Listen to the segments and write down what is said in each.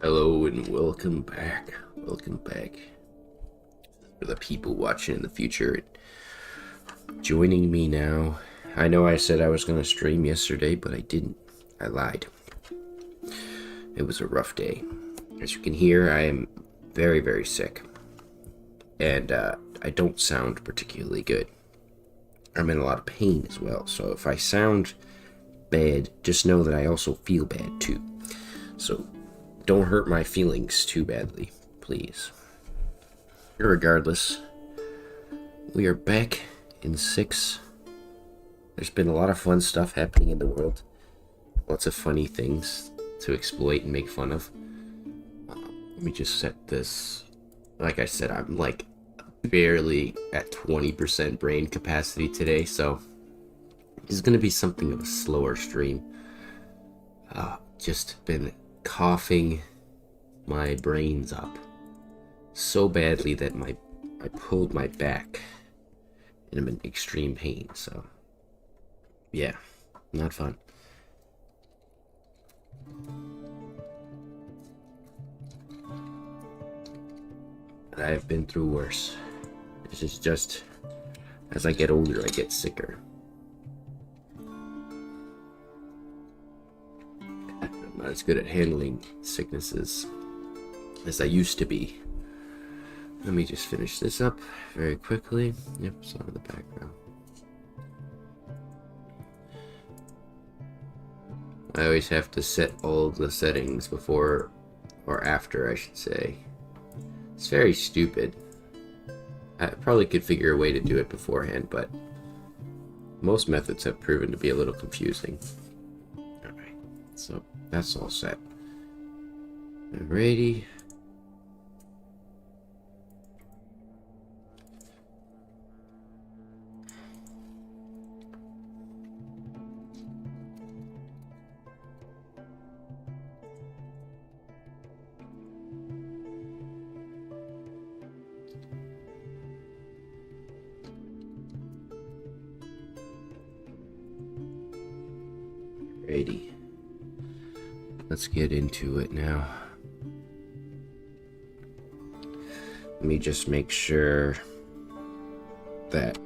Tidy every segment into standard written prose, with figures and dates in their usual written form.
Hello and welcome back. Welcome back. For the people watching in the future, joining me now. I know I said I was going to stream yesterday, but I didn't. I lied. It was a rough day. As you can hear, I am very, very sick. And I don't sound particularly good. I'm in a lot of pain as well. So if I sound bad, just know that I also feel bad too. So don't hurt my feelings too badly, please. Regardless, we are back in 6. There's been a lot of fun stuff happening in the world. Lots of funny things to exploit and make fun of. Let me just set this. Like I said, I'm like barely at 20% brain capacity today, so this is going to be something of a slower stream. Just been coughing my brains up so badly that I pulled my back and I'm in extreme pain, so yeah, not fun. I've been through worse. This is just, as I get older, I get sicker. I'm not as good at handling sicknesses as I used to be. Let me just finish this up very quickly. Yep, it's on in the background. I always have to set all of the settings before, or after I should say. It's very stupid. I probably could figure a way to do it beforehand, but most methods have proven to be a little confusing. Alright, so that's all set. Alrighty. Alrighty. Let's get into it now. Let me just make sure that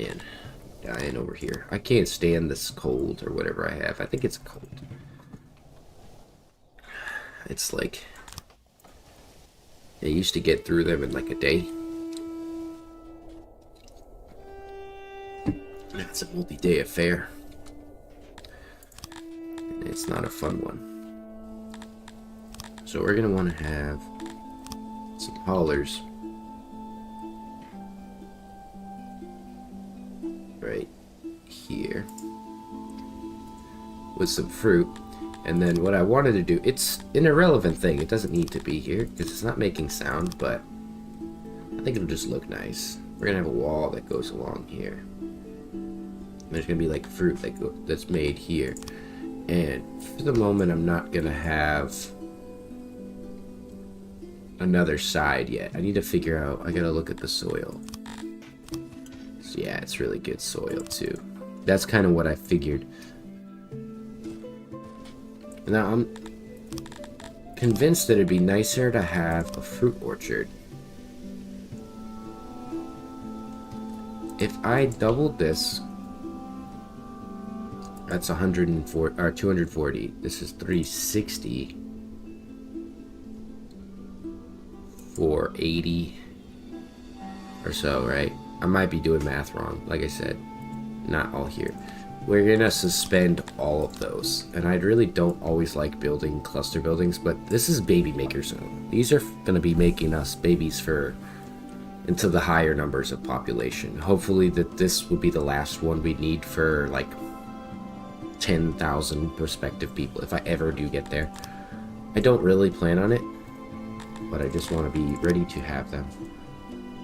Man, dying over here. I can't stand this cold or whatever I have. I think it's cold. It's like I used to get through them in like a day. It's a multi-day affair. And it's not a fun one. So we're gonna want to have some haulers right here with some fruit. And then what I wanted to do, it's an irrelevant thing. It doesn't need to be here because it's not making sound, but I think it'll just look nice. We're gonna have a wall that goes along here. There's gonna be like fruit that's made here. And for the moment, I'm not gonna have another side yet. I need to figure out, I gotta look at the soil. So yeah, it's really good soil too. That's kind of what I figured. Now I'm convinced that it'd be nicer to have a fruit orchard. If I doubled this, that's 140 or 240. This is 360 for 80 or so, right? I might be doing math wrong. Like I said, not all here. We're gonna suspend all of those, and I really don't always like building cluster buildings, but this is baby maker zone. These are gonna be making us babies for into the higher numbers of population. Hopefully that this will be the last one we need for like 10,000 prospective people if I ever do get there. I don't really plan on it, but I just want to be ready to have them.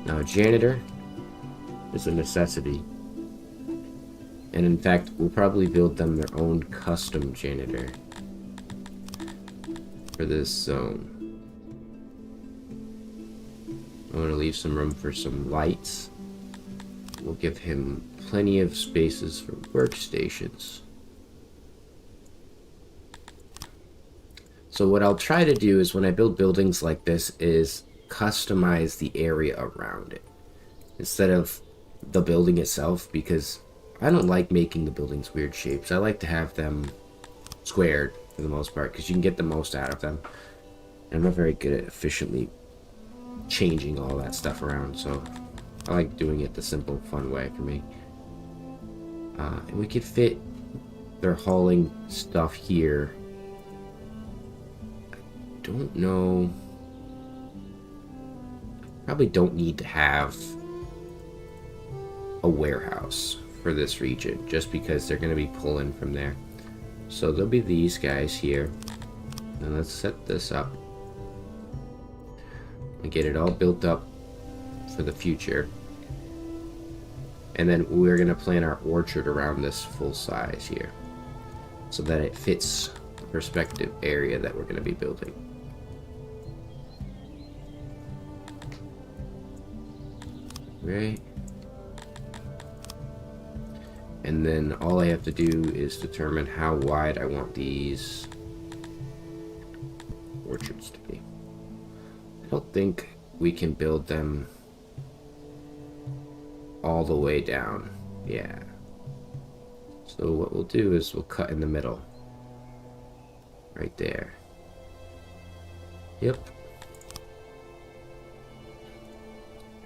Now a janitor is a necessity. And in fact, we'll probably build them their own custom janitor for this zone. I want to leave some room for some lights. We'll give him plenty of spaces for workstations. So what I'll try to do is when I build buildings like this is customize the area around it instead of the building itself, because I don't like making the buildings weird shapes. I like to have them squared for the most part because you can get the most out of them. I'm not very good at efficiently changing all that stuff around, so I like doing it the simple, fun way for me. And we could fit their hauling stuff here. I don't know. Probably don't need to have a warehouse for this region just because they're going to be pulling from there. So there'll be these guys here. Now let's set this up and get it all built up for the future. And then we're going to plan our orchard around this full size here so that it fits the perspective area that we're going to be building. Right. And then all I have to do is determine how wide I want these orchards to be. I don't think we can build them all the way down. Yeah. So what we'll do is we'll cut in the middle. Right there. Yep.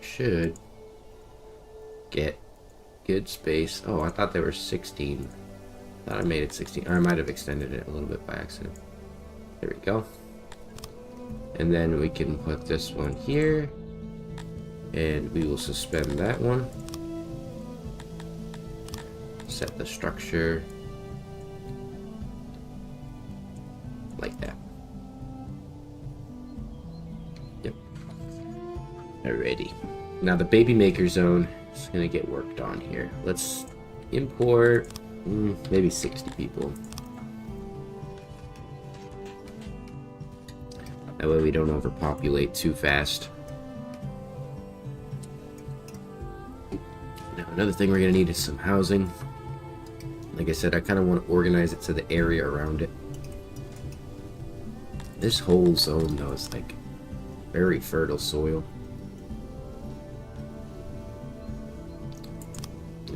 Should get good space. Oh, I thought they were 16. I thought I made it 16. Or I might have extended it a little bit by accident. There we go. And then we can put this one here. And we will suspend that one. Set the structure like that. Yep. Alrighty. Now the baby maker zone is gonna get worked on here. Let's import maybe 60 people. That way we don't overpopulate too fast. Now another thing we're gonna need is some housing. Like I said, I kind of want to organize it to the area around it. This whole zone though is like very fertile soil.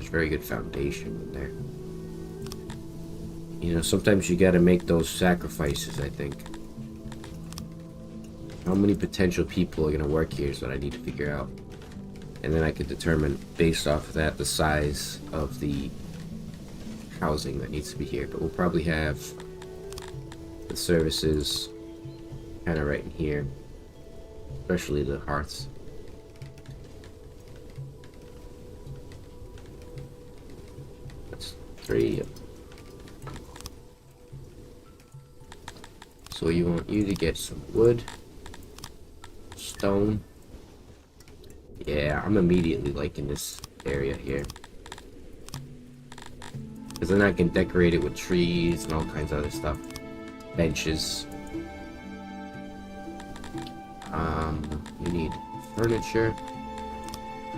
very good foundation in there. You know, sometimes you gotta make those sacrifices, I think. How many potential people are gonna work here is what I need to figure out. And then I could determine, based off of that, the size of the housing that needs to be here. But we'll probably have the services kind of right in here. Especially the hearths. That's 3. So you want you to get some wood, stone. Yeah, I'm immediately liking this area here. Because then I can decorate it with trees and all kinds of other stuff. Benches. You need furniture.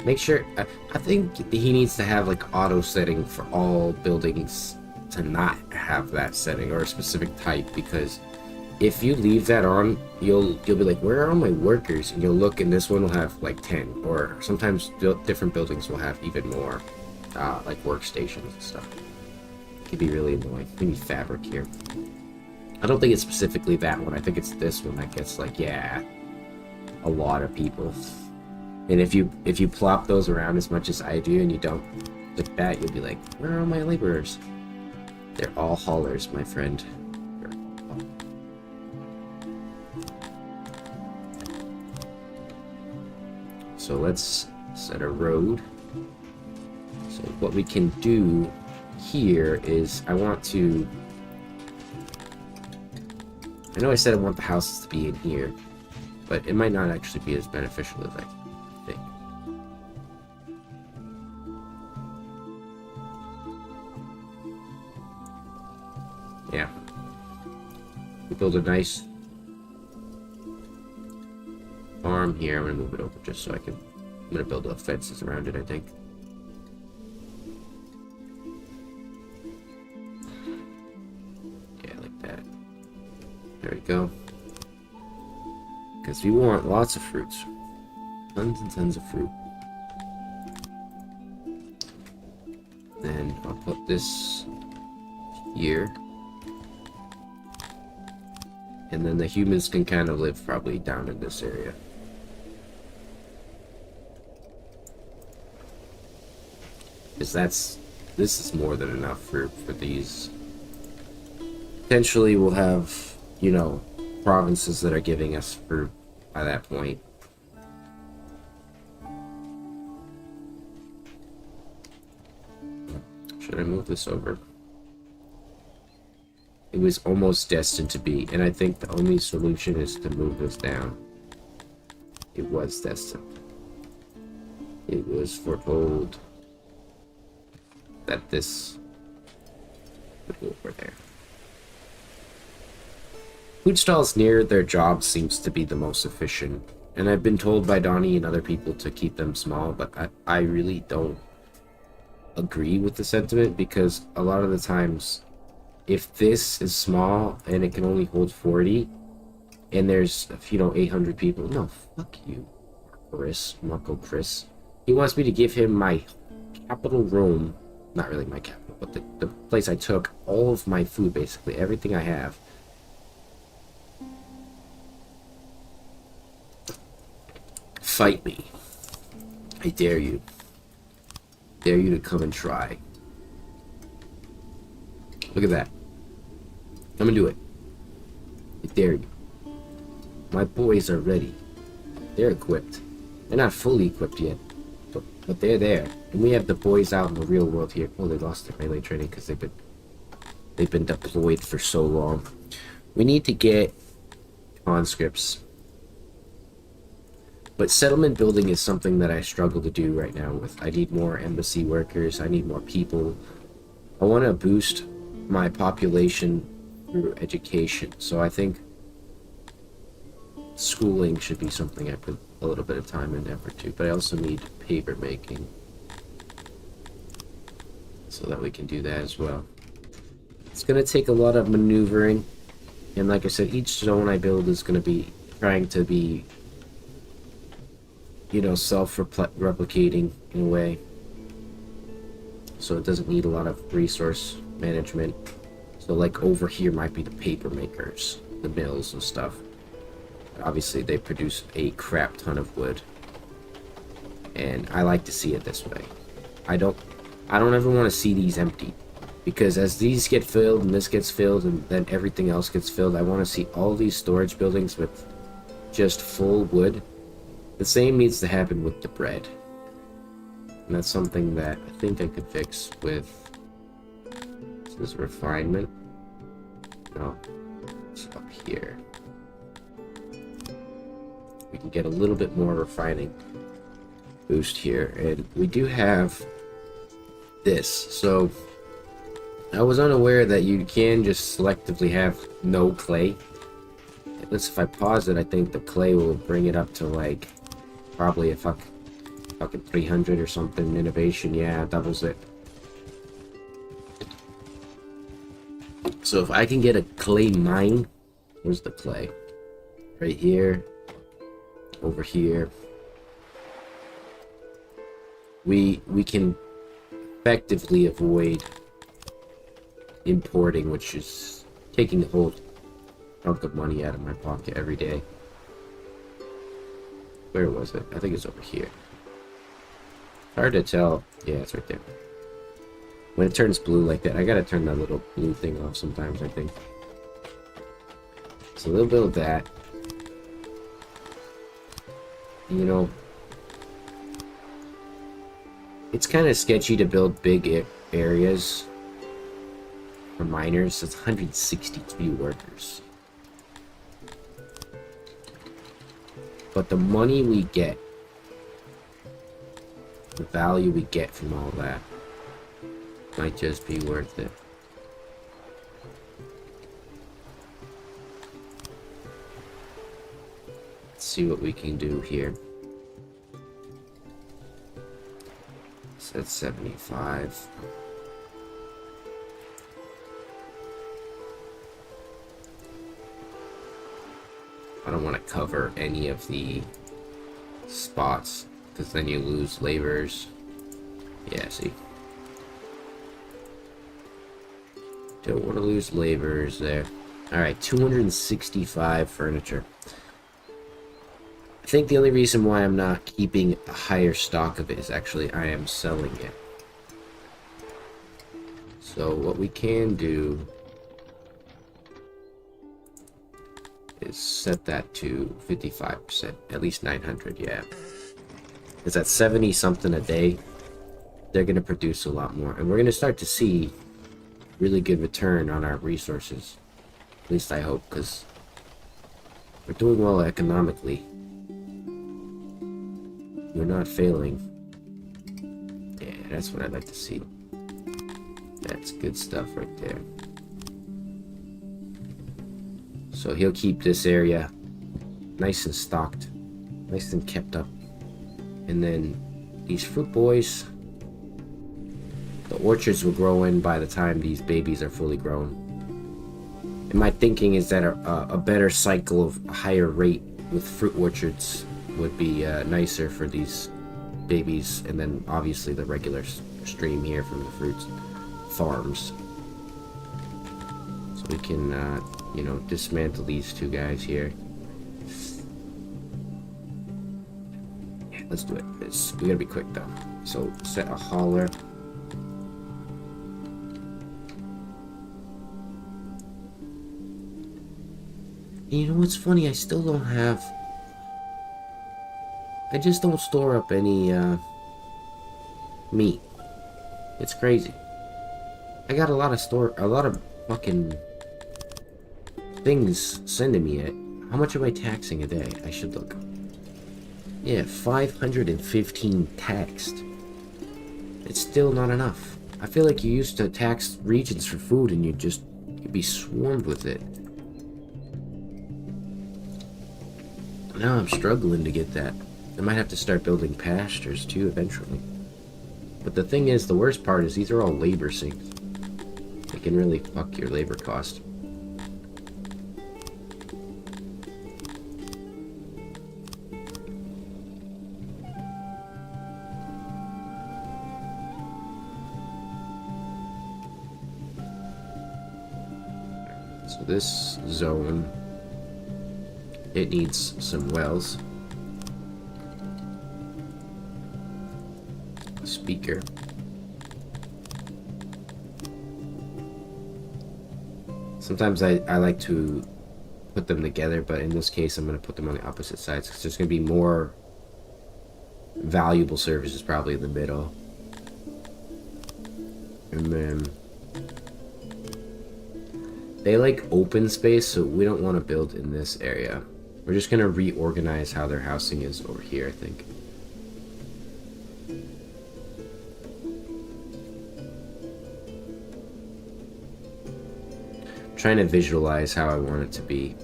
Make sure, I think he needs to have like auto setting for all buildings to not have that setting or a specific type, because if you leave that on, you'll be like, where are all my workers? And you'll look and this one will have like 10, or sometimes different buildings will have even more like workstations and stuff. It can be really annoying. Maybe fabric here. I don't think it's specifically that one. I think it's this one that gets like, yeah, a lot of people. And if you plop those around as much as I do and you don't look that, you'll be like, where are all my laborers? They're all haulers, my friend. So let's set a road. So what we can do here is I know I said I want the houses to be in here, but it might not actually be as beneficial as I think. Yeah. We build a nice farm here. I'm gonna move it over just so I'm gonna build up fences around it, I think. Yeah, like that. There we go. Because we want lots of fruits. Tons and tons of fruit. Then I'll put this here. And then the humans can kind of live probably down in this area. Because this is more than enough for these. Potentially we'll have, you know, provinces that are giving us fruit by that point. Should I move this over? It was almost destined to be, and I think the only solution is to move this down. It was destined. It was foretold that this would go over there. Food stalls near their jobs seems to be the most efficient, and I've been told by Donnie and other people to keep them small, but I really don't agree with the sentiment, because a lot of the times, if this is small and it can only hold 40, and there's, you know, 800 people, no, fuck you, Marco Chris. He wants me to give him my capital Rome, not really my capital, but the place I took all of my food, basically, everything I have. Fight me. I dare you. Dare you to come and try. Look at that. Come and do it. I dare you. My boys are ready. They're equipped. They're not fully equipped yet, but they're there. And we have the boys out in the real world here. Oh, they lost their melee training because they've been deployed for so long. We need to get conscripts. But settlement building is something that I struggle to do right now with. I need more embassy workers. I need more people. I want to boost my population through education. So I think schooling should be something I put a little bit of time and effort to. But I also need paper making, so that we can do that as well. It's going to take a lot of maneuvering. And like I said, each zone I build is going to be trying to be, you know, self-replicating in a way. so it doesn't need a lot of resource management. So like over here might be the paper makers, the mills and stuff. Obviously they produce a crap ton of wood, and I like to see it this way. I don't ever want to see these empty, because as these get filled and this gets filled and then everything else gets filled, I want to see all these storage buildings with just full wood. The same needs to happen with the bread, and that's something that I think I could fix with this refinement. No, it's up here. We can get a little bit more refining boost here, and we do have this. So I was unaware that you can just selectively have no clay. Let's, if I pause it, I think the clay will bring it up to like probably a fucking 300 or something. Innovation, yeah, doubles it. So if I can get a clay mine, where's the clay? Right here, over here. We can effectively avoid importing, which is taking a whole chunk of money out of my pocket every day. Where was it? I think it's over here. Hard to tell. Yeah, it's right there. When it turns blue like that, I gotta turn that little blue thing off sometimes, I think. So a little bit of that. You know, it's kind of sketchy to build big areas for miners. It's 163 workers. But the money we get, the value we get from all that, might just be worth it. Let's see what we can do here. It's at 75. I don't want to cover any of the spots, because then you lose laborers. Yeah, see? Don't want to lose laborers there. Alright, 265 furniture. I think the only reason why I'm not keeping a higher stock of it is actually I am selling it. So what we can do is set that to 55%, at least 900, yeah. Because at 70 something a day, they're going to produce a lot more. And we're going to start to see really good return on our resources. At least I hope, because we're doing well economically. We're not failing. Yeah, that's what I'd like to see. That's good stuff right there. So he'll keep this area nice and stocked, nice and kept up. And then these fruit boys, the orchards will grow in by the time these babies are fully grown. And my thinking is that a better cycle of a higher rate with fruit orchards would be nicer for these babies, and then obviously the regular stream here from the fruits farms. So we can, you know, dismantle these two guys here. Yeah, let's do it. We gotta be quick though. So set a hauler. You know what's funny? I still don't have... I just don't store up any meat. It's crazy. I got a lot of fucking things sending me it. How much am I taxing a day? I should look. Yeah, 515 taxed. It's still not enough. I feel like you used to tax regions for food and you'd be swarmed with it. Now I'm struggling to get that. I might have to start building pastures too eventually. But the thing is, the worst part is these are all labor sinks. They can really fuck your labor cost. So this zone, it needs some wells. Speaker. Sometimes I like to put them together, but in this case I'm going to put them on the opposite sides because there's going to be more valuable services probably in the middle. And then they like open space, so we don't want to build in this area. We're just going to reorganize how their housing is over here, I think. I'm trying to visualize how I want it to be.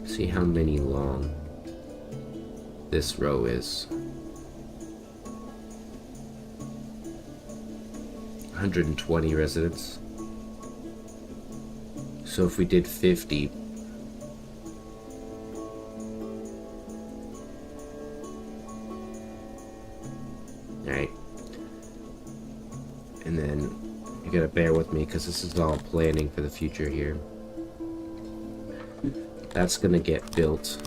See how many long this row is. 120 residents. So if we did 50, alright. And then you gotta bear with me because this is all planning for the future here. That's gonna get built.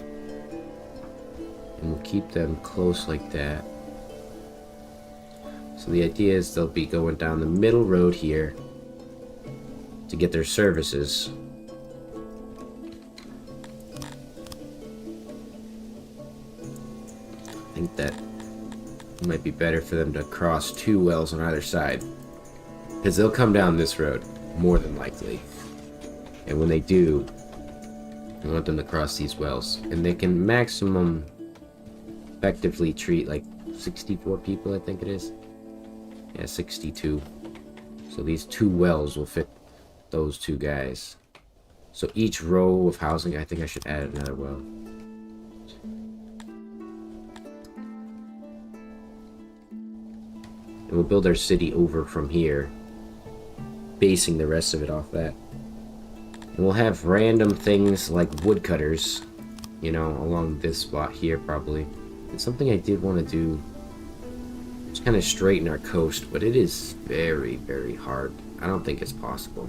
And we'll keep them close like that. So the idea is they'll be going down the middle road here to get their services. I think that it might be better for them to cross two wells on either side, because they'll come down this road more than likely. And when they do, I want them to cross these wells, and they can maximum effectively treat like 64 people, I think it is. Yeah, 62. So these two wells will fit those two guys. So each row of housing, I think I should add another well. And we'll build our city over from here, basing the rest of it off that. And we'll have random things like woodcutters, you know, along this spot here probably. And something I did want to do, just kind of straighten our coast, but it is very, very hard. I don't think it's possible.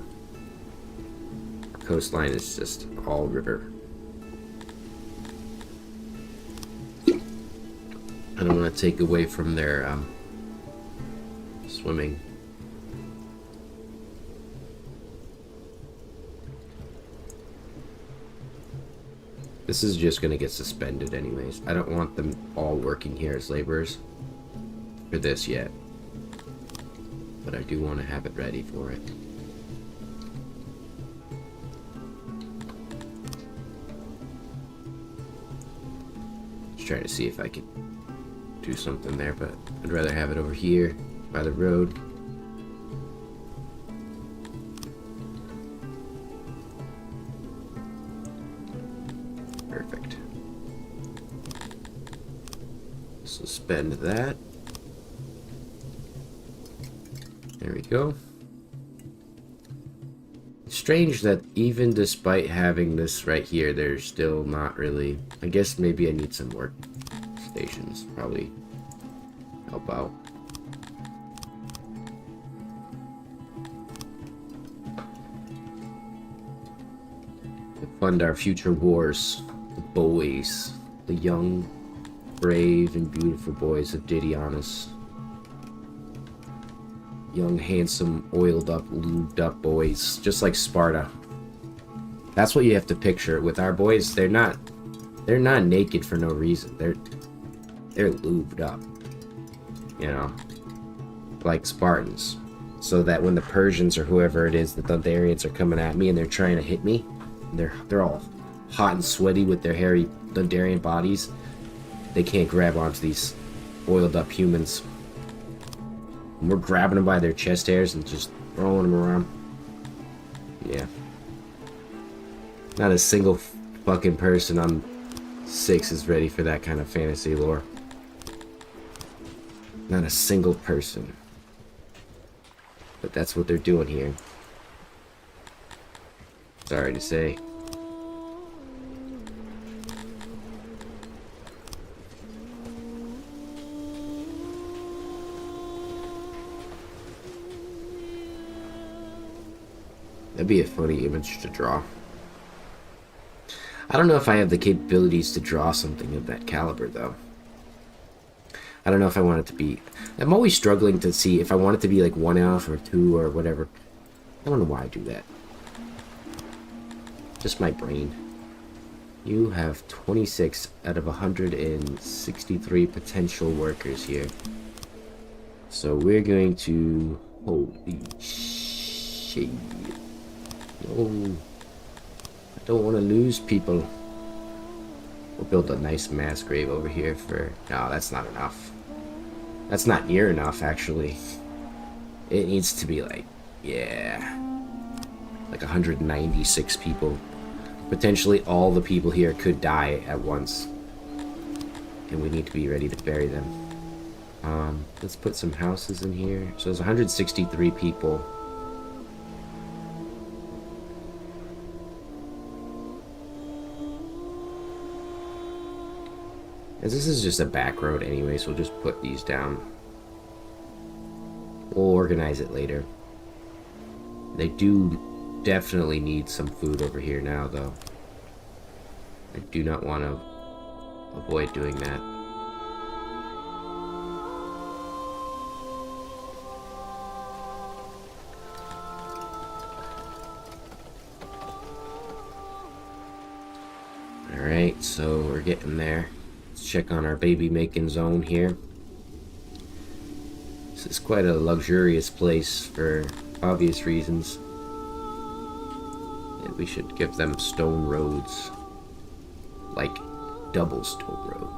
Our coastline is just all river. I don't want to take away from their swimming. This is just going to get suspended anyways. I don't want them all working here as laborers for this yet. But I do want to have it ready for it. Just trying to see if I could do something there, but I'd rather have it over here by the road. Perfect. Suspend that. There we go. It's strange that even despite having this right here, they're still not really... I guess maybe I need some work stations. Probably help out. To fund our future wars. The boys. The young, brave, and beautiful boys of Didianus. Young, handsome, oiled up, lubed up boys, just like Sparta. That's what you have to picture with our boys. They're not naked for no reason. They're lubed up, you know, like Spartans. So that when the Persians or whoever it is, the Dundarians are coming at me and they're trying to hit me, and they're all hot and sweaty with their hairy Dundarian bodies, they can't grab onto these oiled up humans. We're grabbing them by their chest hairs and just throwing them around. Yeah. Not a single fucking person on 6 is ready for that kind of fantasy lore. Not a single person. But that's what they're doing here. Sorry to say. That'd be a funny image to draw. I don't know if I have the capabilities to draw something of that caliber, though. I don't know if I want it to be... I'm always struggling to see if I want it to be like 1 elf or 2 or whatever. I don't know why I do that. Just my brain. You have 26 out of 163 potential workers here. So we're going to... Holy shit. No. I don't want to lose people. We'll build a nice mass grave over here for... No, that's not enough. That's not near enough, actually. It needs to be like... Yeah. Like 196 people. Potentially all the people here could die at once. And we need to be ready to bury them. Let's put some houses in here. So there's 163 people. As this is just a back road anyway, so we'll just put these down. We'll organize it later. They do definitely need some food over here now, though. I do not want to avoid doing that. Alright, so we're getting there. Let's check on our baby making zone here. This is quite a luxurious place for obvious reasons. And we should give them stone roads. Like double stone road.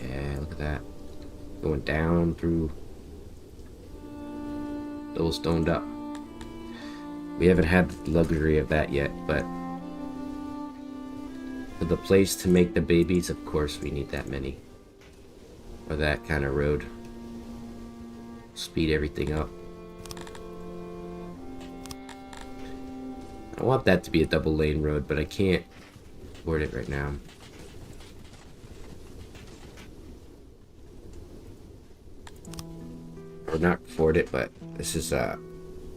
Yeah, look at that. Going down through. Double stoned up. We haven't had the luxury of that yet, but for the place to make the babies, of course we need that many. Or that kind of road. Speed everything up. I want that to be a double lane road, but I can't afford it right now. Or not afford it, but this is the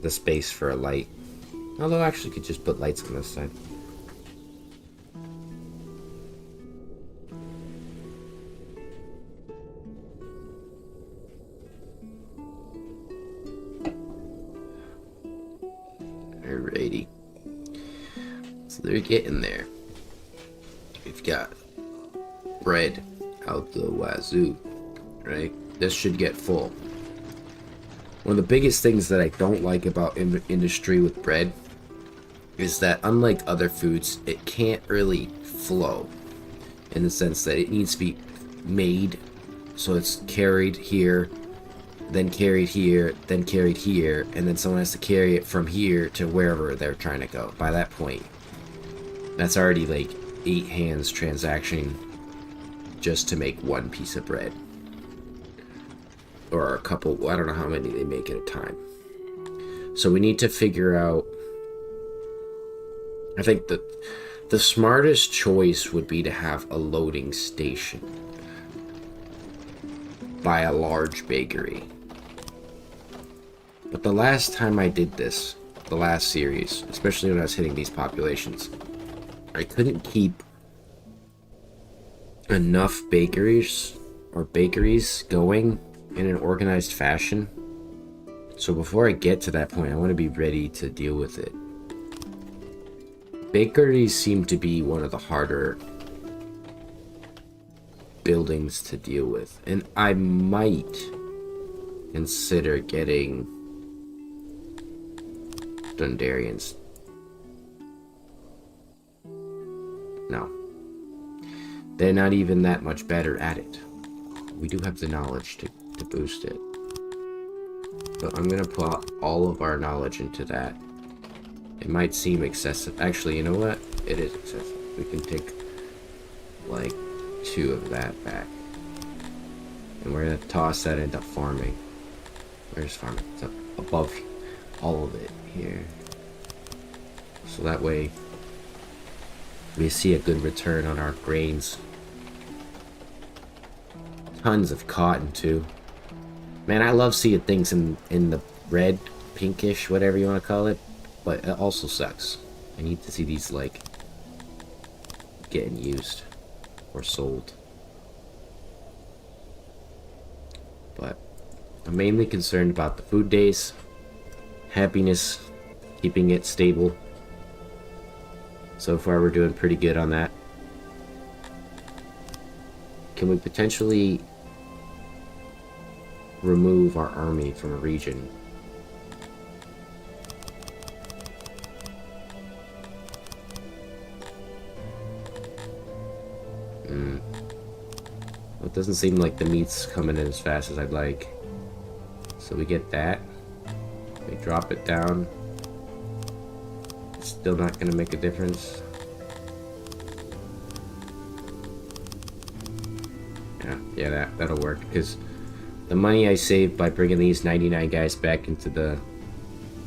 space for a light. Although I actually could just put lights on this side. Alrighty. So they're getting there. We've got bread out the wazoo, right? This should get full. One of the biggest things that I don't like about industry with bread is that unlike other foods, it can't really flow in the sense that it needs to be made, so it's carried here, then carried here, then carried here, and then someone has to carry it from here to wherever they're trying to go. By that point, that's already like 8 hands transactioning just to make one piece of bread. Or a couple, I don't know how many they make at a time. So we need to figure out, I think that the smartest choice would be to have a loading station by a large bakery. But the last time I did this, the last series, especially when I was hitting these populations, I couldn't keep enough bakeries going in an organized fashion. So before I get to that point, I want to be ready to deal with it. Bakeries seem to be one of the harder buildings to deal with, and I might consider getting Dundarians. No. They're not even that much better at it. We do have the knowledge to boost it. But I'm gonna put all of our knowledge into that. It might seem excessive. Actually, you know what? It is excessive. We can take like 2 of that back. And we're gonna toss that into farming. Where's farming? It's up above all of it here. So that way we see a good return on our grains. Tons of cotton too. Man, I love seeing things in the red, pinkish, whatever you want to call it. But it also sucks. I need to see these, like, getting used or sold. But I'm mainly concerned about the food days, happiness, keeping it stable. So far we're doing pretty good on that. Can we potentially remove our army from a region? Well, it doesn't seem like the meat's coming in as fast as I'd like. So we get that. We drop it down. It's still not going to make a difference. Yeah, that'll work, because the money I saved by bringing these 99 guys back into the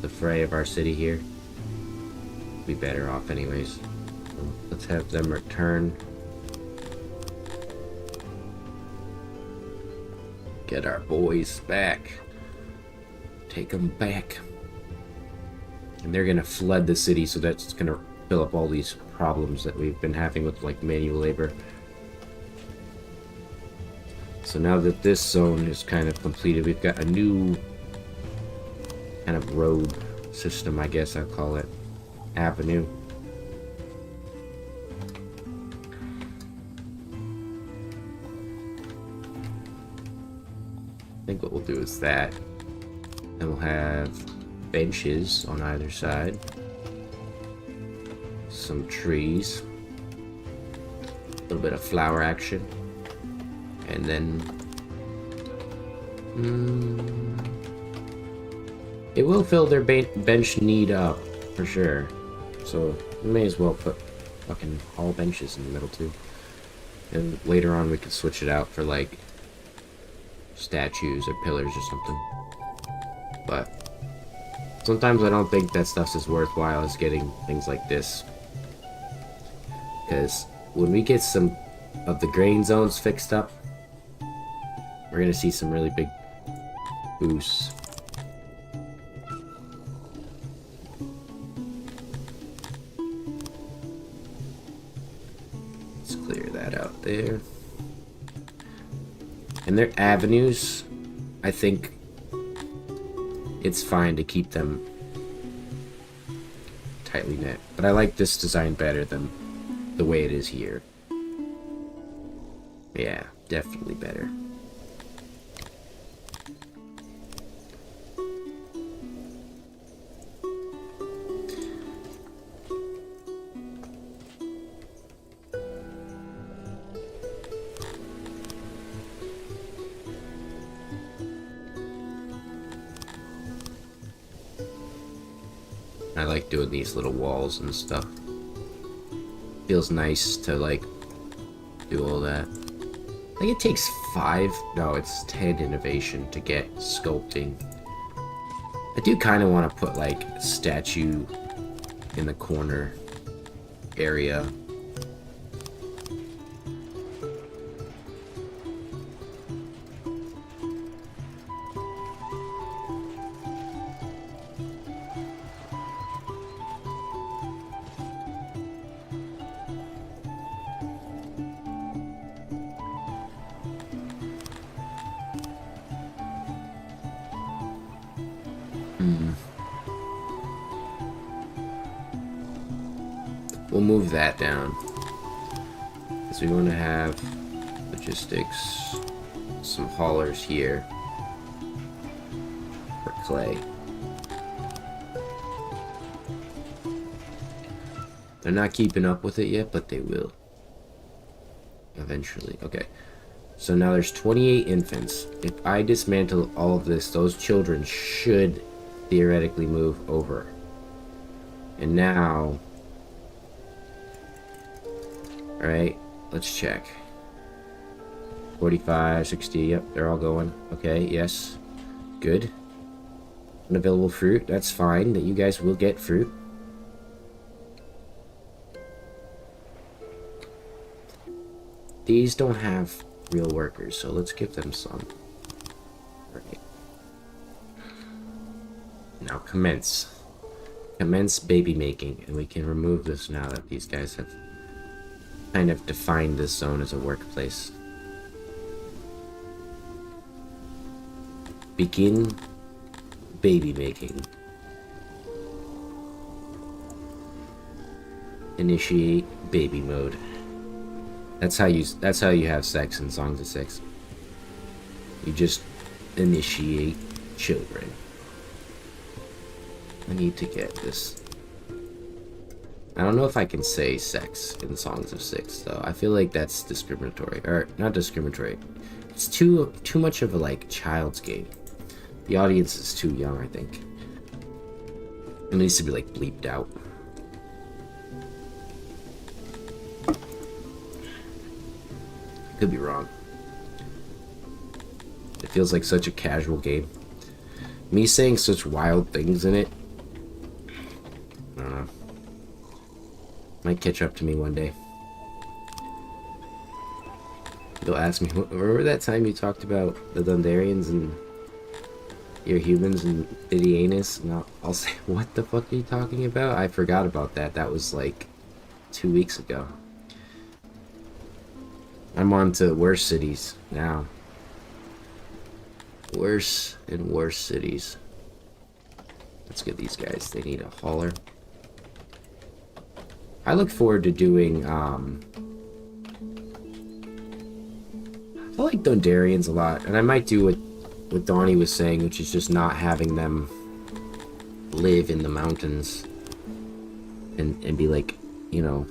fray of our city here, be better off anyways. So let's have them return. Get our boys back. Take them back. And they're gonna flood the city, so that's gonna fill up all these problems that we've been having with, like, manual labor. So now that this zone is kind of completed, we've got a new kind of road system, I guess I'll call it. Avenue. I think what we'll do is that. And we'll have benches on either side. Some trees. A little bit of flower action. And then it will fill their bench need up for sure. So we may as well put fucking all benches in the middle too. And later on we could switch it out for, like, statues or pillars or something. But sometimes I don't think that stuff's as worthwhile as getting things like this. Because when we get some of the grain zones fixed up, we're gonna see some really big boosts. Let's clear that out there. And their avenues, I think it's fine to keep them tightly knit. But I like this design better than the way it is here. Yeah, definitely better. I like doing these little walls and stuff. Feels nice to, like, do all that. I think it takes 5, no, it's 10 innovation to get sculpting. I do kind of want to put, like, a statue in the corner area. We'll move that down, because we want to have logistics, some haulers here for clay. They're not keeping up with it yet, but they will eventually. Okay, so now there's 28 infants. If I dismantle all of this, those children should theoretically move over. And now, alright, let's check. 45, 60, yep, they're all going. Okay, yes. Good. Unavailable fruit, that's fine, that you guys will get fruit. These don't have real workers, so let's give them some. Alright. Now commence. Commence baby making, and we can remove this now that these guys have kind of defined this zone as a workplace. Begin baby making. Initiate baby mode. That's how you have sex in Songs of Six. You just initiate children. I need to get this. I don't know if I can say sex in Songs of Six though. I feel like that's discriminatory, or not discriminatory. It's too much of a like child's game. The audience is too young, I think. It needs to be like bleeped out. Could be wrong. It feels like such a casual game. Me saying such wild things in it, I don't know. Might catch up to me one day. You'll ask me, remember that time you talked about the Dundarians and your humans and Idianus? And I'll say, what the fuck are you talking about? I forgot about that. That was like 2 weeks ago. I'm on to worse cities now. Worse and worse cities. Let's get these guys. They need a hauler. I look forward to doing, I like Dundarians a lot. And I might do what Donnie was saying, which is just not having them live in the mountains. And be like, you know,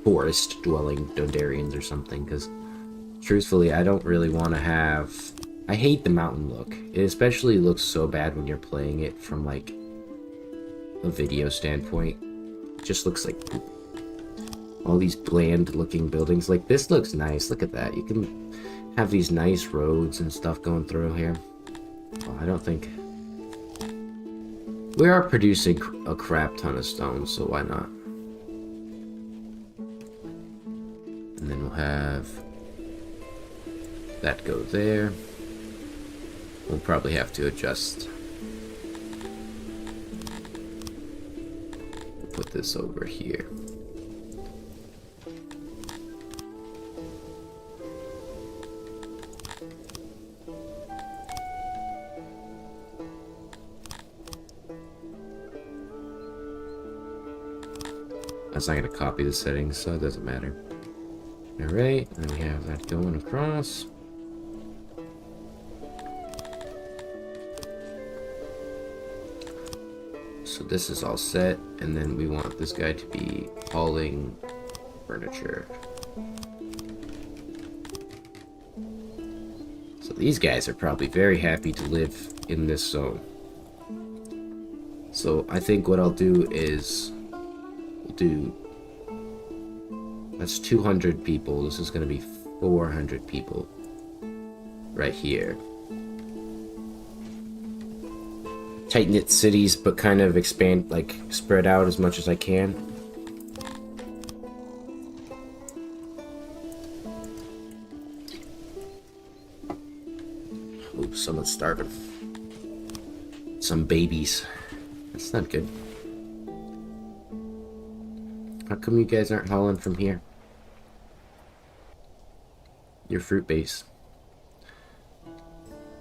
forest dwelling Dundarians or something, because truthfully I don't really want to have... I hate the mountain look. It especially looks so bad when you're playing it from like a video standpoint. It just looks like poop. All these bland looking buildings. Like this looks nice. Look at that. You can have these nice roads and stuff going through here. Well, I don't think... We are producing a crap ton of stone, so why not? And then we'll have that go there. We'll probably have to adjust. We'll put this over here. That's not going to copy the settings, so it doesn't matter. Alright, then we have that going across. So this is all set, and then we want this guy to be hauling furniture. So these guys are probably very happy to live in this zone. So I think what I'll do is that's 200 people. This is going to be 400 people right here. Tight-knit cities, but kind of expand, like spread out as much as I can. Ooh, someone's starving. Some babies. That's not good. How come you guys aren't hauling from here? Your fruit base.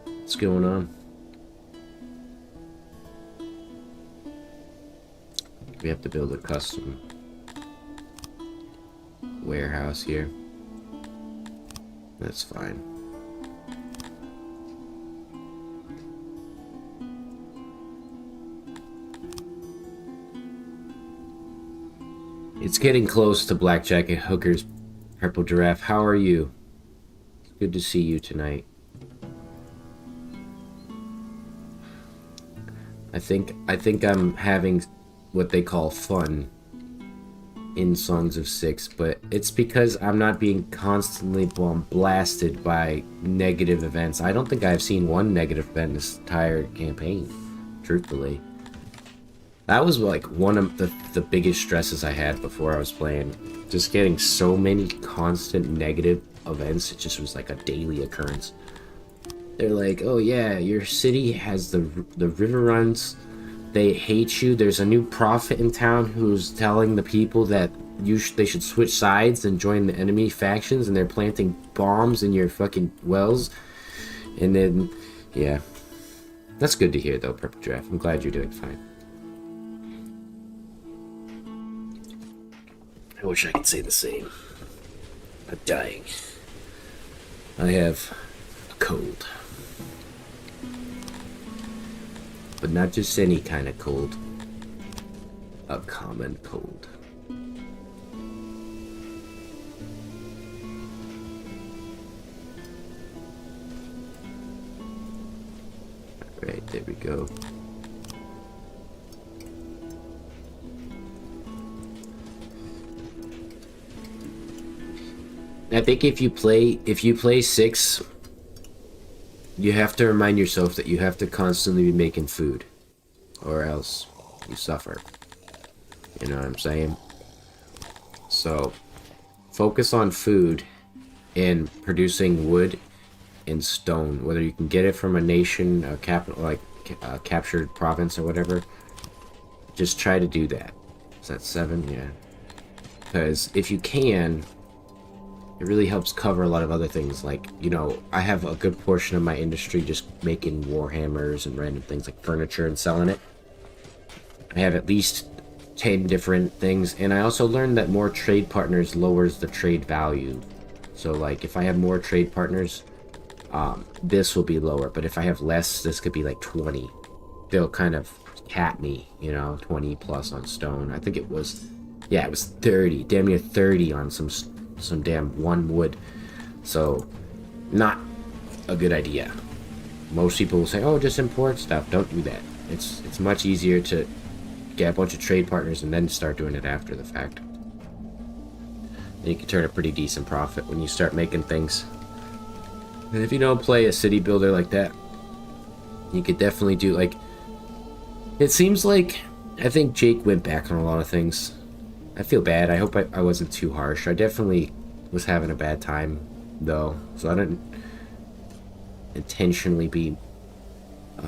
What's going on? We have to build a custom warehouse here. That's fine. It's getting close to Black Jacket Hooker's Purple Giraffe. How are you? Good to see you tonight. I think I'm having what they call fun in Songs of Six, but it's because I'm not being constantly blasted by negative events. I don't think I've seen one negative event in this entire campaign, truthfully. That was like one of the biggest stresses I had before I was playing. Just getting so many constant negative events. It just was like a daily occurrence. They're like, oh yeah, your city has the river runs they hate you. There's a new prophet in town who's telling the people that they should switch sides and join the enemy factions, and they're planting bombs in your fucking wells. And then, yeah. That's good to hear, though, Purple Giraffe. I'm glad you're doing fine. I wish I could say the same. I'm dying. I have a cold. But not just any kind of cold. A common cold. Alright, there we go. I think if you play 6, you have to remind yourself that you have to constantly be making food, or else you suffer. You know what I'm saying? So, focus on food and producing wood and stone, whether you can get it from a nation, a capital, like a captured province or whatever. Just try to do that. Is that 7? Yeah. Because if you can, it really helps cover a lot of other things. Like, you know, I have a good portion of my industry just making warhammers and random things like furniture and selling it. I have at least 10 different things, and I also learned that more trade partners lowers the trade value. So like if I have more trade partners, this will be lower, but if I have less, this could be like 20. They'll kind of cap me, you know, 20 plus on stone. I think it was, yeah, it was 30, damn near 30 on some damn one wood. So not a good idea. Most people will say, oh, just import stuff. Don't do that. It's much easier to get a bunch of trade partners and then start doing it after the fact. And you can turn a pretty decent profit when you start making things. And if you don't play a city builder like that, you could definitely do, like, it seems like, I think Jake went back on a lot of things. I feel bad. I hope I wasn't too harsh. I definitely was having a bad time, though. So I didn't intentionally be,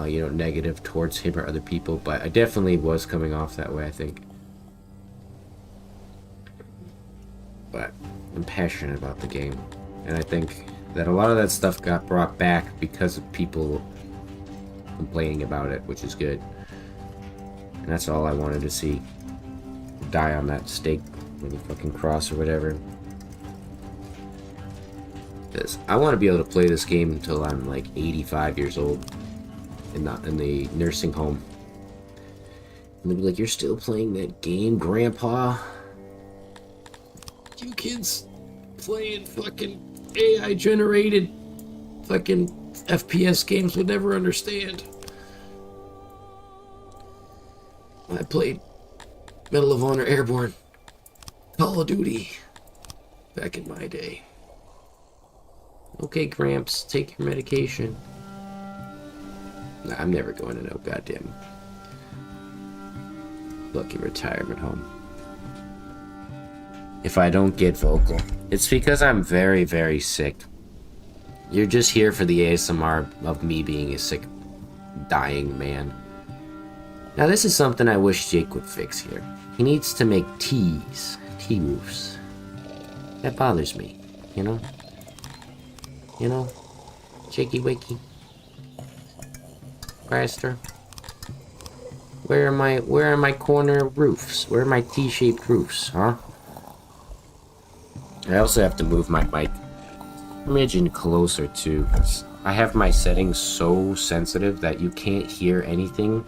you know, negative towards him or other people. But I definitely was coming off that way, I think. But I'm passionate about the game. And I think that a lot of that stuff got brought back because of people complaining about it, which is good. And that's all I wanted to see. Die on that stake when you fucking cross or whatever. Because I want to be able to play this game until I'm like 85 years old in the nursing home. And they'll be like, you're still playing that game, Grandpa? You kids playing fucking AI generated fucking FPS games would never understand. I played Medal of Honor Airborne, Call of Duty, back in my day. Okay, Gramps, take your medication. Nah, I'm never going to no goddamn lucky retirement home. If I don't get vocal, it's because I'm very, very sick. You're just here for the ASMR of me being a sick, dying man. Now this is something I wish Jake would fix here. He needs to make tea roofs. That bothers me, you know? You know? Jakey Wakey. Craster. Where are my corner roofs? Where are my T-shaped roofs, huh? I also have to move my mic imagine closer too, because I have my settings so sensitive that you can't hear anything.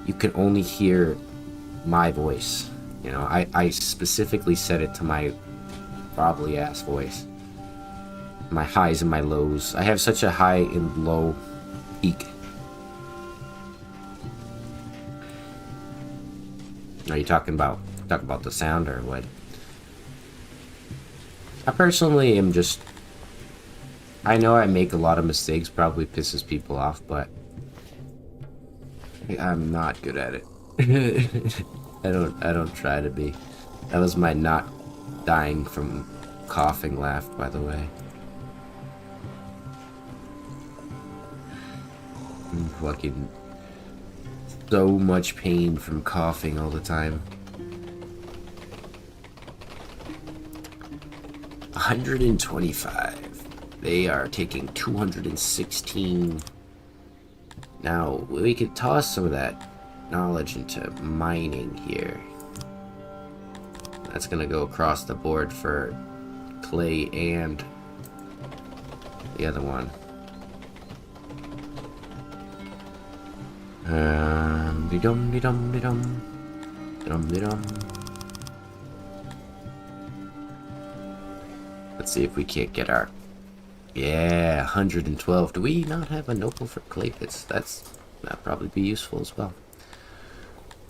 You can only hear my voice. You know, I specifically set it to my probably ass voice. My highs and my lows. I have such a high and low peak. Are you talking about the sound or what? I personally am just, I know I make a lot of mistakes, probably pisses people off, but I'm not good at it. I don't try to be. That was my not dying from coughing laugh, by the way. Fucking So much pain from coughing all the time. 125. They are taking 216. Now, we could toss some of that knowledge into mining here. That's gonna go across the board for clay and the other one. Dum-de-dum-de-dum. Dum-de-dum. Let's see if we can't get our... Yeah, 112. Do we not have a nopal for clay pits? That'd probably be useful as well.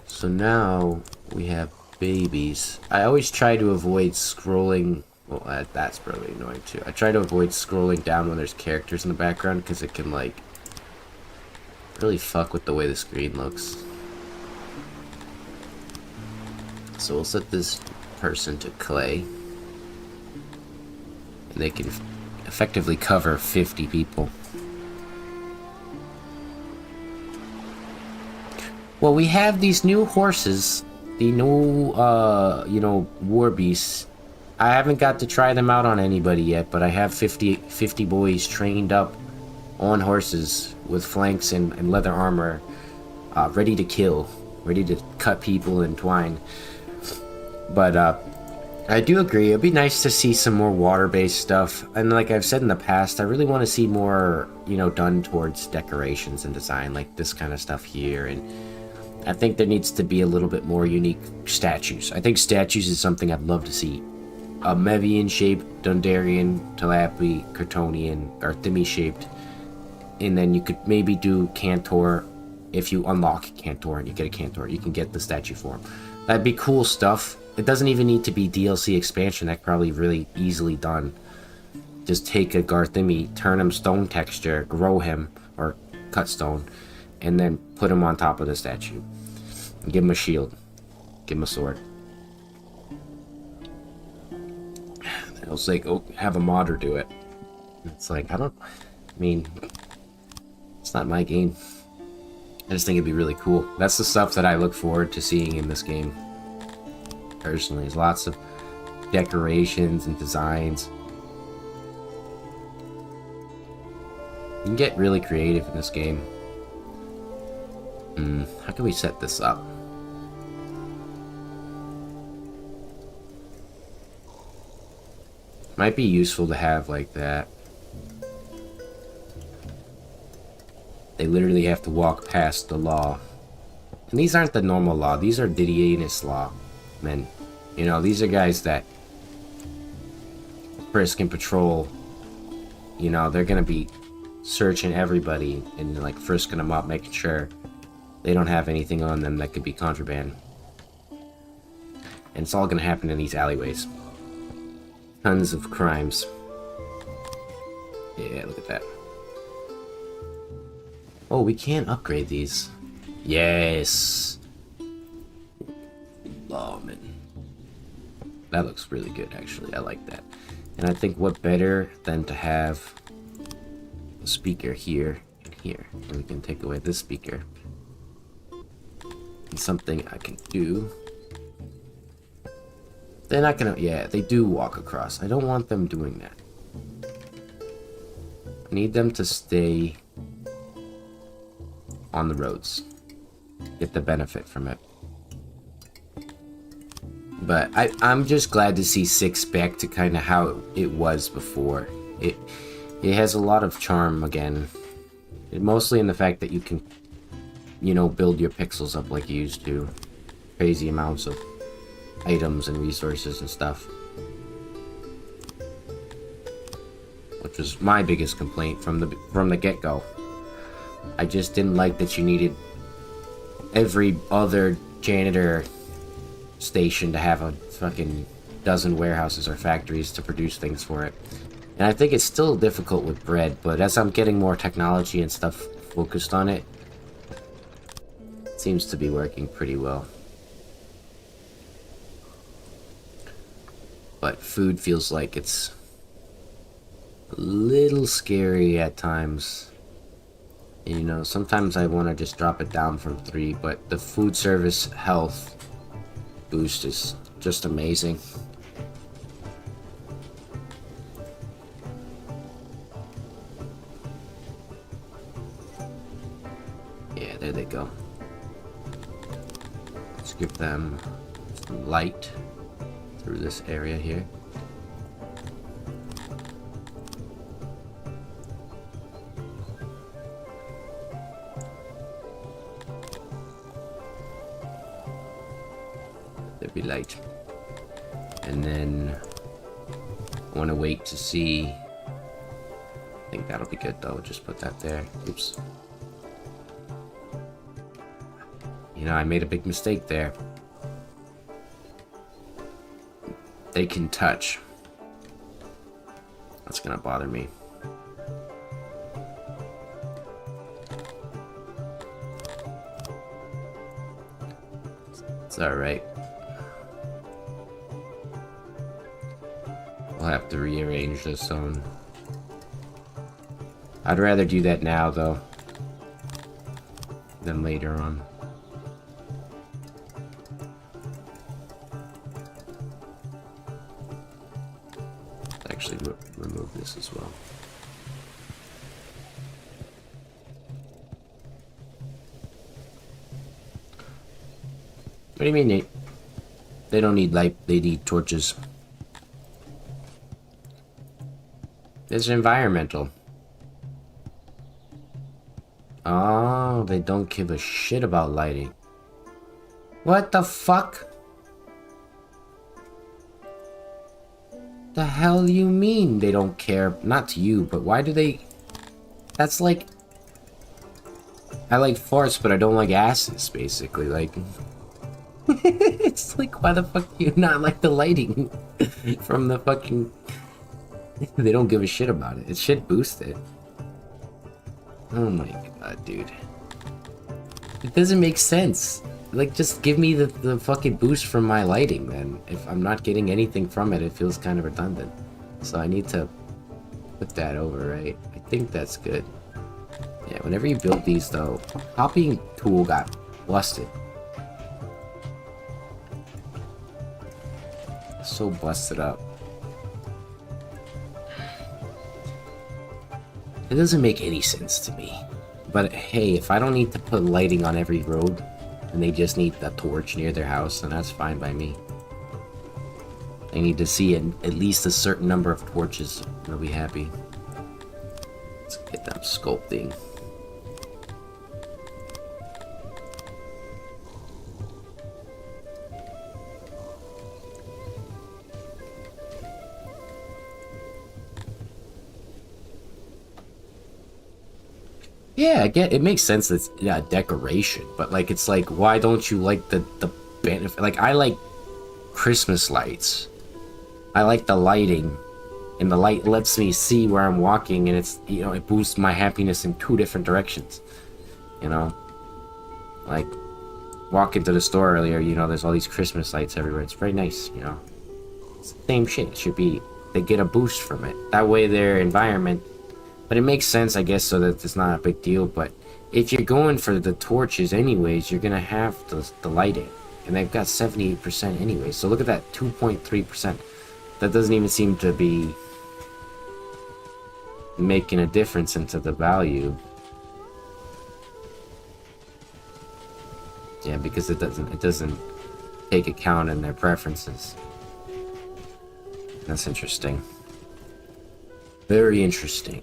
So now we have babies. I always try to avoid scrolling. Well, that's probably annoying too. I try to avoid scrolling down when there's characters in the background because it can like really fuck with the way the screen looks. So we'll set this person to clay. And they can effectively cover 50 people. Well, we have these new horses, the new, war beasts. I haven't got to try them out on anybody yet, but I have 50 boys trained up on horses with flanks and leather armor, ready to kill, ready to cut people and twine. But, I do agree, it'd be nice to see some more water-based stuff, and like I've said in the past, I really want to see more, done towards decorations and design, like this kind of stuff here, and I think there needs to be a little bit more unique statues. I think statues is something I'd love to see. A Mevian-shaped, Dundarian, Talapi, Curtonian, Arthemi-shaped, and then you could maybe do Cantor. If you unlock Cantor and you get a Cantor, you can get the statue form. That'd be cool stuff. It doesn't even need to be DLC expansion. That's probably really easily done. Just take a Garthimi, turn him stone texture, grow him, or cut stone, and then put him on top of the statue. And give him a shield. Give him a sword. It'll say, oh, have a modder do it. It's like, it's not my game. I just think it'd be really cool. That's the stuff that I look forward to seeing in this game. Personally, there's lots of decorations and designs. You can get really creative in this game. How can we set this up? Might be useful to have like that. They literally have to walk past the law. And these aren't the normal law. These are Didianus law men. These are guys that frisk and patrol. They're gonna be searching everybody and like frisking them up, making sure they don't have anything on them that could be contraband. And it's all gonna happen in these alleyways. Tons of crimes. Yeah, look at that. Oh, we can upgrade these. Yes. Lawman. That looks really good, actually. I like that. And I think what better than to have a speaker here and here. And we can take away this speaker. And something I can do. They're not gonna... Yeah, they do walk across. I don't want them doing that. I need them to stay on the roads. Get the benefit from it. But I'm just glad to see 6 back to kind of how it was before. It has a lot of charm again. Mostly in the fact that you can, build your pixels up like you used to. Crazy amounts of items and resources and stuff. Which was my biggest complaint from the get-go. I just didn't like that you needed every other janitor station to have a fucking dozen warehouses or factories to produce things for it. And I think it's still difficult with bread, but as I'm getting more technology and stuff focused on it, it seems to be working pretty well. But food feels like it's a little scary at times. You know, sometimes I want to just drop it down from 3, but the food service health boost is just amazing. Yeah, there they go. Let's give them some light through this area here. There'd be light. And then I want to wait to see. I think that'll be good though. Just put that there. Oops. You know, I made a big mistake there. They can touch. That's gonna bother me. It's alright. We'll have to rearrange this zone. I'd rather do that now though than later on. Actually remove this as well. What do you mean they don't need light, they need torches? It's environmental. Oh, they don't give a shit about lighting. What the fuck? The hell you mean they don't care? Not to you, but why do they... That's like... I like farts, but I don't like asses, basically. Like... It's like, why the fuck do you not like the lighting from the fucking... They don't give a shit about it. It's shit boosted. Oh my god, dude. It doesn't make sense. Like, just give me the fucking boost from my lighting, then. If I'm not getting anything from it, it feels kind of redundant. So I need to put that over, right? I think that's good. Yeah, whenever you build these, though, copying tool got busted. So busted up. It doesn't make any sense to me. But hey, if I don't need to put lighting on every road, and they just need a torch near their house, then that's fine by me. They need to see at least a certain number of torches. They'll be happy. Let's get them sculpting. Yeah, I get it. Makes sense that it's, yeah, decoration, but like, it's like, why don't you like the benefit? Like, I like Christmas lights. I like the lighting, and the light lets me see where I'm walking, and it's, you know, it boosts my happiness in 2 different directions. You know, like walk into the store earlier, you know, there's all these Christmas lights everywhere. It's very nice, you know. It's the same shit. It should be, they get a boost from it. That way their environment. But it makes sense, I guess, so that it's not a big deal. But if you're going for the torches anyways, you're going to have the lighting. And they've got 78% anyway. So look at that, 2.3%. That doesn't even seem to be making a difference into the value. Yeah, because it doesn't take account in their preferences. That's interesting. Very interesting.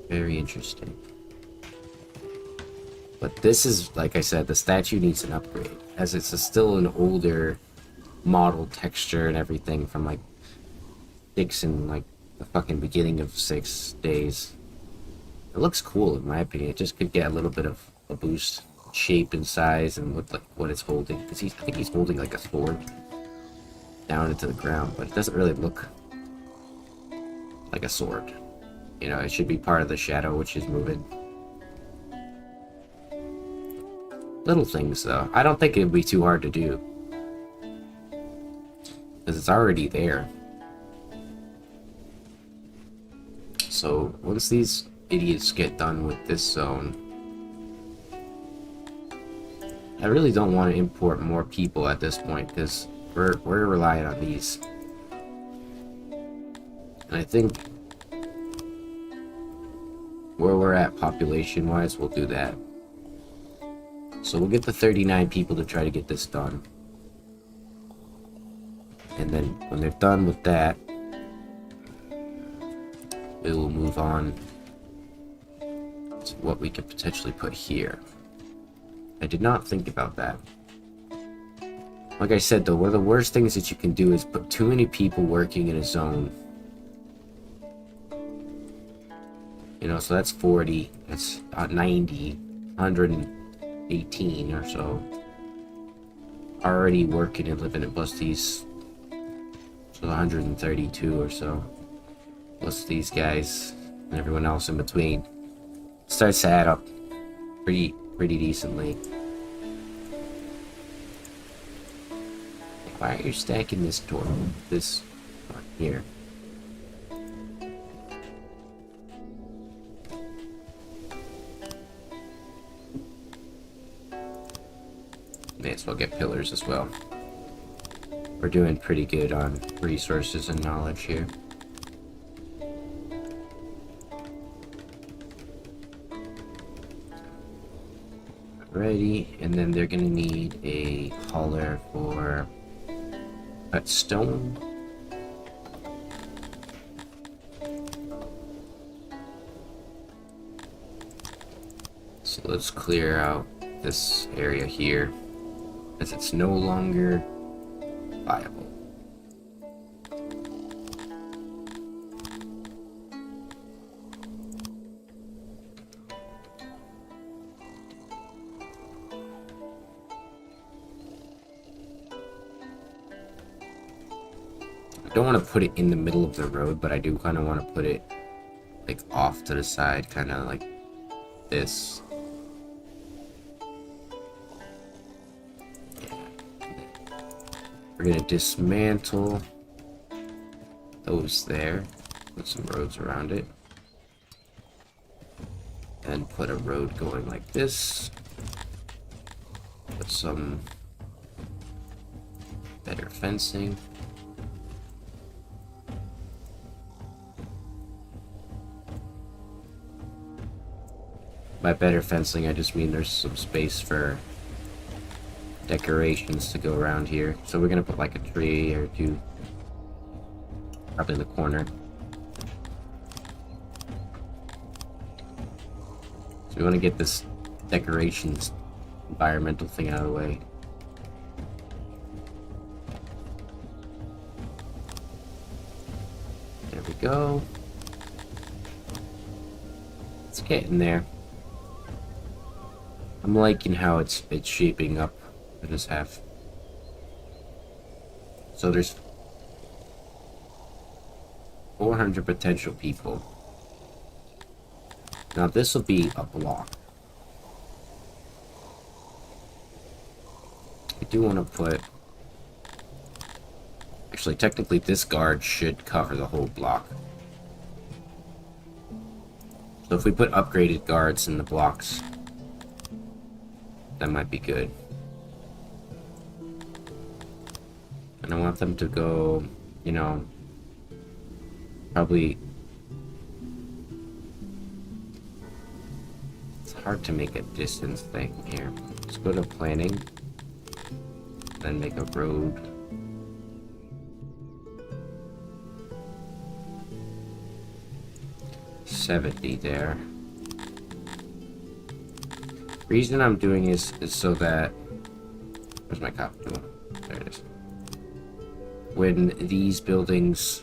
Very interesting. But this is, like I said, the statue needs an upgrade, as it's still an older model texture and everything from like 6 and like the fucking beginning of 6 days. It looks cool in my opinion. It just could get a little bit of a boost, shape and size, and what it's holding. Because I think he's holding like a sword down into the ground, but it doesn't really look like a sword. You know, it should be part of the shadow, which is moving. Little things, though. I don't think it would be too hard to do, because it's already there. So, once these idiots get done with this zone, I really don't want to import more people at this point because we're relying on these. And I think where we're at population-wise, we'll do that. So we'll get the 39 people to try to get this done. And then when they're done with that, we will move on to what we could potentially put here. I did not think about that. Like I said though, one of the worst things that you can do is put too many people working in a zone. You know, so that's 40, that's 90, 118 or so. Already working and living in, plus these, so 132 or so. Plus these guys and everyone else in between. Starts to add up pretty decently. Why are you stacking this door? This one here. May as well get pillars as well. We're doing pretty good on resources and knowledge here. Ready, and then they're gonna need a hauler for cut stone. So let's clear out this area here, as it's no longer viable. I don't want to put it in the middle of the road, but I do kind of want to put it like off to the side, kind of like this. We're gonna dismantle those there, put some roads around it, and put a road going like this. Put some better fencing. By better fencing, I just mean there's some space for decorations to go around here. So we're gonna put like a tree or two, probably in the corner. So we want to get this decorations environmental thing out of the way. There we go. It's getting there. I'm liking how it's shaping up for this half. So there's 400 potential people. Now this will be a block. I do want to put... Actually, technically this guard should cover the whole block. So if we put upgraded guards in the blocks, that might be good. And I want them to go, you know, probably... It's hard to make a distance thing here. Let's go to planning. Then make a road. $70 there. Reason I'm doing is so that... Where's my copy tool? There it is. When these buildings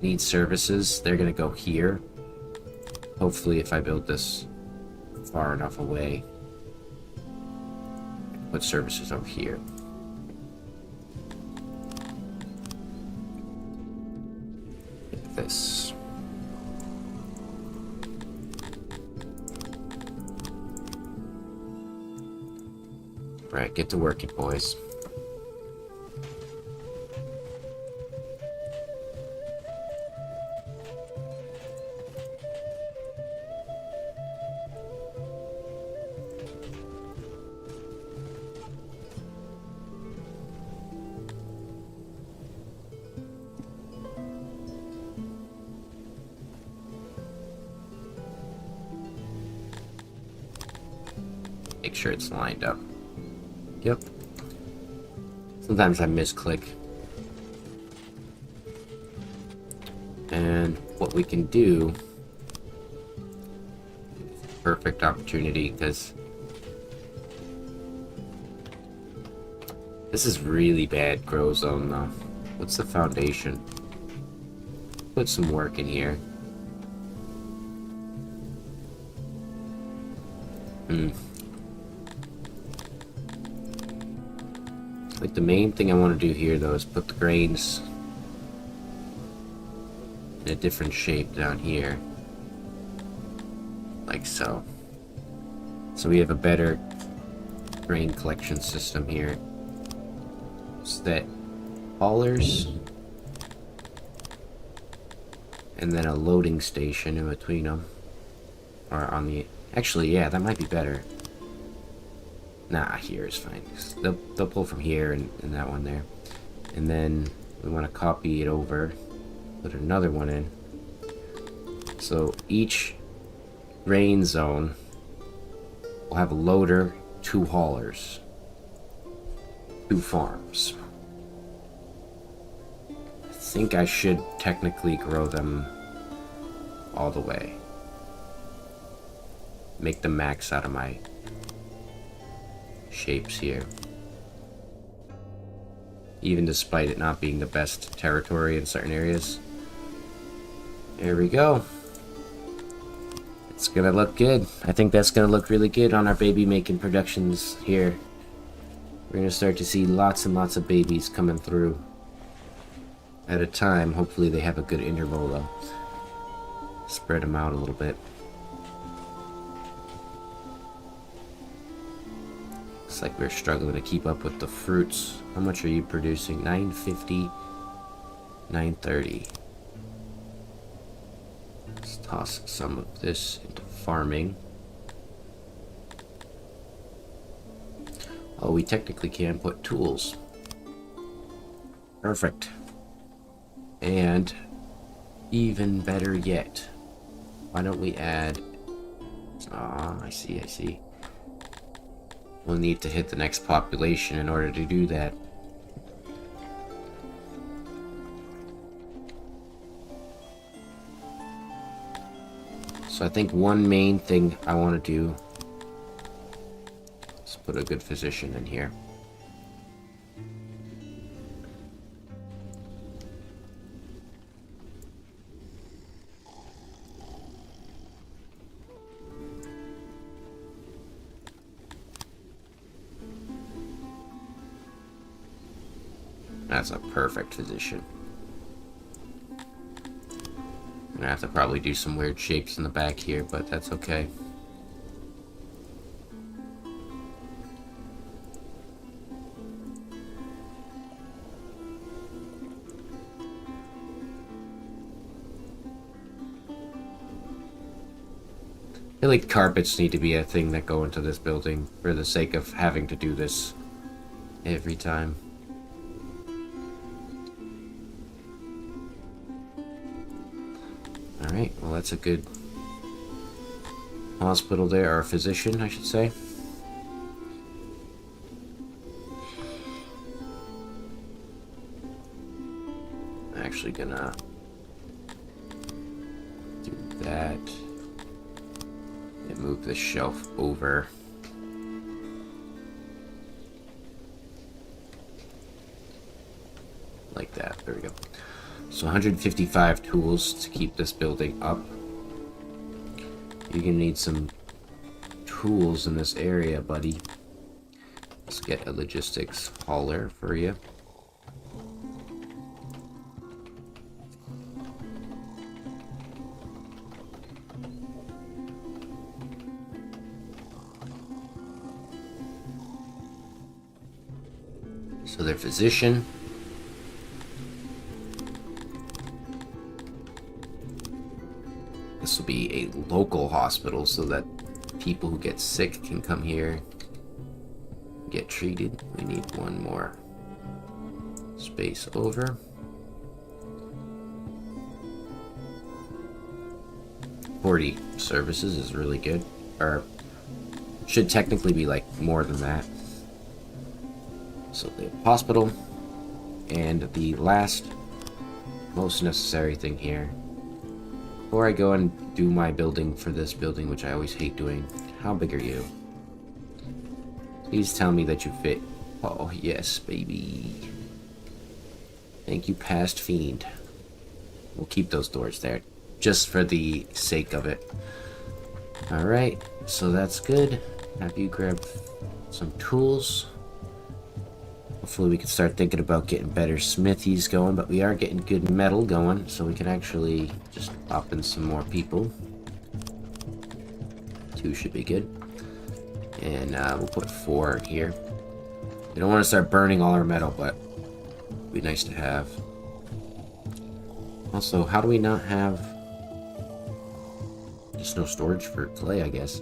need services, they're gonna go here. Hopefully if I build this far enough away, I can put services over here. Like this. Right, get to work it, boys. make sure it's lined up. Yep. Sometimes I misclick. And what we can do, perfect opportunity, because this is really bad grow zone though. What's the foundation? Put some work in here. Like the main thing I want to do here though is put the grains in a different shape down here. Like so. So we have a better grain collection system here. So that haulers and then a loading station in between them. Or on the... Actually, yeah, that might be better. Nah, here is fine. They'll pull from here and that one there. And then we want to copy it over. Put another one in. So each grain zone will have a loader, 2 haulers, 2 farms. I think I should technically grow them all the way. Make the max out of my shapes here. Even despite it not being the best territory in certain areas. There we go. It's gonna look good. I think that's gonna look really good on our baby making productions here. We're gonna start to see lots and lots of babies coming through at a time. Hopefully they have a good interval though. Spread them out a little bit. Looks like we're struggling to keep up with the fruits. How much are you producing? 950, 930. Let's toss some of this into farming. Oh, we technically can put tools. Perfect. And even better yet, why don't we add... Ah, I see. We'll need to hit the next population in order to do that. So I think one main thing I want to do is put a good physician in here. That's a perfect physician. I'm gonna have to probably do some weird shapes in the back here, but that's okay. I feel like carpets need to be a thing that go into this building for the sake of having to do this every time. Alright, well that's a good hospital there, or physician I should say. I'm actually gonna do that and move the shelf over. Like that, there we go. So 155 tools to keep this building up. You're gonna need some tools in this area, buddy. Let's get a logistics hauler for you. So their physician. This will be a local hospital so that people who get sick can come here, get treated. We need one more space over. $40 services is really good. Or Should technically be like more than that. So the hospital, and the last, most necessary thing here, before I go and do my building for this building, which I always hate doing, how big are you? Please tell me that you fit. Oh, yes, baby. Thank you, past fiend. We'll keep those doors there, just for the sake of it. Alright, so that's good. Have you grab some tools. Hopefully we can start thinking about getting better smithies going, but we are getting good metal going, so we can actually just pop in some more people. 2 should be good. And we'll put 4 here. We don't want to start burning all our metal, but it'd be nice to have. Also, how do we not have... Just no storage for clay, I guess.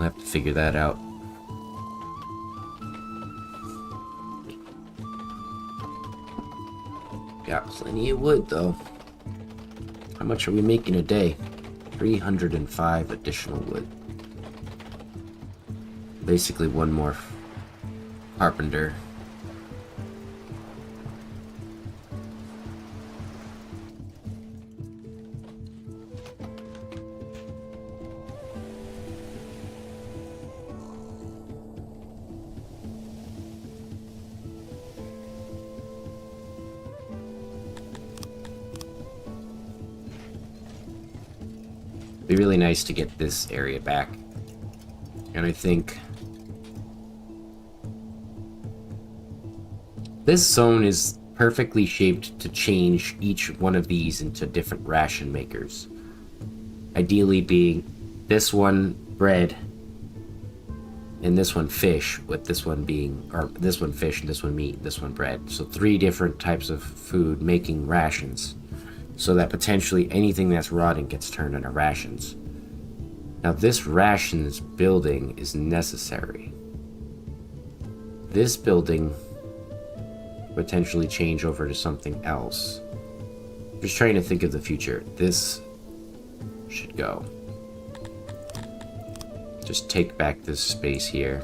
We'll have to figure that out. Got plenty of wood, though. How much are we making a day? 305 additional wood. Basically one more carpenter. Be really nice to get this area back. And I think this zone is perfectly shaped to change each one of these into different ration makers. Ideally being this one bread and this one fish, with this one being, or this one fish and this one meat, this one bread. So 3 different types of food making rations, so that potentially anything that's rotting gets turned into rations. Now this rations building is necessary. This building potentially change over to something else. Just trying to think of the future. This should go. Just take back this space here.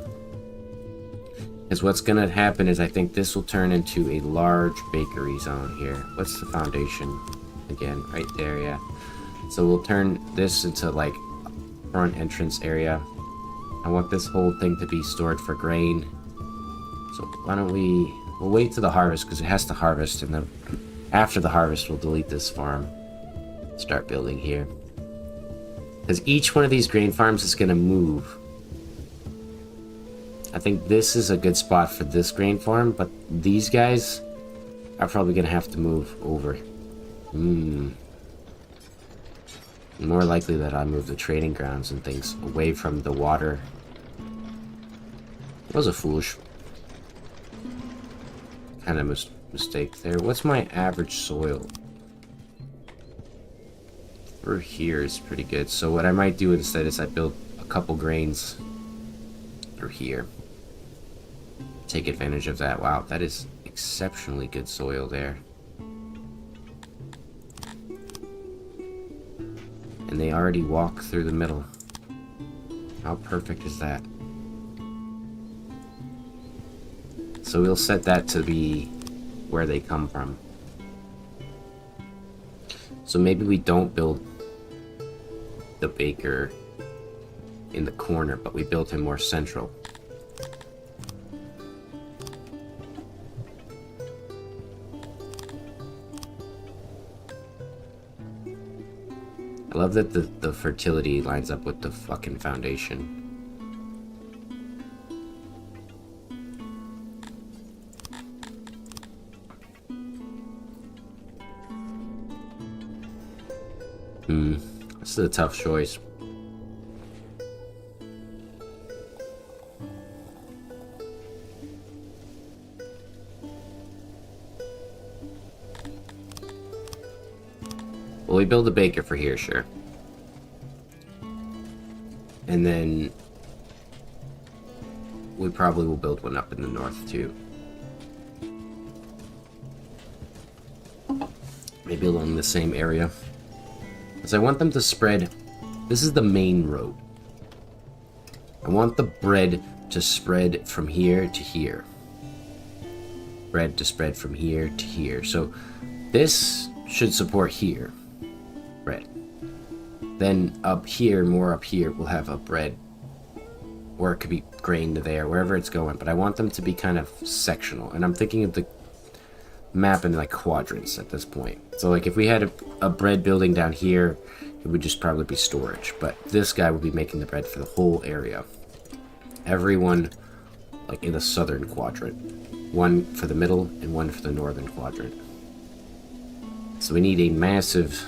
Because what's going to happen is I think this will turn into a large bakery zone here. What's the foundation? Again, right there, yeah. So we'll turn this into like front entrance area. I want this whole thing to be stored for grain. So why don't we'll wait to the harvest, because it has to harvest, and then after the harvest we'll delete this farm. Start building here. Because each one of these grain farms is going to move. I think this is a good spot for this grain farm, but these guys are probably going to have to move over. More likely that I move the trading grounds and things away from the water. It was a foolish kind of mistake there. What's my average soil? For here is pretty good. So what I might do instead is I build a couple grains through here. Take advantage of that. Wow, that is exceptionally good soil there. And they already walk through the middle. How perfect is that? So we'll set that to be where they come from. So maybe we don't build the baker in the corner, but we build him more central. I love that the fertility lines up with the fucking foundation. This is a tough choice. Well, we build a baker for here, sure. And then we probably will build one up in the north too. maybe along the same area. Because I want them to spread. This is the main road. I want the bread to spread from here to here. Bread to spread from here to here. So this should support here. Bread. Then up here, more up here, we'll have a bread. Or it could be grain to there, wherever it's going. But I want them to be kind of sectional. And I'm thinking of the map in like quadrants at this point. So like if we had a bread building down here, it would just probably be storage. But this guy would be making the bread for the whole area. Everyone like in the southern quadrant. One for the middle and one for the northern quadrant. So we need a massive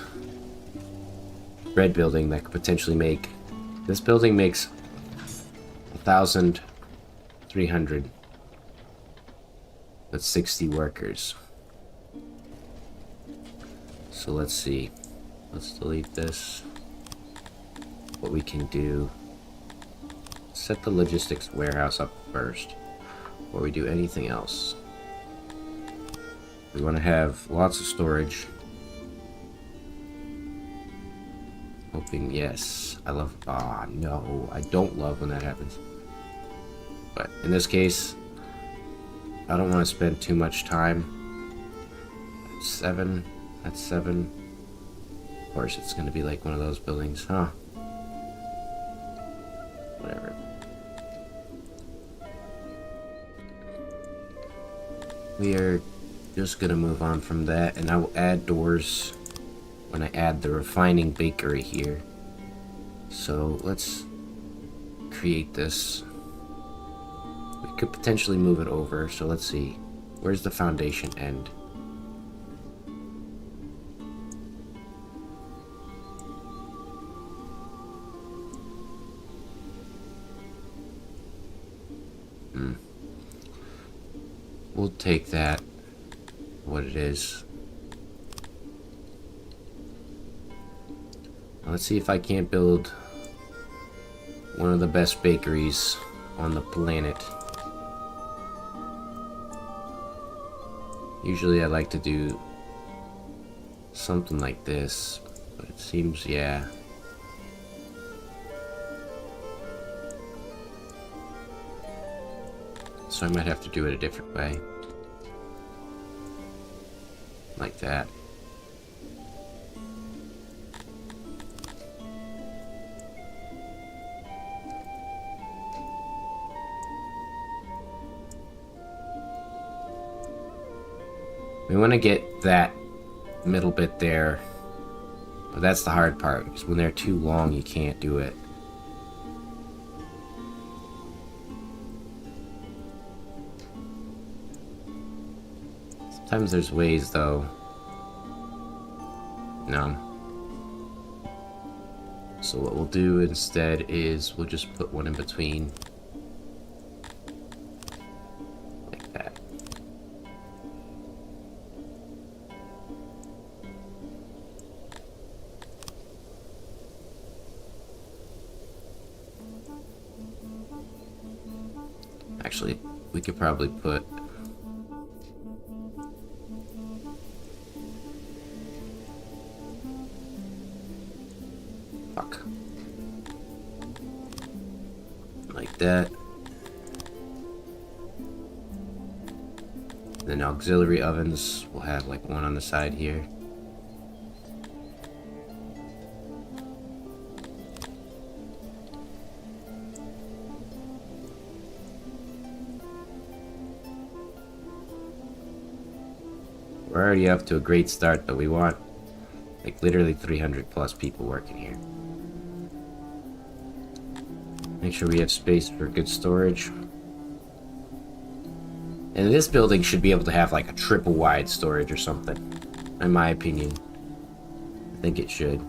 bread building that could potentially make... This building makes 1,300. That's 60 workers. So let's see. Let's delete this. What we can do... Set the logistics warehouse up first. Before we do anything else. We want to have lots of storage. Hoping, yes. I love... Ah, no. I don't love when that happens. But in this case, I don't want to spend too much time. That's 7. That's 7. Of course, it's going to be like one of those buildings, huh? Whatever. We are just going to move on from that, and I will add doors when I add the refining bakery here. So let's create this. We could potentially move it over, so let's see. Where's the foundation end? We'll take that, what it is. Let's see if I can't build one of the best bakeries on the planet. Usually I like to do something like this, but it seems, yeah. So I might have to do it a different way. Like that. We want to get that middle bit there, but that's the hard part, because when they're too long you can't do it. Sometimes there's ways though. No. So what we'll do instead is we'll just put one in between. Like that. Actually, we could probably put... like that. Then auxiliary ovens, we'll have like one on the side here. We're already up to a great start, but we want like literally 300 plus people working here. Make sure we have space for good storage. And this building should be able to have like a triple wide storage or something, in my opinion. I think it should.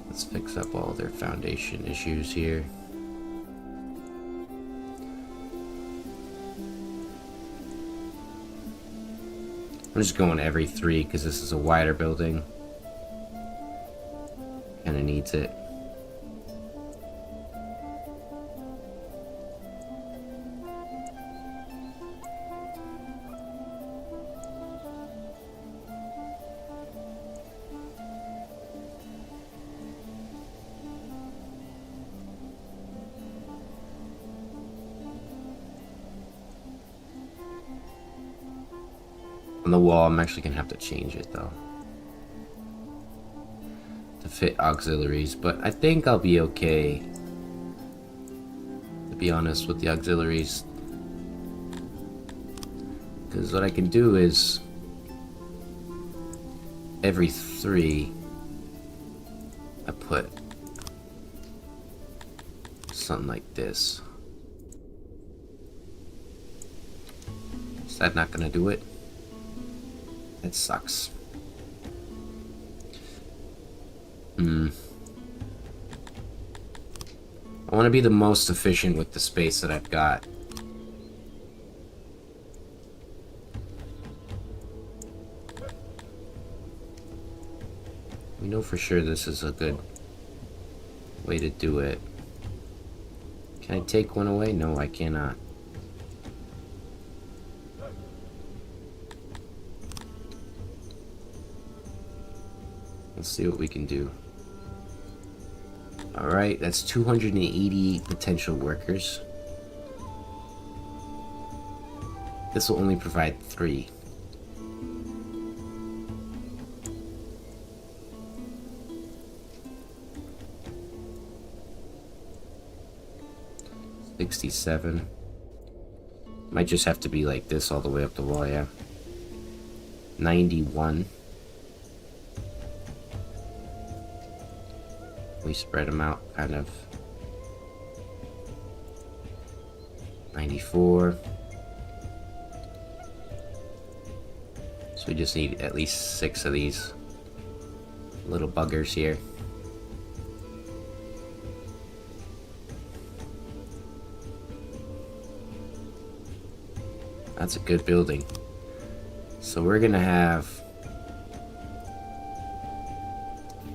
Let's fix up all their foundation issues here. I'm just going every 3 because this is a wider building. Kinda needs it. On the wall, I'm actually gonna have to change it though. To fit auxiliaries, but I think I'll be okay. To be honest with the auxiliaries. Because what I can do is every 3 I put something like this. Is that not gonna do it? It sucks. I want to be the most efficient with the space that I've got. We know for sure this is a good way to do it. Can I take one away? No, I cannot. Let's see what we can do. Alright, that's 280 potential workers. This will only provide 3. $67. Might just have to be like this all the way up the wall, yeah. 91. We spread them out kind of. 94. So we just need at least 6 of these little buggers here. That's a good building. So we're gonna have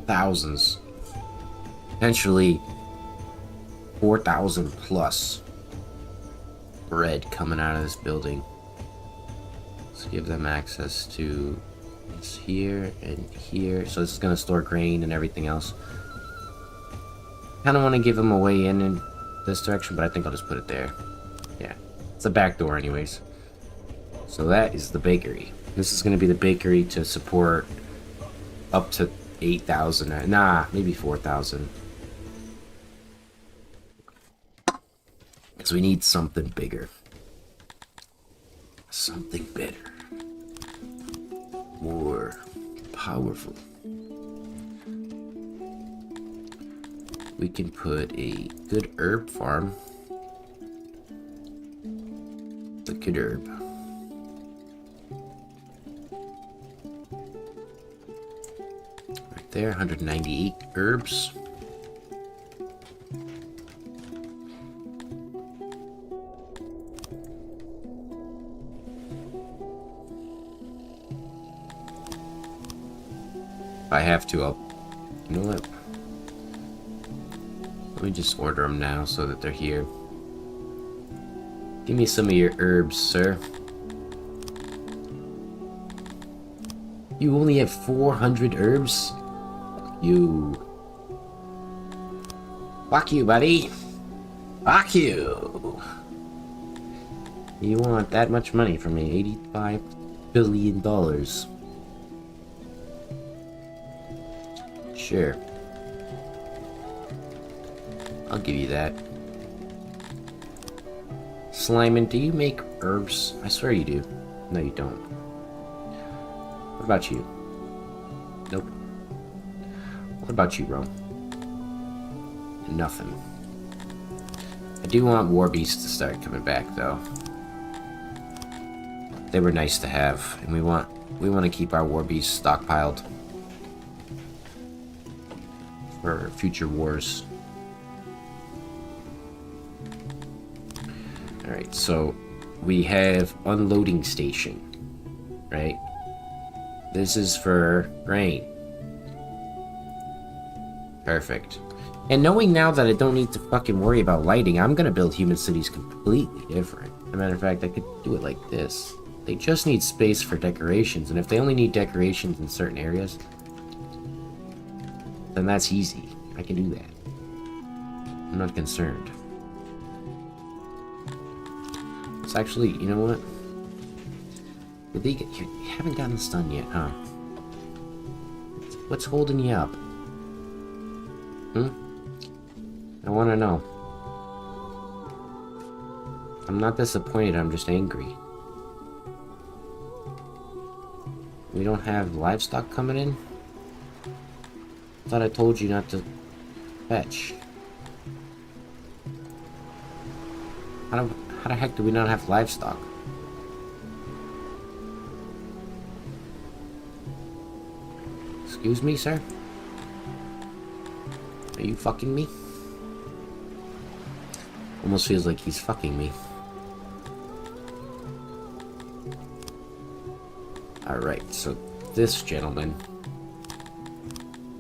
thousands, potentially 4,000 plus bread coming out of this building. Let's give them access to this here and here. So this is gonna store grain and everything else. Kind of want to give them a way in this direction, but I think I'll just put it there. Yeah, it's a back door anyways. So that is the bakery. This is going to be the bakery to support up to 8,000. Nah, maybe 4,000. Because we need something bigger. Something better. More powerful. We can put a good herb farm. The good herb. There, 198 herbs. If I have to, I'll... You know what? Let me just order them now so that they're here. Give me some of your herbs, sir. You only have 400 herbs? You. Fuck you, buddy. Fuck you. You want that much money from me? $85 billion. Sure. I'll give you that. Slimin, do you make herbs? I swear you do. No, you don't. What about you? Nope. What about you, Rome? Nothing. I do want war beasts to start coming back, though. They were nice to have, and we want to keep our war beasts stockpiled for future wars. All right, so we have unloading station, right? This is for grain. Perfect. And knowing now that I don't need to fucking worry about lighting, I'm gonna build human cities completely different. As a matter of fact, I could do it like this. They just need space for decorations, and if they only need decorations in certain areas, then that's easy. I can do that. I'm not concerned. It's actually, you know what? You haven't gotten this done yet, huh? What's holding you up? I want to know. I'm not disappointed, I'm just angry. We don't have livestock coming in? I thought I told you not to fetch. How the heck do we not have livestock? Excuse me, sir? Are you fucking me? Almost feels like he's fucking me. Alright, so this gentleman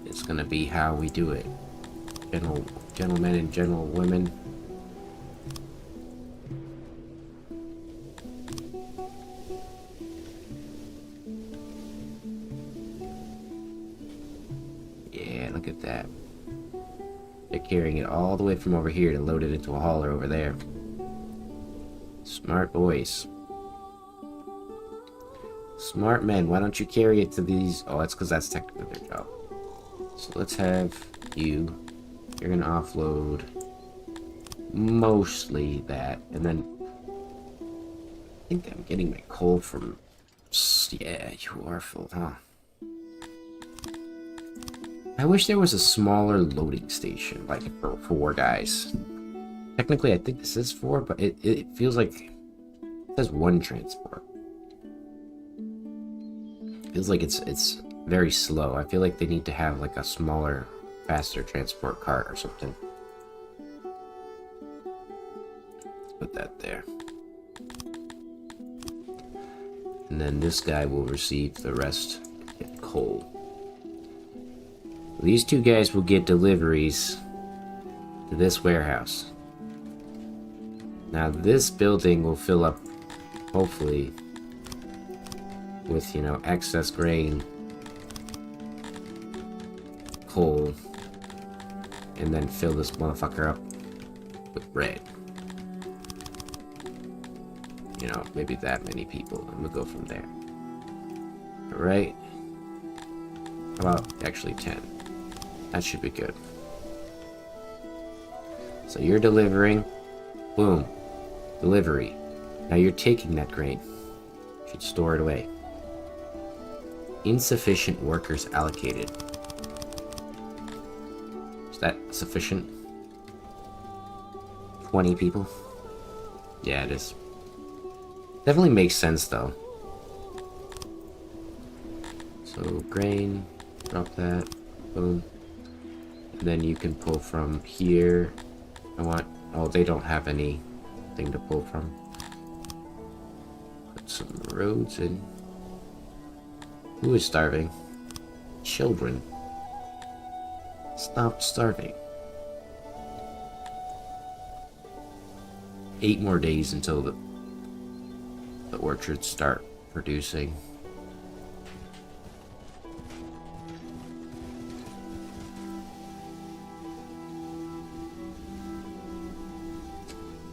is gonna be how we do it. Gentlemen and gentlewomen. Yeah, look at that. They're carrying it all the way from over here to load it into a hauler over there. Smart boys. Smart men, why don't you carry it to these... Oh, that's because that's technically their job. So let's have you... You're gonna offload... mostly that, and then... I think I'm getting my coal from... Yeah, you are full, huh? I wish there was a smaller loading station, like for 4 guys. Technically, I think this is 4, but it feels like... It says 1 transport. Feels like it's very slow. I feel like they need to have like a smaller, faster transport cart or something. Let's put that there. And then this guy will receive the rest in coal. These 2 guys will get deliveries to this warehouse. Now this building will fill up, hopefully, with, you know, excess grain, coal, and then fill this motherfucker up with bread. You know, maybe that many people, and we'll go from there. Alright? How about actually 10? That should be good. So you're delivering. Boom. Delivery. Now you're taking that grain. You should store it away. Insufficient workers allocated. Is that sufficient? 20 people? Yeah, it is. Definitely makes sense, though. So, grain. Drop that. Boom. And then you can pull from here. Oh, they don't have anything to pull from. Put some roads in. Who is starving? Children. Stop starving. 8 more days until the orchards start producing.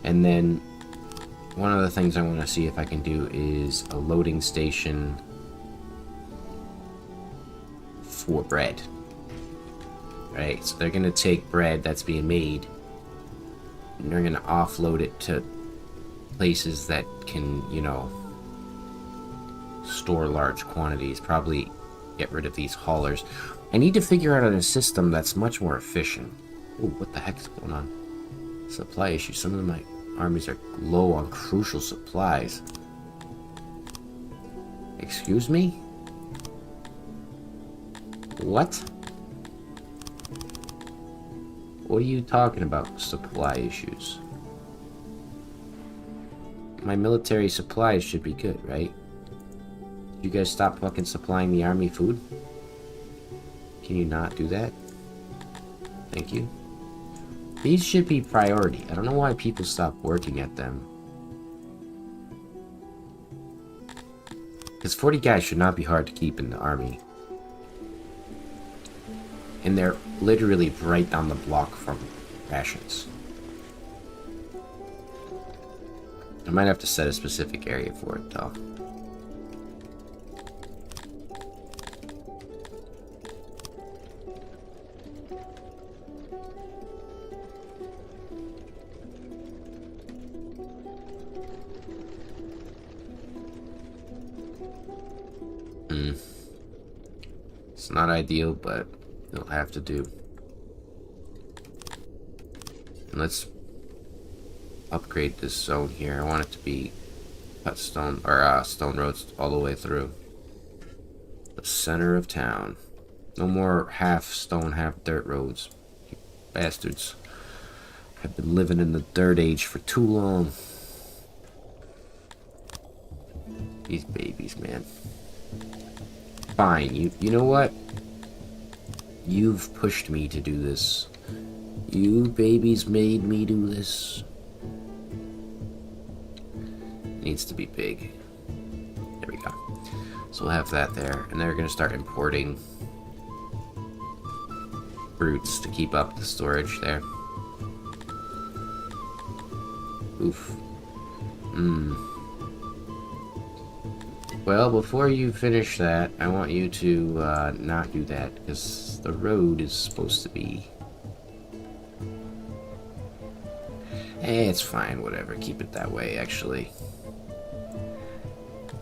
And then one of the things I want to see if I can do is a loading station for bread. Right, so they're gonna take bread that's being made and they're gonna offload it to places that can, you know, store large quantities. Probably get rid of these haulers. I need to figure out a system that's much more efficient. Ooh, what the heck is going on? Supply issues. Some of my armies are low on crucial supplies. Excuse me? What? What are you talking about, supply issues? My military supplies should be good, right? You guys stop fucking supplying the army food? Can you not do that? Thank you. These should be priority. I don't know why people stop working at them. Because 40 guys should not be hard to keep in the army. And they're literally right down the block from rations. I might have to set a specific area for it, though. It's not ideal, but it'll have to do. And let's upgrade this zone here. I want it to be cut stone, or stone roads all the way through. The center of town. No more half stone, half dirt roads. You bastards have been living in the dirt age for too long. These babies, man. Fine, you know what? You've pushed me to do this. You babies made me do this. It needs to be big. There we go. So we'll have that there. And they're gonna start importing fruits to keep up the storage there. Oof. Well, before you finish that, I want you to not do that, because the road is supposed to be... it's fine, whatever. Keep it that way, actually.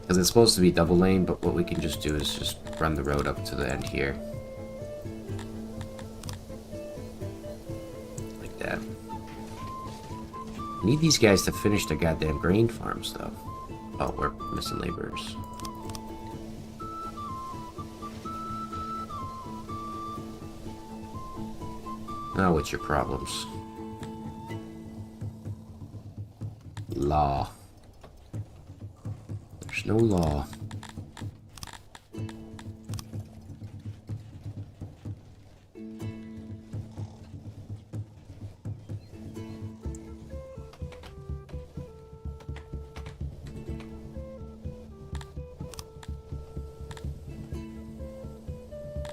Because it's supposed to be double lane, but what we can just do is just run the road up to the end here. Like that. I need these guys to finish their goddamn grain farms, though. Oh, we're missing laborers. Now, what's your problems? Law. There's no law.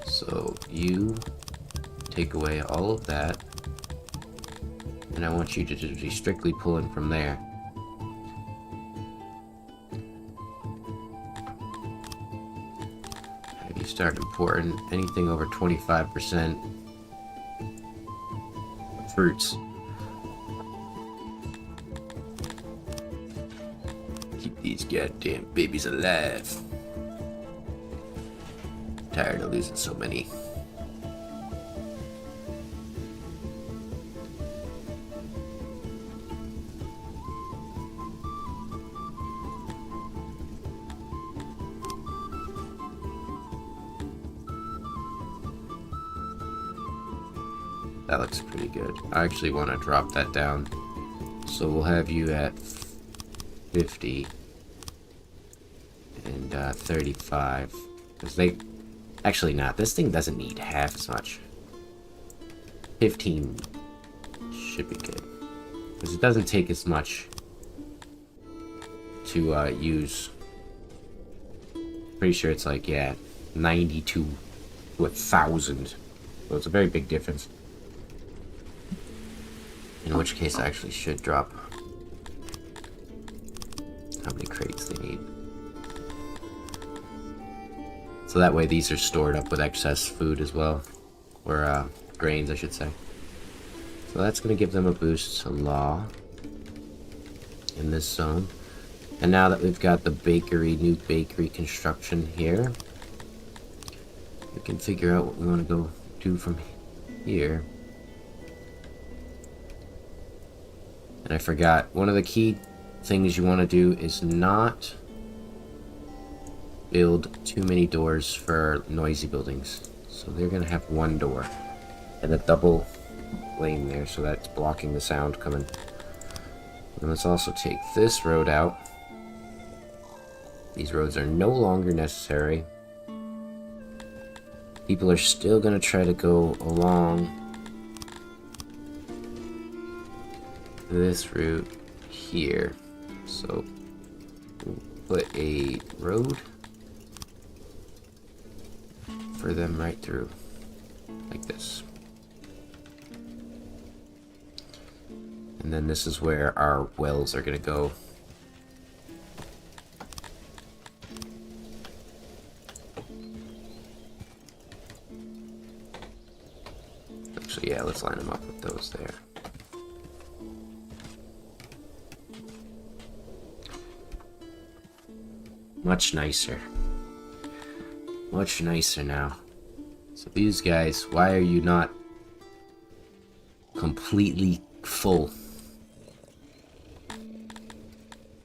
So you take away all of that, and I want you to just be strictly pulling from there. If you start importing anything over 25% fruits, keep these goddamn babies alive. Tired of losing so many. That looks pretty good. I actually want to drop that down. So we'll have you at 50 and 35. Because they... Actually not. This thing doesn't need half as much. 15 should be good. Because it doesn't take as much to use. Pretty sure it's like, yeah, 92 to 1,000. So it's a very big difference. In which case I actually should drop how many crates they need. So that way these are stored up with excess food as well. Or grains, I should say. So that's going to give them a boost to law in this zone. And now that we've got the bakery, new bakery construction here, we can figure out what we want to go do from here. And I forgot, one of the key things you want to do is not build too many doors for noisy buildings. So they're going to have one door and a double lane there, so that's blocking the sound coming. And let's also take this road out. These roads are no longer necessary. People are still going to try to go along this route here. So we'll put a road for them right through, like this. And then this is where our wells are going to go. Actually, yeah, let's line them up with those there. Much nicer. Much nicer now. So these guys, why are you not completely full?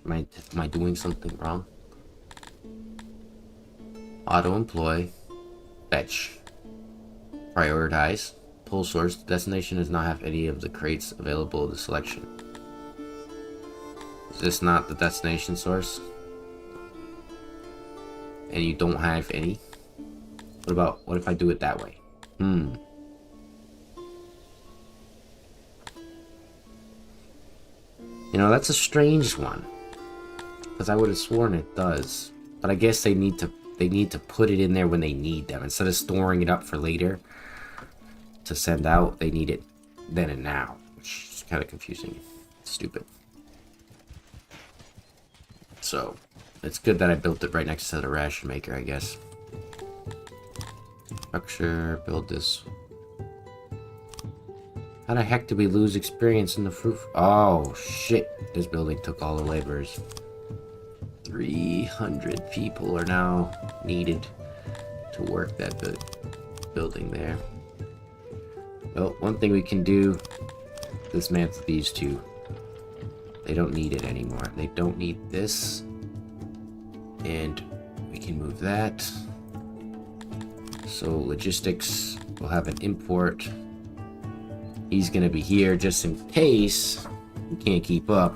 Am I doing something wrong? Auto employ. Fetch. Prioritize. Pull source. The destination does not have any of the crates available in the selection. Is this not the destination source? And you don't have any? What if I do it that way? You know, that's a strange one. Because I would have sworn it does. But I guess they need to put it in there when they need them. Instead of storing it up for later to send out, they need it then and now. Which is kind of confusing. Stupid. So, it's good that I built it right next to the ration maker, I guess. Structure, build this. How the heck did we lose experience in the fruit? Oh, shit. This building took all the laborers. 300 people are now needed to work that building there. Well, one thing we can do, dismantle these two. They don't need it anymore. They don't need this. And we can move that. So logistics will have an import. He's going to be here just in case we can't keep up.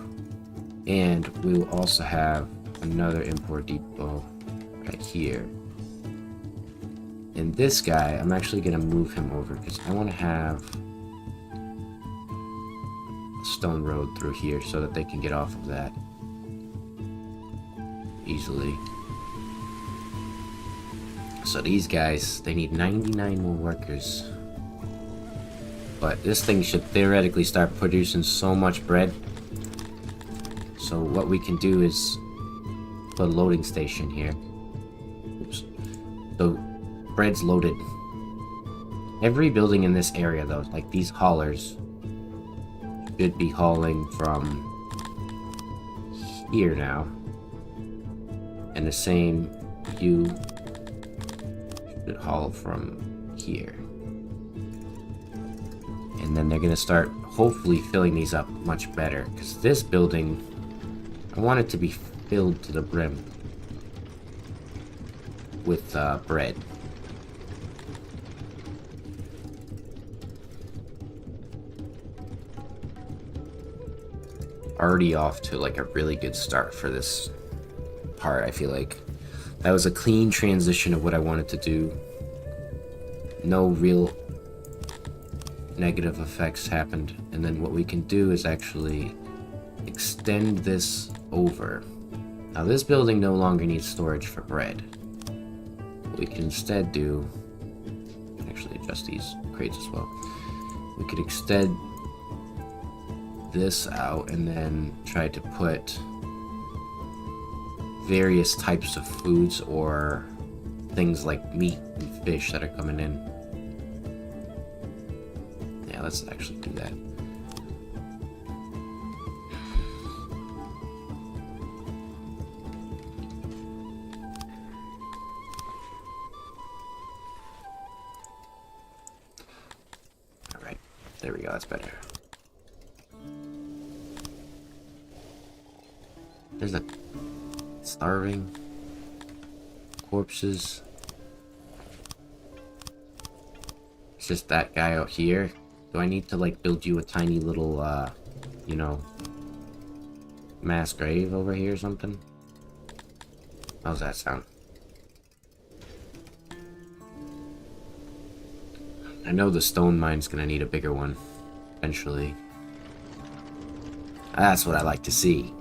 And we will also have another import depot right here. And this guy, I'm actually going to move him over because I want to have a stone road through here so that they can get off of that easily. So these guys, they need 99 more workers. But this thing should theoretically start producing so much bread. So what we can do is put a loading station here. Oops. So bread's loaded. Every building in this area though, like these haulers, should be hauling from here now. And the same you should haul from here. And then they're gonna start hopefully filling these up much better. Because this building, I want it to be filled to the brim with bread. Already off to like a really good start for this part. I feel like that was a clean transition of what I wanted to do. No real negative effects happened. And then what we can do is actually extend this over. Now this building no longer needs storage for bread. What we can instead do, actually adjust these crates as well. We could extend this out and then try to put various types of foods or things like meat and fish that are coming in. Yeah, let's actually do that. Alright, there we go, that's better. There's a starving corpses. It's just that guy out here. Do I need to like build you a tiny little you know, mass grave over here or something? How's that sound? I know the stone mine's gonna need a bigger one eventually. That's what I like to see.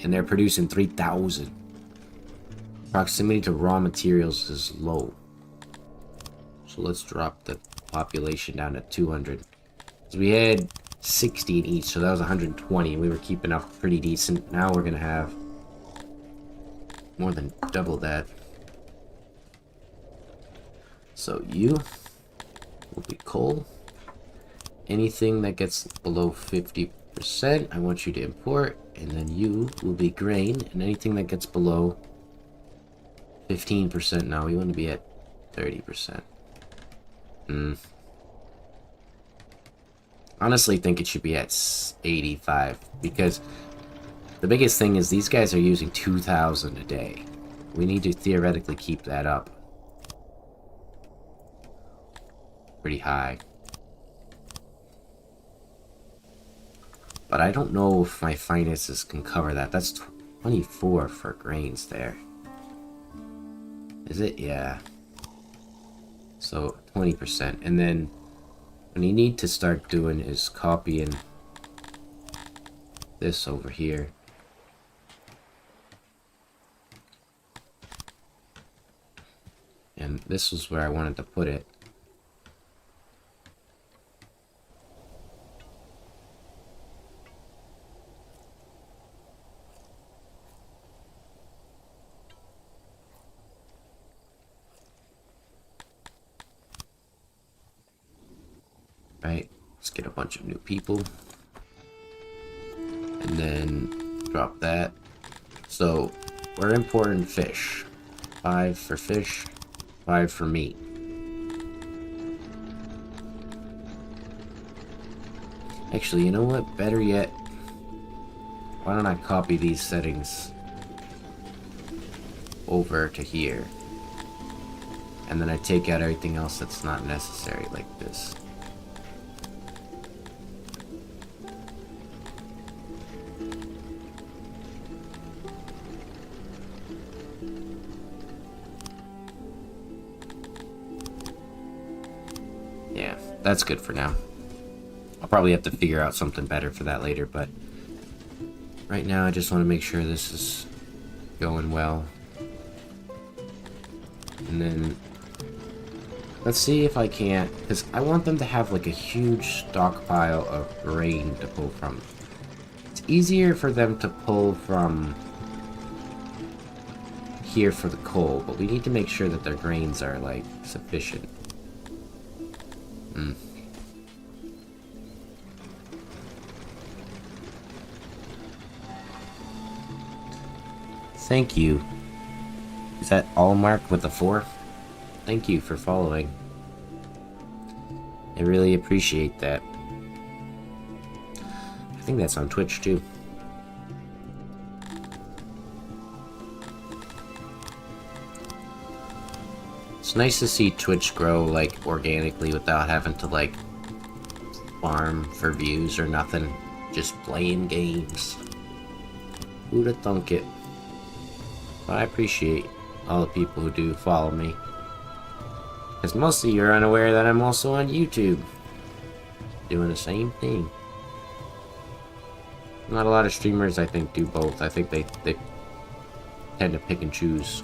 And they're producing 3,000. Proximity to raw materials is low. So let's drop the population down to 200. So we had 60 in each, so that was 120. We were keeping up pretty decent. Now we're gonna have more than double that. So you will be coal. Anything that gets below 50%, I want you to import. And then you will be grain, and anything that gets below 15% now, we want to be at 30%. Honestly think it should be at 85, because the biggest thing is these guys are using 2,000 a day. We need to theoretically keep that up. Pretty high. But I don't know if my finances can cover that. That's 24 for grains there. Is it? Yeah. So 20%. And then what you need to start doing is copying this over here. And this was where I wanted to put it. Right, let's get a bunch of new people. And then drop that. So, we're importing fish. 5 for fish, 5 for meat. Actually, you know what? Better yet, why don't I copy these settings over to here. And then I take out everything else that's not necessary, like this. Yeah, that's good for now. I'll probably have to figure out something better for that later, but right now I just want to make sure this is going well. And then let's see if I can't, because I want them to have like a huge stockpile of grain to pull from. It's easier for them to pull from here for the coal, but we need to make sure that their grains are like sufficient. Thank you. Is that all marked with a 4? Thank you for following. I really appreciate that. I think that's on Twitch too. It's nice to see Twitch grow like organically without having to like farm for views or nothing. Just playing games. Who'd have thunk it? But I appreciate all the people who do follow me. Because most of you are unaware that I'm also on YouTube. Doing the same thing. Not a lot of streamers, I think, do both. I think they tend to pick and choose.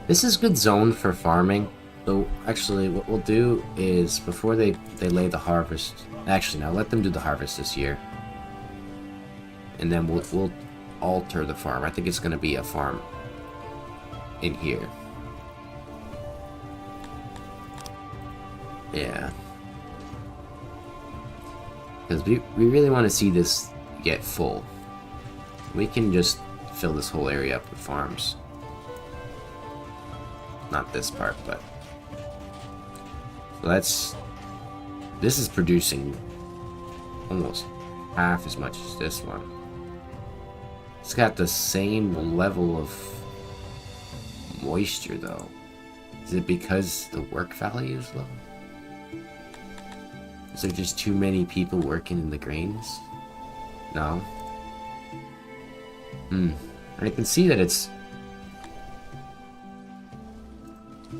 This is good zone for farming. So, actually, what we'll do is, before they lay the harvest... Actually, now, let them do the harvest this year. And then we'll alter the farm. I think it's going to be a farm in here. Yeah. Because we really want to see this get full. We can just fill this whole area up with farms. Not this part, but... So that's... This is producing almost half as much as this one. It's got the same level of moisture, though. Is it because the work value is low? Is there just too many people working in the grains? No. I can see that it's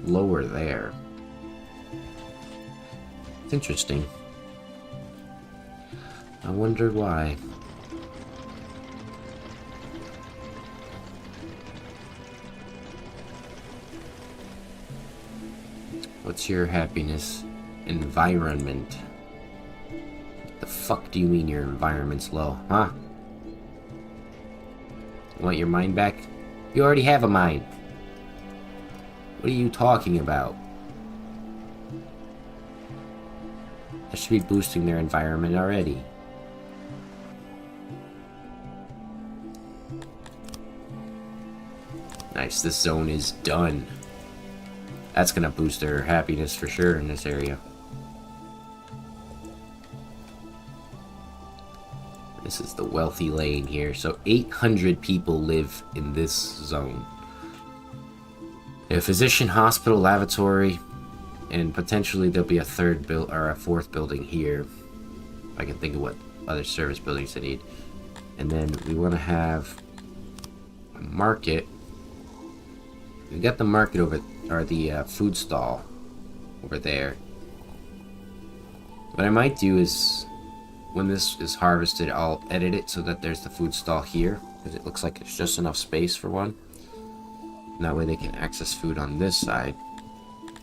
lower there. It's interesting. I wonder why. What's your happiness? Environment. The fuck do you mean your environment's low, huh? You want your mind back? You already have a mind. What are you talking about? That should be boosting their environment already. Nice, this zone is done. That's gonna boost their happiness for sure in this area. This is the wealthy lane here. So 800 people live in this zone. A physician, hospital, lavatory, and potentially there'll be a fourth building here. I can think of what other service buildings they need. And then we want to have a market. We got the market over, or the food stall over there. What I might do is, when this is harvested, I'll edit it so that there's the food stall here, because it looks like it's just enough space for one. And that way they can access food on this side.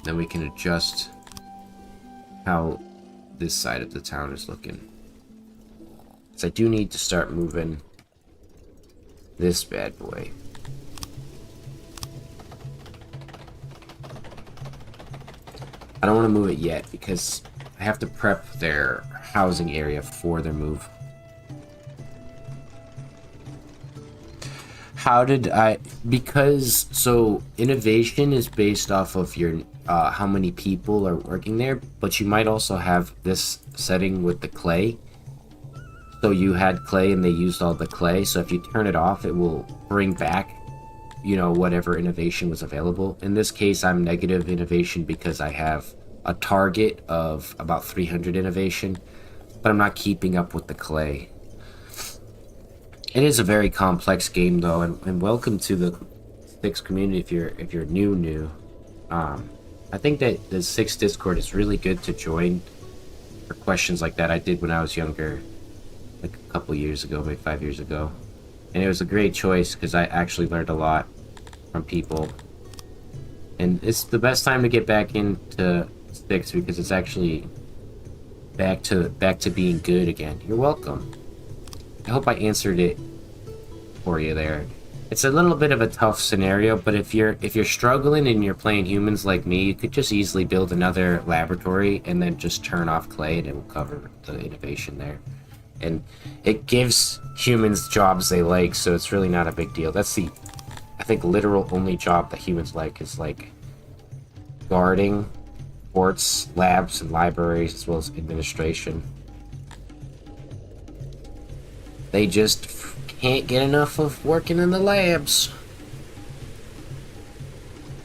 Then we can adjust how this side of the town is looking. So I do need to start moving this bad boy. I don't want to move it yet because I have to prep their housing area for their move. How did I... Because, so, innovation is based off of your, how many people are working there, but you might also have this setting with the clay. So you had clay and they used all the clay, so if you turn it off, it will bring back, you know, whatever innovation was available. In this case, I'm negative innovation because I have a target of about 300 innovation, but I'm not keeping up with the clay. It is a very complex game, though, and welcome to the Six community if you're new. I think that the Six Discord is really good to join for questions like that. I did when I was younger, like a couple years ago, maybe 5 years ago, and it was a great choice because I actually learned a lot from people. And it's the best time to get back into Six because it's actually back to being good again. You're welcome. I hope I answered it for you there. It's a little bit of a tough scenario, but if you're struggling and you're playing humans like me, you could just easily build another laboratory and then just turn off clay and it will cover the innovation there. And it gives humans jobs they like, so it's really not a big deal. That's the, I think, literal only job that humans like is like guarding ports, labs, and libraries, as well as administration. They just can't get enough of working in the labs.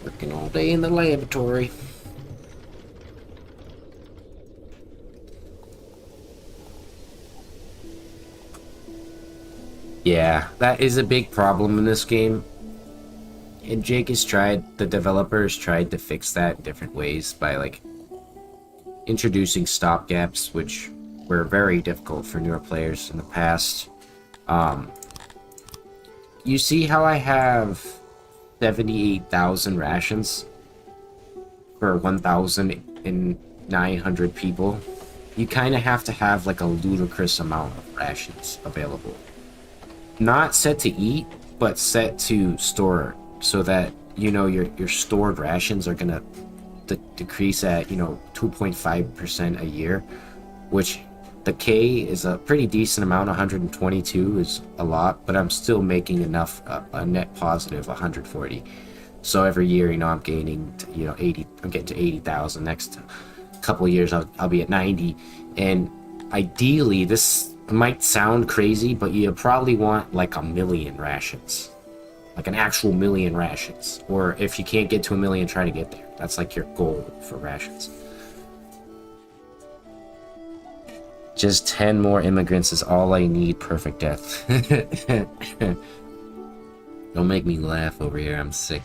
Working all day in the laboratory. Yeah, that is a big problem in this game. And Jake has tried, the developers tried to fix that in different ways by like introducing stopgaps, which were very difficult for newer players in the past. You see how I have 78,000 rations for 1,900 people? You kind of have to have like a ludicrous amount of rations available. Not set to eat, but set to store, so that, you know, your stored rations are gonna decrease at, you know, 2.5% a year, which the K is a pretty decent amount. 122 is a lot, but I'm still making enough, a net positive 140. So every year, you know, I'm gaining, you know, 80. I'm getting to 80,000. Next couple of years, I'll be at 90. And ideally, this might sound crazy, but you probably want like 1,000,000 rations, like an actual 1,000,000 rations. Or if you can't get to 1,000,000, try to get there. That's like your goal for rations. Just 10 more immigrants is all I need. Perfect death. Don't make me laugh over here. I'm sick.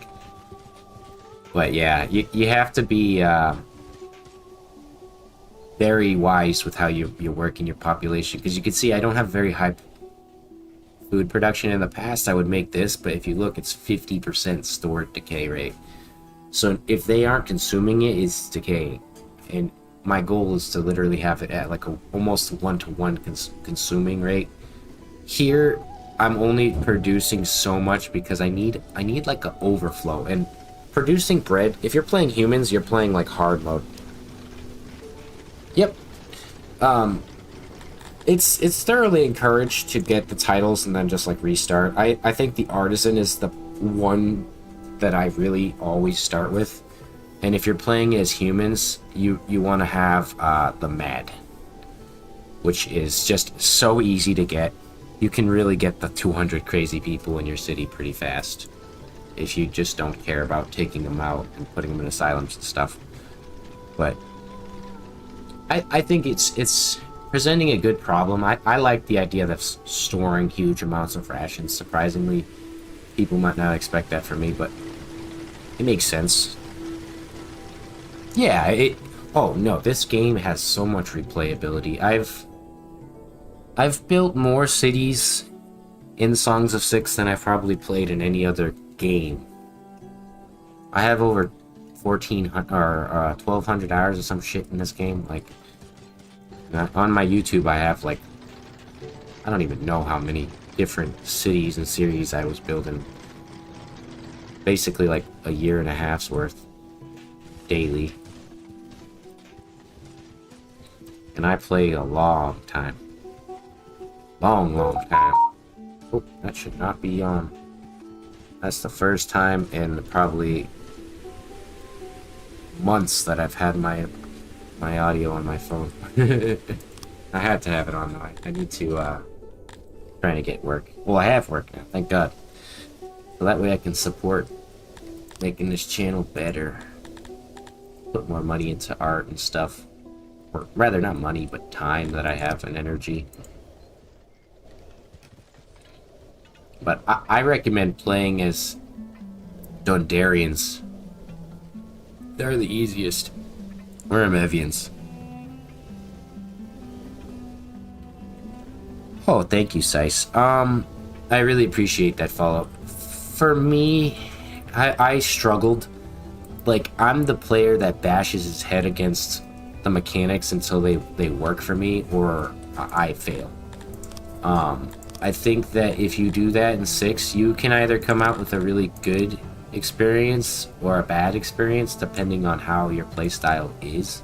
But yeah, you have to be very wise with how you work in your population, because you can see I don't have very high food production. In the past I would make this, but if you look, it's 50% stored decay rate. So if they aren't consuming it, it's decaying. And my goal is to literally have it at like a almost one-to-one consuming rate. Here I'm only producing so much because I need like an overflow. And producing bread, if you're playing humans, you're playing like hard mode. Yep. It's thoroughly encouraged to get the titles and then just like restart. I think the artisan is the one that I really always start with. And if you're playing as humans, you want to have the Mad, which is just so easy to get. You can really get the 200 crazy people in your city pretty fast if you just don't care about taking them out and putting them in asylums and stuff. But I think it's presenting a good problem. I like the idea of storing huge amounts of rations. Surprisingly, people might not expect that from me, but it makes sense. Yeah, oh no, this game has so much replayability. I've built more cities in Songs of Six than I've probably played in any other game. I have over 1,400 or 1,200 hours or some shit in this game. Like, on my YouTube, I have like, I don't even know how many different cities and series I was building. Basically, like a year and a half's worth daily. And I play a long time. Long time. Oh, that should not be on. That's the first time in probably months that I've had my audio on my phone. I had to have it on though. I need to trying to get work. Well, I have work now, thank God. So that way I can support making this channel better. Put more money into art and stuff. Or rather, not money, but time that I have and energy. But I recommend playing as Dondarians. They're the easiest. Or Amevians. Oh, thank you, Sice. I really appreciate that follow. For me, I struggled. Like, I'm the player that bashes his head against the mechanics until they work for me, or I fail. I think that if you do that in 6, you can either come out with a really good experience or a bad experience, depending on how your playstyle is.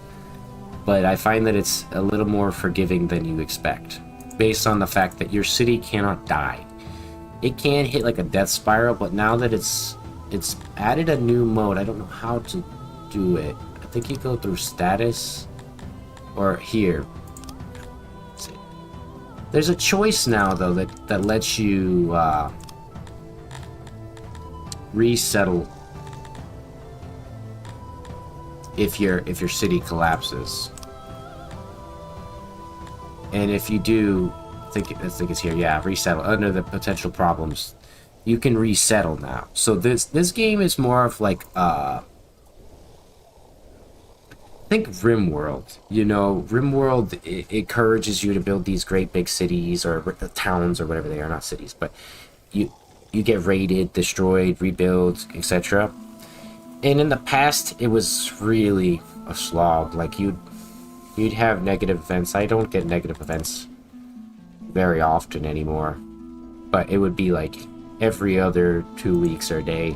But I find that it's a little more forgiving than you expect, based on the fact that your city cannot die. It can hit like a death spiral, but now that it's added a new mode, I don't know how to do it. I think you go through status, or here. There's a choice now though that lets you resettle if your city collapses. And if you do, I think it's here, yeah, resettle under the potential problems. You can resettle now. So this game is more of like think RimWorld. You know, RimWorld it encourages you to build these great big cities or towns or whatever they are, not cities, but you get raided, destroyed, rebuilt, etc. And in the past, it was really a slog. Like you'd have negative events. I don't get negative events very often anymore, but it would be like every other 2 weeks or a day.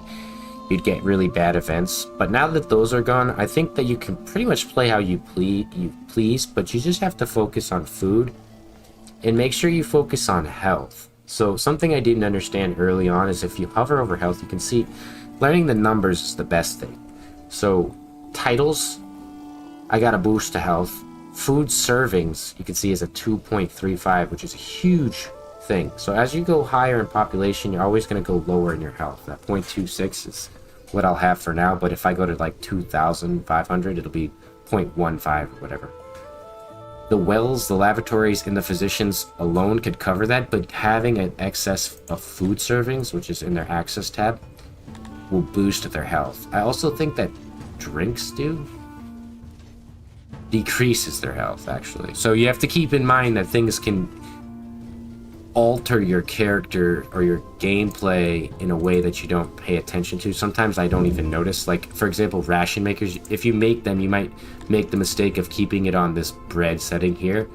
You'd get really bad events, but now that those are gone, I think that you can pretty much play how you please, but you just have to focus on food and make sure you focus on health. So something I didn't understand early on is if you hover over health, you can see learning the numbers is the best thing. So titles, I got a boost to health. Food servings, you can see, is a 2.35, which is a huge thing. So as you go higher in population, you're always going to go lower in your health. That 0.26 is what I'll have for now, but if I go to like 2,500, it'll be 0.15 or whatever. The wells, the lavatories, and the physicians alone could cover that, but having an excess of food servings, which is in their access tab, will boost their health. I also think that drinks decreases their health, actually. So you have to keep in mind that things can alter your character or your gameplay in a way that you don't pay attention to. Sometimes I don't even notice. Like, for example, ration makers, if you make them, you might make the mistake of keeping it on this bread setting here.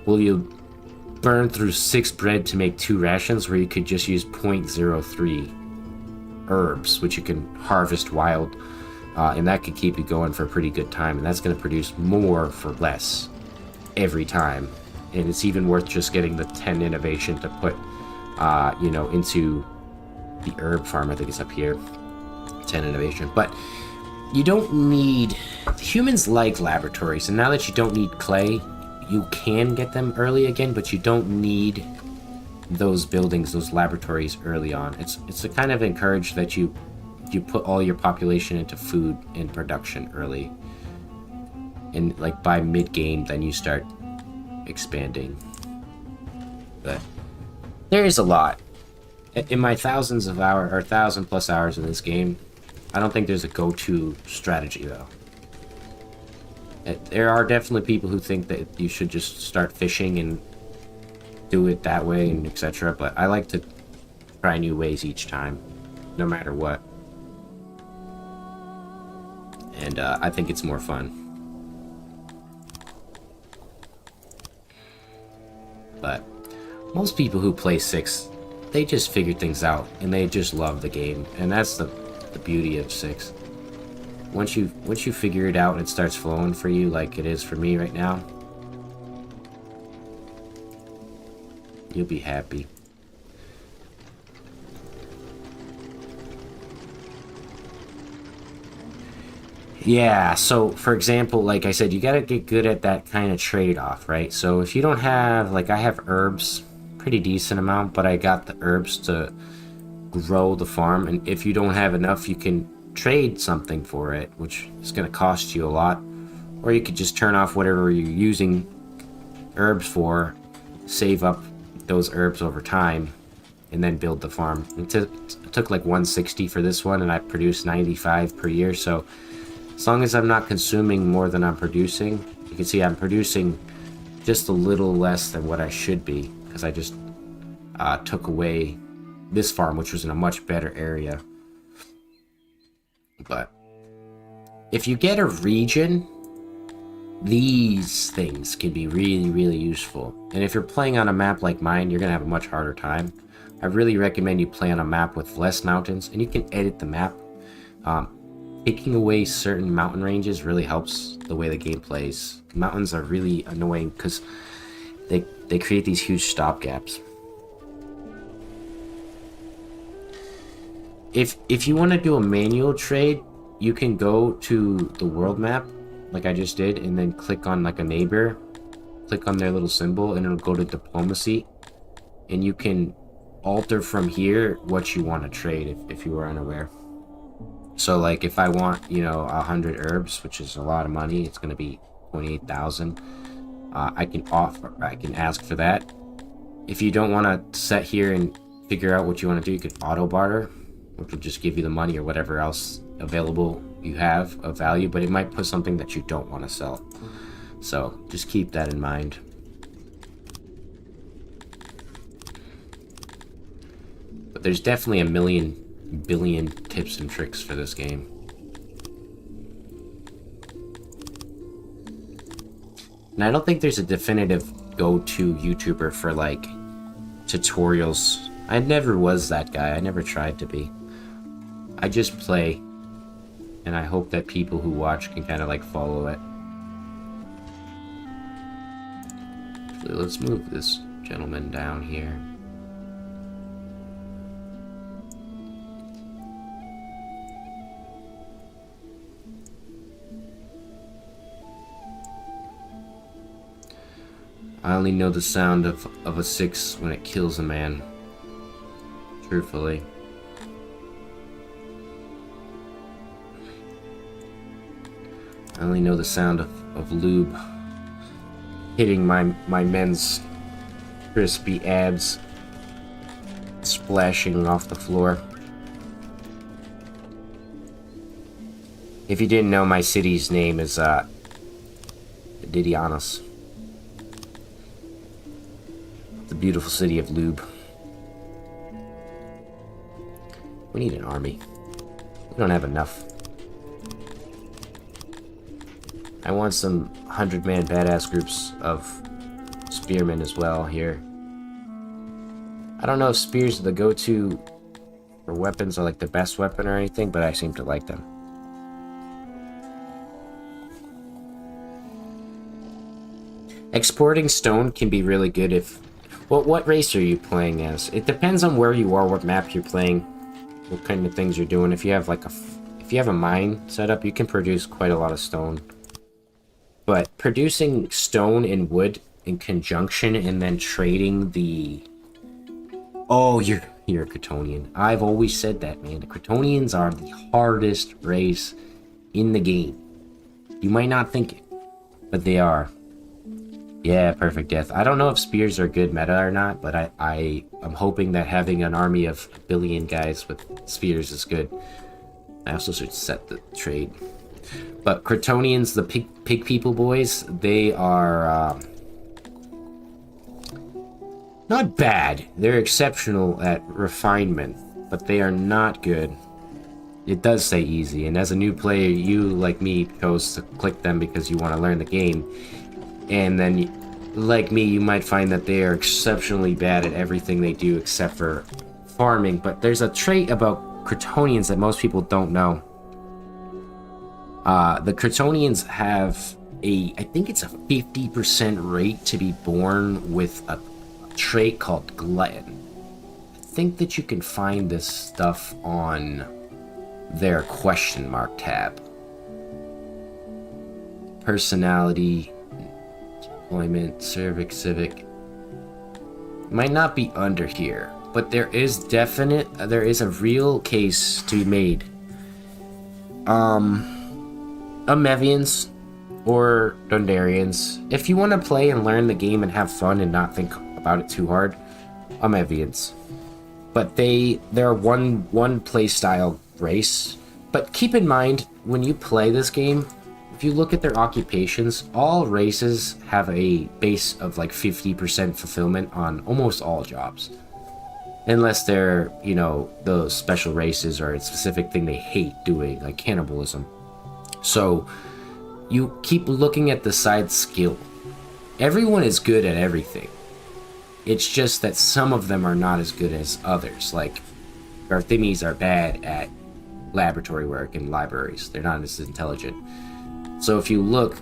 Well, you burn through 6 bread to make 2 rations, where you could just use 0.03 herbs, which you can harvest wild, and that could keep you going for a pretty good time, and that's going to produce more for less every time. And it's even worth just getting the 10 innovation to put, you know, into the herb farm. I think it's up here. 10 innovation. But you don't need... Humans like laboratories, and now that you don't need clay, you can get them early again, but you don't need those buildings, those laboratories early on. It's to kind of encourage that you put all your population into food and production early. And like by mid-game, then you start expanding. But there is a lot. In my thousands of hours, or 1,000+ hours in this game, I don't think there's a go-to strategy though. There are definitely people who think that you should just start fishing and do it that way and etc. But I like to try new ways each time, no matter what. And I think it's more fun. But most people who play 6, they just figure things out and they just love the game, and that's the beauty of 6. Once you figure it out and it starts flowing for you like it is for me right now, you'll be happy. Yeah, so for example, like I said, you gotta get good at that kind of trade-off, right? So if you don't have, like I have herbs, pretty decent amount, but I got the herbs to grow the farm, and if you don't have enough, you can trade something for it, which is gonna cost you a lot. Or you could just turn off whatever you're using herbs for, save up those herbs over time, and then build the farm. It took like 160 for this one, and I produced 95 per year, so as long as I'm not consuming more than I'm producing, you can see I'm producing just a little less than what I should be, because I just took away this farm, which was in a much better area. But if you get a region, these things can be really, really useful. And if you're playing on a map like mine, you're going to have a much harder time. I really recommend you play on a map with less mountains, and you can edit the map. Taking away certain mountain ranges really helps the way the game plays. Mountains are really annoying because they create these huge stop gaps. If you want to do a manual trade, you can go to the world map, like I just did, and then click on like a neighbor, click on their little symbol, and it'll go to diplomacy, and you can alter from here what you want to trade if you were unaware. So like if I want, 100 herbs, which is a lot of money, it's going to be 28,000. I can ask for that. If you don't want to sit here and figure out what you want to do, you can auto barter, which will just give you the money or whatever else available you have of value, but it might put something that you don't want to sell. So just keep that in mind. But there's definitely a million billion tips and tricks for this game. And I don't think there's a definitive go-to YouTuber for like tutorials. I never was that guy. I never tried to be. I just play, and I hope that people who watch can kind of like follow it. Actually, let's move this gentleman down here. I only know the sound of a 6 when it kills a man. Truthfully. I only know the sound of lube hitting my men's crispy abs, splashing off the floor. If you didn't know, my city's name is Didianos. The beautiful city of lube. We need an army. We don't have enough. I want some 100-man badass groups of spearmen as well here. I don't know if spears are the go-to for weapons or like the best weapon or anything, but I seem to like them. Exporting stone can be really good if... What race are you playing as? It depends on where you are, what map you're playing. what kind of things you're doing. If you have like if you have a mine set up, you can produce quite a lot of stone. But producing stone and wood in conjunction and then trading the... Oh, you're a Kryptonian. I've always said that, man. The Kryptonians are the hardest race in the game. You might not think it, but they are. Yeah, perfect death. I don't know if spears are good meta or not, but I'm hoping that having an army of a billion guys with spears is good. I also should set the trade. But Kryptonians, the pig people boys, they are not bad. They're exceptional at refinement, but they are not good. It does say easy, and as a new player, you, like me, chose to click them because you want to learn the game. And then, like me, you might find that they are exceptionally bad at everything they do except for farming. But there's a trait about Kryptonians that most people don't know. The Kryptonians have I think it's a 50% rate to be born with a trait called Glutton. I think that you can find this stuff on their question mark tab. Personality, employment, civic. Might not be under here, but there is a real case to be made. Mevians or Dundarians, if you want to play and learn the game and have fun and not think about it too hard, Mevians. But they're one play style race. But keep in mind, when you play this game, if you look at their occupations, all races have a base of like 50% fulfillment on almost all jobs. Unless they're, you know, those special races or a specific thing they hate doing, like cannibalism. So, you keep looking at the side skill. Everyone is good at everything. It's just that some of them are not as good as others. Like, Garthimes are bad at laboratory work and libraries. They're not as intelligent. So if you look,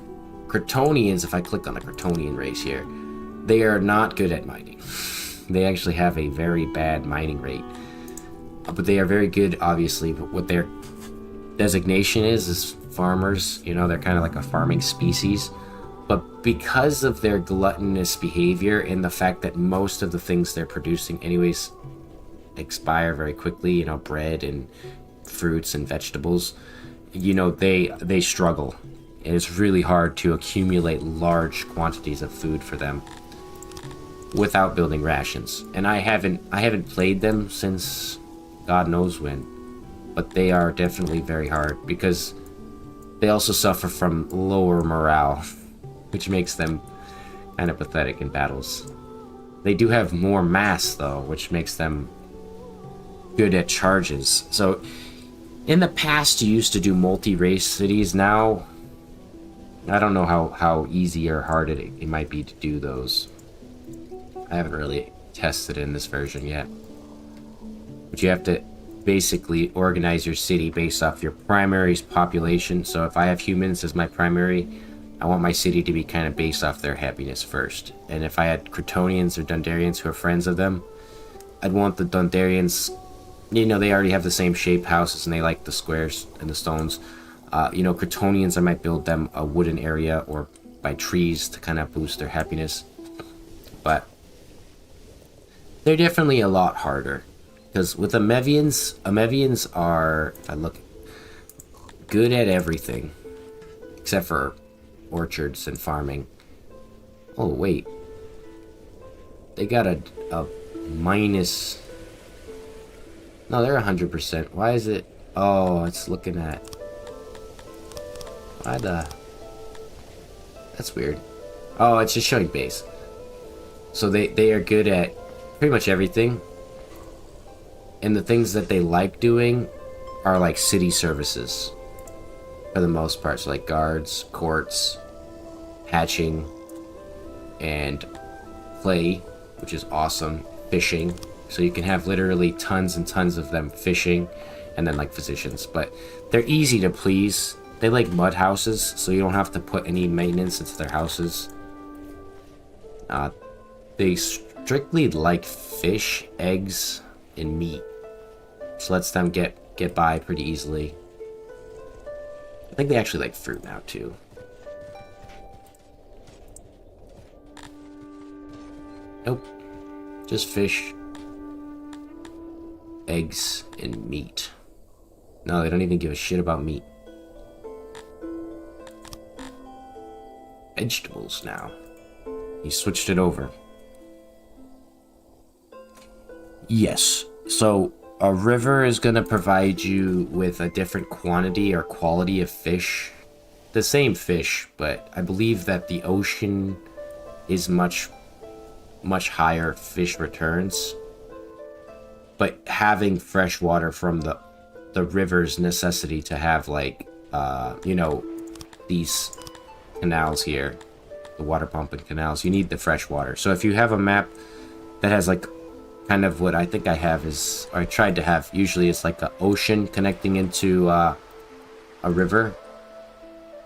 Kryptonians, if I click on a Kryptonian race here, they are not good at mining. They actually have a very bad mining rate. But they are very good, obviously, but what their designation is farmers. You know, they're kind of like a farming species. But because of their gluttonous behavior and the fact that most of the things they're producing anyways expire very quickly, you know, bread and fruits and vegetables, you know, they struggle. And it's really hard to accumulate large quantities of food for them without building rations. And I haven't played them since God knows when, but they are definitely very hard because they also suffer from lower morale, which makes them kind of pathetic in battles. They do have more mass though, which makes them good at charges. So in the past you used to do multi-race cities. Now I don't know how easy or hard it might be to do those. I haven't really tested in this version yet. But you have to basically organize your city based off your primary's population. So if I have humans as my primary, I want my city to be kind of based off their happiness first. And if I had Kryptonians or Dundarians who are friends of them, I'd want the Dundarians, you know, they already have the same shape houses and they like the squares and the stones. You know, Kryptonians, I might build them a wooden area or by trees to kind of boost their happiness. But they're definitely a lot harder. Because with Mevians are, if I look, good at everything. Except for orchards and farming. Oh, wait. They got a minus... No, they're 100%. Why is it... Oh, it's looking at... Why the... That's weird. Oh, it's just showing base. So they are good at pretty much everything. And the things that they like doing are like city services. For the most part. So like guards, courts, hatching, and play, which is awesome. Fishing. So you can have literally tons and tons of them fishing. And then like physicians. But they're easy to please. They like mud houses, so you don't have to put any maintenance into their houses. They strictly like fish, eggs, and meat. which lets them get by pretty easily. I think they actually like fruit now too. Nope. Just fish, eggs, and meat. No, they don't even give a shit about meat. Vegetables now. He switched it over. Yes. So a river is going to provide you with a different quantity or quality of fish. The same fish, but I believe that the ocean is much higher fish returns. But having fresh water from the river's necessity to have, like, you know, these canals here, the water pump and canals, you need the fresh water. So if you have a map that has, like, kind of what I think I have is, or I tried to have, usually it's like an ocean connecting into a river,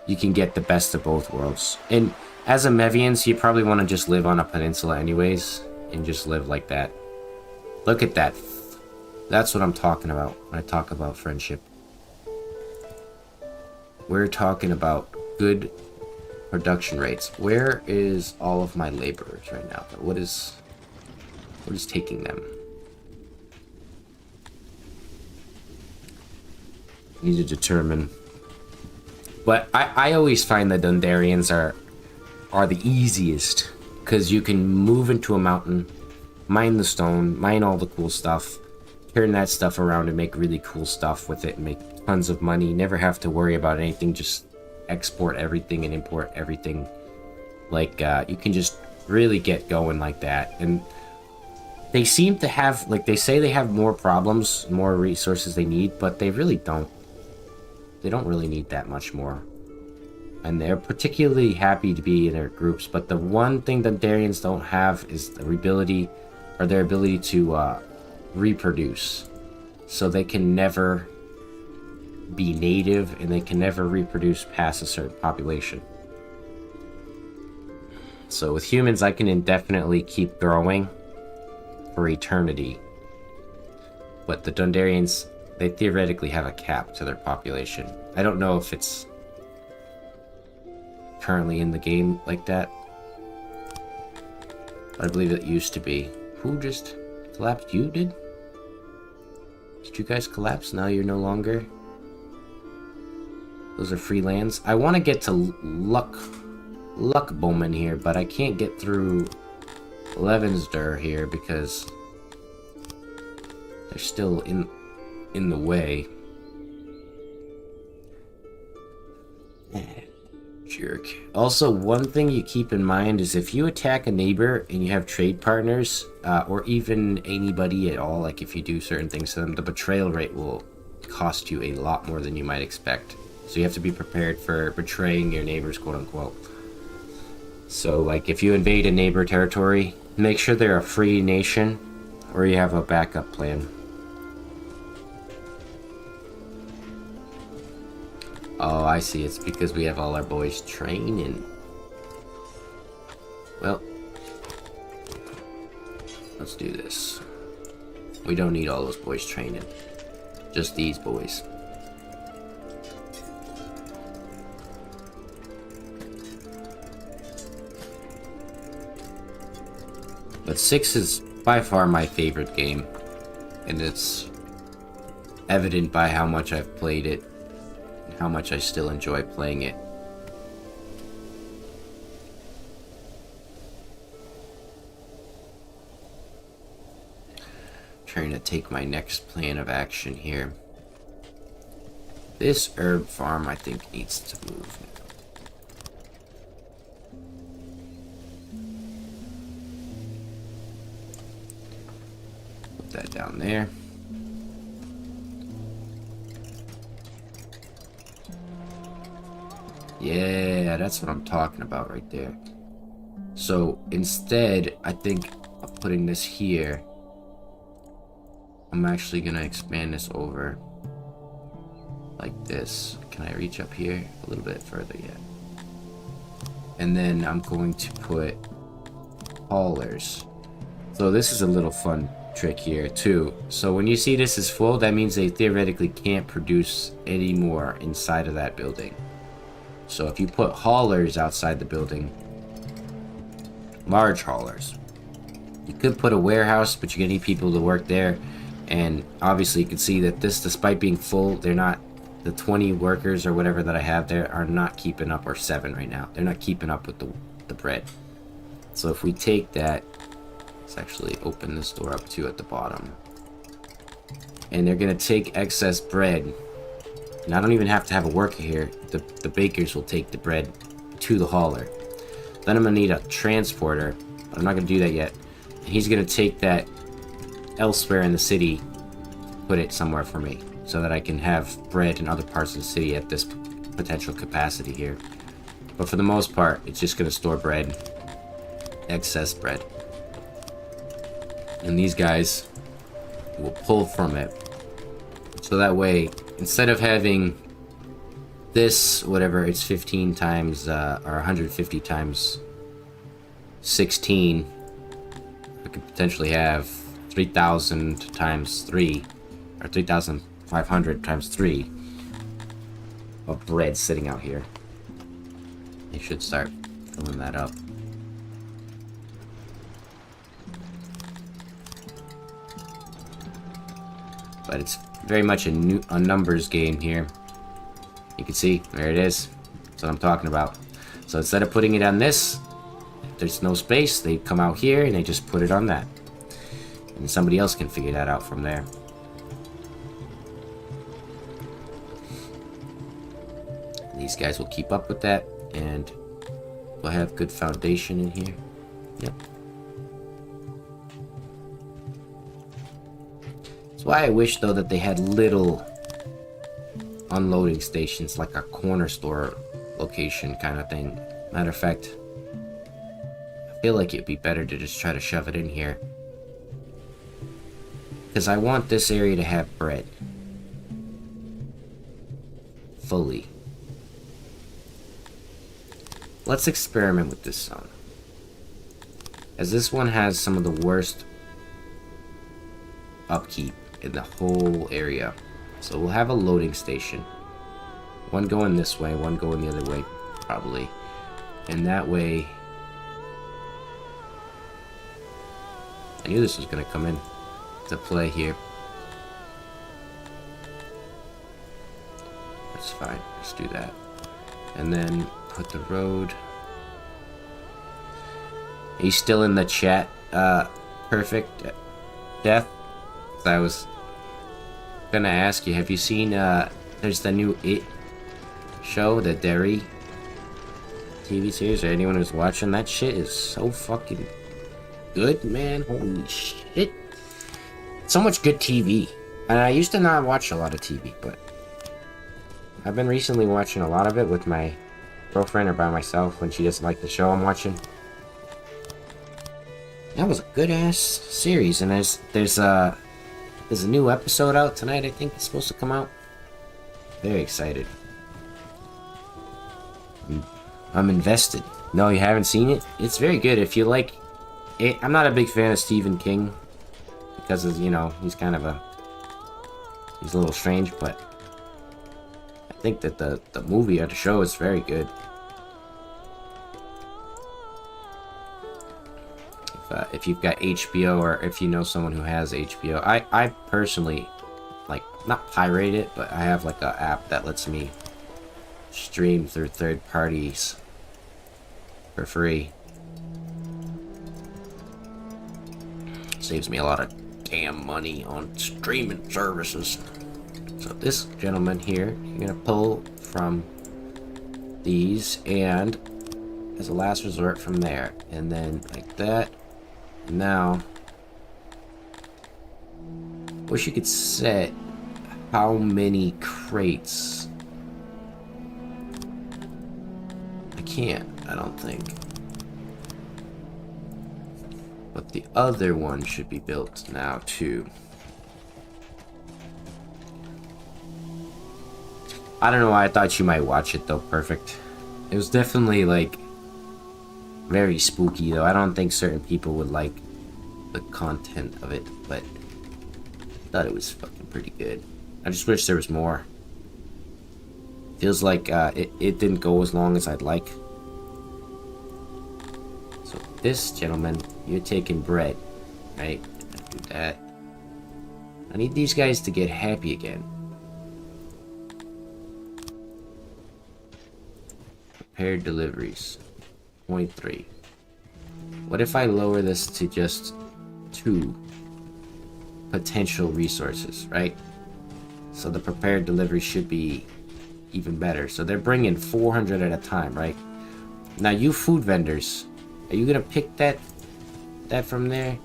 you can get the best of both worlds. And as a Mevians, you probably want to just live on a peninsula anyways, and just live like that. Look at that. That's what I'm talking about when I talk about friendship. We're talking about good production rates. Where is all of my laborers right now? What is taking them? Need to determine. But I always find the Dundarians are the easiest, because you can move into a mountain, mine the stone, mine all the cool stuff, turn that stuff around and make really cool stuff with it and make tons of money. Never have to worry about anything, just export everything and import everything. Like, you can just really get going like that. And they seem to have, like, they say they have more problems, more resources they need, but they really don't. They don't really need that much more. And they're particularly happy to be in their groups, but the one thing that Darians don't have is their ability to reproduce. So they can never be native, and they can never reproduce past a certain population. So with humans, I can indefinitely keep growing for eternity. But the Dundarians, they theoretically have a cap to their population. I don't know if it's currently in the game like that. I believe it used to be. Who just collapsed? You did? Did you guys collapse? Now you're no longer? Those are free lands. I want to get to Luck Bowman here, but I can't get through Levensdur here because they're still in the way. Jerk. Also, one thing you keep in mind is if you attack a neighbor and you have trade partners, or even anybody at all, like if you do certain things to them, the betrayal rate will cost you a lot more than you might expect. So you have to be prepared for betraying your neighbors, quote unquote. So, like, if you invade a neighbor territory, make sure they're a free nation, or you have a backup plan. Oh, I see. It's because we have all our boys training. Well, let's do this. We don't need all those boys training. Just these boys. But 6 is by far my favorite game, and it's evident by how much I've played it, and how much I still enjoy playing it. Trying to take my next plan of action here. This herb farm, I think, needs to move. That down there. Yeah, that's what I'm talking about right there. So instead, I think of putting this here, I'm actually gonna expand this over like this. Can I reach up here a little bit further? Yeah. And then I'm going to put haulers. So this is a little fun trick here too. So when you see this is full, that means they theoretically can't produce any more inside of that building. So if you put haulers outside the building, large haulers, you could put a warehouse, but you're gonna need people to work there. And obviously you can see that this, despite being full, they're not, the 20 workers or whatever that I have there are not keeping up, or 7 right now. They're not keeping up with the bread. So if we take that, let's actually open this door up too at the bottom. And they're gonna take excess bread. And I don't even have to have a worker here. The bakers will take the bread to the hauler. Then I'm gonna need a transporter, but I'm not gonna do that yet. And he's gonna take that elsewhere in the city, put it somewhere for me, so that I can have bread in other parts of the city at this potential capacity here. But for the most part, it's just gonna store bread, excess bread. And these guys will pull from it. So that way, instead of having this, whatever, it's 15 times, or 150 times 16, I could potentially have 3,000 times 3, or 3,500 times 3 of bread sitting out here. They should start filling that up. But it's very much a numbers game here. You can see, there it is. That's what I'm talking about. So instead of putting it on this, if there's no space, they come out here and they just put it on that. And somebody else can figure that out from there. These guys will keep up with that, and we'll have good foundation in here. Yep. That's why I wish, though, that they had little unloading stations, like a corner store location kind of thing. Matter of fact, I feel like it'd be better to just try to shove it in here. Because I want this area to have bread. Fully. Let's experiment with this zone. As this one has some of the worst upkeep in the whole area. So we'll have a loading station. One going this way, one going the other way, probably. And that way... I knew this was going to come in to play here. That's fine, let's do that. And then put the road... He's still in the chat, Perfect Death. I was gonna ask you, have you seen, there's the new It show, the Derry TV series, or anyone who's watching? That shit is so fucking good, man. Holy shit. So much good TV. And I used to not watch a lot of TV, but I've been recently watching a lot of it with my girlfriend or by myself when she doesn't like the show I'm watching. That was a good ass series, and there's a new episode out tonight. I think it's supposed to come out. Very excited. I'm invested. No, you haven't seen it? It's very good. If you like it, I'm not a big fan of Stephen King because of, you know, he's kind of he's a little strange, but I think that the movie or the show is very good. If you've got HBO, or if you know someone who has HBO, I personally, like, not pirate it, but I have like an app that lets me stream through third parties for free. Saves me a lot of damn money on streaming services. So this gentleman here, you're gonna pull from these, and as a last resort from there, and then like that. Now, wish you could set how many crates. I can't, I don't think. But the other one should be built now too. I don't know why I thought you might watch it though, Perfect. It was definitely like very spooky though. I don't think certain people would like the content of it, but I thought it was fucking pretty good. I just wish there was more. Feels like it didn't go as long as I'd like. So this gentleman, you're taking bread, right? Do that. I need these guys to get happy again. Prepared deliveries, 0.3. What if I lower this to just 2 potential resources, right? So the prepared delivery should be even better. So they're bringing 400 at a time, right? Now you food vendors, are you gonna pick that from there?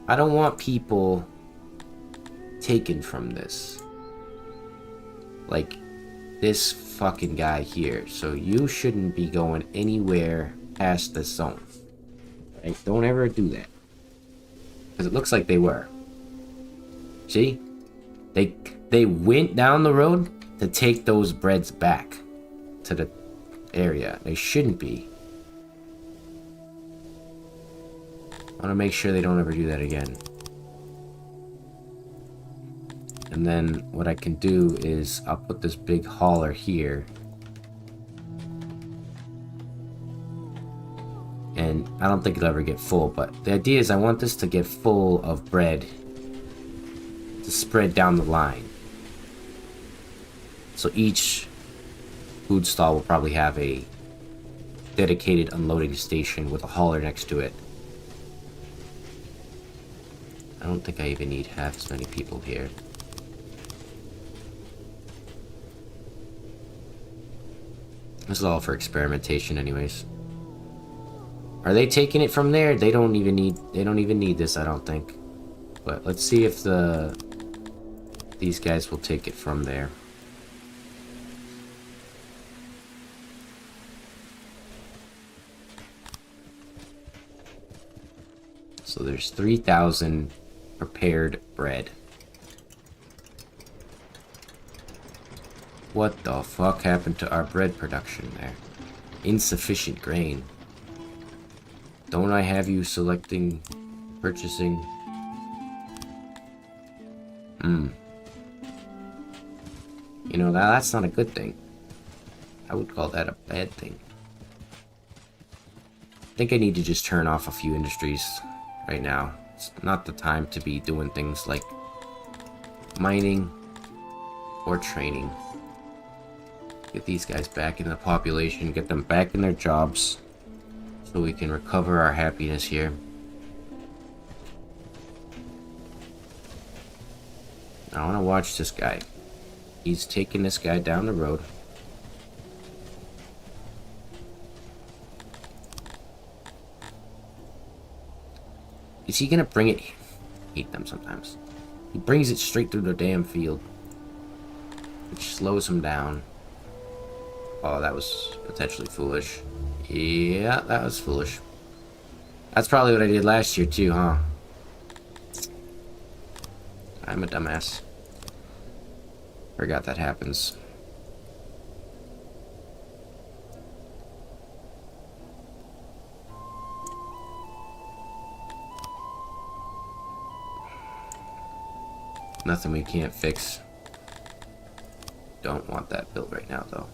I don't want people taken from this. Like this fucking guy here. So you shouldn't be going anywhere past this zone. Right? Don't ever do that. Because it looks like they were. See? They went down the road to take those breads back to the area. They shouldn't be. I want to make sure they don't ever do that again. And then what I can do is I'll put this big hauler here. And I don't think it'll ever get full, but the idea is I want this to get full of bread to spread down the line. So each food stall will probably have a dedicated unloading station with a hauler next to it. I don't think I even need half as many people here. This is all for experimentation anyways. Are they taking it from there? They don't even need this, I don't think. But let's see if these guys will take it from there. So there's 3,000 prepared bread. What the fuck happened to our bread production there? Insufficient grain. Don't I have you selecting, purchasing? You know, that's not a good thing. I would call that a bad thing. I think I need to just turn off a few industries right now. It's not the time to be doing things like mining or training. Get these guys back in the population, get them back in their jobs, so we can recover our happiness here. I want to watch this guy. He's taking this guy down the road. Is he gonna bring it? I hate them sometimes. He brings it straight through the damn field, which slows him down. Oh, that was potentially foolish. Yeah, that was foolish. That's probably what I did last year too, huh? I'm a dumbass. Forgot that happens. Nothing we can't fix. Don't want that built right now, though.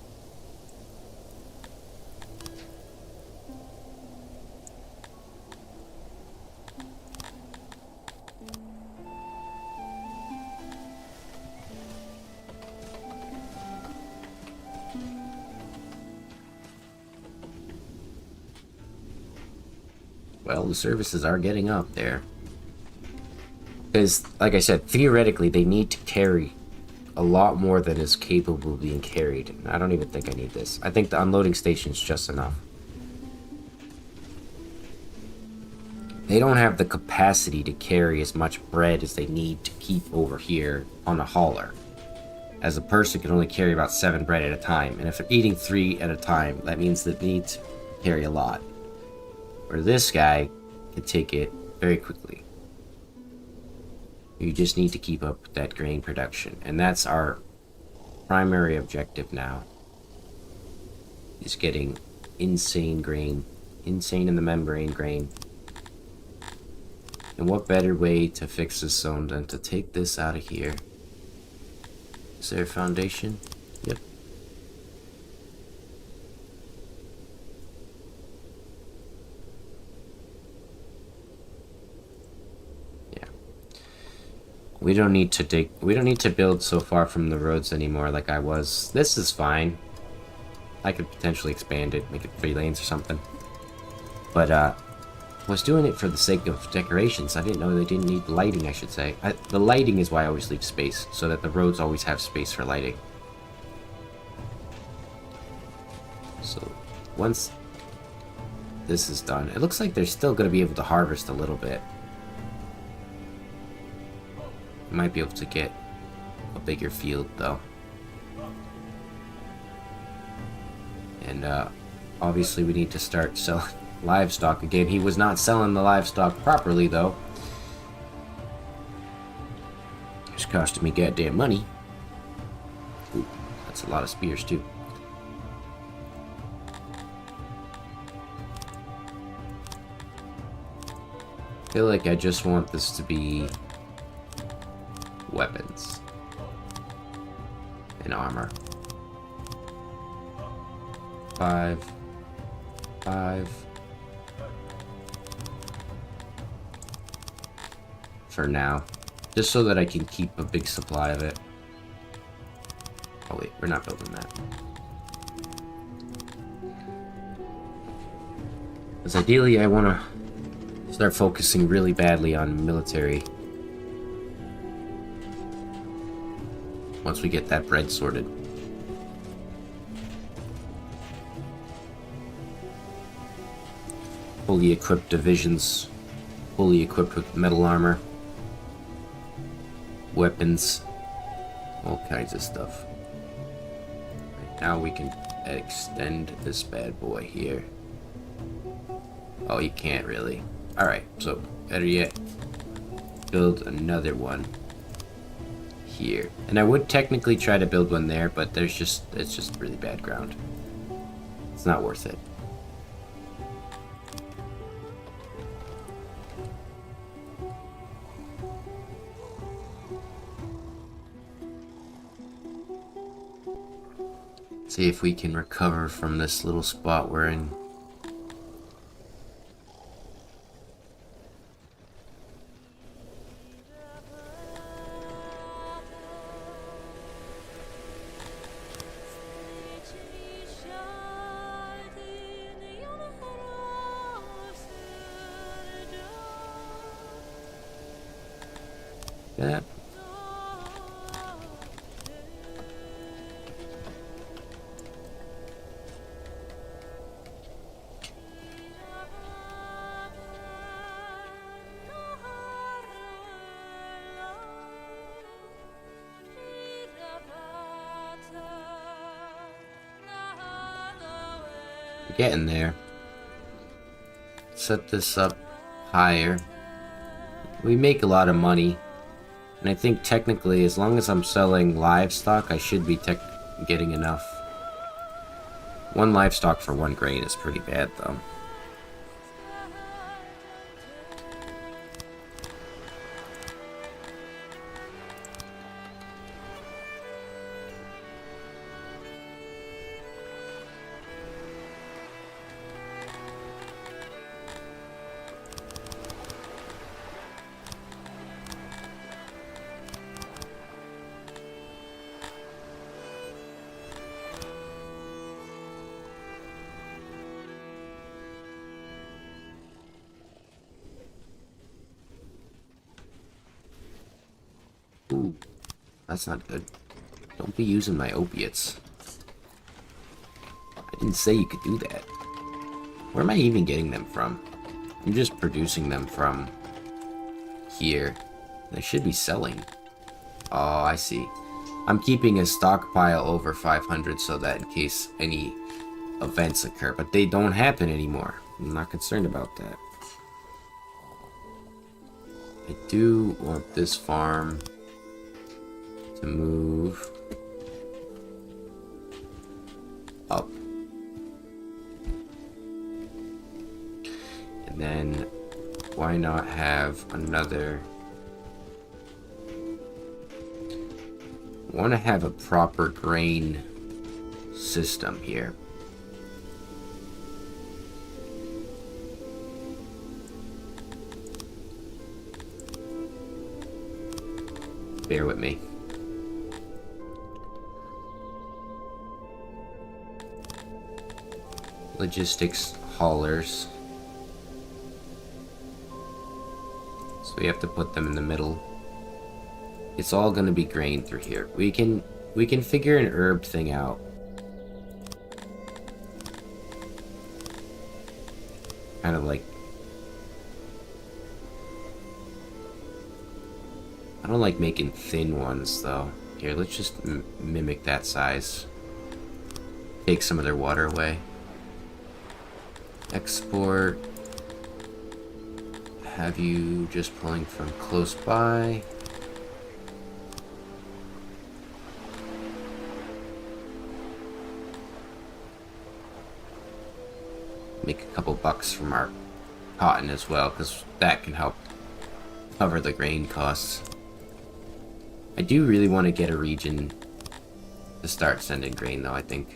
Well, the services are getting up there. Because, like I said, theoretically, they need to carry a lot more than is capable of being carried. I don't even think I need this. I think the unloading station is just enough. They don't have the capacity to carry as much bread as they need to keep over here on a hauler. As a person can only carry about 7 bread at a time. And if they're eating 3 at a time, that means that they need to carry a lot. Where this guy can take it very quickly. You just need to keep up with that grain production. And that's our primary objective now. Is getting insane grain. Insane in the membrane grain. And what better way to fix this zone than to take this out of here? Is there a foundation? Yep. Yeah. We don't need to build so far from the roads anymore like I was. This is fine. I could potentially expand it, make it 3 lanes or something. But, was doing it for the sake of decorations. I didn't know they didn't need lighting, I should say. The lighting is why I always leave space, so that the roads always have space for lighting. So, once this is done, it looks like they're still going to be able to harvest a little bit. Might be able to get a bigger field, though. And, obviously we need to start selling livestock again. He was not selling the livestock properly, though. It's costing me goddamn money. Ooh, that's a lot of spears, too. I feel like I just want this to be weapons and armor. 5. For now. Just so that I can keep a big supply of it. Oh wait, we're not building that. Because ideally I want to start focusing really badly on military. Once we get that bread sorted. Fully equipped divisions. Fully equipped with metal armor. Weapons, all kinds of stuff. Right, now we can extend this bad boy here. Oh, you can't really. Alright, so better yet, build another one here. And I would technically try to build one there, but it's just really bad ground. It's not worth it. See if we can recover from this little spot we're in. Yeah. Getting there. Set this up higher. We make a lot of money. And I think technically, as long as I'm selling livestock, I should be getting enough. 1 livestock for 1 grain is pretty bad, though. Ooh, that's not good. Don't be using my opiates. I didn't say you could do that. Where am I even getting them from? I'm just producing them from here. They should be selling. Oh, I see. I'm keeping a stockpile over 500 so that in case any events occur, but they don't happen anymore. I'm not concerned about that. I do want this farm to move up. And then why not have another... I want to have a proper grain system here. Bear with me. Logistics haulers. So we have to put them in the middle. It's all gonna be grain through here. We can figure an herb thing out. Kind of like... I don't like making thin ones though. Here, let's just mimic that size. Take some of their water away. Export. Have you just pulling from close by. Make a couple bucks from our cotton as well, because that can help cover the grain costs. I do really want to get a region to start sending grain though, I think.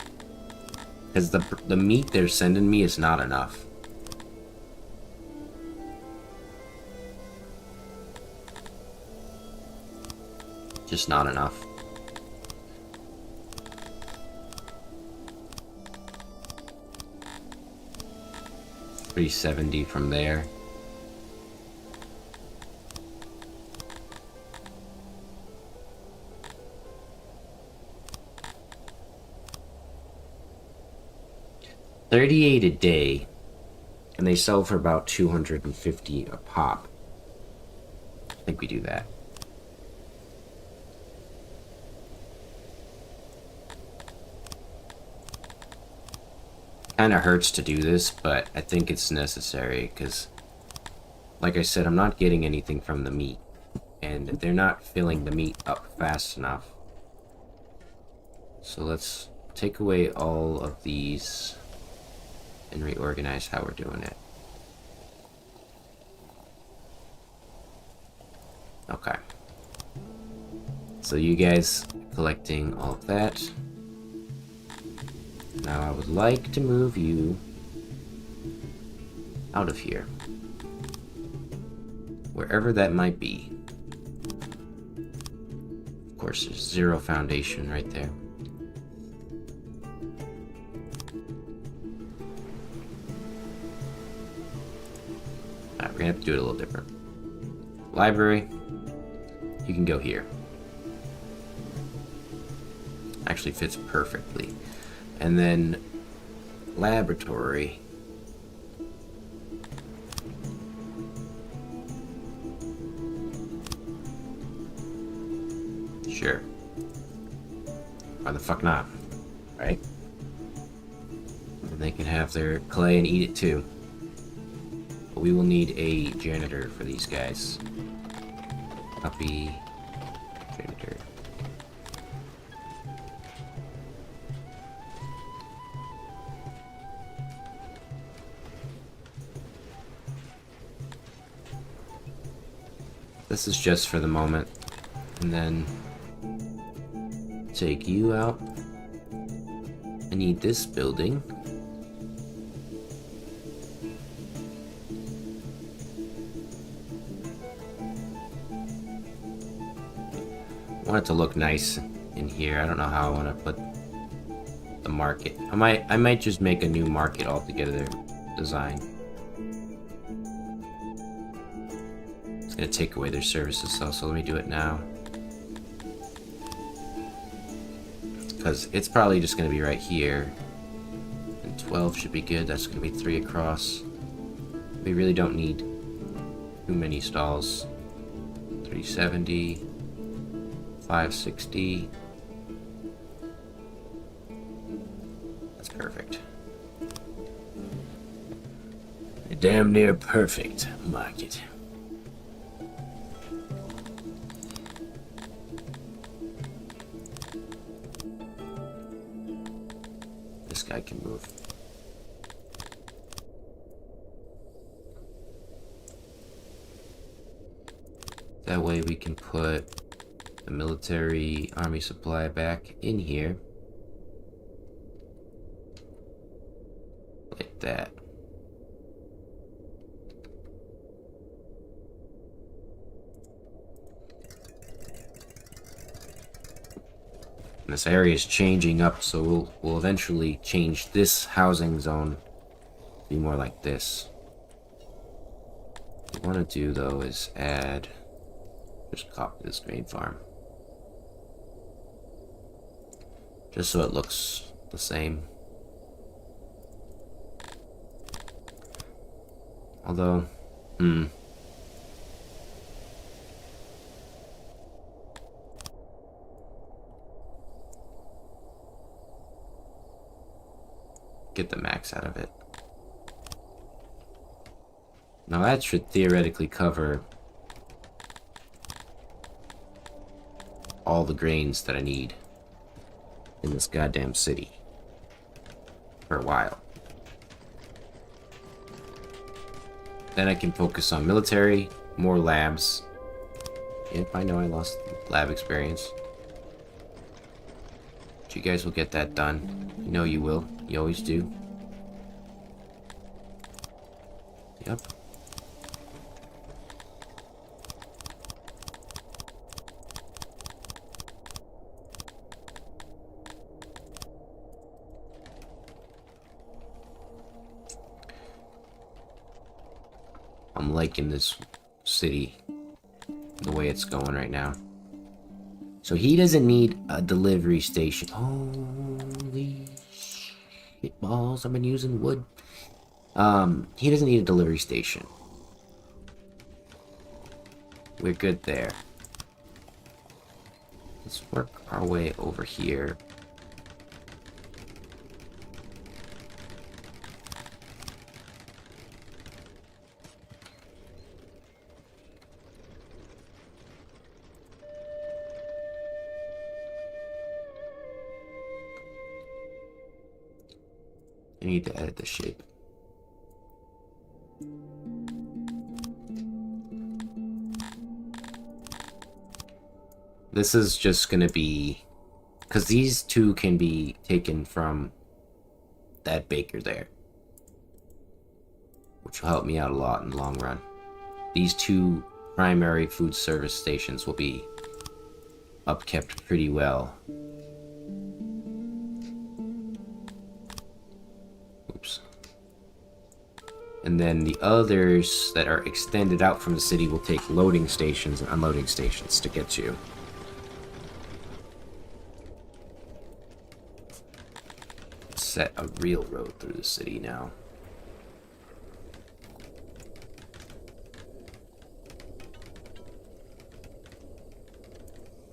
Because the meat they're sending me is not enough. Just not enough. $370 from there. $38 a day, and they sell for about $250 a pop. I think we do that. Kind of hurts to do this, but I think it's necessary because, like I said, I'm not getting anything from the meat, and they're not filling the meat up fast enough. So let's take away all of these and reorganize how we're doing it. Okay. So you guys collecting all of that. Now I would like to move you out of here. Wherever that might be. Of course, there's 0 foundation right there. Alright, we're gonna have to do it a little different. Library, you can go here. Actually fits perfectly. And then laboratory. Sure. Why the fuck not? Right? And they can have their clay and eat it too. But we will need a janitor for these guys. Copy janitor. This is just for the moment, and then take you out. I need this building. I want it to look nice in here. I don't know how I want to put the market. I might just make a new market altogether design. Gonna take away their services though, so let me do it now. Because it's probably just gonna be right here. And 12 should be good. That's gonna be 3 across. We really don't need too many stalls. 370, 560. That's perfect. A damn near perfect market. I can move. That way we can put the military army supply back in here. Like that. And this area is changing up, so we'll eventually change this housing zone to be more like this. What we want to do though is add, just copy this grain farm, just so it looks the same. Although, get the max out of it. Now that should theoretically cover all the grains that I need in this goddamn city for a while. Then I can focus on military, more labs. Yep, I know I lost lab experience. But you guys will get that done. You know you will. You always do. Yep. I'm liking this city, the way it's going right now. So he doesn't need a delivery station. Holy shit balls, I've been using wood. He doesn't need a delivery station. We're good there. Let's work our way over here. I need to edit the shape. This is just gonna be, because these two can be taken from that baker there, which will help me out a lot in the long run. These two primary food service stations will be upkept pretty well. Oops. And then the others that are extended out from the city will take loading stations and unloading stations to get you. Set a real road through the city now.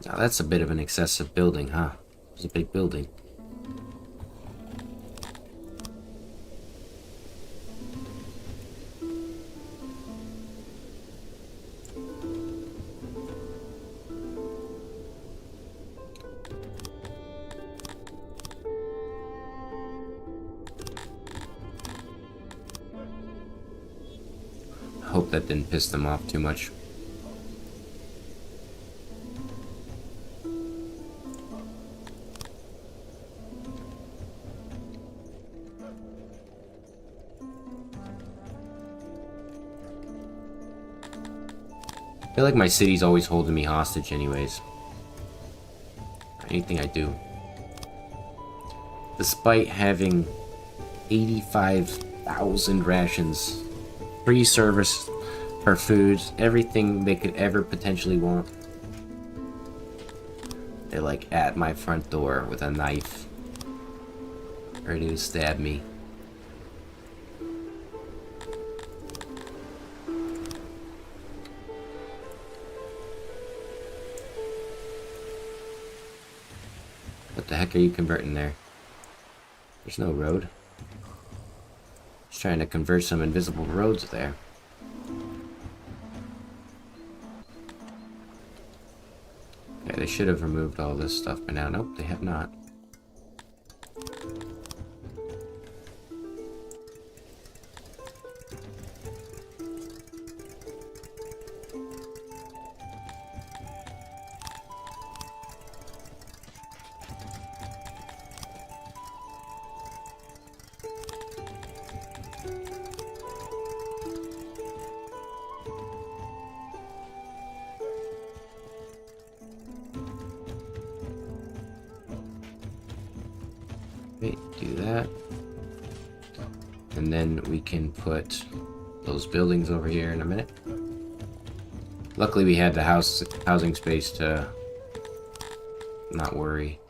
Now that's a bit of an excessive building, huh? It's a big building. Hope that didn't piss them off too much. I feel like my city's always holding me hostage anyways. Anything I do. Despite having 85,000 rations, free service for foods, everything they could ever potentially want. They're like at my front door with a knife, ready to stab me. What the heck are you converting there? There's no road. Just trying to convert some invisible roads there. Okay, they should have removed all this stuff by now. Nope, they have not. Okay, do that. And then we can put those buildings over here in a minute. Luckily we had the housing space to not worry.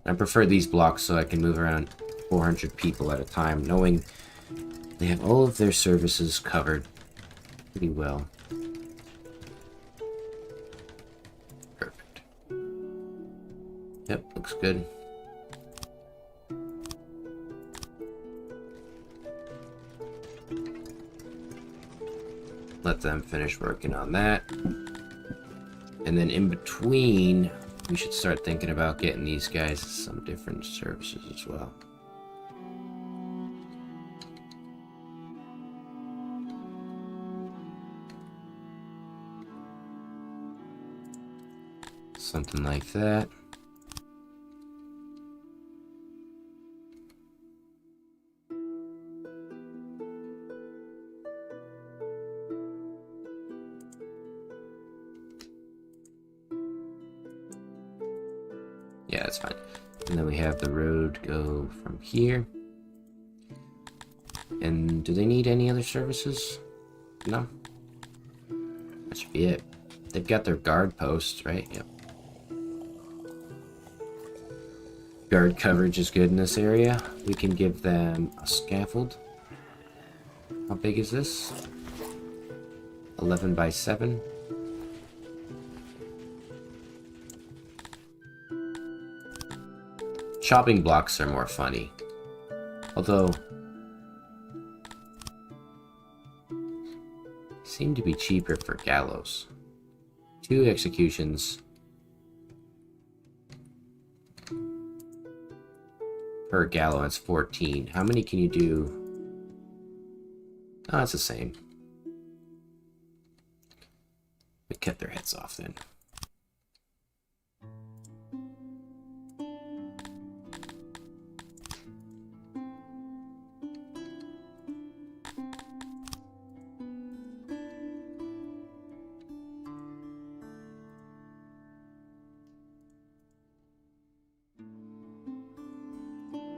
I prefer these blocks so I can move around 400 people at a time, knowing they have all of their services covered pretty well. Perfect. Yep, looks good. Let them finish working on that. And then in between, we should start thinking about getting these guys some different services as well. Something like that. Yeah, that's fine. And then we have the road go from here. And do they need any other services? No? That should be it. They've got their guard posts, right? Yep. Guard coverage is good in this area. We can give them a scaffold. How big is this? 11 by 7. Chopping blocks are more funny. Although, seem to be cheaper for gallows. 2 executions per gallows. It's 14. How many can you do? Oh, it's the same. We cut their heads off then.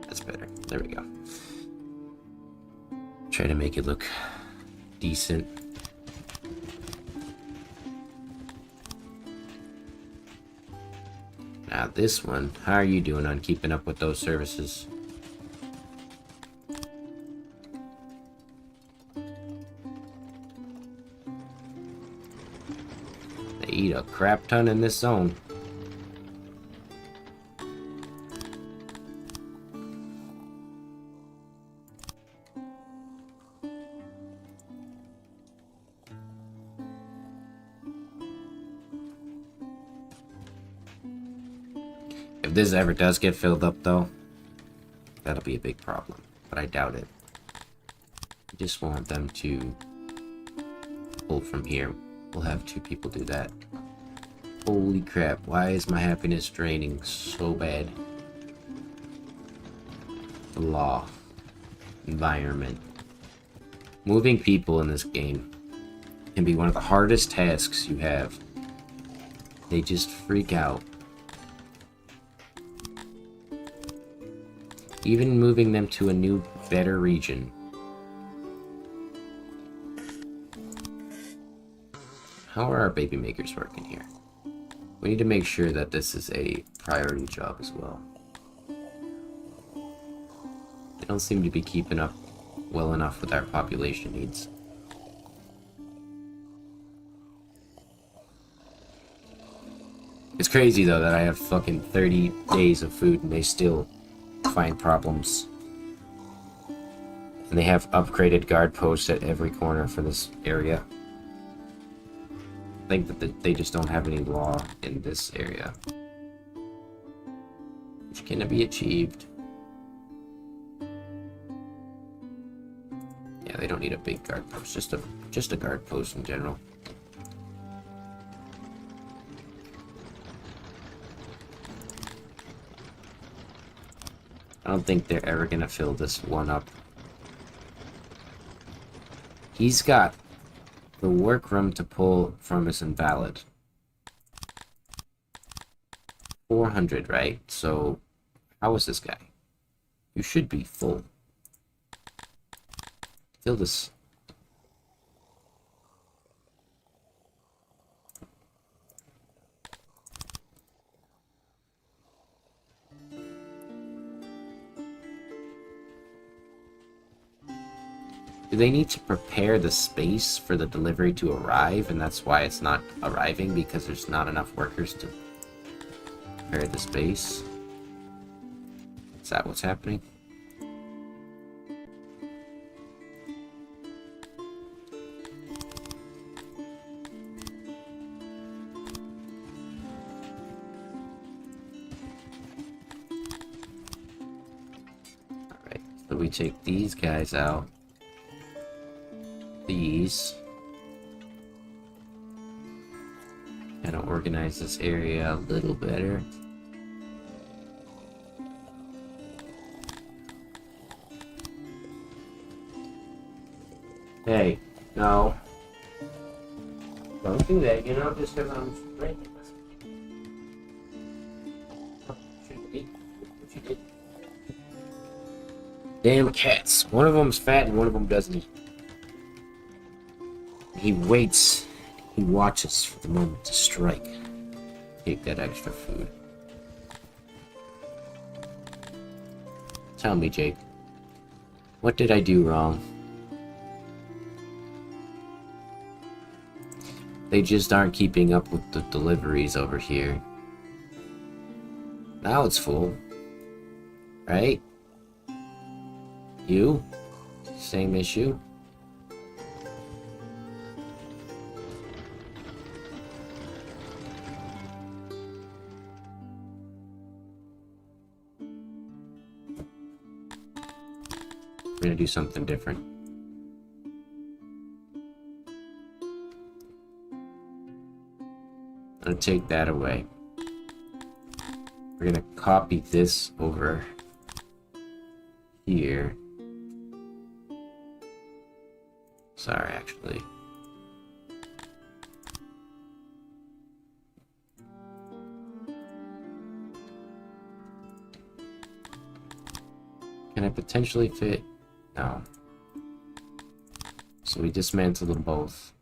That's better. There we go. Try to make it look decent. Now this one, how are you doing on keeping up with those services? They eat a crap ton in this zone. If this ever does get filled up, though, that'll be a big problem. But I doubt it. I just want them to pull from here. We'll have 2 people do that. Holy crap, why is my happiness draining so bad? The law. Environment. Moving people in this game can be one of the hardest tasks you have. They just freak out. Even moving them to a new, better region. How are our baby makers working here? We need to make sure that this is a priority job as well. They don't seem to be keeping up well enough with our population needs. It's crazy though that I have fucking 30 days of food and they still find problems. And they have upgraded guard posts at every corner for this area. I think that they just don't have any law in this area. Which can be achieved. Yeah, they don't need a big guard post, just a guard post in general. I don't think they're ever gonna fill this one up. He's got the workroom to pull from is invalid. 400, right? So, how is this guy? You should be full. Fill this. Do they need to prepare the space for the delivery to arrive, and that's why it's not arriving, because there's not enough workers to prepare the space? Is that what's happening? Alright, so we take these guys out. These. Kind of organize this area a little better. Hey, no. Don't do that, just because I'm drinking. Damn cats. One of them's fat and one of them doesn't eat. He waits. He watches for the moment to strike. Take that extra food. Tell me, Jake. What did I do wrong? They just aren't keeping up with the deliveries over here. Now it's full. Right? You? Same issue? We're gonna do something different. I'm gonna take that away. We're gonna copy this over here. Sorry, actually. Can I potentially fit? No. So we dismantle them both.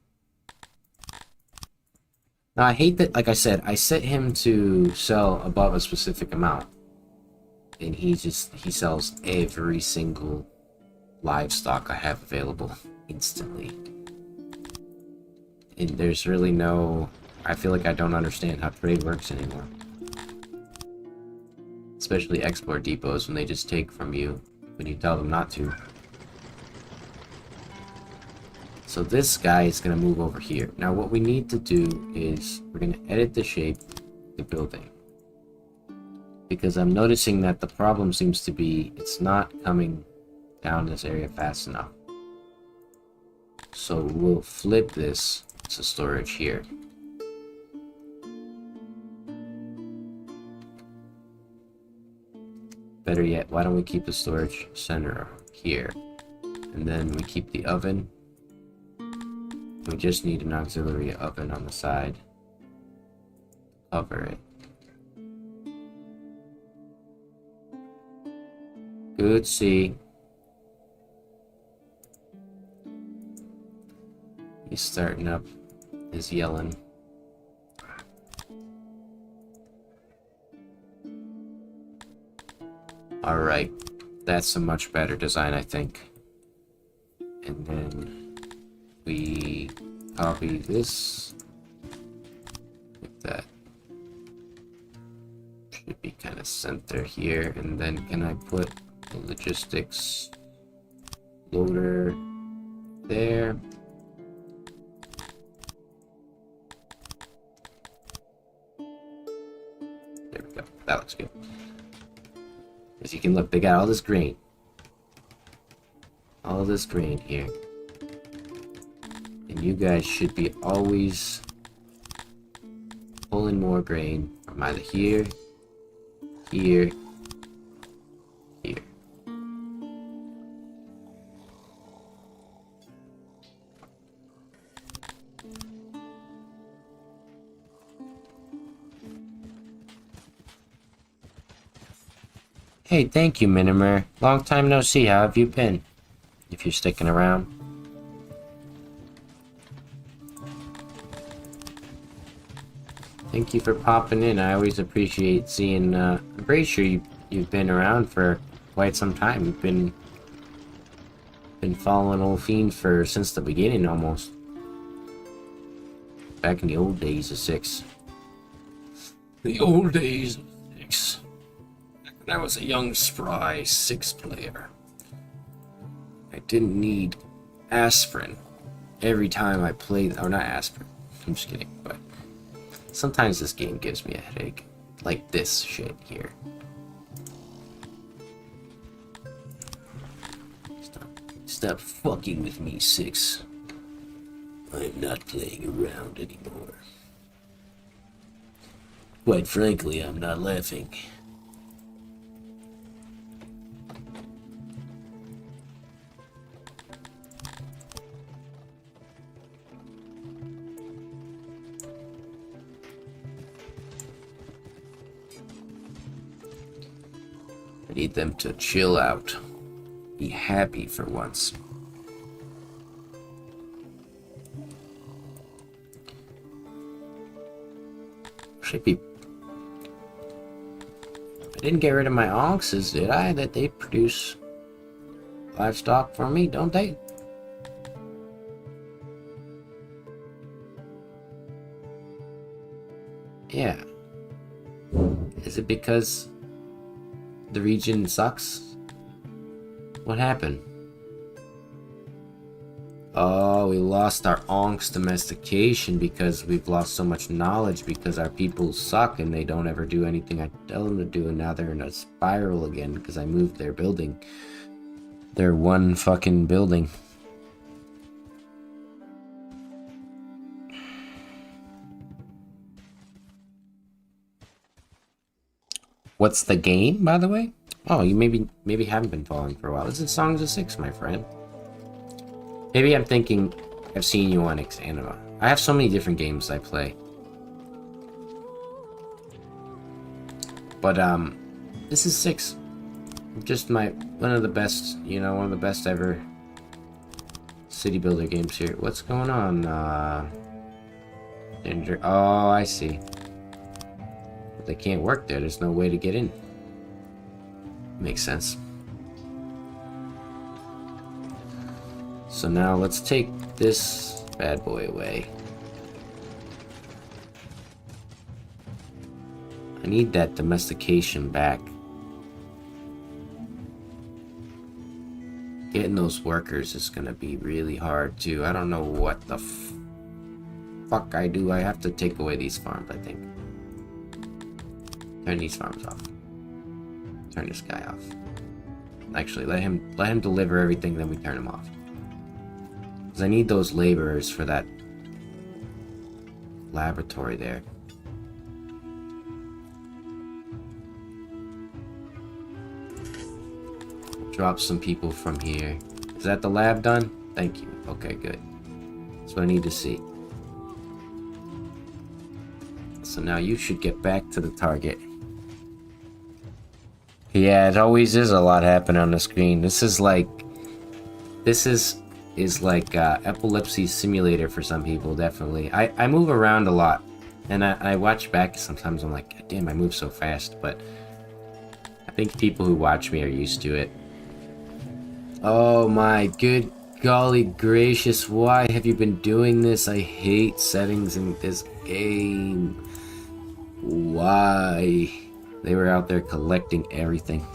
Now I hate that, like I said, I set him to sell above a specific amount. And he sells every single livestock I have available instantly. And there's really no... I feel like I don't understand how trade works anymore. Especially export depots when they just take from you when you tell them not to. So this guy is going to move over here. Now what we need to do is we're going to edit the shape of the building. Because I'm noticing that the problem seems to be it's not coming down this area fast enough. So we'll flip this to storage here. Better yet, why don't we keep the storage center here? And then we keep the oven. We just need an auxiliary oven on the side. Cover it. Good, see. He's starting up his yelling. Alright, that's a much better design, I think. And then we copy this. Like that. Should be kind of center here. And then can I put the logistics loader there? There we go. That looks good. As you can look, they got all this grain. All this grain here. And you guys should be always pulling more grain from either here, here, here. Hey, thank you, Minimer. Long time no see. How have you been? If you're sticking around. Thank you for popping in. I always appreciate seeing, I'm pretty sure you've been around for quite some time. You've been following Old Fiend since the beginning, almost. Back in the old days of 6. The old days of 6. Back when I was a young, spry 6 player. I didn't need aspirin every time I played. Oh, not aspirin. I'm just kidding, but sometimes this game gives me a headache. Like this shit here. Stop fucking with me, 6. I'm not playing around anymore. Quite frankly, I'm not laughing. I need them to chill out. Be happy for once. Should be. I didn't get rid of my oxes, did I? That they produce livestock for me, don't they? Yeah. Is it because the region sucks? What happened? Oh, we lost our onks domestication because we've lost so much knowledge because our people suck and they don't ever do anything I tell them to do, and now they're in a spiral again because I moved their building. Their one fucking building. What's the game, by the way? Oh, you maybe haven't been following for a while. This is Songs of 6, my friend. Maybe I'm thinking I've seen you on Xanima. I have so many different games I play. But this is 6. Just one of the best, one of the best ever city builder games here. What's going on? Ginger. Oh, I see. But they can't work there. There's no way to get in. Makes sense. So now let's take this bad boy away. I need that domestication back. Getting those workers is gonna be really hard too. I don't know what the fuck I do. I have to take away these farms, I think. Turn these farms off. Turn this guy off. Actually, let him deliver everything, then we turn him off. Because I need those laborers for that laboratory there. Drop some people from here. Is that the lab done? Thank you. Okay, good. That's what I need to see. So now you should get back to the target. Yeah, it always is a lot happening on the screen. This is like epilepsy simulator for some people, definitely. I move around a lot, and I watch back sometimes. I'm like, God damn, I move so fast, but I think people who watch me are used to it. Oh my good golly gracious, why have you been doing this? I hate settings in this game. Why? They were out there collecting everything.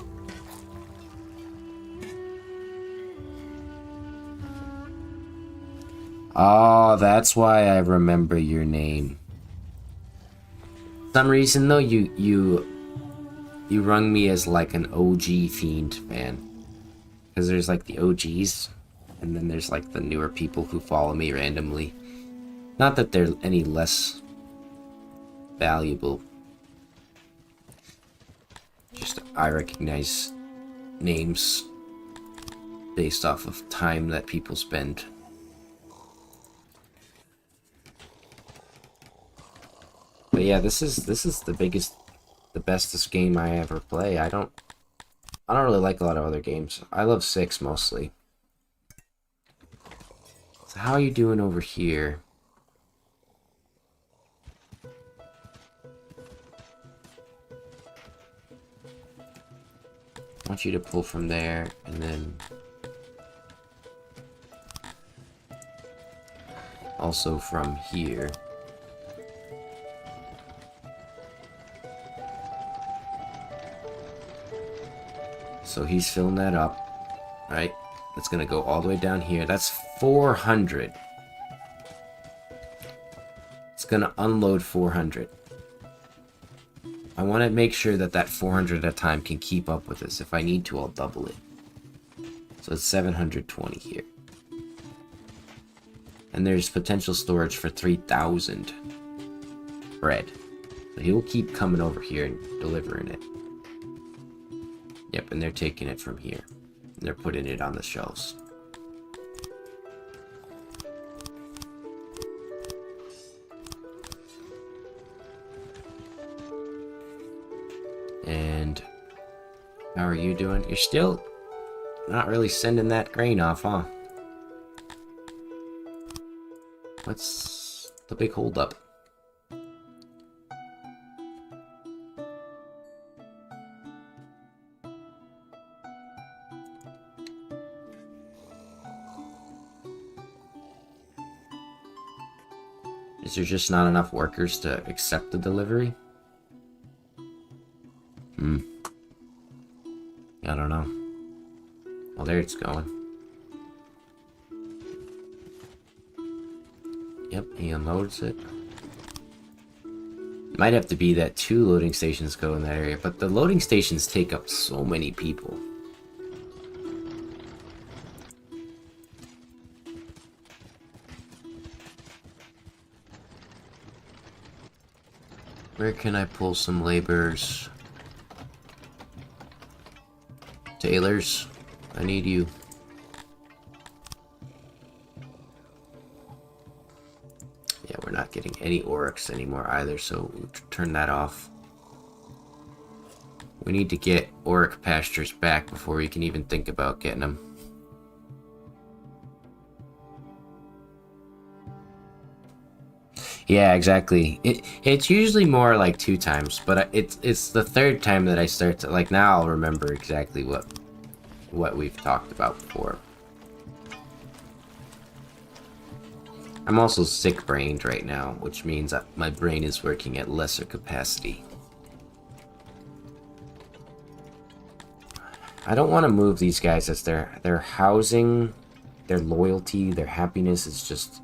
Oh, that's why I remember your name. For some reason though, you rung me as like an OG Fiend fan. Because there's like the OGs, and then there's like the newer people who follow me randomly. Not that they're any less valuable. Just I recognize names based off of time that people spend. But yeah, this is the bestest game I ever play. I don't I don't really like a lot of other games. I love 6 mostly. So how are you doing over here? I want you to pull from there, and then also from here. So he's filling that up, right? That's gonna go all the way down here. That's 400. It's gonna unload 400. I want to make sure that that 400 at a time can keep up with this. If I need to, I'll double it. So it's 720 here. And there's potential storage for 3,000 bread. So he will keep coming over here and delivering it. Yep, and they're taking it from here. And they're putting it on the shelves. And how are you doing? You're still not really sending that grain off, huh? What's the big holdup? Is there just not enough workers to accept the delivery? I don't know. Well, there it's going. Yep, he unloads it. Might have to be that 2 loading stations go in that area, but the loading stations take up so many people. Where can I pull some laborers? Tailors, I need you. Yeah, we're not getting any oryx anymore either, so we'll turn that off. We need to get oryx pastures back before we can even think about getting them. Yeah, exactly. It's usually more like 2 times, but it's the 3rd time that I start to, like, now I'll remember exactly what we've talked about before. I'm also sick-brained right now, which means that my brain is working at lesser capacity. I don't want to move these guys as their housing, their loyalty, their happiness is just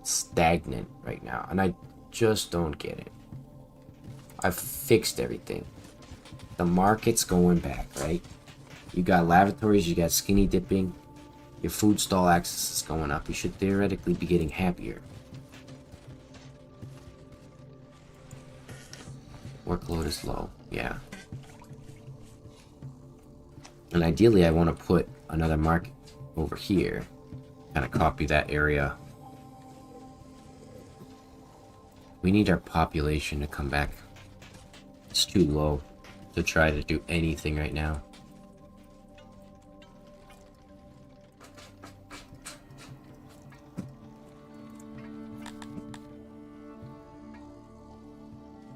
stagnant right now, and I just don't get it. I've fixed everything. The market's going back, right? You got lavatories, you got skinny dipping, your food stall access is going up. You should theoretically be getting happier. Workload is low, yeah. And ideally I want to put another market over here. Kind of copy that area. We need our population to come back. It's too low to try to do anything right now.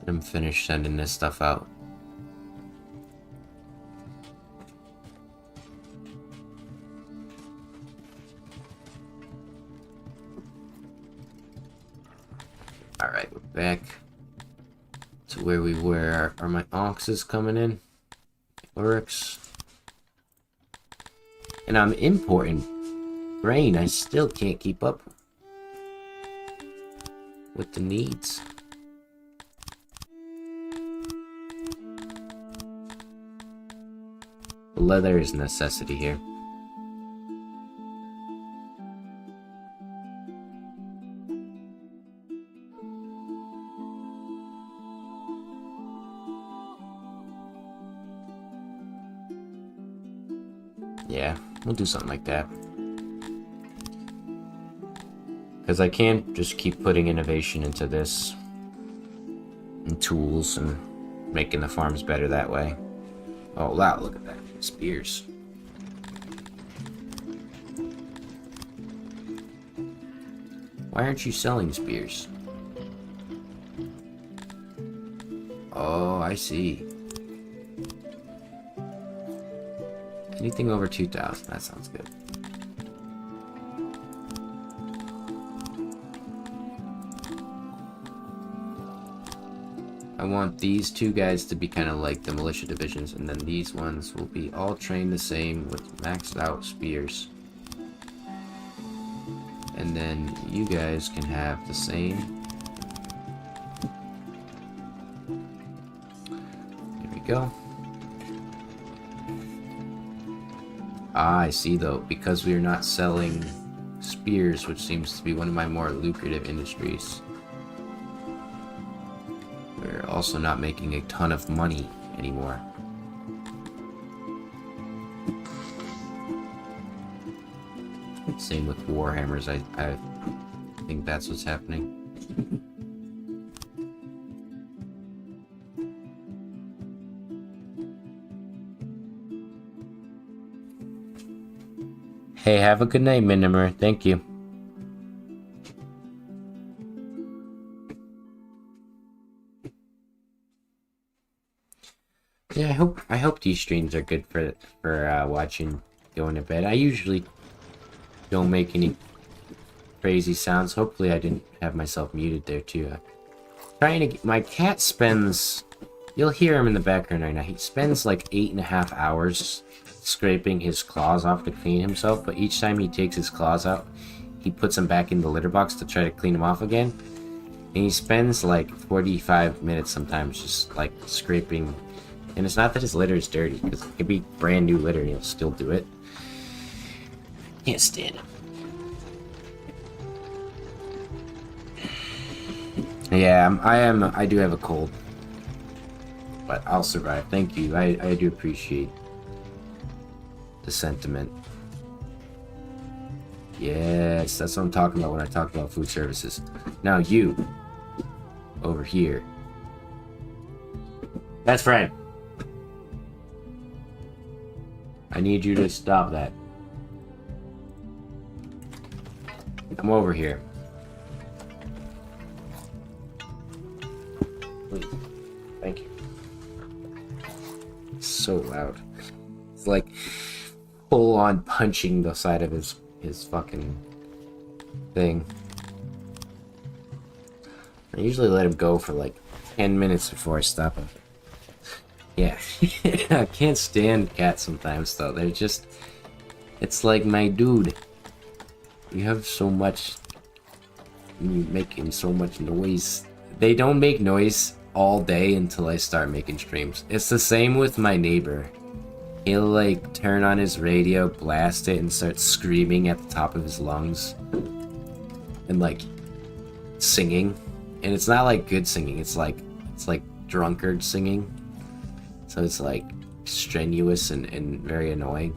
Let him finish sending this stuff out. Alright, we're back to where we were. Are my oxes coming in? Oryx. And I'm importing grain. I still can't keep up with the needs. Leather is a necessity here. Yeah, we'll do something like that. Because I can't just keep putting innovation into this. And tools and making the farms better that way. Oh, wow, look at that. Spears. Why aren't you selling spears? Oh, I see. Anything over 2,000, that sounds good. I want these two guys to be kind of like the militia divisions, and then these ones will be all trained the same with maxed out spears. And then you guys can have the same. There we go. Ah, I see though, because we are not selling spears, which seems to be one of my more lucrative industries. We're also not making a ton of money anymore. Same with warhammers, I think that's what's happening. Hey, have a good night, Minimer. Thank you. Yeah, I hope these streams are good for watching, going to bed. I usually don't make any crazy sounds. Hopefully I didn't have myself muted there too. Trying to get, my cat spends, you'll hear him in the background right now, he spends like 8.5 hours scraping his claws off to clean himself, but each time he takes his claws out, he puts them back in the litter box to try to clean them off again. And he spends like 45 minutes sometimes just like scraping. And it's not that his litter is dirty, because it could be brand new litter and he'll still do it. Can't stand it. Yeah, I do have a cold. But I'll survive. Thank you. I do appreciate the sentiment. Yes, that's what I'm talking about when I talk about food services. Now you, over here. That's right. I need you to stop that. Come over here. Please. Thank you. It's so loud. It's like full on punching the side of his fucking thing. I usually let him go for like 10 minutes before I stop him. Yeah. I can't stand cats sometimes though. They're just, it's like, my dude, you have so much, you're making so much noise. They don't make noise all day until I start making streams. It's the same with my neighbor. He'll like turn on his radio, blast it, and start screaming at the top of his lungs. And like singing. And it's not like good singing, it's like drunkard singing. So it's like strenuous and very annoying.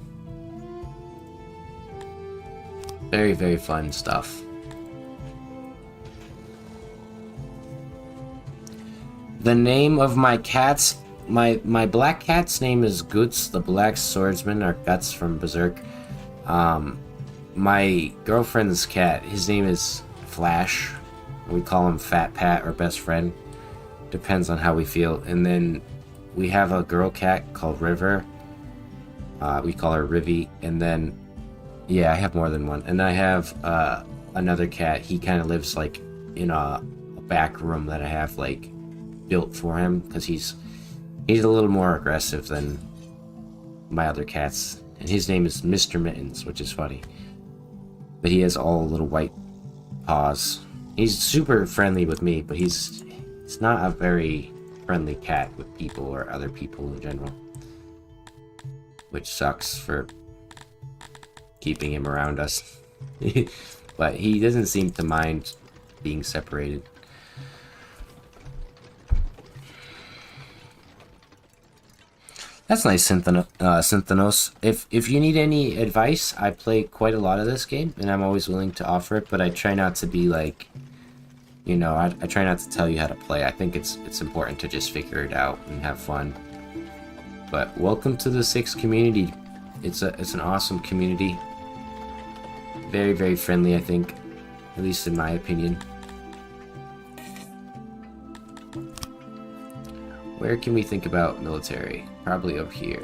Very, very fun stuff. The name of my cats, my black cat's name is Guts, the Black Swordsman, or Guts from Berserk. My girlfriend's cat, his name is Flash. We call him Fat Pat, or best friend. Depends on how we feel. And then we have a girl cat called River. We call her Rivy. And then, yeah, I have more than one. And I have another cat. He kind of lives like in a back room that I have like built for him, because he's a little more aggressive than my other cats. And his name is Mr. Mittens, which is funny. But he has all little white paws. He's super friendly with me, but he's not a very friendly cat with people or other people in general. Which sucks for keeping him around us. But he doesn't seem to mind being separated. That's nice, Synthanos. If you need any advice, I play quite a lot of this game, and I'm always willing to offer it, but I try not to be like, you know, I try not to tell you how to play. I think it's important to just figure it out and have fun. But welcome to the 6 community. It's an awesome community. Very, very friendly, I think. At least in my opinion. Where can we think about military? Probably up here.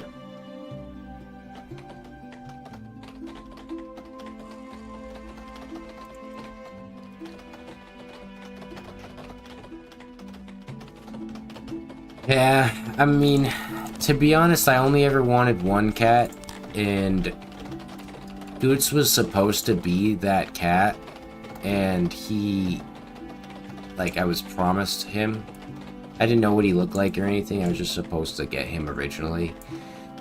Yeah, I mean, to be honest, I only ever wanted one cat, and Goots was supposed to be that cat, and he, like, I was promised him. I didn't know what he looked like or anything, I was just supposed to get him originally.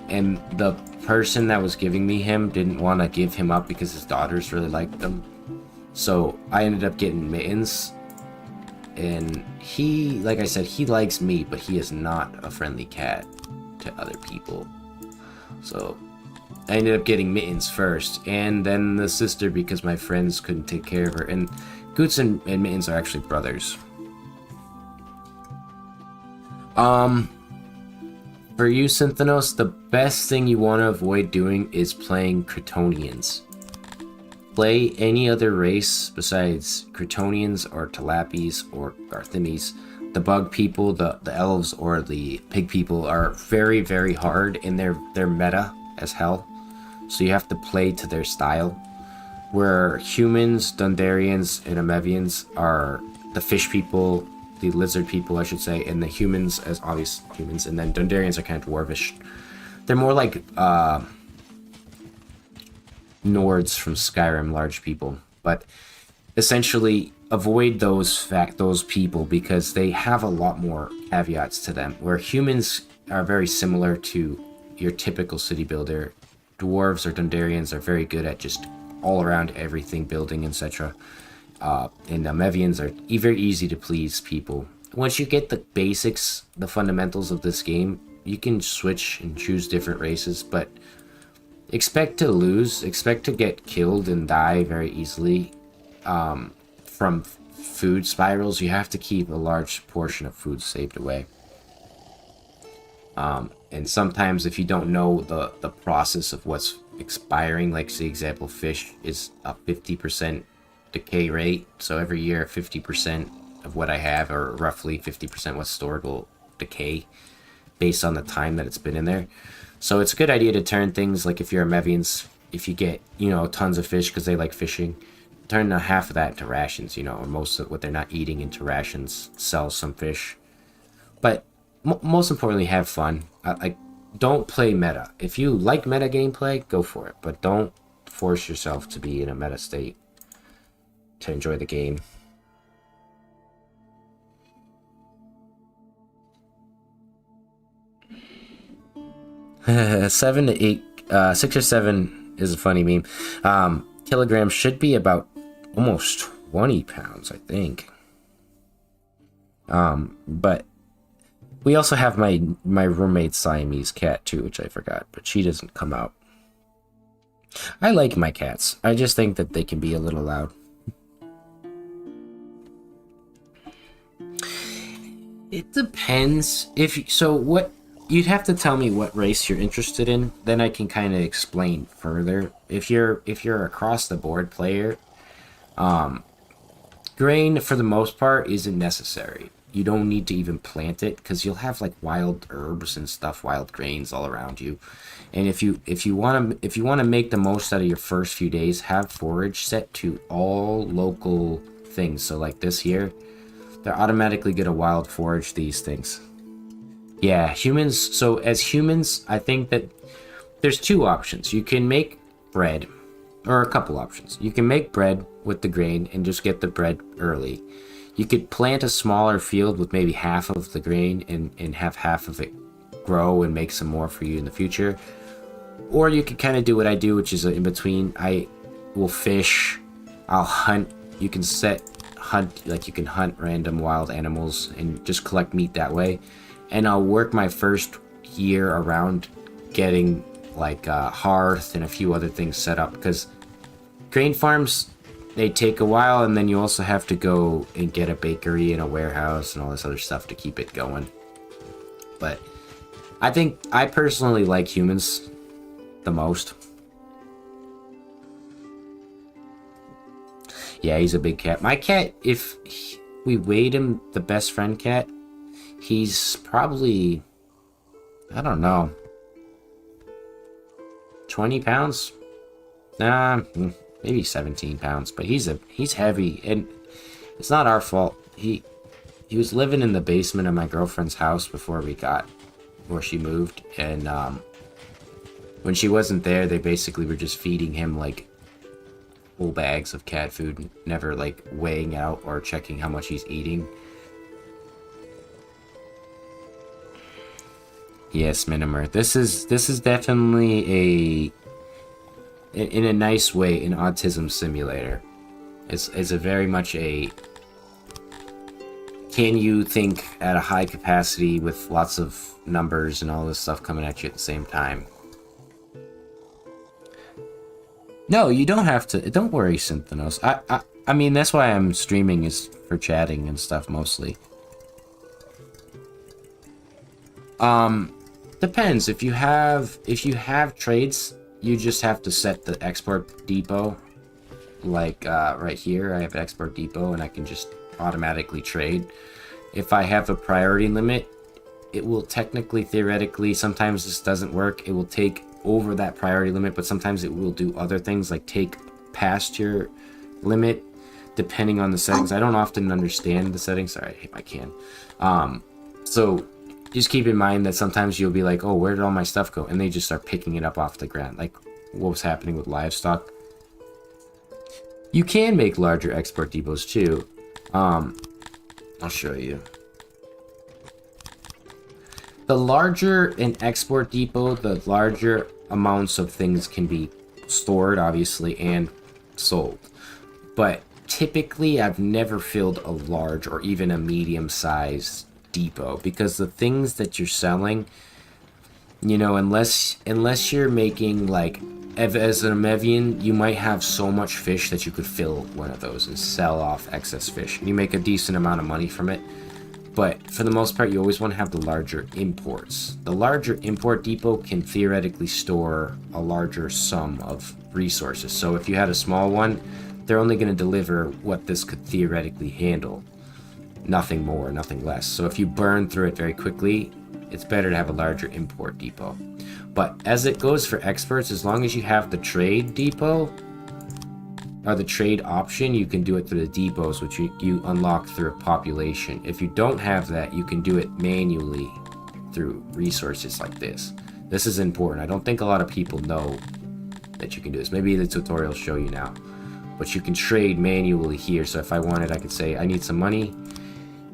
And the person that was giving me him didn't want to give him up because his daughters really liked him. So I ended up getting Mittens. And he, like I said, he likes me, but he is not a friendly cat to other people. So I ended up getting Mittens first, and then the sister because my friends couldn't take care of her. And Goots and Mittens are actually brothers. For you, Synthanos, the best thing you want to avoid doing is playing Cretonians. Play any other race besides Cretonians or Talapis or Garthimes. The bug people, the elves, or the pig people are very, very hard, and they're meta as hell. So you have to play to their style. Where humans, Dundarians, and Amevians are the fish people, the lizard people, I should say, and the humans as obvious humans, and then Dundarians are kind of dwarvish. They're more like Nords from Skyrim, large people, but essentially avoid those people because they have a lot more caveats to them. Where humans are very similar to your typical city builder, dwarves or Dundarians are very good at just all around everything, building, etc. And Mevians are very easy to please people. Once you get the basics, the fundamentals of this game, you can switch and choose different races, but expect to lose, expect to get killed and die very easily from food spirals. You have to keep a large portion of food saved away. And sometimes if you don't know the process of what's expiring, like say example, fish is a 50% decay rate. So every year 50% of what I have, or roughly 50% what's stored, will decay based on the time that it's been in there. So it's a good idea to turn things, like if you're a Mevians, if you get, tons of fish because they like fishing, turn half of that into rations, or most of what they're not eating into rations, sell some fish. But most importantly, have fun. Don't play meta. If you like meta gameplay, go for it, but don't force yourself to be in a meta state to enjoy the game. Seven to eight, 6 or 7 is a funny meme. Kilograms should be about almost 20 pounds, I think. But we also have my roommate's Siamese cat too, which I forgot, but she doesn't come out. I like my cats. I just think that they can be a little loud. It depends. You'd have to tell me what race you're interested in, then I can kind of explain further. If you're a across the board player, grain for the most part isn't necessary. You don't need to even plant it because you'll have like wild herbs and stuff, wild grains all around you. And if you want to make the most out of your first few days, have forage set to all local things. So like this year, they're automatically gonna wild forage these things. Yeah, humans. So as humans, I think that there's 2 options. You can make bread, or a couple options. You can make bread with the grain and just get the bread early. You could plant a smaller field with maybe half of the grain and have half of it grow and make some more for you in the future. Or you could kind of do what I do, which is in between. I will fish, I'll hunt. You can you can hunt random wild animals and just collect meat that way. And I'll work my first year around getting like a hearth and a few other things set up, because grain farms, they take a while, and then you also have to go and get a bakery and a warehouse and all this other stuff to keep it going. But I personally like humans the most. Yeah, he's a big cat. My cat, if we weighed him, the best friend cat, he's probably, I don't know, 20 pounds? Nah, maybe 17 pounds, but he's heavy, and it's not our fault. He was living in the basement of my girlfriend's house before she moved, and when she wasn't there, they basically were just feeding him like full bags of cat food, never like weighing out or checking how much he's eating. Yes, Minimer. This is definitely in a nice way, an autism simulator. It's a very much a, can you think at a high capacity with lots of numbers and all this stuff coming at you at the same time. No, you don't have to. Don't worry, Synthanos. I mean, that's why I'm streaming, is for chatting and stuff mostly. Depends. If you have trades, you just have to set the export depot. Like right here, I have an export depot, and I can just automatically trade. If I have a priority limit, it will technically, theoretically, sometimes this doesn't work. It will take over that priority limit, but sometimes it will do other things like take past your limit depending on the settings. I don't often understand the settings. Sorry, I hit my can. So just keep in mind that sometimes you'll be like, oh, where did all my stuff go? And they just start picking it up off the ground, like what was happening with livestock. You can make larger export depots too. I'll show you. The larger an export depot, the larger amounts of things can be stored, obviously, and sold. But typically, I've never filled a large or even a medium-sized depot, because the things that you're selling, you know, unless you're making, like, as an Amevian, you might have so much fish that you could fill one of those and sell off excess fish. And you make a decent amount of money from it. But for the most part, you always want to have the larger imports. The larger import depot can theoretically store a larger sum of resources. So if you had a small one, they're only going to deliver what this could theoretically handle. Nothing more, nothing less. So if you burn through it very quickly, it's better to have a larger import depot. But as it goes for experts, as long as you have the trade depot, or the trade option, you can do it through the depots, which you unlock through a population. If you don't have that, you can do it manually through resources like this. This is important. I don't think a lot of people know that you can do this. Maybe the tutorial will show you now. But you can trade manually here. So if I wanted, I could say, I need some money.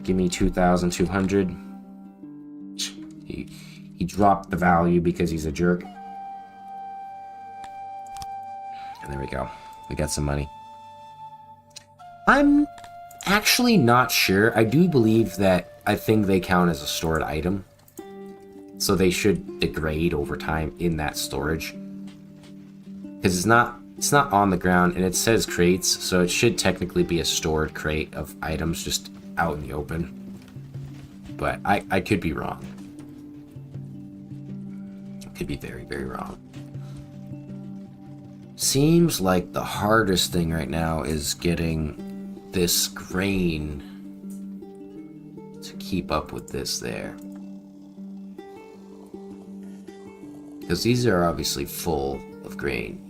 Give me 2,200. He dropped the value because he's a jerk. And there we go. We got some money. I'm actually not sure. I do believe that I think they count as a stored item. So they should degrade over time in that storage. Because it's not on the ground, and it says crates, so it should technically be a stored crate of items just out in the open. But I could be wrong. I could be very, very wrong. Seems like the hardest thing right now is getting this grain to keep up with this there. Because these are obviously full of grain.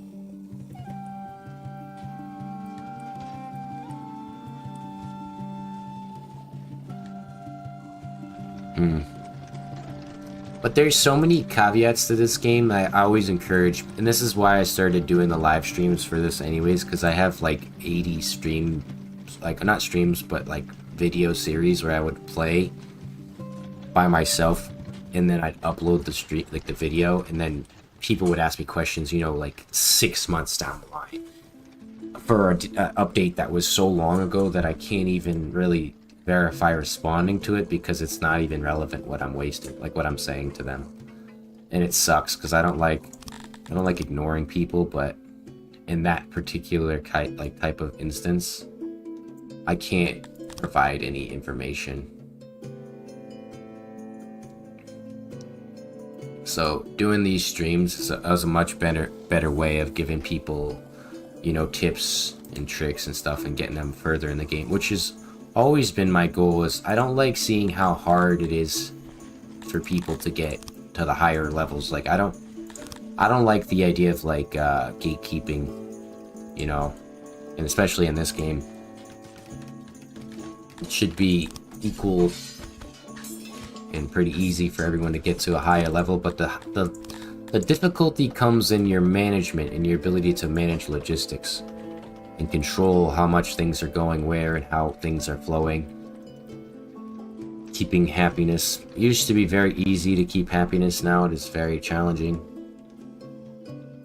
But there's so many caveats to this game that I always encourage, and this is why I started doing the live streams for this anyways, because I have like 80 stream, like not streams, but like video series where I would play by myself, and then I'd upload the stream, like the video, and then people would ask me questions, you know, like 6 months down the line for an update that was so long ago that I can't even really verify responding to it, because it's not even relevant what I'm wasting, like what I'm saying to them. And it sucks because I don't like ignoring people, but in that particular type of instance, I can't provide any information. So doing these streams is a much better way of giving people, you know, tips and tricks and stuff and getting them further in the game, which has always been my goal. Is I don't like seeing how hard it is for people to get to the higher levels. Like I don't like the idea of like gatekeeping, you know, and especially in this game. It should be equal and pretty easy for everyone to get to a higher level, but the difficulty comes in your management and your ability to manage logistics and control how much things are going where and how things are flowing. Keeping happiness. It used to be very easy to keep happiness, now it is very challenging.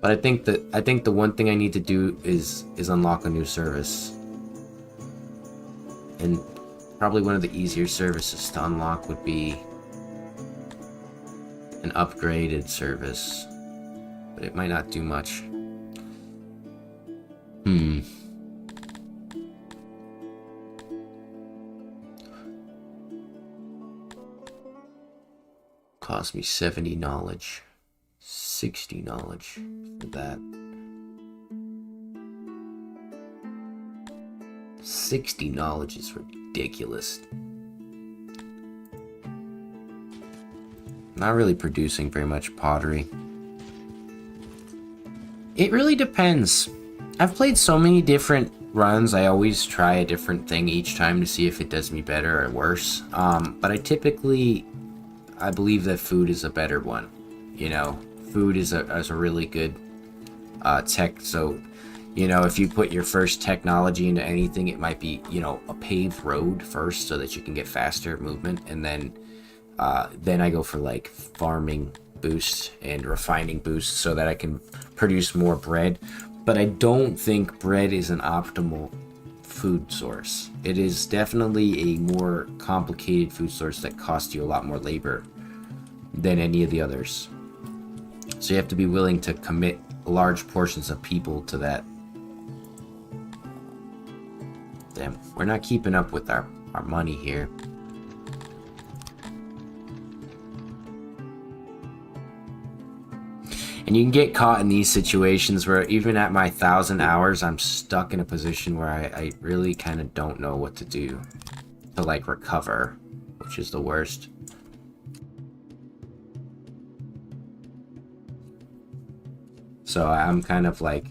But I think the one thing I need to do is unlock a new service. And probably one of the easier services to unlock would be an upgraded service, but it might not do much. Cost me 70 knowledge, 60 knowledge for that. 60 knowledge is ridiculous. Not really producing very much pottery. It really depends. I've played so many different runs, I always try a different thing each time to see if it does me better or worse. But I believe that food is a better one. You know, food is a really good tech. So, you know, if you put your first technology into anything, it might be, you know, a paved road first so that you can get faster movement, and then I go for like farming boost and refining boost so that I can produce more bread. But I don't think bread is an optimal food source. It is definitely a more complicated food source that costs you a lot more labor than any of the others. So you have to be willing to commit large portions of people to that. Damn, we're not keeping up with our money here. And you can get caught in these situations where even at my 1,000 hours, I'm stuck in a position where I really kind of don't know what to do to like recover, which is the worst. So I'm kind of like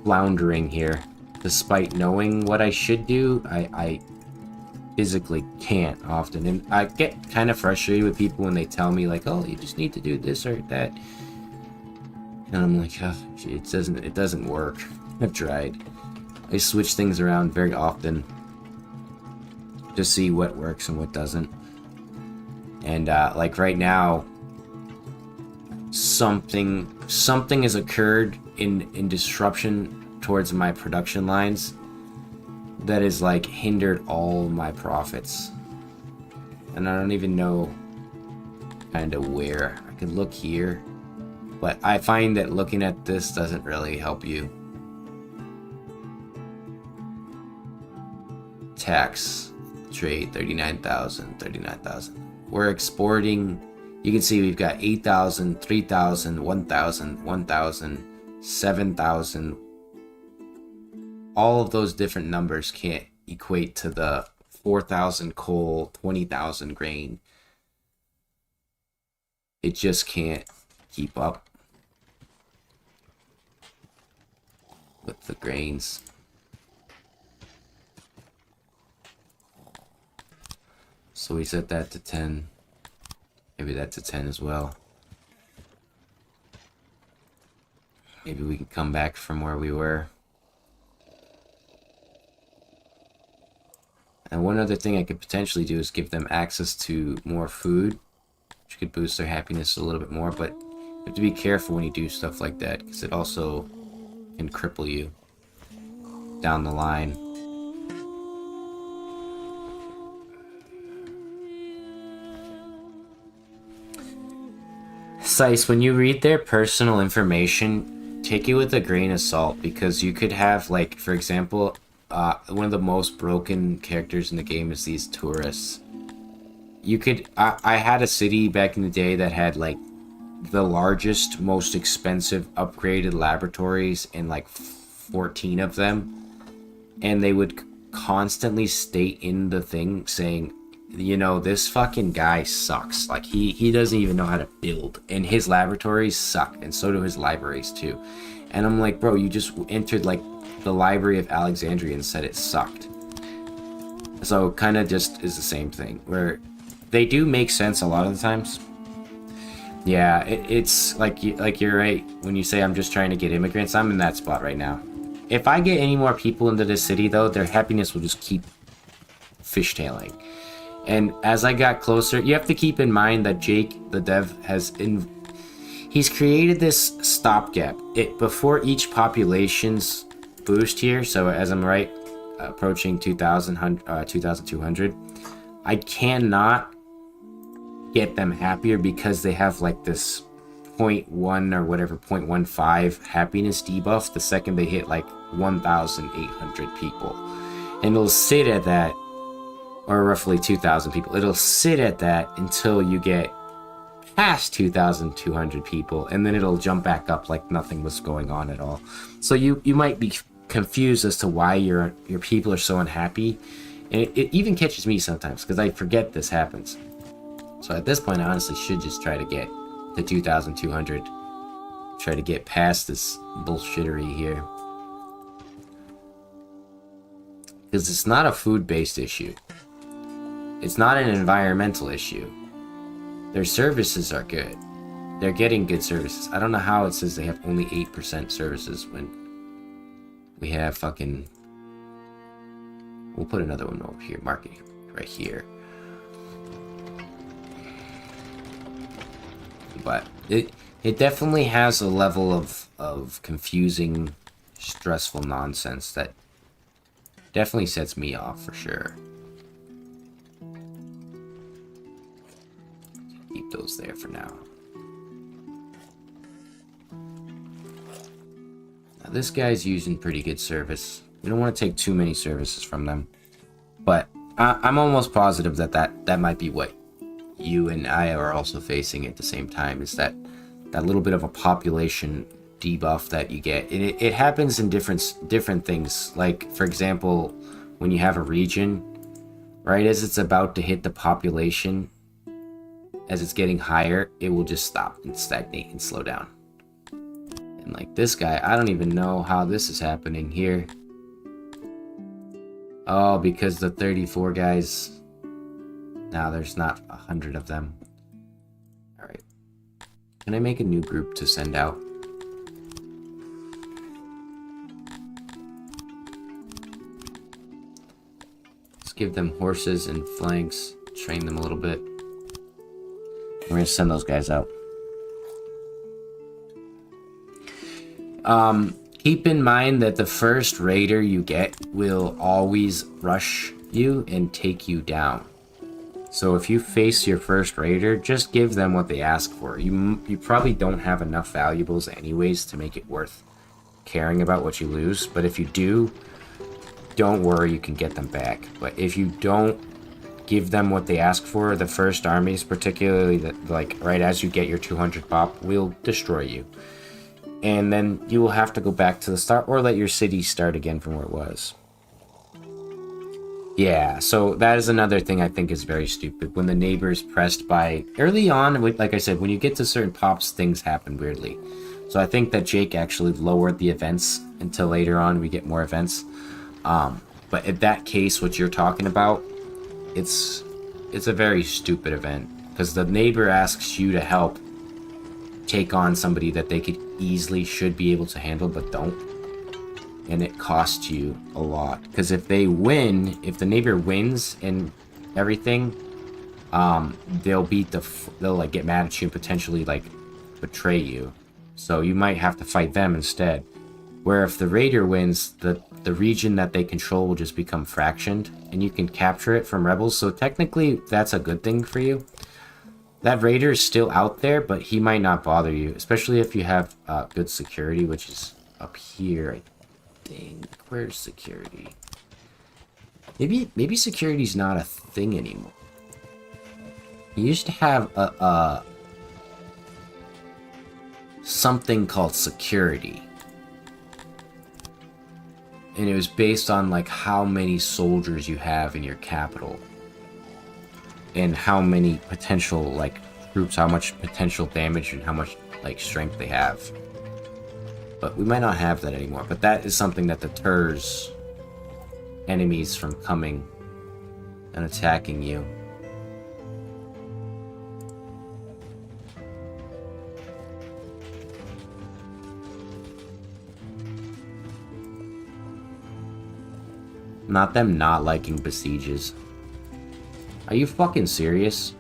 floundering here. Despite knowing what I should do, I physically can't often, and I get kind of frustrated with people when they tell me like, oh, you just need to do this or that, and I'm like, oh, it doesn't work. I've tried. I switch things around very often to see what works and what doesn't, and like right now something has occurred in disruption towards my production lines that has like hindered all my profits, and I don't even know kind of where. I could look here, but I find that looking at this doesn't really help you. Tax, trade, 39,000. We're exporting. You can see we've got 8,000, 3,000, 1,000, 1,000, 7,000. All of those different numbers can't equate to the 4,000 coal, 20,000 grain. It just can't keep up with the grains. So we set that to 10. Maybe that's a 10 as well. Maybe we can come back from where we were. And one other thing I could potentially do is give them access to more food, which could boost their happiness a little bit more, but you have to be careful when you do stuff like that, because it also can cripple you down the line. Sice, when you read their personal information, take it with a grain of salt, because you could have, like, for example, one of the most broken characters in the game is these tourists. you could... I had a city back in the day that had, like, the largest, most expensive upgraded laboratories, and like 14 of them. And they would constantly state in the thing saying, you know, this fucking guy sucks. Like, he doesn't even know how to build. And his laboratories suck. And so do his libraries, too. And I'm like, bro, you just entered, like, the Library of Alexandria and said it sucked. So, kind of just is the same thing. Where they do make sense a lot of the times. Yeah, it's like you're right. When you say I'm just trying to get immigrants, I'm in that spot right now. If I get any more people into this city, though, their happiness will just keep fishtailing. And as I got closer, you have to keep in mind that Jake, the dev, he's created this stopgap. Before each population's boost here, so as I'm right, approaching 2,200, I cannot get them happier because they have like this 0.1 or whatever, 0.15 happiness debuff the second they hit like 1,800 people. And it'll sit at that, or roughly 2,000 people. It'll sit at that until you get past 2,200 people, and then it'll jump back up like nothing was going on at all. So you might be confused as to why your people are so unhappy. And it even catches me sometimes because I forget this happens. So at this point, I honestly should just try to get to 2,200. Try to get past this bullshittery here. Because it's not a food-based issue. It's not an environmental issue. Their services are good. They're getting good services. I don't know how it says they have only 8% services when we have fucking... We'll put another one over here. Mark it right here. But it definitely has a level of confusing, stressful nonsense that definitely sets me off for sure. Keep those there for now. Now this guy's using pretty good service. We don't want to take too many services from them. But I'm almost positive that might be what you and I are also facing at the same time, is that little bit of a population debuff that you get. It happens in different things. Like, for example, when you have a region, right as it's about to hit the population, as it's getting higher, it will just stop and stagnate and slow down. And like this guy, I don't even know how this is happening here. Oh, because the 34 guys... Now there's not 100 of them. Alright. Can I make a new group to send out? Let's give them horses and flanks. Train them a little bit. We're gonna send those guys out. Keep in mind that the first raider you get will always rush you and take you down. So if you face your first raider, just give them what they ask for. You probably don't have enough valuables anyways to make it worth caring about what you lose. But if you do, don't worry, you can get them back. But if you don't give them what they ask for, the first armies, particularly that, like right as you get your 200 pop, will destroy you. And then you will have to go back to the start or let your city start again from where it was. Yeah, so that is another thing I think is very stupid. When the neighbor's pressed by... Early on, like I said, when you get to certain pops, things happen weirdly. So I think that Jake actually lowered the events until later on we get more events. But in that case, what you're talking about, it's a very stupid event. Because the neighbor asks you to help take on somebody that they should be able to handle, but don't. And it costs you a lot, because if they win, if the neighbor wins and everything, they'll like get mad at you and potentially like betray you. So you might have to fight them instead. Where if the raider wins, the region that they control will just become fractioned, and you can capture it from rebels. So technically, that's a good thing for you. That raider is still out there, but he might not bother you, especially if you have good security, which is up here. Where's security? Maybe security's not a thing anymore. He used to have a something called security. And it was based on like how many soldiers you have in your capital. And how many potential like troops, how much potential damage and how much like strength they have. But we might not have that anymore. But that is something that deters enemies from coming and attacking you. Not them not liking besieges. Are you fucking serious?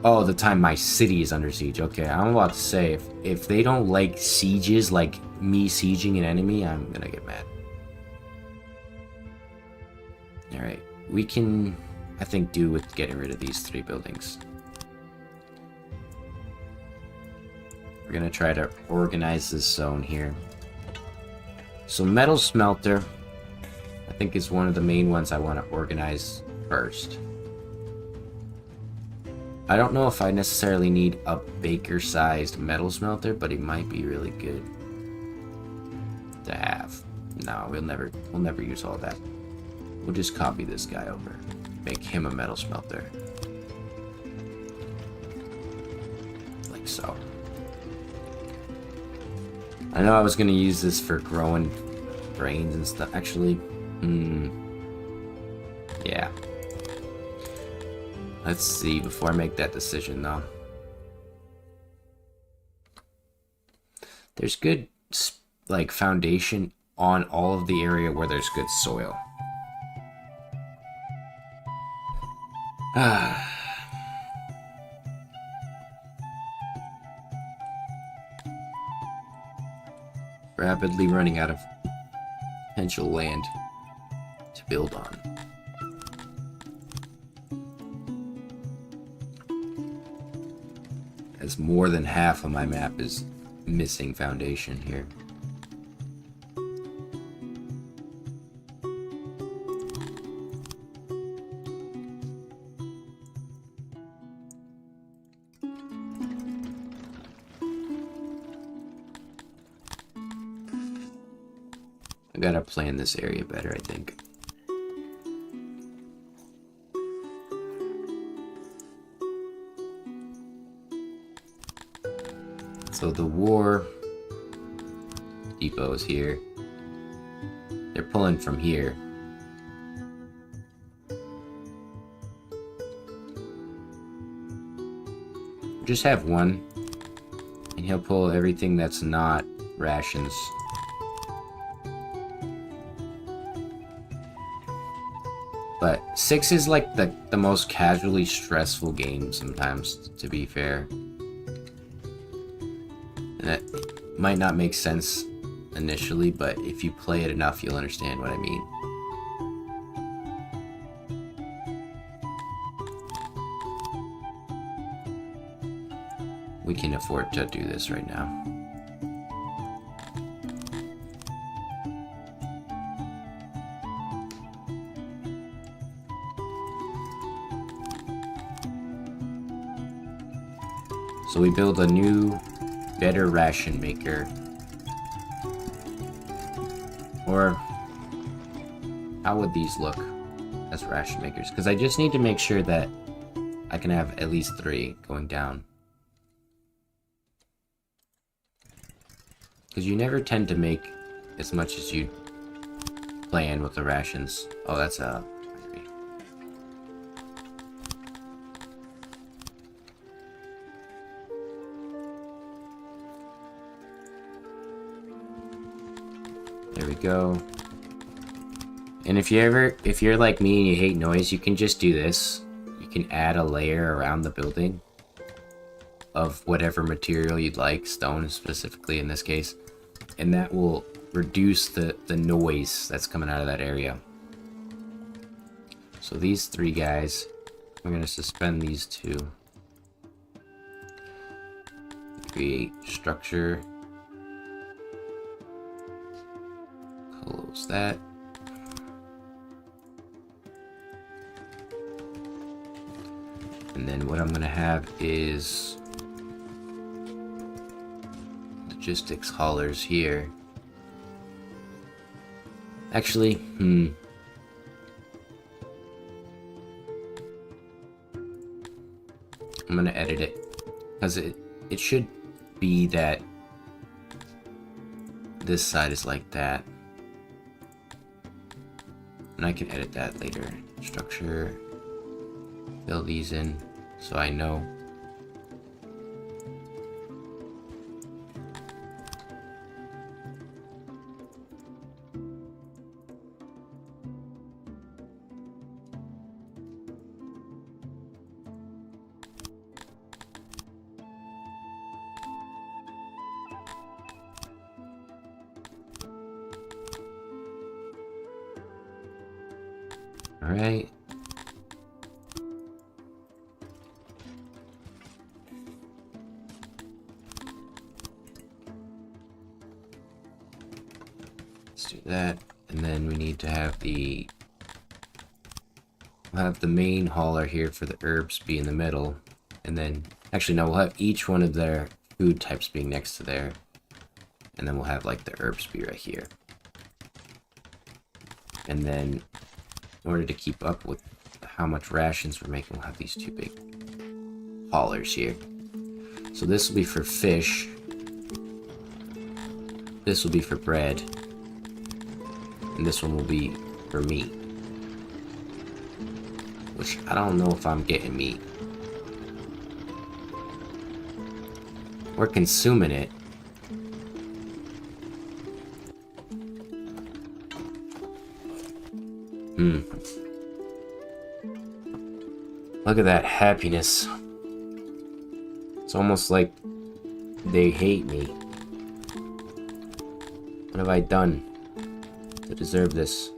Oh, the time my city is under siege. Okay, I'm about to say, if they don't like sieges, like me sieging an enemy, I'm gonna get mad. Alright, we can, I think, do with getting rid of these 3 buildings. We're gonna try to organize this zone here. So metal smelter, I think, is one of the main ones I want to organize first. I don't know if I necessarily need a baker-sized metal smelter, but it might be really good to have. No, we'll never use all that. We'll just copy this guy over, make him a metal smelter, like so. I know I was gonna use this for growing grains and stuff. Actually, yeah. Let's see before I make that decision, though. There's good, like, foundation on all of the area where there's good soil. Rapidly running out of potential land to build on. As more than half of my map is missing foundation here. I gotta plan this area better, I think. So the war depot is here. They're pulling from here. Just have one, and he'll pull everything that's not rations. But 6 is like the most casually stressful game sometimes, to be fair. And that might not make sense initially, but if you play it enough, you'll understand what I mean. We can afford to do this right now. So we build a new, better ration maker. Or how would these look as ration makers? Because I just need to make sure that I can have at least 3 going down. Because you never tend to make as much as you plan with the rations. Oh, that's a... There we go. And if you're like me and you hate noise, you can just do this. You can add a layer around the building of whatever material you'd like, stone specifically in this case, and that will reduce the noise that's coming out of that area. So these 3 guys, we're gonna suspend these 2. Create structure. Close that. And then what I'm gonna have is logistics haulers here. Actually, I'm gonna edit it, because it should be that this side is like that. And I can edit that later. Structure, fill these in so I know. All right. Let's do that, and then we need to have we'll have the main hauler here for the herbs be in the middle, and then actually no, we'll have each one of their food types being next to there, and then we'll have like the herbs be right here. And then in order to keep up with how much rations we're making, we'll have these two big haulers here. So this will be for fish, this will be for bread, and this one will be for meat. Which I don't know if I'm getting meat. We're consuming it. Look at that happiness. It's almost like they hate me. What have I done to deserve this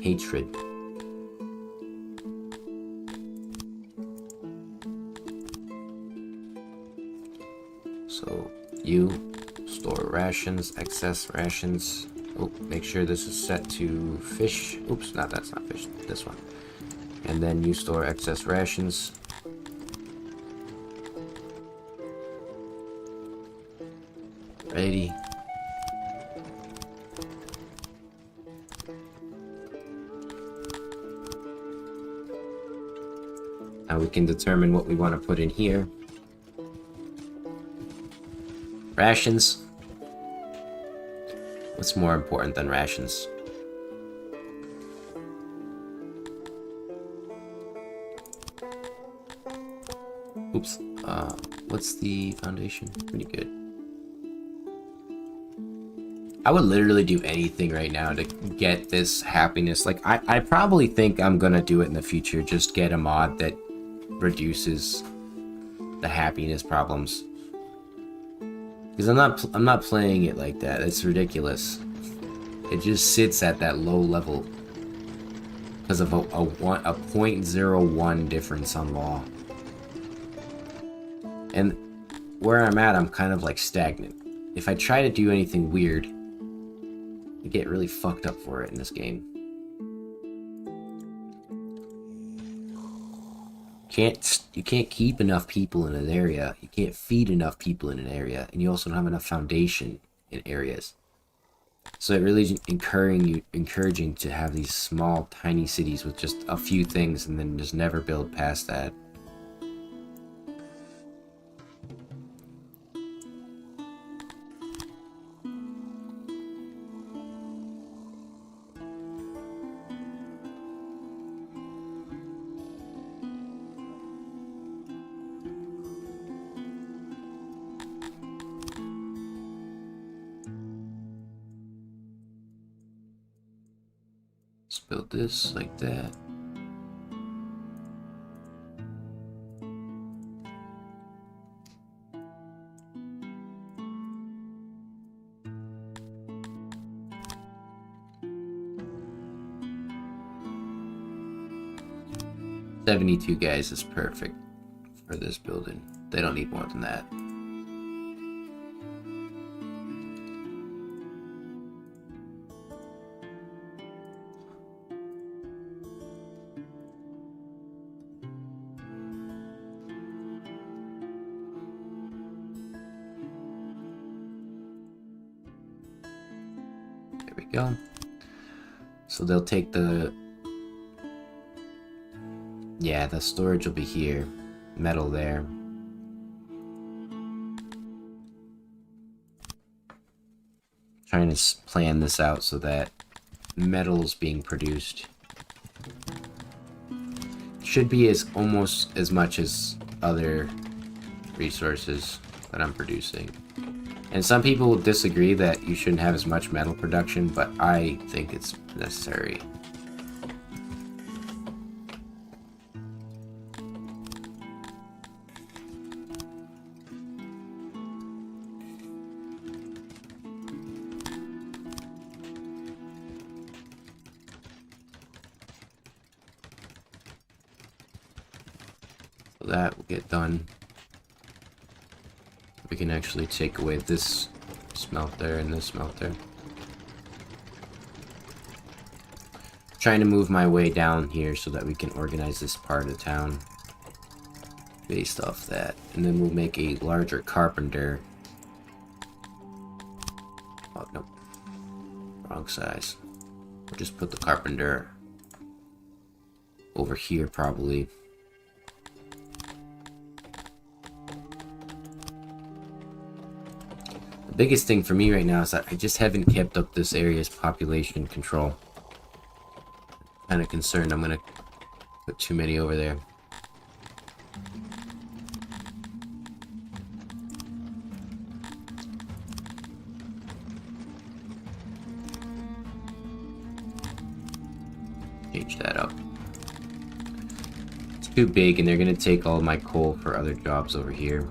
hatred? So you store rations, excess rations. Oh, make sure this is set to fish. Oops, that's not fish, this one. And then you store excess rations. Ready. Now we can determine what we want to put in here. Rations. What's more important than rations? Oops. What's the foundation? Pretty good. I would literally do anything right now to get this happiness. Like, I probably think I'm gonna do it in the future. Just get a mod that reduces the happiness problems. Because I'm not playing it like that. It's ridiculous. It just sits at that low level because of a 0.01 difference on law. And where I'm at, I'm kind of like stagnant. If I try to do anything weird, I get really fucked up for it in this game. You can't keep enough people in an area. You can't feed enough people in an area, and you also don't have enough foundation in areas. So it really is encouraging to have these small, tiny cities with just a few things, and then just never build past that. Let's build this like that. $72 guys is perfect for this building. They don't need more than that. go. So they'll take the... Yeah, the storage will be here. Metal there. Trying to plan this out so that metal is being produced. Should be as almost as much as other resources that I'm producing. And some people will disagree that you shouldn't have as much metal production, but I think it's necessary. So that will get done. We can actually take away this smelter and this smelter. Trying to move my way down here so that we can organize this part of town based off that. And then we'll make a larger carpenter. Oh, no. Wrong size. We'll just put the carpenter over here probably. The biggest thing for me right now is that I just haven't kept up this area's population control. Kind of concerned I'm gonna put too many over there. Change that up. It's too big and they're gonna take all my coal for other jobs over here.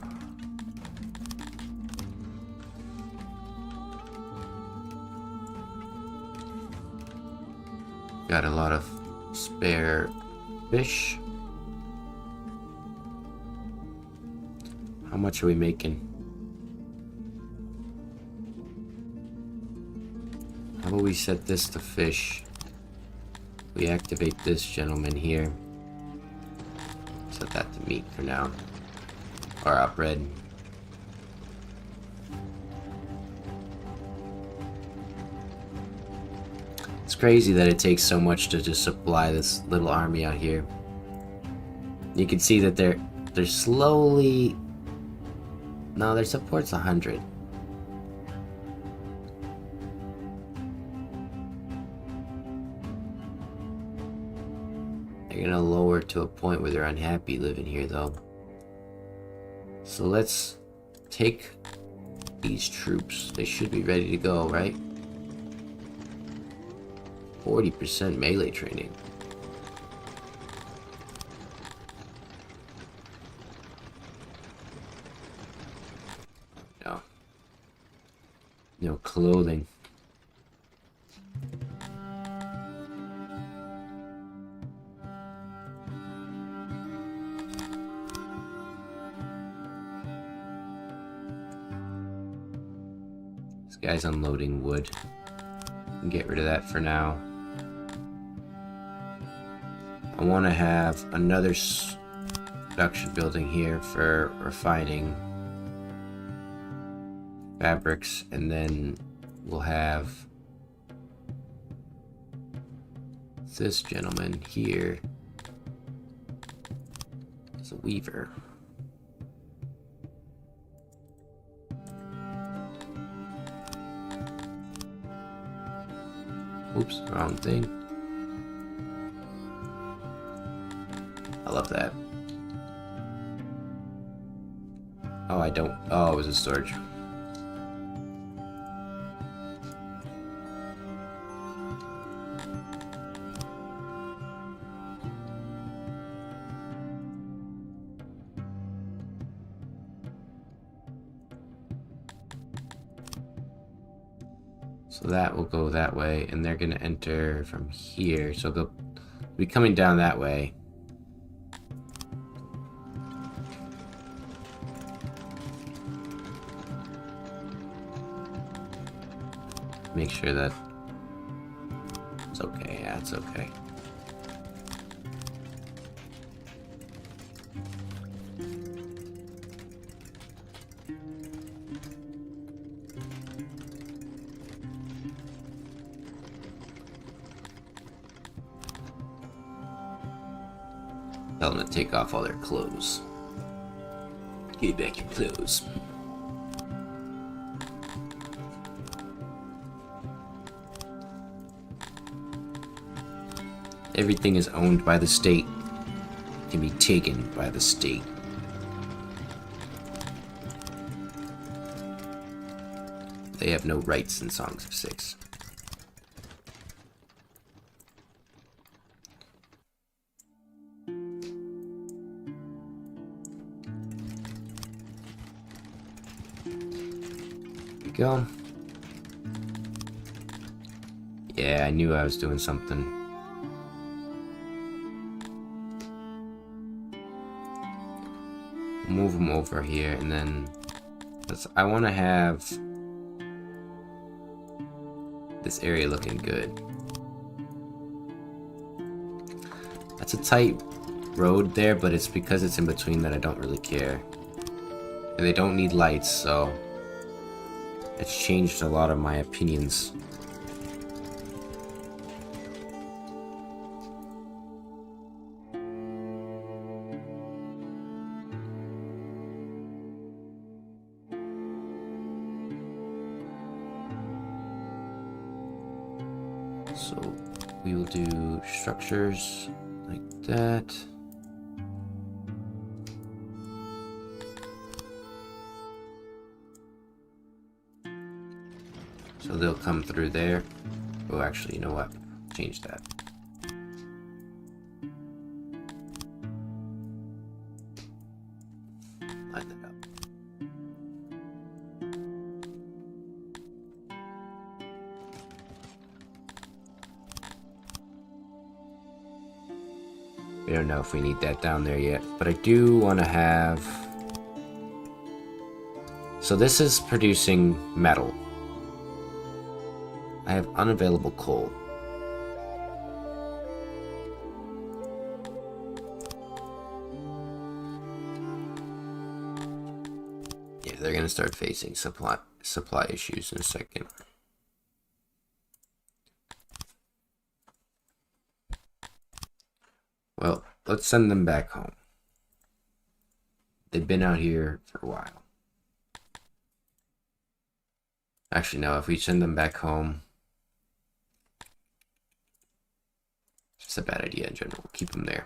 Got a lot of spare fish. How much are we making? How about we set this to fish? We activate this gentleman here. Set that to meat for now. Or bread. It's crazy that it takes so much to just supply this little army out here. You can see that they're slowly... No, their support's 100. They're gonna lower to a point where they're unhappy living here though. So let's take these troops. They should be ready to go, right? 40% melee training. No. No clothing. This guy's unloading wood. Get rid of that for now. I want to have another production building here for refining fabrics, and then we'll have this gentleman here as a weaver. Oops, wrong thing. I love that. Oh, I don't. Oh, it was a storage. So that will go that way, and they're gonna enter from here. So they'll be coming down that way. Make sure that it's okay. Yeah, it's okay. Tell them to take off all their clothes. Give back your clothes. Everything is owned by the state. Can be taken by the state. They have no rights in Songs of Six. Here we go. Yeah, I knew I was doing something. Move them over here, and then I want to have this area looking good. That's a tight road there, but it's because it's in between that I don't really care. And they don't need lights, so it's changed a lot of my opinions. So we will do structures like that. So they'll come through there. Oh, actually, you know what? Change that. Line that up. We don't know if we need that down there yet, but I do want to have... So this is producing metal. I have unavailable coal. Yeah, they're gonna start facing supply issues in a second. Well, let's send them back home. They've been out here for a while. Actually, no, if we send them back home, it's a bad idea in general. Keep them there.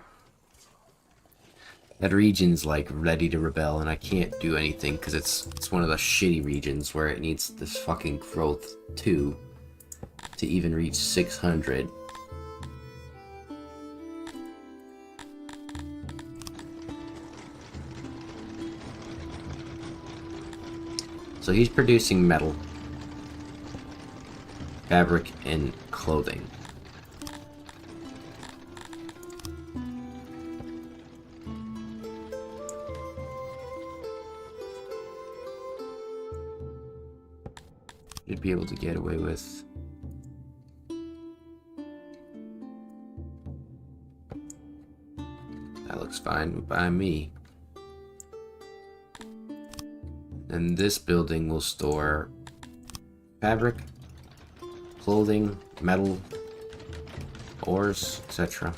That region's like ready to rebel, and I can't do anything because it's one of the shitty regions where it needs this fucking growth too to even reach 600. So he's producing metal, fabric, and clothing. You'd be able to get away with... That looks fine by me. And this building will store fabric, clothing, metal, ores, etc.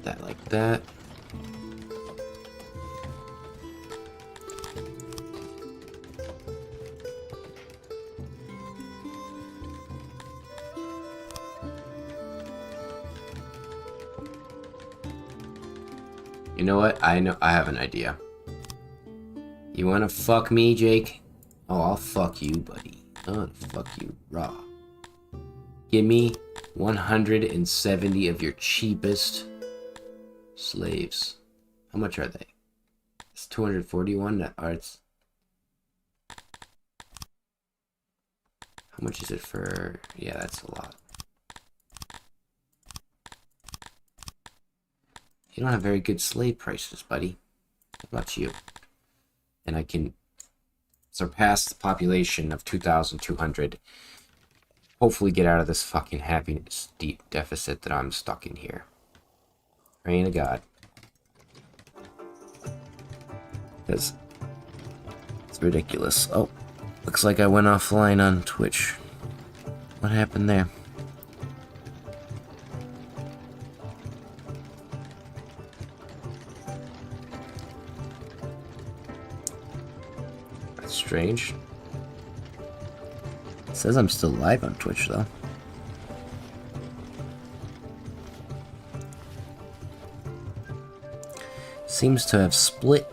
That like that. You know what? I have an idea. You wanna fuck me, Jake? Oh, I'll fuck you, buddy. I'm gonna fuck you raw. Give me 170 of your cheapest slaves. How much are they? It's 241. Or it's... How much is it for... Yeah, that's a lot. You don't have very good slave prices, buddy. How about you? And I can surpass the population of 2,200. Hopefully get out of this fucking happiness deep deficit that I'm stuck in here. Praying to God. Because it's ridiculous. Oh, looks like I went offline on Twitch. What happened there? That's strange. It says I'm still live on Twitch, though. Seems to have split.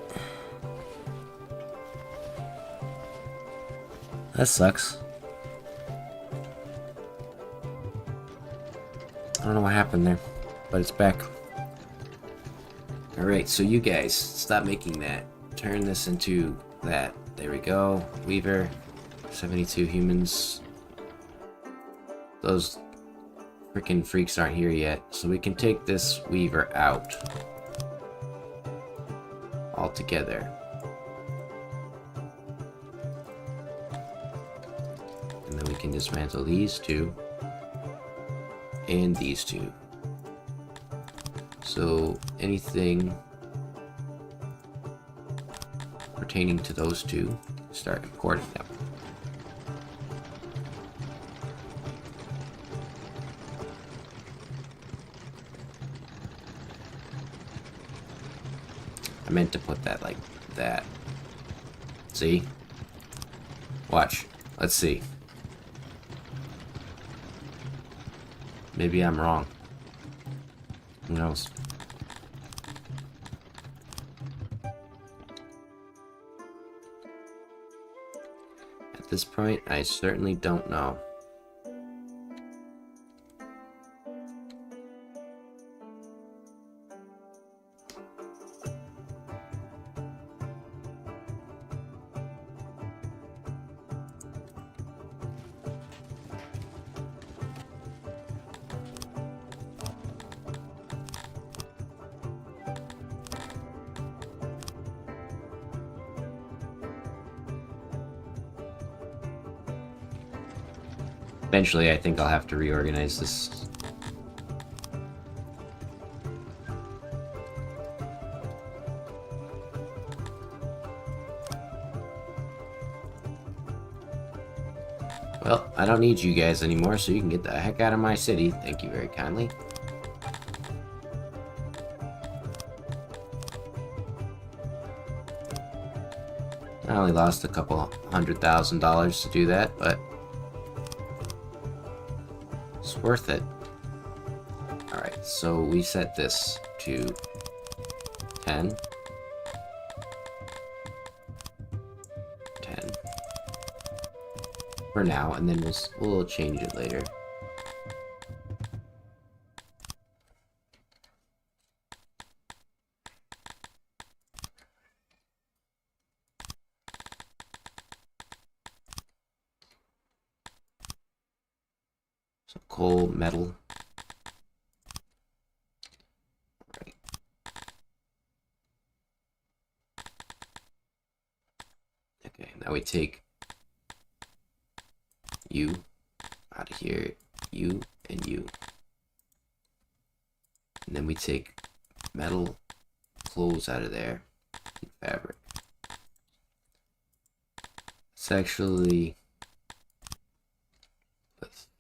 That sucks. I don't know what happened there, but it's back. Alright, so you guys, stop making that. Turn this into that. There we go. Weaver. 72 humans. Those freaking freaks aren't here yet, so we can take this Weaver out altogether. And then we can dismantle these two and these two. So anything pertaining to those two, start importing them. I meant to put that like that. See? Watch. Let's see. Maybe I'm wrong. Who knows? At this point, I certainly don't know. Eventually, I think I'll have to reorganize this. Well, I don't need you guys anymore, so you can get the heck out of my city. Thank you very kindly. I only lost a couple $100,000 to do that, but it's worth it. Alright, so we set this to 10. 10. For now, and then we'll change it later. So coal, metal. Right. Okay, now we take you out of here, you and you. And then we take metal, clothes out of there, and fabric. It's actually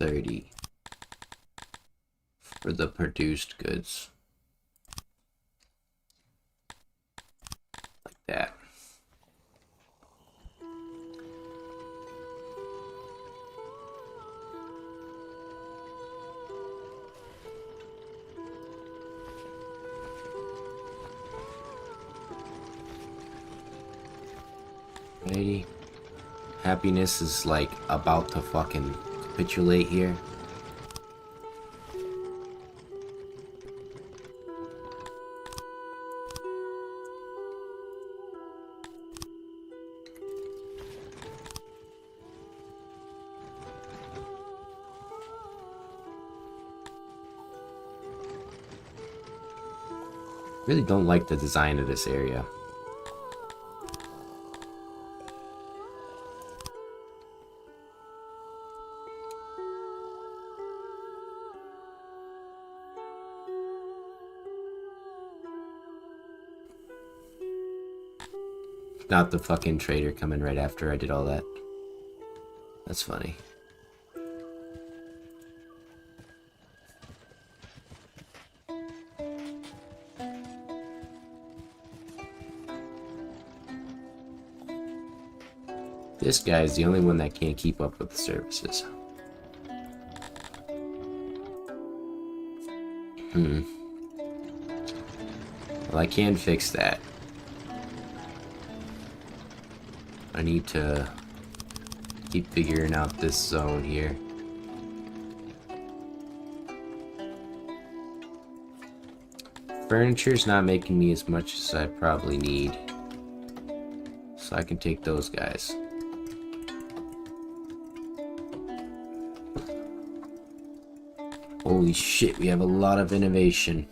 30 for the produced goods. Like that. Lady, happiness is like about to fucking capitulate here. Really don't like the design of this area. Not the fucking trader coming right after I did all that. That's funny. This guy is the only one that can't keep up with the services. Well, I can fix that. I need to keep figuring out this zone here. Furniture's not making me as much as I probably need. So I can take those guys. Holy shit, we have a lot of innovation.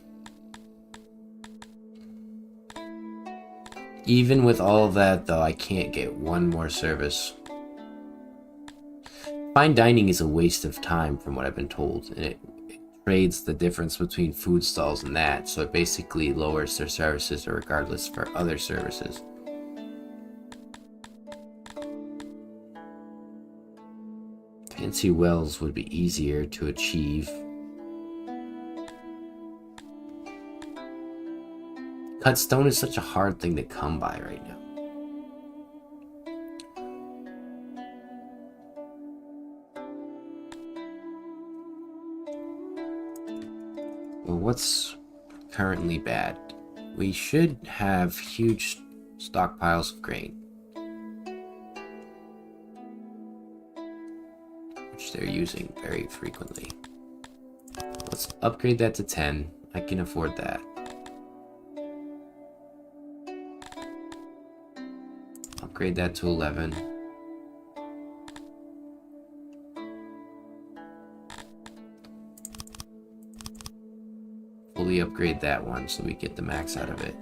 Even with all of that, though, I can't get one more service. Fine dining is a waste of time, from what I've been told, and it trades the difference between food stalls and that, so it basically lowers their services regardless for other services. Fancy wells would be easier to achieve. Cut stone is such a hard thing to come by right now. Well, what's currently bad? We should have huge stockpiles of grain, which they're using very frequently. Let's upgrade that to 10. I can afford that. Upgrade that to 11. Fully upgrade that one so we get the max out of it.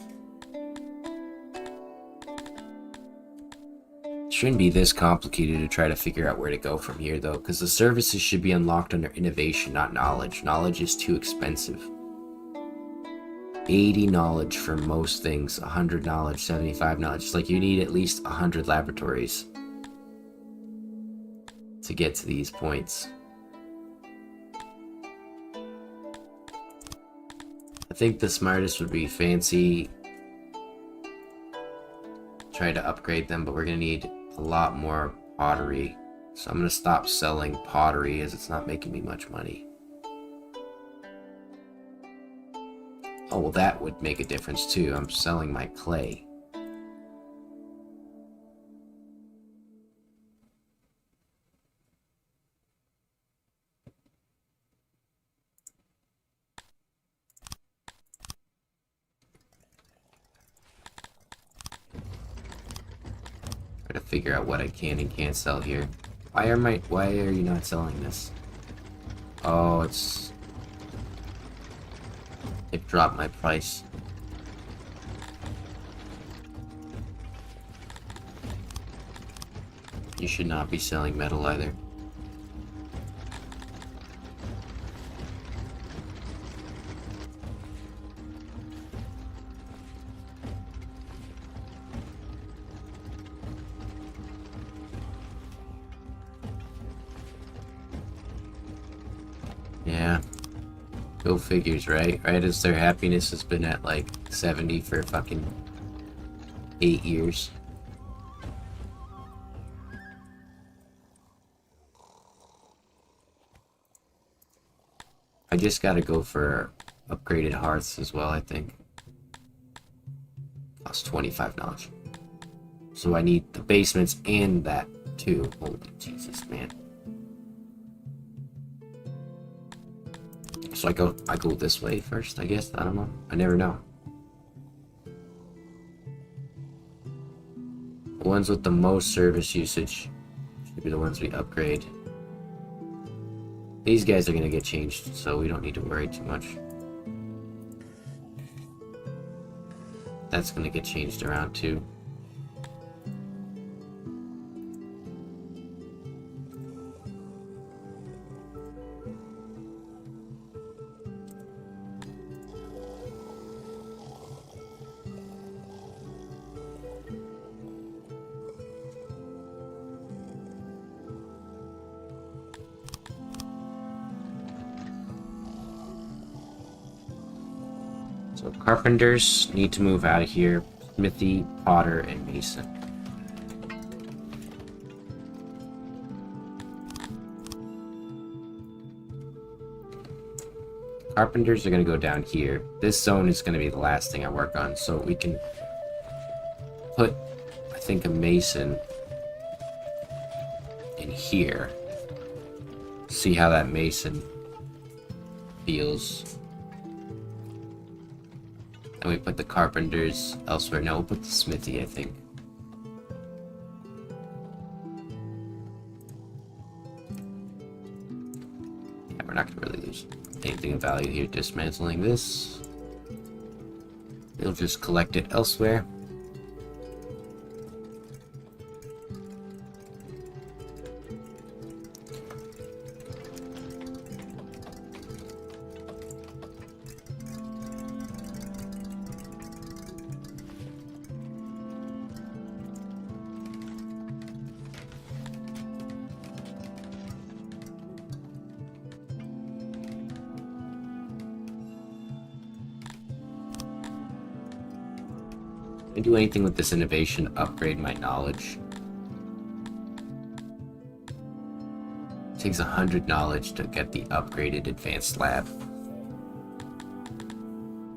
Shouldn't be this complicated to try to figure out where to go from here, though, because the services should be unlocked under innovation, not knowledge. Knowledge is too expensive. 80 knowledge for most things, 100 knowledge, 75 knowledge. It's like you need at least 100 laboratories to get to these points. I think the smartest would be fancy. Try to upgrade them, but we're going to need a lot more pottery. So I'm going to stop selling pottery as it's not making me much money. Oh, well, that would make a difference too. I'm selling my clay. Try to figure out what I can and can't sell here. Why are you not selling this? Oh, it dropped my price. You should not be selling metal either. Yeah. Go figures, right? Right as their happiness has been at like 70 for fucking 8 years. I just gotta go for upgraded hearths as well, I think. Plus 25 knowledge. So I need the basements and that too. Holy Jesus, man. So I go this way first, I guess. I don't know. I never know. The ones with the most service usage should be the ones we upgrade. These guys are gonna get changed, so we don't need to worry too much. That's gonna get changed around too. So carpenters need to move out of here. Smithy, potter, and mason. Carpenters are going to go down here. This zone is going to be the last thing I work on, so we can put, I think, a mason in here. See how that mason feels. And we put the carpenters elsewhere. No, we'll put the smithy, I think. Yeah, we're not going to really lose anything of value here dismantling this. We'll just collect it elsewhere. Can I do anything with this innovation? Upgrade my knowledge. It takes 100 knowledge to get the upgraded advanced lab.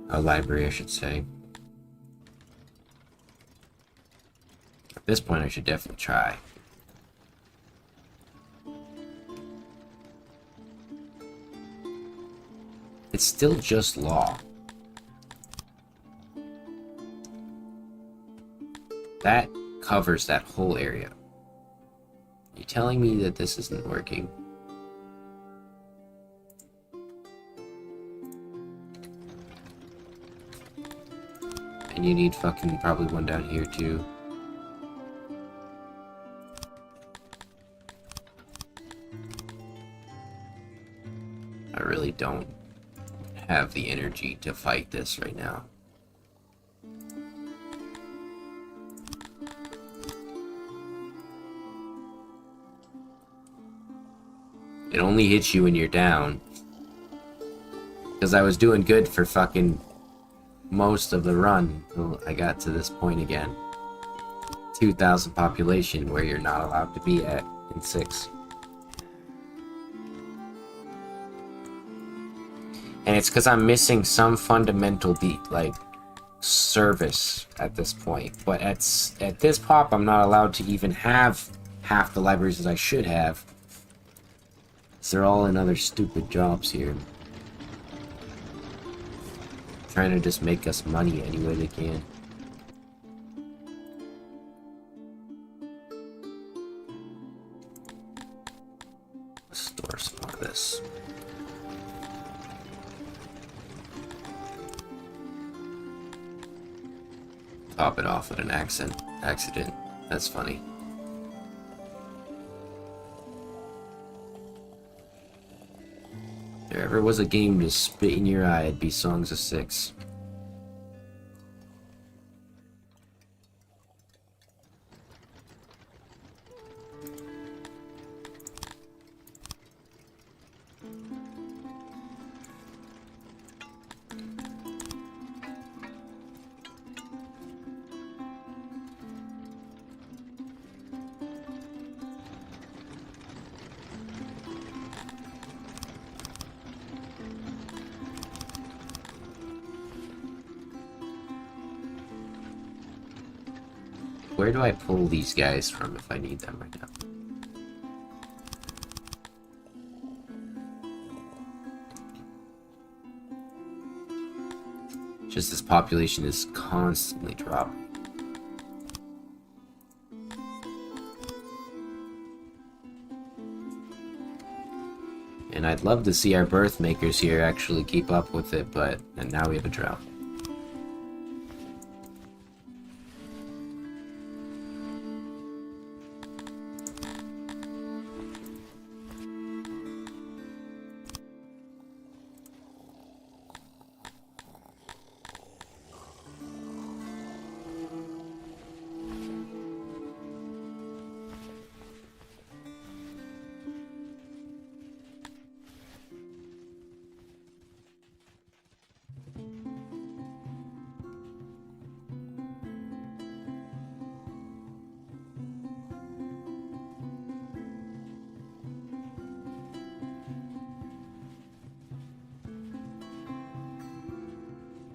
A library, I should say. At this point, I should definitely try. It's still just law. That covers that whole area. You're telling me that this isn't working? And you need fucking probably one down here too. I really don't have the energy to fight this right now. It only hits you when you're down. Because I was doing good for fucking most of the run until I got to this point again. 2,000 population where you're not allowed to be at in 6. And it's because I'm missing some fundamental like service at this point. But at this pop, I'm not allowed to even have half the libraries as I should have. They're all in other stupid jobs here. Trying to just make us money any way they can. Let's store some more of this. Top it off with an accident. That's funny. If there ever was a game to spit in your eye, it'd be Songs of 6. Where do I pull these guys from if I need them right now? Just this population is constantly dropping. And I'd love to see our birth makers here actually keep up with it, and now we have a drought.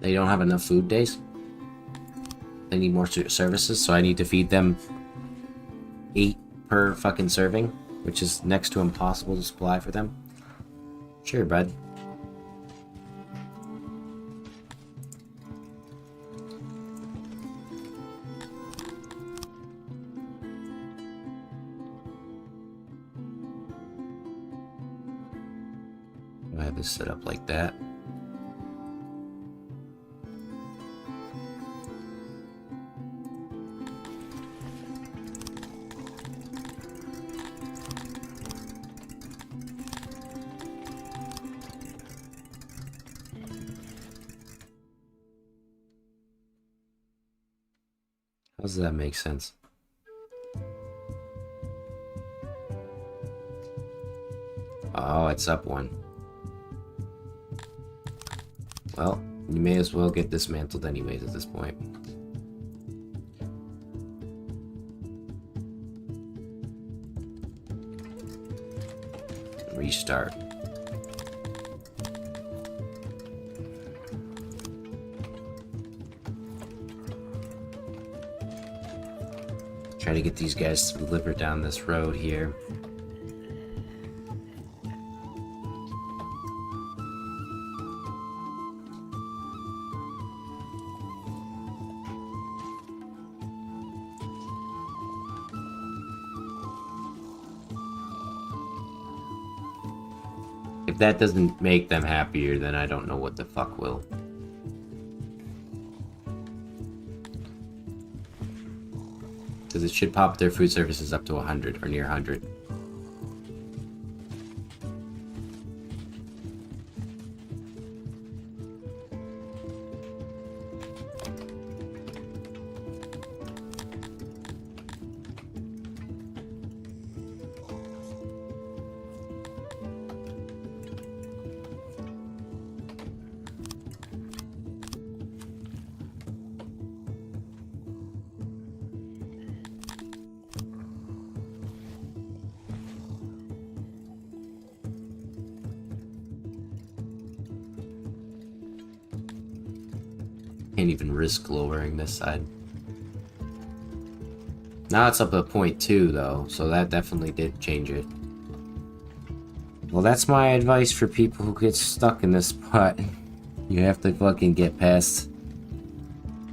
They don't have enough food days. They need more services, so I need to feed them 8 per fucking serving, which is next to impossible to supply for them. Sure, bud. I have this set up like that. How does that make sense? Oh, it's up 1. Well, you may as well get dismantled anyways at this point. Restart. Try to get these guys to deliver down this road here. If that doesn't make them happier, then I don't know what the fuck will. Because it should pop their food services up to 100 or near 100. Can't even risk lowering this side. Now it's up to 0.2 though, so that definitely did change it. Well, that's my advice for people who get stuck in this spot. You have to fucking get past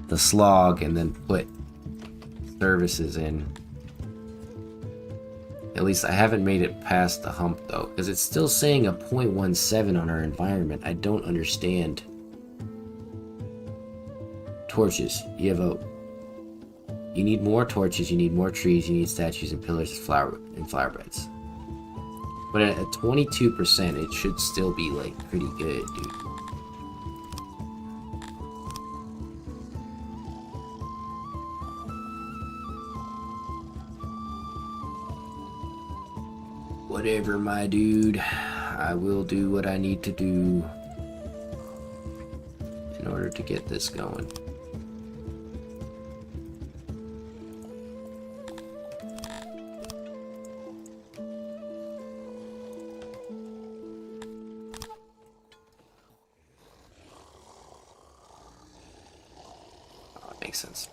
the slog and then put services in. At least I haven't made it past the hump though, because it's still saying a 0.17 on our environment. I don't understand. Torches. You need more torches, you need more trees, you need statues and pillars and flower beds. But at 22%, it should still be like pretty good, dude. Whatever, my dude. I will do what I need to do in order to get this going. Makes sense.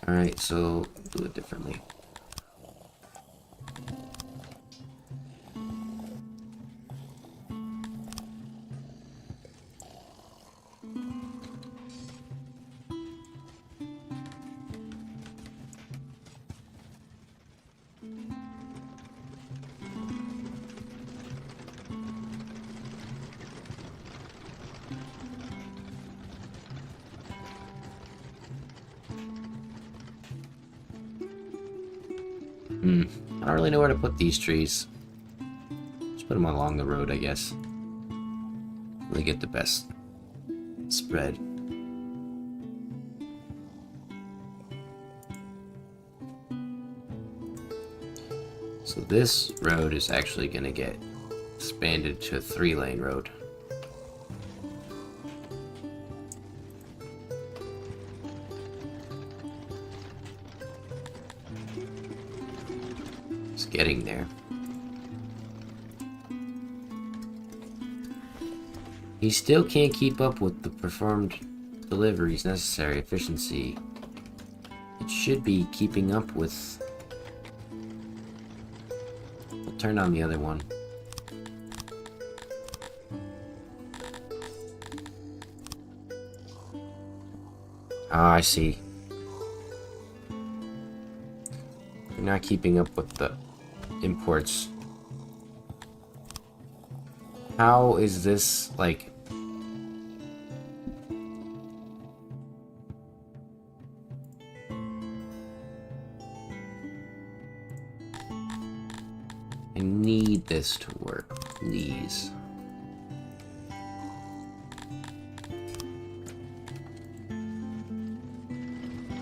Alright, so do it differently. I don't really know where to put these trees. Just put them along the road, I guess. Really get the best spread. So this road is actually going to get expanded to a 3-lane road. Getting there. He still can't keep up with the performed deliveries necessary efficiency. It should be keeping up with... I'll turn on the other one. Ah, I see. You're not keeping up with the imports. How is this, like... I need this to work, please.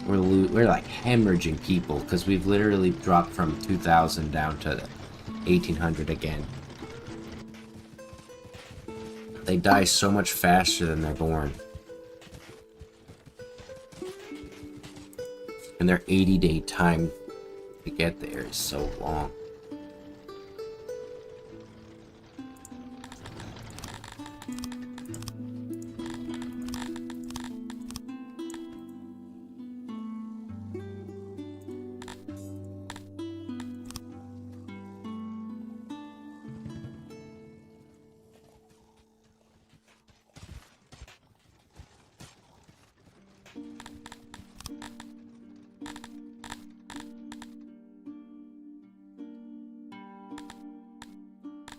We're like hemorrhaging people because we've literally dropped from 2,000 down to 1,800 again. They die so much faster than they're born. And their 80-day time to get there is so long.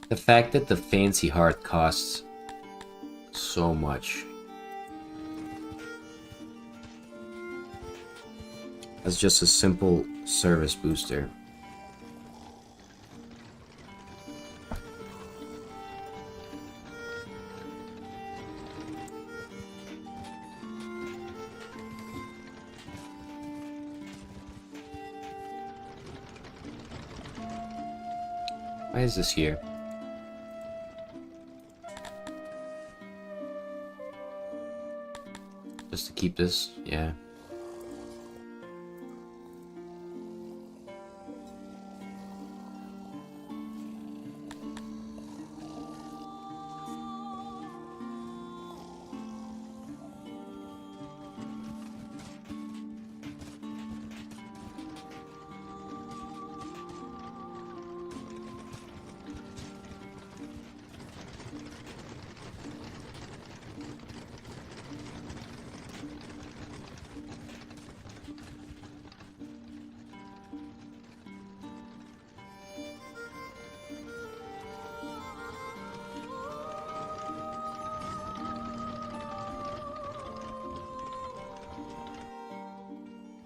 The fact that the fancy hearth costs so much. As just a simple service booster. Why is this here? Just to keep this? Yeah.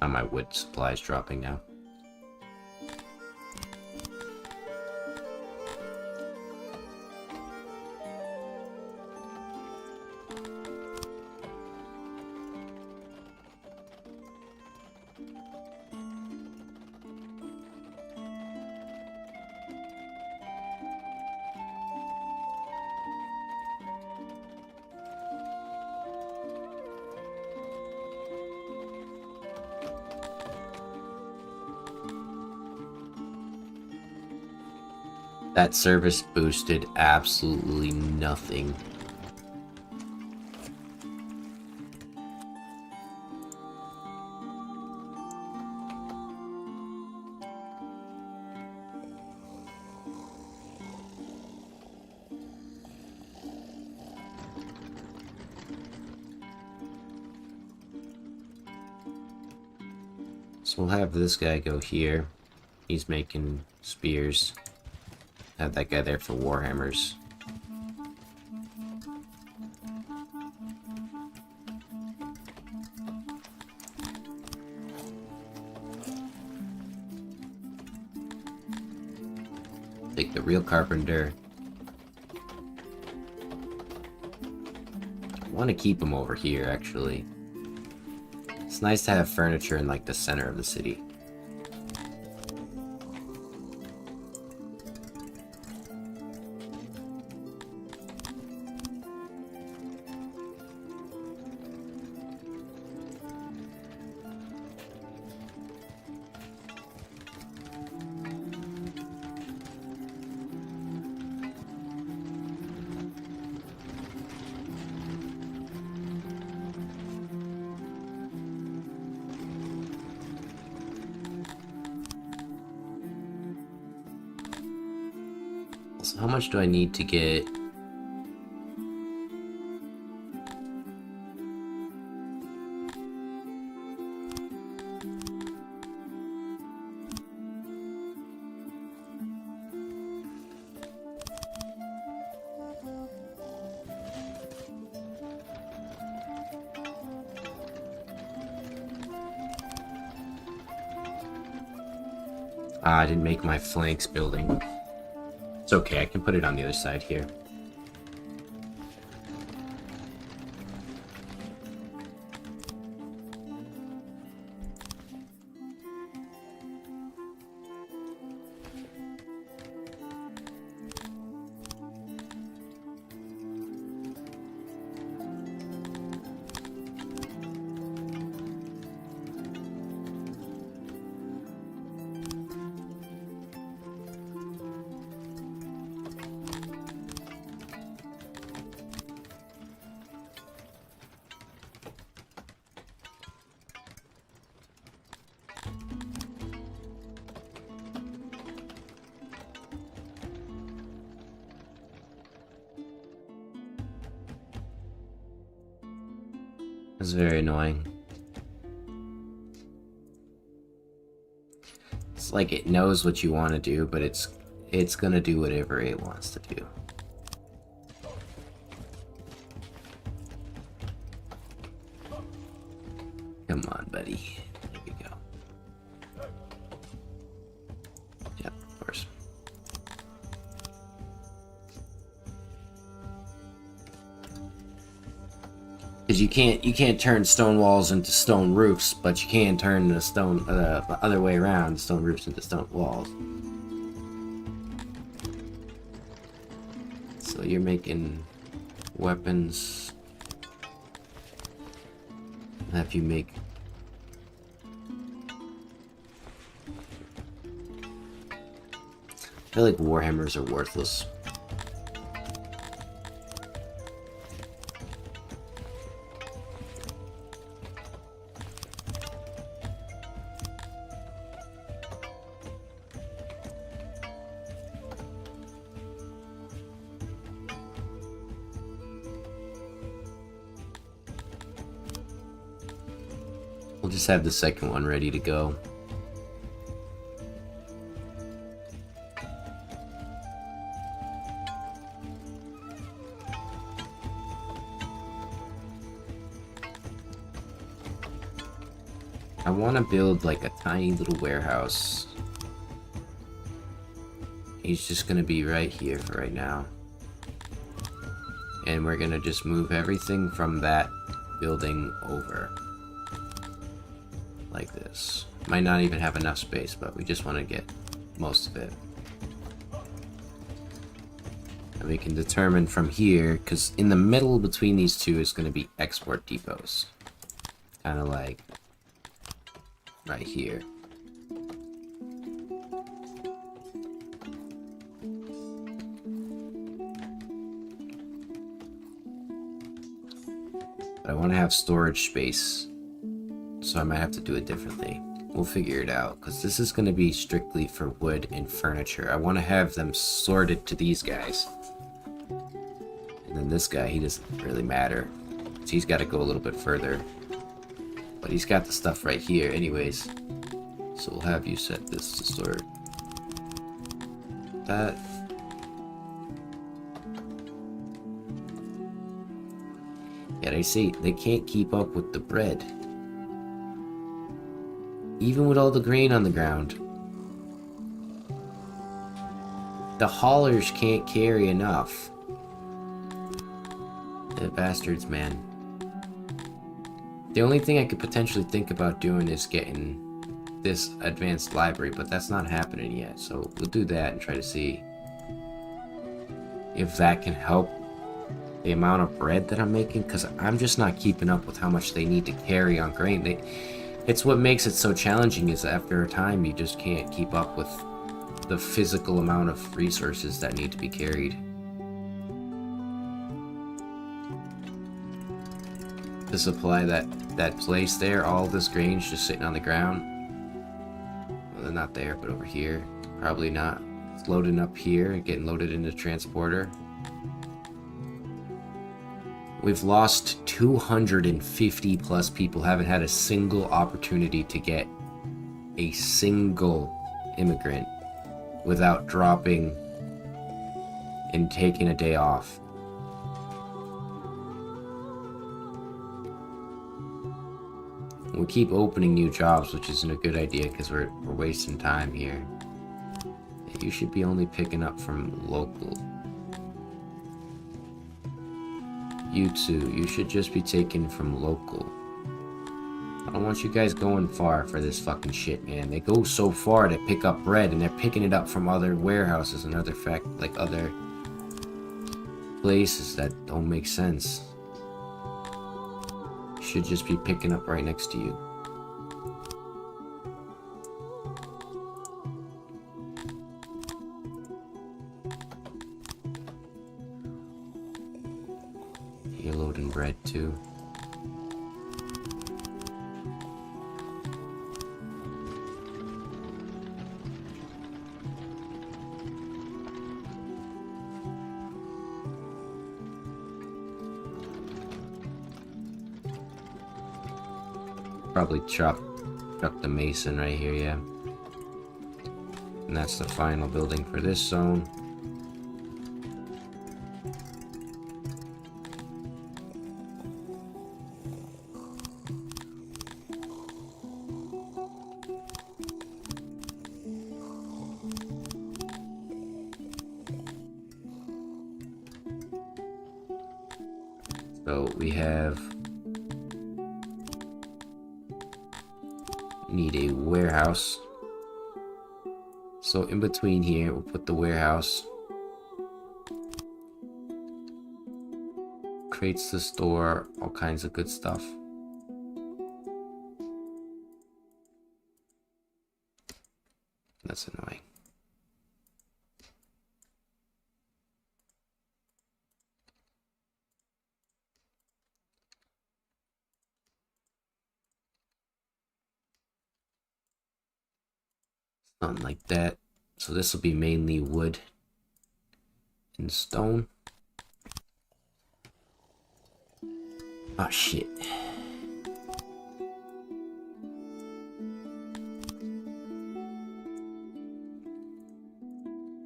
My wood supply is dropping now. That service boosted absolutely nothing. So we'll have this guy go here. He's making spears. Have that guy there for warhammers. Take the real carpenter. I want to keep him over here, actually. It's nice to have furniture in, like, the center of the city. So how much do I need to get? Ah, I didn't make my flanks building. It's okay, I can put it on the other side here. It's very annoying. It's like it knows what you want to do, but it's gonna do whatever it wants to do. Come on, buddy. There we go. Yep, of course. Because you can't turn stone walls into stone roofs, but you can turn the stone the other way around, stone roofs into stone walls. So you're making weapons. Have you make? I feel like warhammers are worthless. We'll just have the second one ready to go. I want to build like a tiny little warehouse. He's just going to be right here for right now. And we're going to just move everything from that building over. Like this. Might not even have enough space, but we just want to get most of it. And we can determine from here, because in the middle between these two is going to be export depots. Kind of like right here. But I want to have storage space. So I might have to do it differently. We'll figure it out, because this is going to be strictly for wood and furniture. I want to have them sorted to these guys. And then this guy, he doesn't really matter. So he's got to go a little bit further. But he's got the stuff right here anyways. So we'll have you set this to store that. Yeah, they see, they can't keep up with the bread. Even with all the grain on the ground. The haulers can't carry enough. The bastards, man. The only thing I could potentially think about doing is getting this advanced library, but that's not happening yet. So we'll do that and try to see if that can help the amount of bread that I'm making, because I'm just not keeping up with how much they need to carry on grain. It's what makes it so challenging, is after a time you just can't keep up with the physical amount of resources that need to be carried. To supply that place there, all this grain's just sitting on the ground. Well, they're not there, but over here, probably not. It's loading up here, getting loaded into transporter. We've lost 250 plus people, haven't had a single opportunity to get a single immigrant without dropping and taking a day off. We keep opening new jobs, which isn't a good idea because we're wasting time here. You should be only picking up from local. You two, you should just be taken from local. I don't want you guys going far for this fucking shit, man. They go so far to pick up bread, and they're picking it up from other warehouses and other other places that don't make sense. Should just be picking up right next to you. You're loading bread too. Probably chuck the mason right here, yeah. And that's the final building for this zone. So we need a warehouse. So in between here, we'll put the warehouse. Crates to store all kinds of good stuff. That's annoying. Something like that. So this will be mainly wood and stone. Oh shit.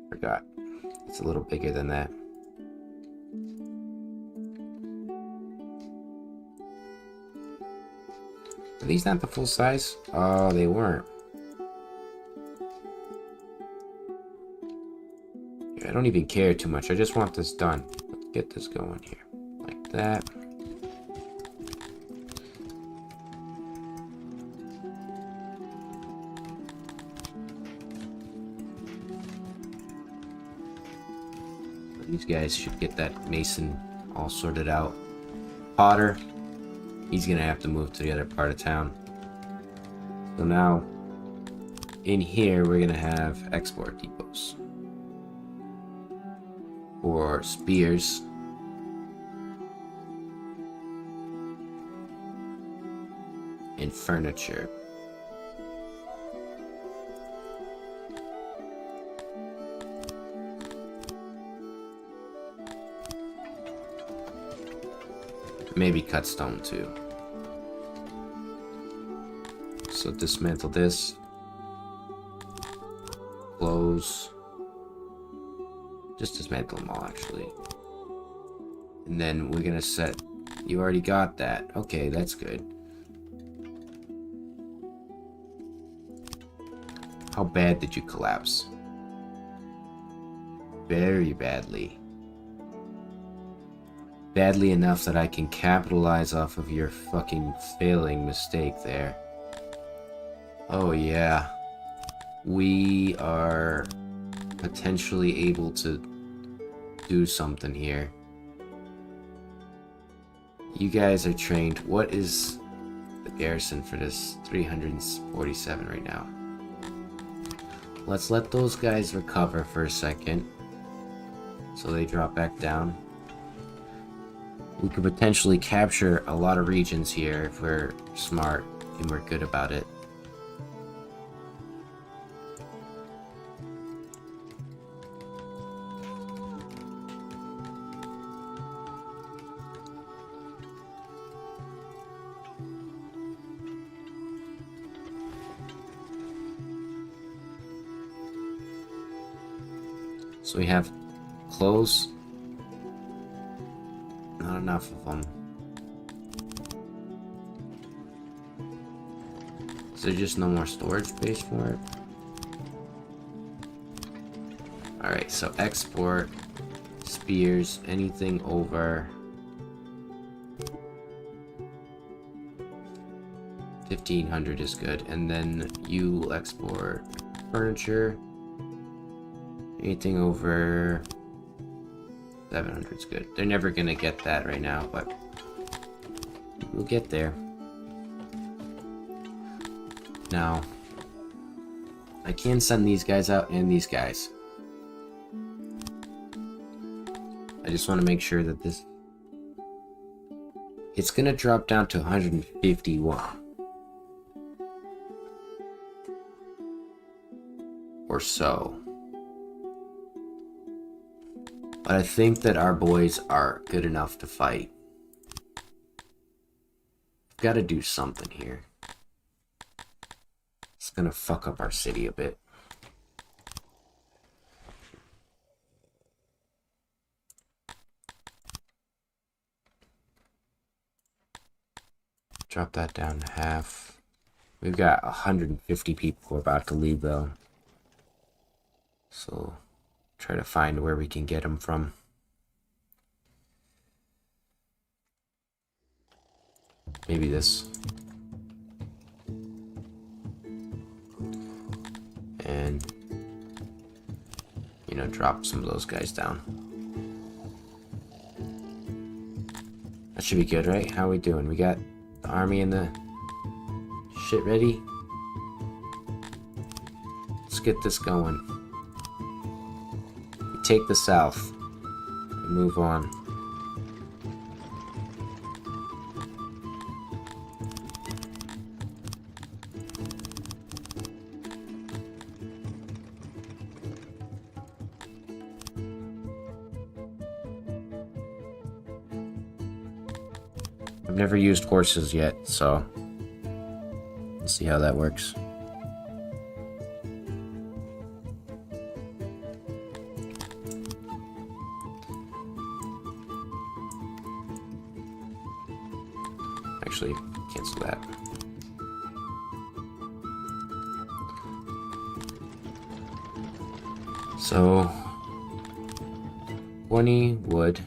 Forgot. It's a little bigger than that. Are these not the full size? Oh, they weren't. I don't even care too much. I just want this done. Let's get this going here. Like that. These guys should get that mason all sorted out. Potter, he's gonna have to move to the other part of town. So now, in here, we're gonna have export depots. For spears. And furniture. Maybe cut stone too. So dismantle this. Close. Just dismantle them all, actually. And then we're gonna set... You already got that. Okay, that's good. How bad did you collapse? Very badly. Badly enough that I can capitalize off of your fucking failing mistake there. Oh yeah. We are potentially able to do something here. You guys are trained. What is the garrison for this? 347 right now. Let's let those guys recover for a second. So they drop back down. We could potentially capture a lot of regions here if we're smart and we're good about it. So we have clothes. Not enough of them. Is there just no more storage space for it? Alright, so export spears, anything over 1500 is good. And then you will export furniture. Anything over 700 is good. They're never gonna get that right now, but we'll get there. Now, I can send these guys out and these guys. I just want to make sure that this... It's gonna drop down to 151. Or so. But I think that our boys are good enough to fight. We've got to do something here. It's gonna fuck up our city a bit. Drop that down to half. We've got 150 people about to leave though. So try to find where we can get them from. Maybe this. And, you know, drop some of those guys down. That should be good, right? How are we doing? We got the army and the shit ready. Let's get this going. We take the south. We move on. I've never used horses yet, so let's see how that works. Actually, cancel that. So, 20 wood.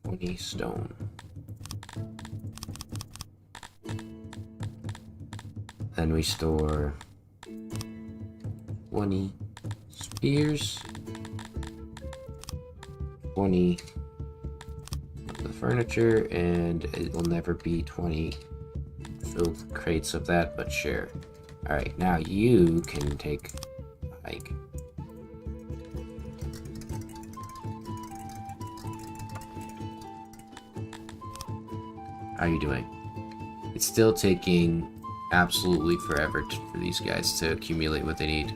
20 stone. Then we store 20 spears, 20 of the furniture, and it will never be 20 filled crates of that, but sure. Alright, now you can take a hike. How are you doing? It's still taking absolutely forever for these guys to accumulate what they need.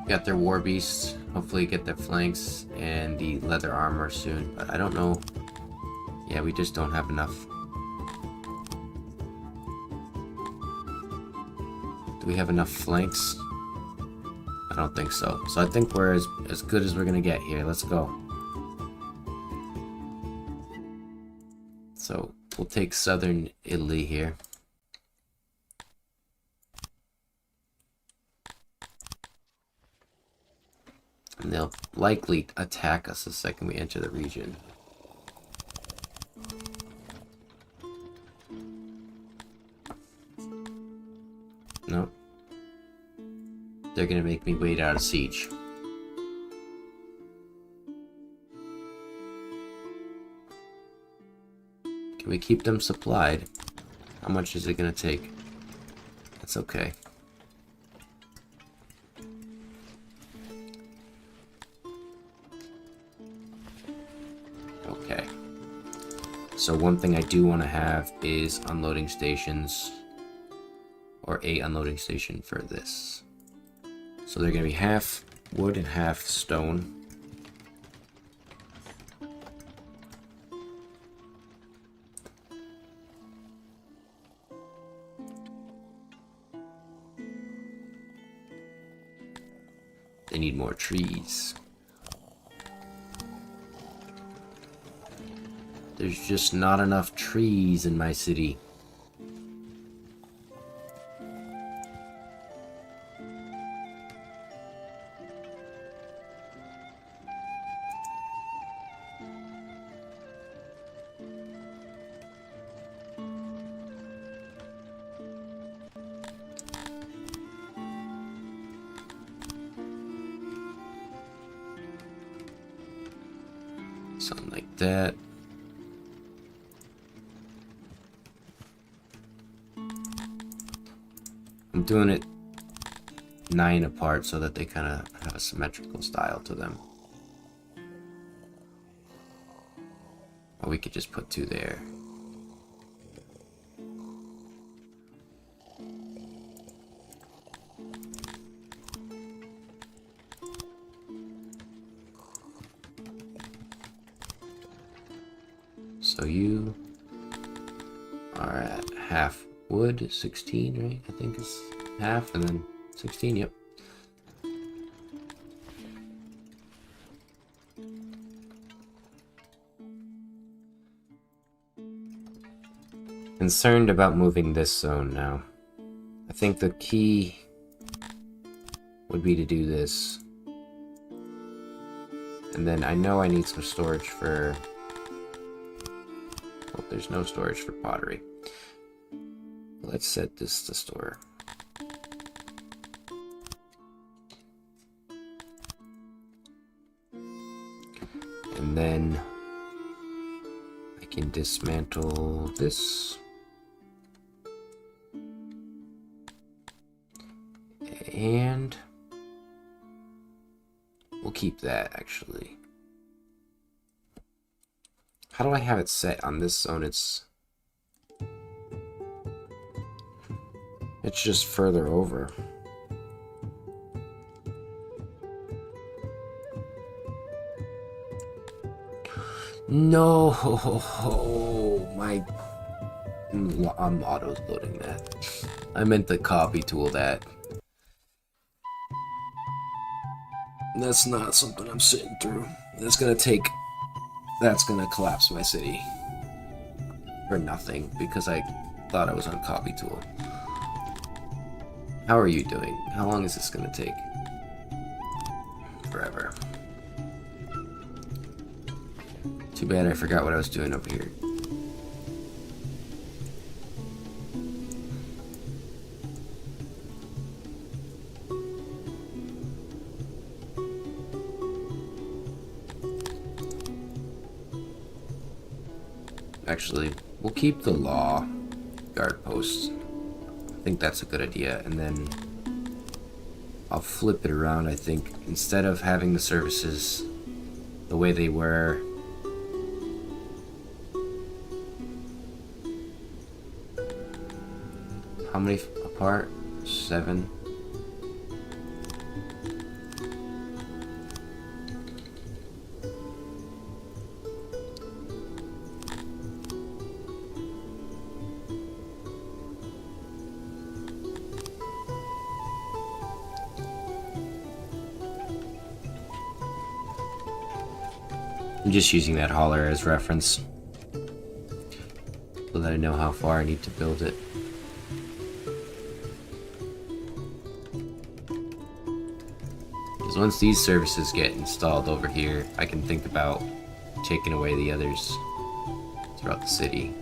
Got their war beasts. Hopefully get their flanks and the leather armor soon, but I don't know. Yeah, we just don't have enough. Do we have enough flanks? I don't think so. So I think we're as good as we're gonna get here. Let's go. So we'll take southern Italy here. And they'll likely attack us the second we enter the region. No. They're gonna make me wait out a siege. Can we keep them supplied? How much is it gonna take? That's okay. Okay. So one thing I do want to have is unloading stations. Or a unloading station for this. So they're gonna be half wood and half stone. They need more trees. There's just not enough trees in my city. Something like that. I'm doing it 9 apart so that they kind of have a symmetrical style to them. Or we could just put 2 there. So you are at half wood, 16, right? I think is half, and then 16, yep. Concerned about moving this zone now. I think the key would be to do this. And then I know I need some storage for... Well, there's no storage for pottery. Let's set this to store. And then I can dismantle this. And we'll keep that actually. How do I have it set on this zone? It's just further over. No, I'm auto-loading that. I meant the copy tool that. That's not something I'm sitting through. That's gonna collapse my city. For nothing, because I thought I was on copy tool. How are you doing? How long is this gonna take? Forever. Too bad I forgot what I was doing over here. Actually, we'll keep the law guard posts. I think that's a good idea, and then I'll flip it around. I think instead of having the services the way they were, how many apart? 7. I'm just using that holler as reference so that I know how far I need to build it. Because once these services get installed over here, I can think about taking away the others throughout the city.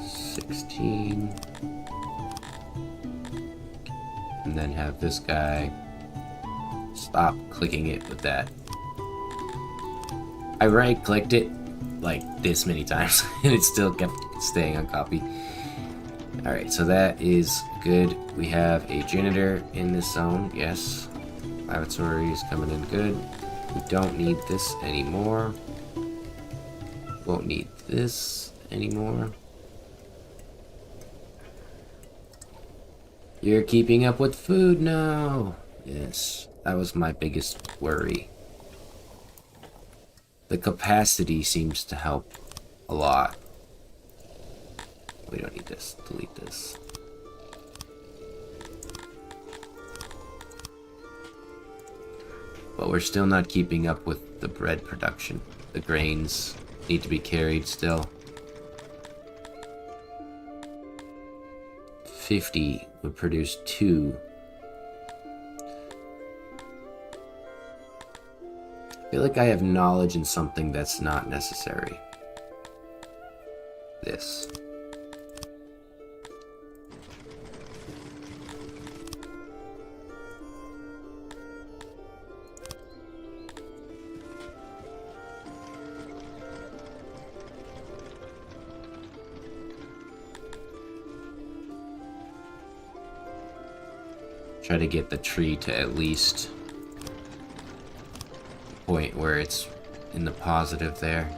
16. And then have this guy stop clicking it with that. I right-clicked it like this many times and it still kept staying on copy. Alright, so that is good. We have a janitor in this zone, yes. Lavatory is coming in good. We don't need this anymore. Won't need this anymore. You're keeping up with food now. Yes, that was my biggest worry. The capacity seems to help a lot. We don't need this. Delete this. But we're still not keeping up with the bread production. The grains need to be carried still. 50 would produce 2. I feel like I have knowledge in something that's not necessary. This. Try to get the tree to at least the point where it's in the positive there.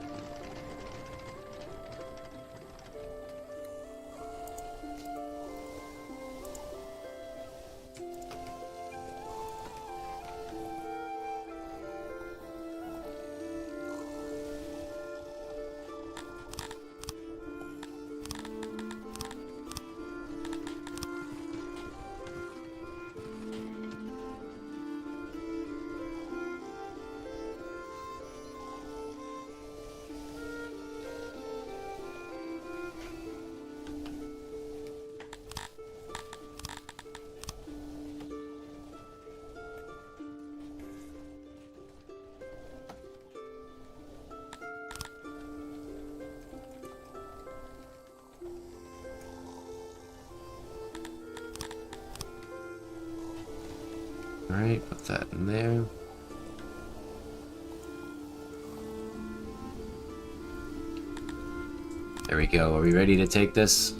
Alright, put that in there. There we go. Are we ready to take this?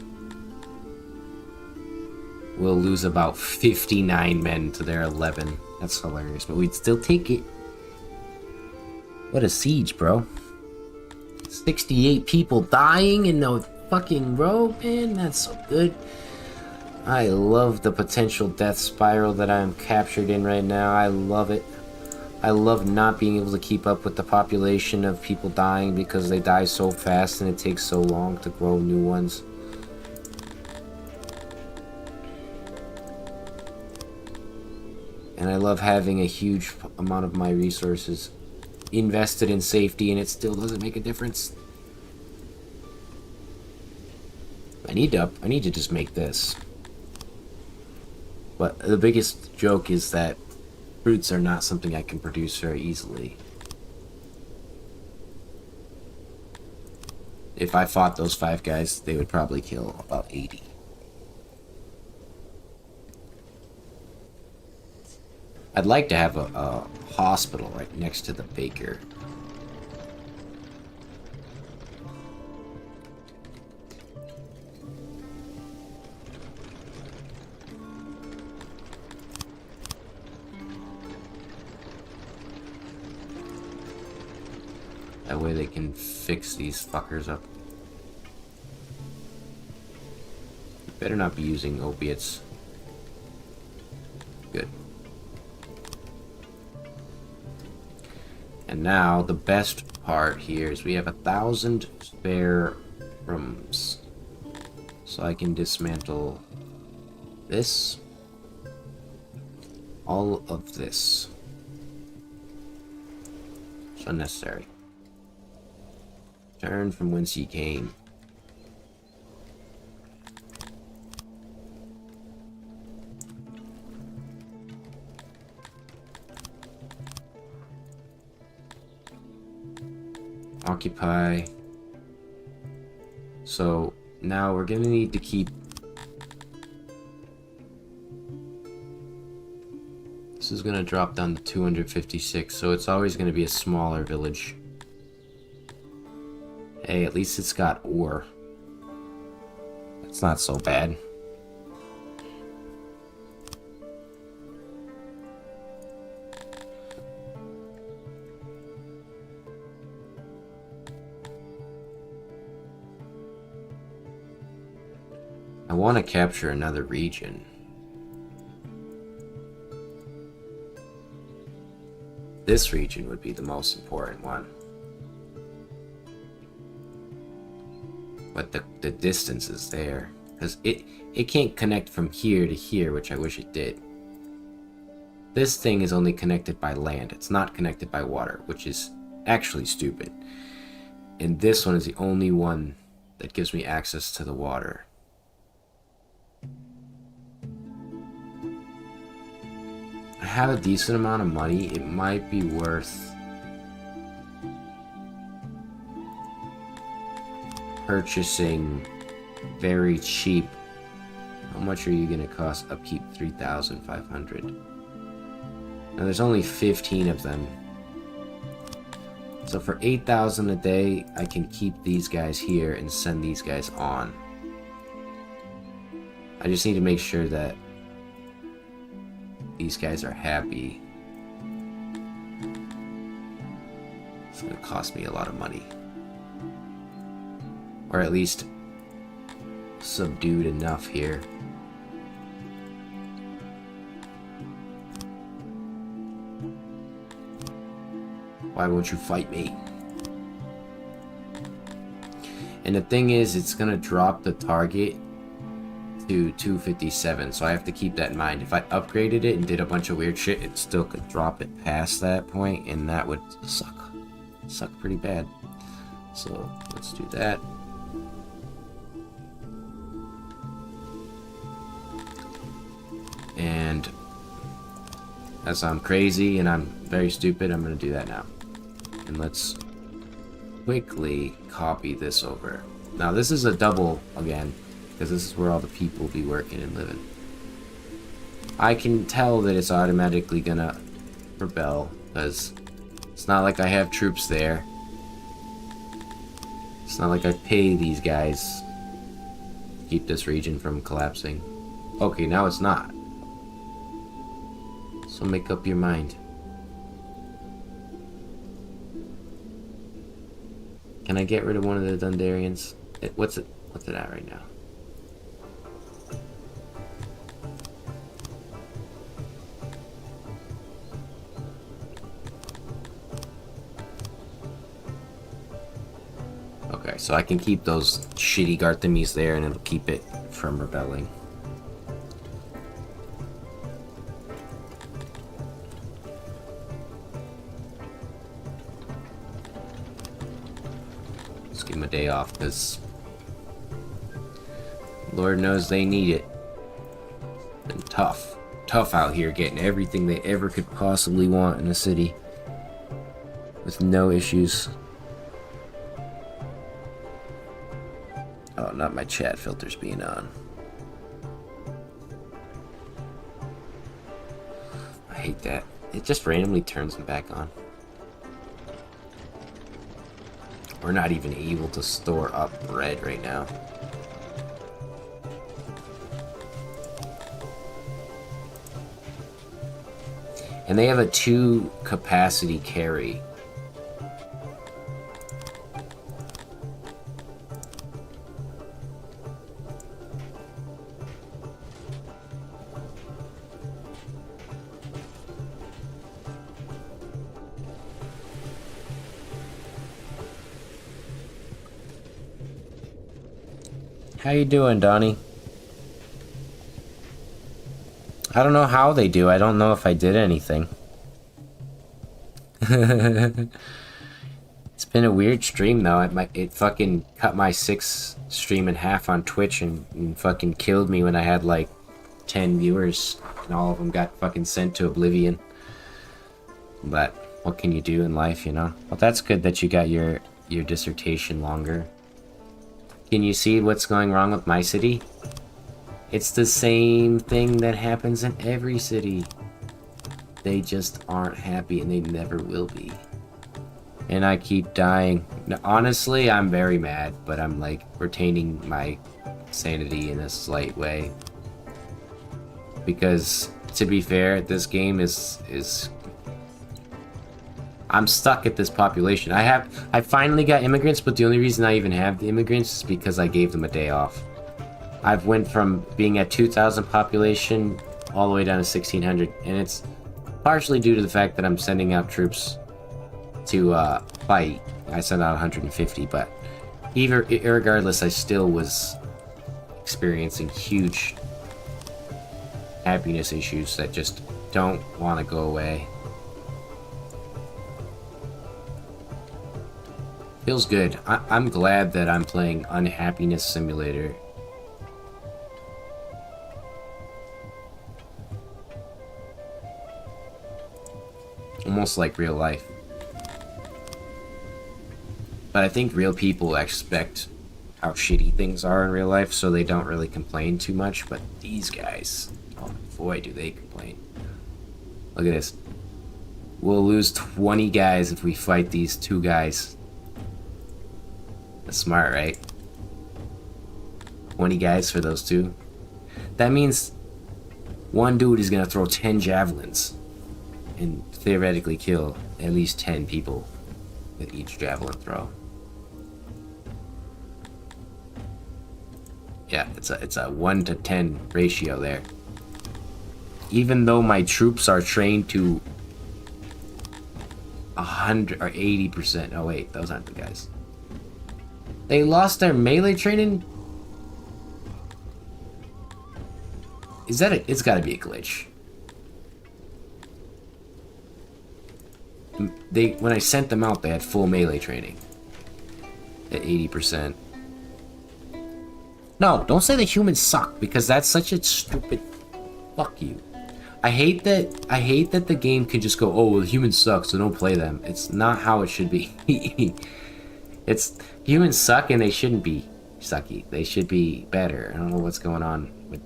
We'll lose about 59 men to their 11. That's hilarious, but we'd still take it. What a siege, bro. 68 people dying in the fucking row, man. That's so good. I love the potential death spiral that I'm captured in right now. I love it. I love not being able to keep up with the population of people dying because they die so fast and it takes so long to grow new ones. And I love having a huge amount of my resources invested in safety and it still doesn't make a difference. I need to just make this. But the biggest joke is that fruits are not something I can produce very easily. If I fought those 5 guys, they would probably kill about 80. I'd like to have a hospital right next to the baker. That way they can fix these fuckers up. Better not be using opiates. Good. And now the best part here is we have 1,000 spare rooms. So I can dismantle this. All of this. It's unnecessary. Turn from whence ye came. Occupy. So now we're gonna need to keep this is gonna drop down to 256, so it's always gonna be a smaller village. Hey, at least it's got ore. That's not so bad. I want to capture another region. This region would be the most important one. But the distance is there. Because it can't connect from here to here, which I wish it did. This thing is only connected by land. It's not connected by water, which is actually stupid. And this one is the only one that gives me access to the water. I have a decent amount of money. It might be worth purchasing very cheap. How much are you going to cost upkeep? 3,500. Now there's only 15 of them. So for 8,000 a day, I can keep these guys here and send these guys on. I just need to make sure that these guys are happy. It's going to cost me a lot of money. Or at least subdued enough here. Why won't you fight me? And the thing is, it's gonna drop the target to 257, so I have to keep that in mind. If I upgraded it and did a bunch of weird shit, it still could drop it past that point, and that would suck pretty bad. So let's do that. And as I'm crazy and I'm very stupid, I'm gonna do that now. And let's quickly copy this over. Now this is a double again, because this is where all the people be working and living. I can tell that it's automatically gonna rebel, because it's not like I have troops there. It's not like I pay these guys to keep this region from collapsing. Okay, now it's not. So make up your mind. Can I get rid of one of the Dundarians? What's it at right now? Okay, so I can keep those shitty Garthemis there and it'll keep it from rebelling. Give them a day off, because Lord knows they need it. And tough out here getting everything they ever could possibly want in a city with no issues. Oh, not my chat filters being on. I hate that. It just randomly turns them back on. We're not even able to store up bread right now. And they have a 2 capacity carry. How you doing, Donnie? I don't know how they do. I don't know if I did anything. It's been a weird stream, though. It fucking cut my 6 stream in half on Twitch and fucking killed me when I had like 10 viewers. And all of them got fucking sent to oblivion. But what can you do in life, you know? Well, that's good that you got your dissertation longer. Can you see what's going wrong with my city? It's the same thing that happens in every city. They just aren't happy and they never will be. And I keep dying. Now, honestly, I'm very mad, but I'm like retaining my sanity in a slight way. Because to be fair, this game is I'm stuck at this population. I finally got immigrants, but the only reason I even have the immigrants is because I gave them a day off. I've went from being at 2,000 population all the way down to 1,600, and it's partially due to the fact that I'm sending out troops to fight. I sent out 150, but regardless, I still was experiencing huge happiness issues that just don't want to go away. Feels good. I'm glad that I'm playing Unhappiness Simulator. Almost like real life. But I think real people expect how shitty things are in real life, so they don't really complain too much. But these guys, oh boy, do they complain. Look at this. We'll lose 20 guys if we fight these 2 guys. That's smart, right? 20 guys for those 2. That means one dude is gonna throw 10 javelins and theoretically kill at least 10 people with each javelin throw. Yeah, it's a 1 to 10 ratio there. Even though my troops are trained to 100 or 80%. Oh wait, those aren't the guys. They lost their melee training? Is that a... It's gotta be a glitch. When I sent them out, they had full melee training. At 80%. No, don't say the humans suck, because that's such a stupid... Fuck you. I hate that the game can just go, oh, well, humans suck, so don't play them. It's not how it should be. It's... Humans suck and they shouldn't be sucky. They should be better. I don't know what's going on with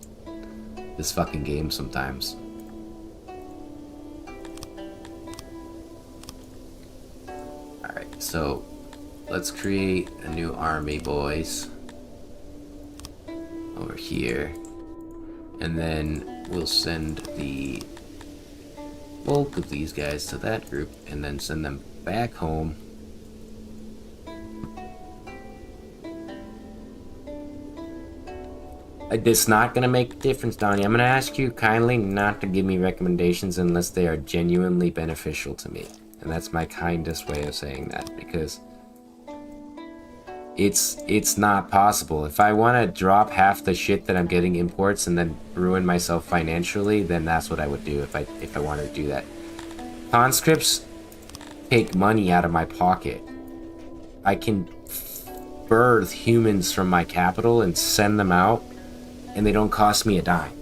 this fucking game sometimes. Alright, so let's create a new army, boys. Over here. And then we'll send the bulk of these guys to that group and then send them back home. It's not going to make a difference, Donnie. I'm going to ask you kindly not to give me recommendations unless they are genuinely beneficial to me. And that's my kindest way of saying that, because it's not possible. If I want to drop half the shit that I'm getting imports and then ruin myself financially, then that's what I would do if I wanted to do that. Conscripts take money out of my pocket. I can birth humans from my capital and send them out, and they don't cost me a dime.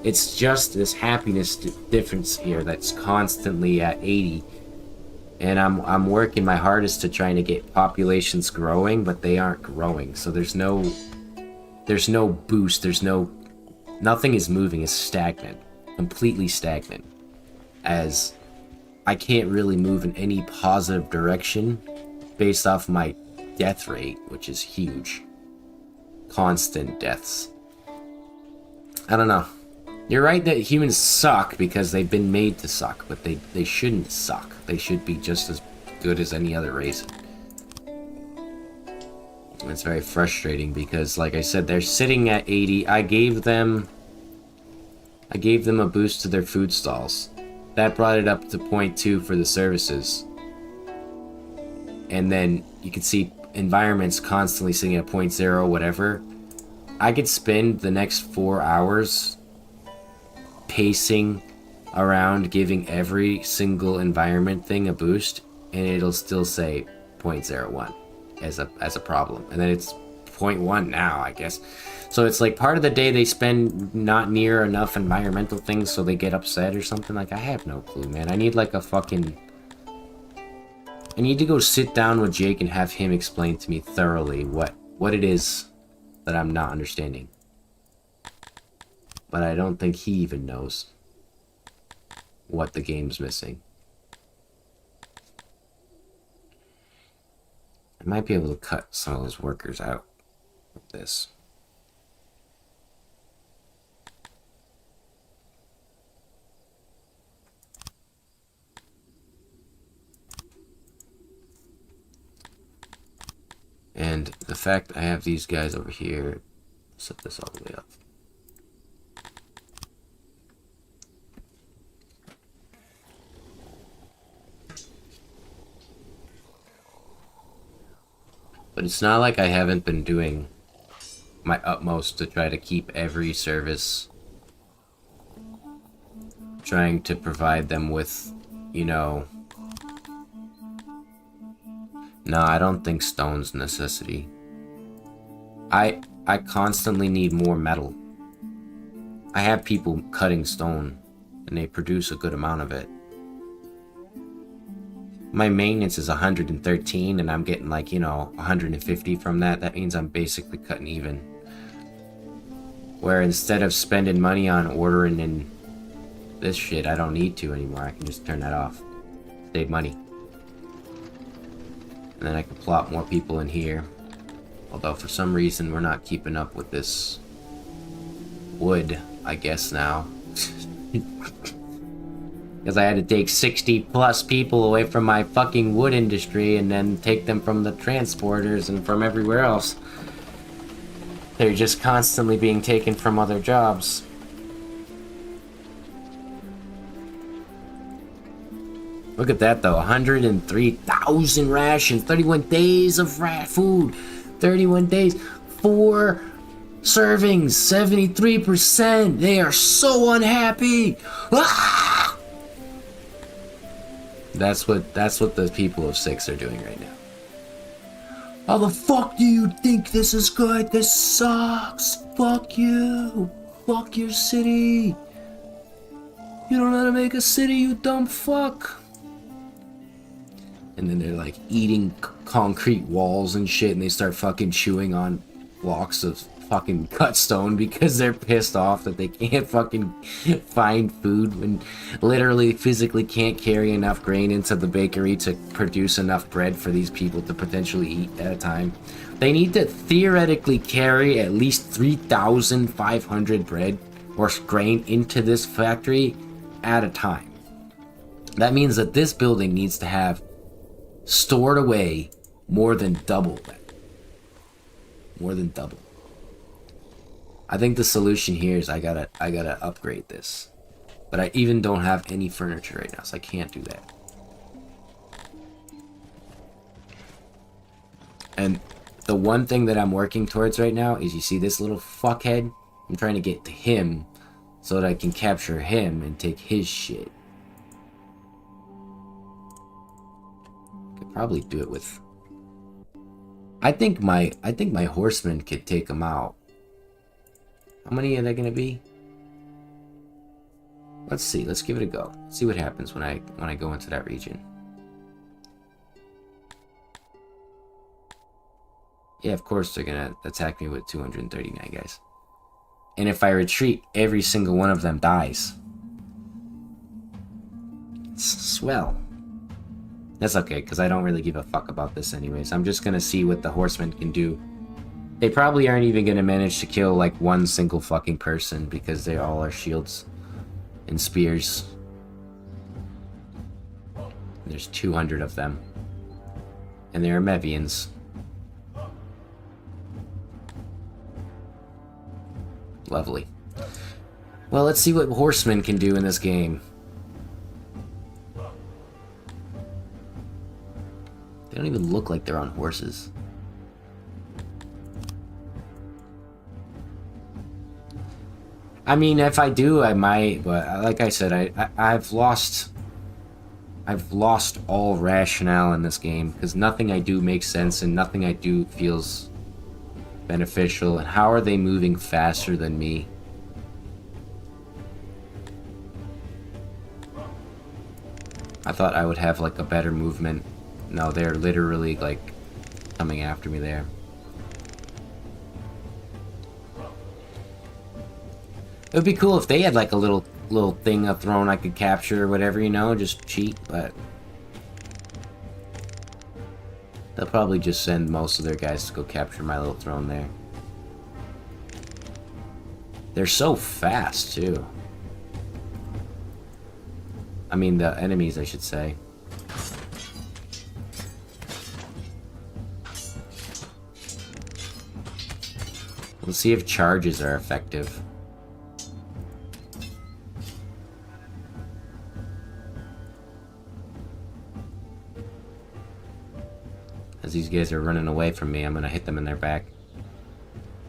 It's just this happiness difference here that's constantly at 80. And I'm working my hardest to trying to get populations growing, but they aren't growing. So there's no boost. Nothing is moving. It's stagnant, completely stagnant. As I can't really move in any positive direction based off my death rate, which is huge. Constant deaths. I don't know. You're right that humans suck because they've been made to suck, but they shouldn't suck. They should be just as good as any other race. It's very frustrating because, like I said, they're sitting at 80. I gave them a boost to their food stalls. That brought it up to 0.2 for the services. And then you can see environments constantly sitting at 0.0, whatever. I could spend the next 4 hours pacing around giving every single environment thing a boost, and it'll still say 0.01 as a problem. And then it's 0.1 now, I guess. So it's like part of the day they spend not near enough environmental things, so they get upset or something. Like, I have no clue, man. I need like a fucking... I need to go sit down with Jake and have him explain to me thoroughly what it is that I'm not understanding. But I don't think he even knows what the game's missing. I might be able to cut some of those workers out with this. And the fact I have these guys over here, set this all the way up. But it's not like I haven't been doing my utmost to try to keep every service trying to provide them with, you know... No, I don't think stone's a necessity. I constantly need more metal. I have people cutting stone, and they produce a good amount of it. My maintenance is 113, and I'm getting like, you know, 150 from that. That means I'm basically cutting even. Where instead of spending money on ordering and this shit, I don't need to anymore. I can just turn that off. Save money. And then I can plop more people in here. Although for some reason we're not keeping up with this wood, I guess now. Because I had to take 60 plus people away from my fucking wood industry and then take them from the transporters and from everywhere else. They're just constantly being taken from other jobs. Look at that though, 103,000 rations, 31 days of food, 31 days, 4 servings, 73%. They are so unhappy. Ah! That's what the people of 6 are doing right now. How the fuck do you think this is good? This sucks. Fuck you. Fuck your city. You don't know how to make a city, you dumb fuck. And then they're like eating concrete walls and shit, and they start fucking chewing on blocks of fucking cut stone because they're pissed off that they can't fucking find food and literally physically can't carry enough grain into the bakery to produce enough bread for these people to potentially eat at a time. They need to theoretically carry at least 3,500 bread or grain into this factory at a time. That means that this building needs to have stored away more than double that. More than double. I think the solution here is I gotta upgrade this. But I even don't have any furniture right now, so I can't do that. And the one thing that I'm working towards right now is, you see this little fuckhead? I'm trying to get to him so that I can capture him and take his shit. Could probably do it with... I think my horsemen could take him out. How many are there gonna be? Let's see. Let's give it a go. See what happens when I go into that region. Yeah, of course they're gonna attack me with 239 guys. And if I retreat, every single one of them dies. It's swell. That's okay, because I don't really give a fuck about this anyways. I'm just gonna see what the horsemen can do. They probably aren't even gonna manage to kill like one single fucking person because they all are shields and spears. There's 200 of them. And they are Mevians. Lovely. Well, let's see what horsemen can do in this game. They don't even look like they're on horses. I mean, if I do, I might, but like I said, I've lost all rationale in this game because nothing I do makes sense and nothing I do feels beneficial. And how are they moving faster than me? I thought I would have like a better movement. No, they're literally like coming after me there. It would be cool if they had like a little thing, a throne I could capture or whatever, you know, just cheat, but they'll probably just send most of their guys to go capture my little throne there. They're so fast too. I mean, the enemies, I should say. Let's see if charges are effective. As these guys are running away from me, I'm gonna hit them in their back.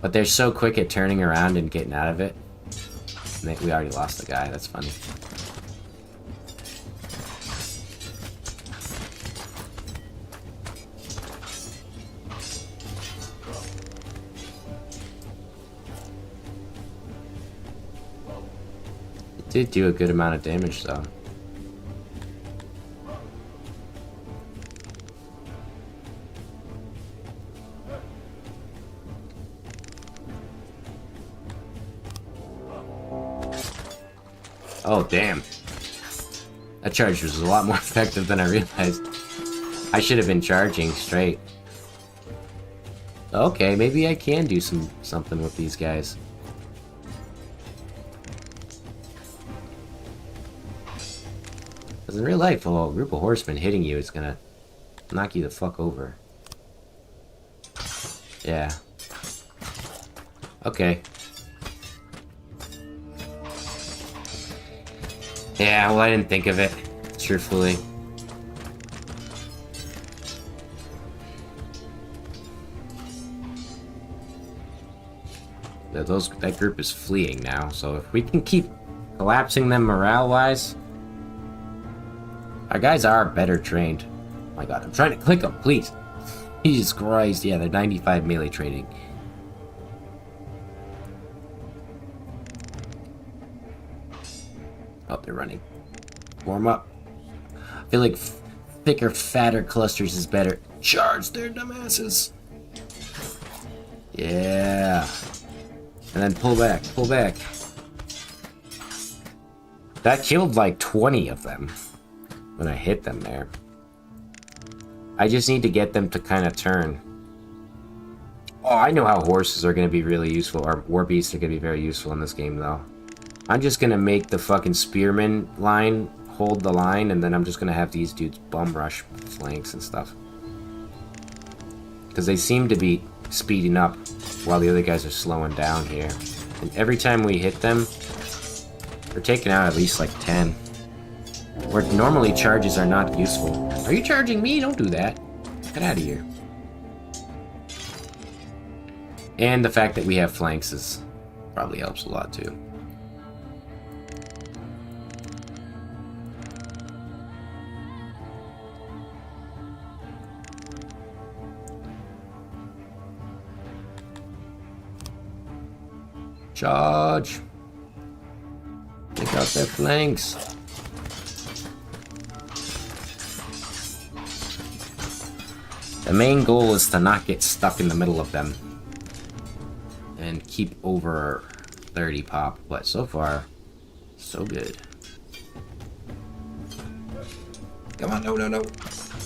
But they're so quick at turning around and getting out of it. We already lost the guy, that's funny. Did do a good amount of damage though. Oh, damn. That charge was a lot more effective than I realized. I should have been charging straight. Okay, maybe I can do something with these guys. Because in real life, a group of horsemen hitting you is gonna knock you the fuck over. Yeah. Okay. Yeah, well, I didn't think of it, truthfully. That group is fleeing now, so if we can keep collapsing them morale-wise... Our guys are better trained. Oh my god, I'm trying to click them, please. Jesus Christ, yeah, they're 95 melee training. Oh, they're running. Warm up. I feel like thicker, fatter clusters is better. Charge their dumbasses. Yeah. And then pull back, pull back. That killed like 20 of them when I hit them there. I just need to get them to kind of turn. Oh, I know how horses are going to be really useful, or war beasts are going to be very useful in this game, though. I'm just going to make the fucking spearman line hold the line, and then I'm just going to have these dudes bum rush flanks and stuff. Because they seem to be speeding up while the other guys are slowing down here. And every time we hit them, we're taking out at least like 10. Where normally charges are not useful. Are you charging me? Don't do that. Get out of here. And the fact that we have flanks is probably helps a lot too. Charge! Take out their flanks. The main goal is to not get stuck in the middle of them. And keep over 30 pop, but so far, so good. Come on, no, no, no.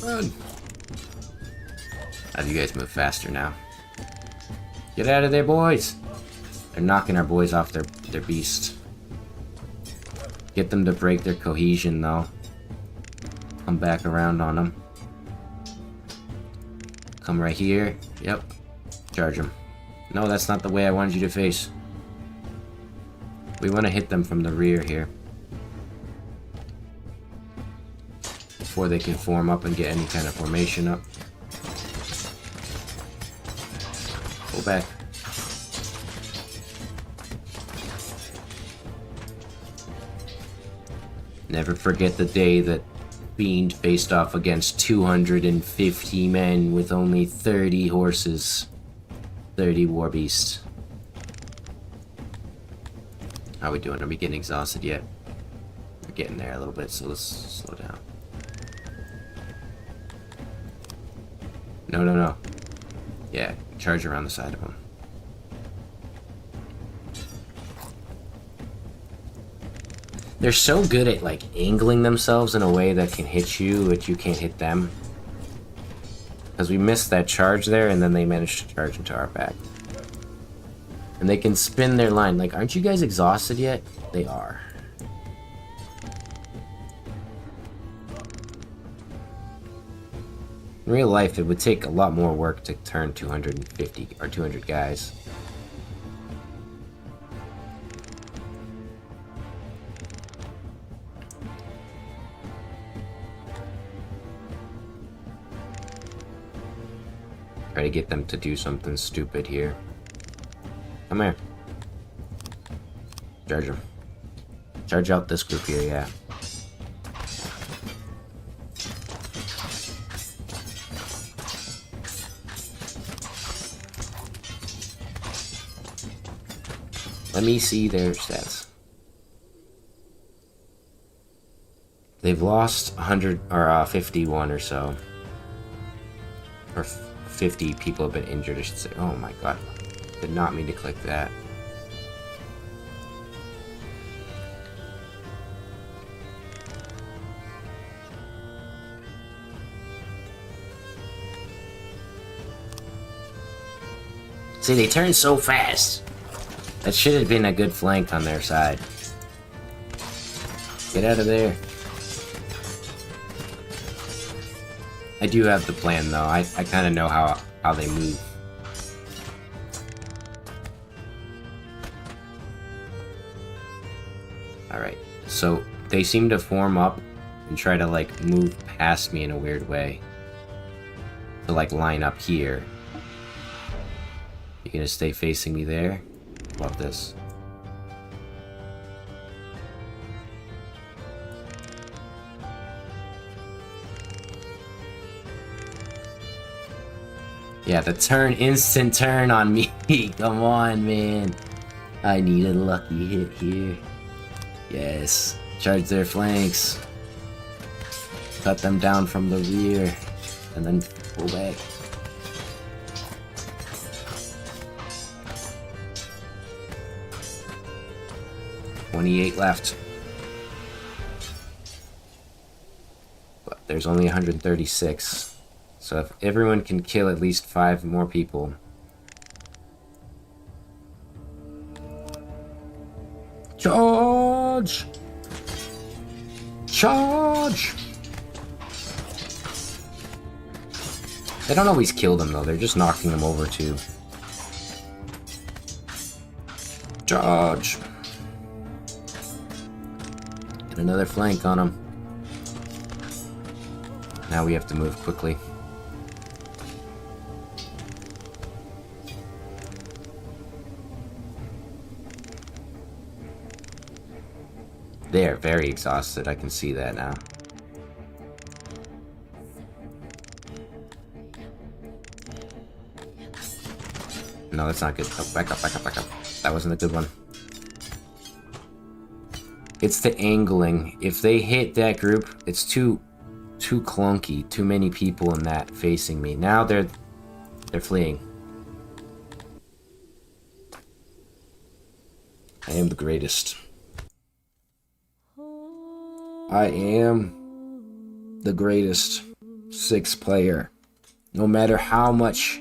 Run! Have you guys move faster now. Get out of there, boys! They're knocking our boys off their beast. Get them to break their cohesion, though. Come back around on them. Come right here. Yep. Charge them. No, that's not the way I wanted you to face. We want to hit them from the rear here. Before they can form up and get any kind of formation up. Go back. Never forget the day that Fiend faced off against 250 men with only 30 horses. 30 war beasts. How are we doing? Are we getting exhausted yet? We're getting there a little bit, so let's slow down. No, no, no. Yeah, charge around the side of them. They're so good at, like, angling themselves in a way that can hit you, but you can't hit them. Because we missed that charge there, and then they managed to charge into our back. And they can spin their line. Like, aren't you guys exhausted yet? They are. In real life, it would take a lot more work to turn 250 or 200 guys. Try to get them to do something stupid here. Come here. Charge them. Charge out this group here, yeah. Let me see their stats. They've lost 100 or 51 or so. Or 50 people have been injured, I should say. Oh my god. Did not mean to click that. See, they turn so fast. That should have been a good flank on their side. Get out of there. I do have the plan, though. I kind of know how they move. Alright, so they seem to form up and try to, like, move past me in a weird way. To, like, line up here. You gonna stay facing me there? Love this. Yeah, the turn, instant turn on me. Come on, man. I need a lucky hit here. Yes. Charge their flanks. Cut them down from the rear. And then pull back. $28 left. But there's only 136. So if everyone can kill at least 5 more people. Charge! Charge! They don't always kill them though, they're just knocking them over too. Charge! Get another flank on them. Now we have to move quickly. They're very exhausted, I can see that now. No, that's not good. Oh, back up, back up, back up. That wasn't a good one. It's the angling. If they hit that group, it's too clunky. Too many people in that facing me. Now they're fleeing. I am the greatest. I am the greatest 6 player. No matter how much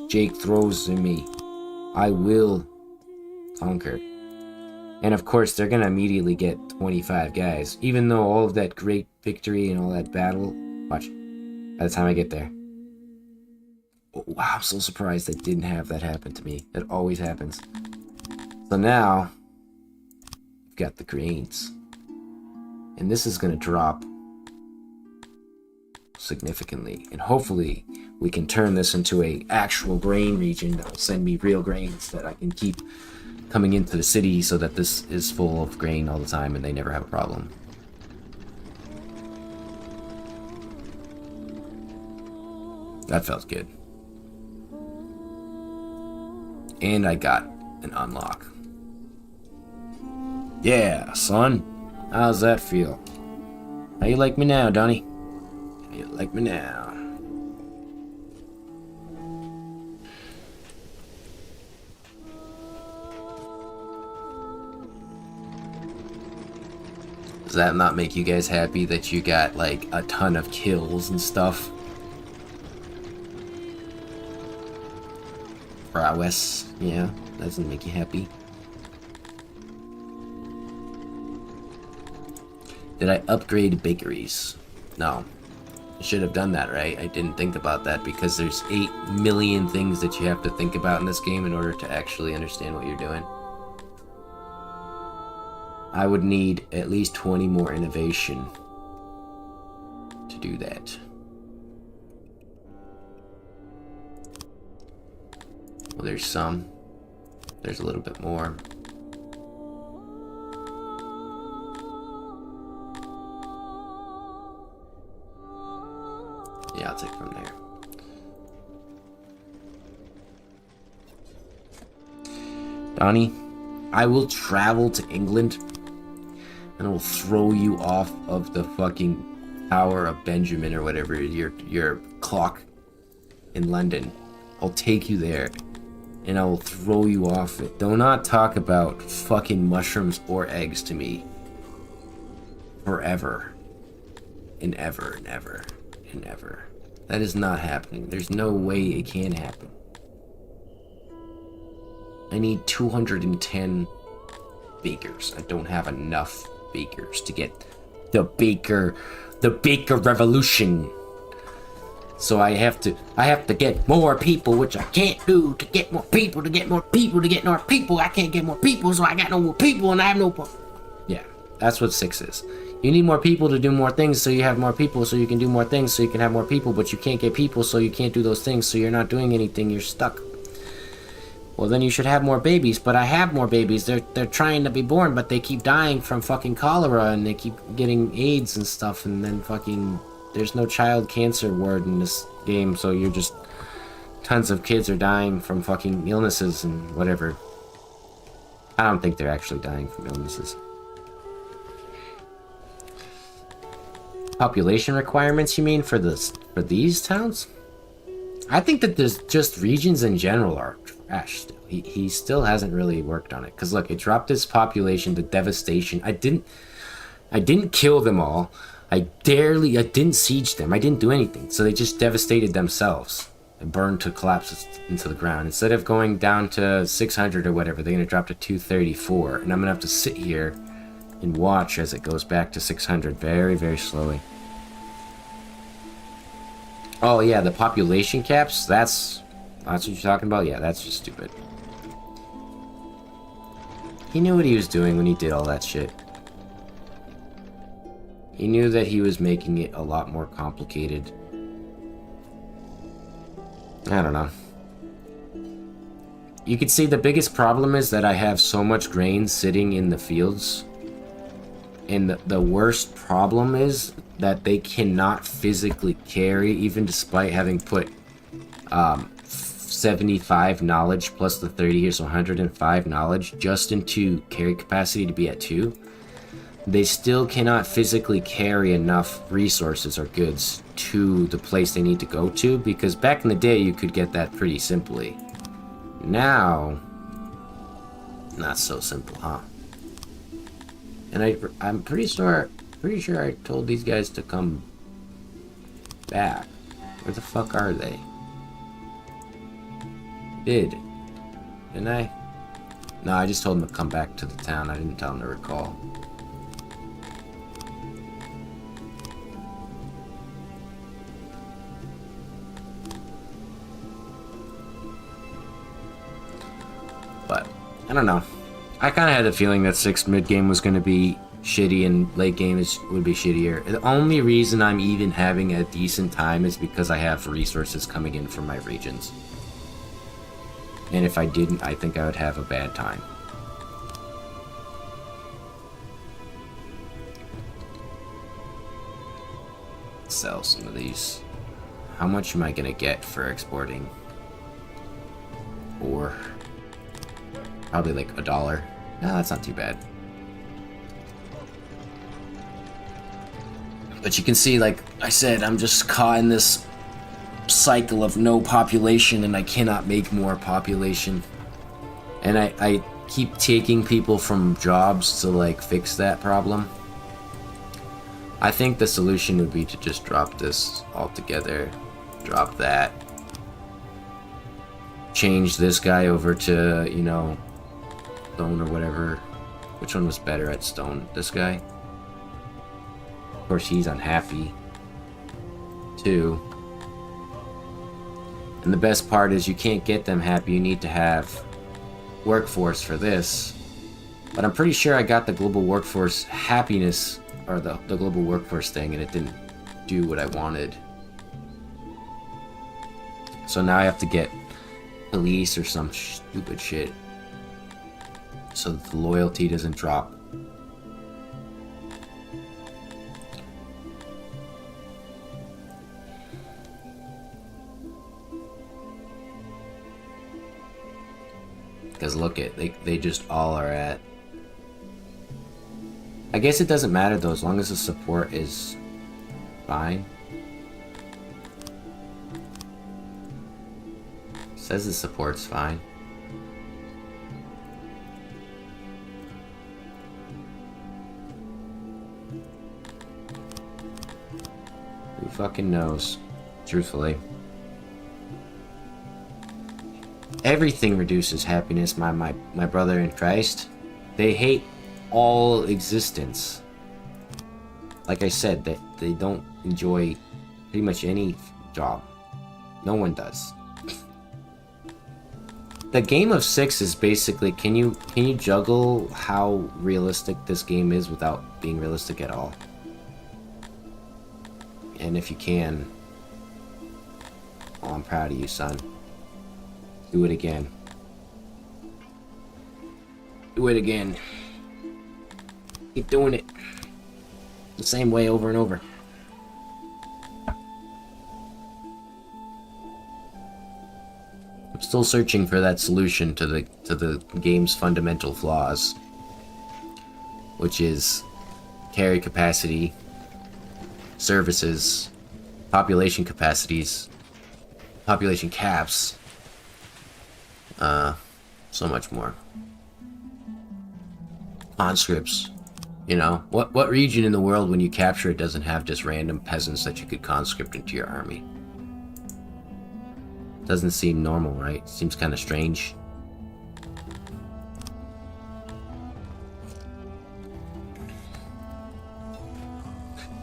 Jake throws at me, I will conquer. And of course, they're gonna immediately get 25 guys. Even though all of that great victory and all that battle... Watch. By the time I get there. Oh, wow, I'm so surprised I didn't have that happen to me. It always happens. So now, we've got the greens. And this is gonna drop significantly. And hopefully, we can turn this into a actual grain region that will send me real grains that I can keep coming into the city so that this is full of grain all the time and they never have a problem. That felt good. And I got an unlock. Yeah, son. How's that feel? How you like me now, Donnie? How you like me now? Does that not make you guys happy that you got like a ton of kills and stuff? Prowess, yeah, that doesn't make you happy. Did I upgrade bakeries? No. I should have done that, right? I didn't think about that because there's 8 million things that you have to think about in this game in order to actually understand what you're doing. I would need at least 20 more innovation to do that. Well, there's some. There's a little bit more. Yeah, I'll take from there. Donnie, I will travel to England and I'll throw you off of the fucking Tower of Benjamin or whatever, your clock in London. I'll take you there, and I will throw you off it. Do not talk about fucking mushrooms or eggs to me. Forever. And ever and ever and ever. That is not happening. There's no way it can happen. I need 210 bakers. I don't have enough bakers to get the baker revolution. So I have to get more people, which I can't do, to get more people, to get more people, to get more people. I can't get more people, so I got no more people, and I have no... Yeah, that's what 6 is. You need more people to do more things, so you have more people, so you can do more things, so you can have more people, but you can't get people, so you can't do those things, so you're not doing anything, you're stuck. Well, then you should have more babies, but I have more babies. They're trying to be born, but they keep dying from fucking cholera, and they keep getting AIDS and stuff, and then fucking... There's no child cancer ward in this game, so you're just... Tons of kids are dying from fucking illnesses and whatever. I don't think they're actually dying from illnesses. Population requirements, you mean, for these towns? I think that there's just regions in general are trash still. He still hasn't really worked on it. Because look, it dropped its population to devastation. I didn't kill them all. I didn't siege them. I didn't do anything. So they just devastated themselves. And burned to collapse into the ground. Instead of going down to 600 or whatever, they're going to drop to 234. And I'm going to have to sit here and watch as it goes back to 600 very, very slowly. Oh yeah, the population caps, that's what you're talking about? Yeah, that's just stupid. He knew what he was doing when he did all that shit. He knew that he was making it a lot more complicated. I don't know. You could see the biggest problem is that I have so much grain sitting in the fields. And the worst problem is that they cannot physically carry, even despite having put 75 knowledge plus the 30 here, so 105 knowledge just into carry capacity to be at 2. They still cannot physically carry enough resources or goods to the place they need to go to, because back in the day you could get that pretty simply. Now, not so simple, huh? And I'm pretty sure I told these guys to come back. Where the fuck are they? Didn't I? No, I just told them to come back to the town. I didn't tell them to recall. But, I don't know. I kind of had the feeling that 6 mid-game was going to be shitty and late game would be shittier. The only reason I'm even having a decent time is because I have resources coming in from my regions. And if I didn't, I think I would have a bad time. Sell some of these. How much am I going to get for exporting? Or probably like $1. No, that's not too bad. But you can see, like I said, I'm just caught in this cycle of no population, and I cannot make more population. And I keep taking people from jobs to, like, fix that problem. I think the solution would be to just drop this altogether. Drop that. Change this guy over to, you know, stone or whatever. Which one was better at stone? This guy? Of course, he's unhappy too. And the best part is you can't get them happy. You need to have workforce for this. But I'm pretty sure I got the global workforce happiness, or the global workforce thing, and it didn't do what I wanted. So now I have to get police or some stupid shit so that the loyalty doesn't drop. Because look at, they just all are at I guess it doesn't matter though, as long as the support is fine. It says the support's fine. Who fucking knows? Truthfully. Everything reduces happiness, my brother in Christ. They hate all existence. Like I said, they don't enjoy pretty much any job. No one does. The game of 6 is basically, can you juggle how realistic this game is without being realistic at all? And if you can, oh, I'm proud of you, son. Do it again. Do it again. Keep doing it. The same way over and over. I'm still searching for that solution to the game's fundamental flaws, which is carry capacity, services, population capacities, population caps, so much more. Conscripts. You know, what region in the world when you capture it doesn't have just random peasants that you could conscript into your army? Doesn't seem normal, right? Seems kind of strange.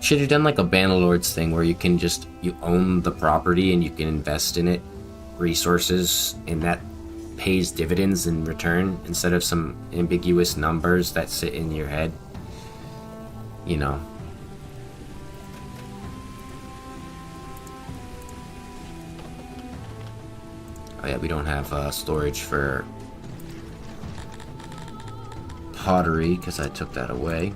Should have done like a Bannerlords thing where you can just, you own the property and you can invest in it, resources, and that pays dividends in return instead of some ambiguous numbers that sit in your head. You know. Oh yeah, we don't have storage for pottery because I took that away.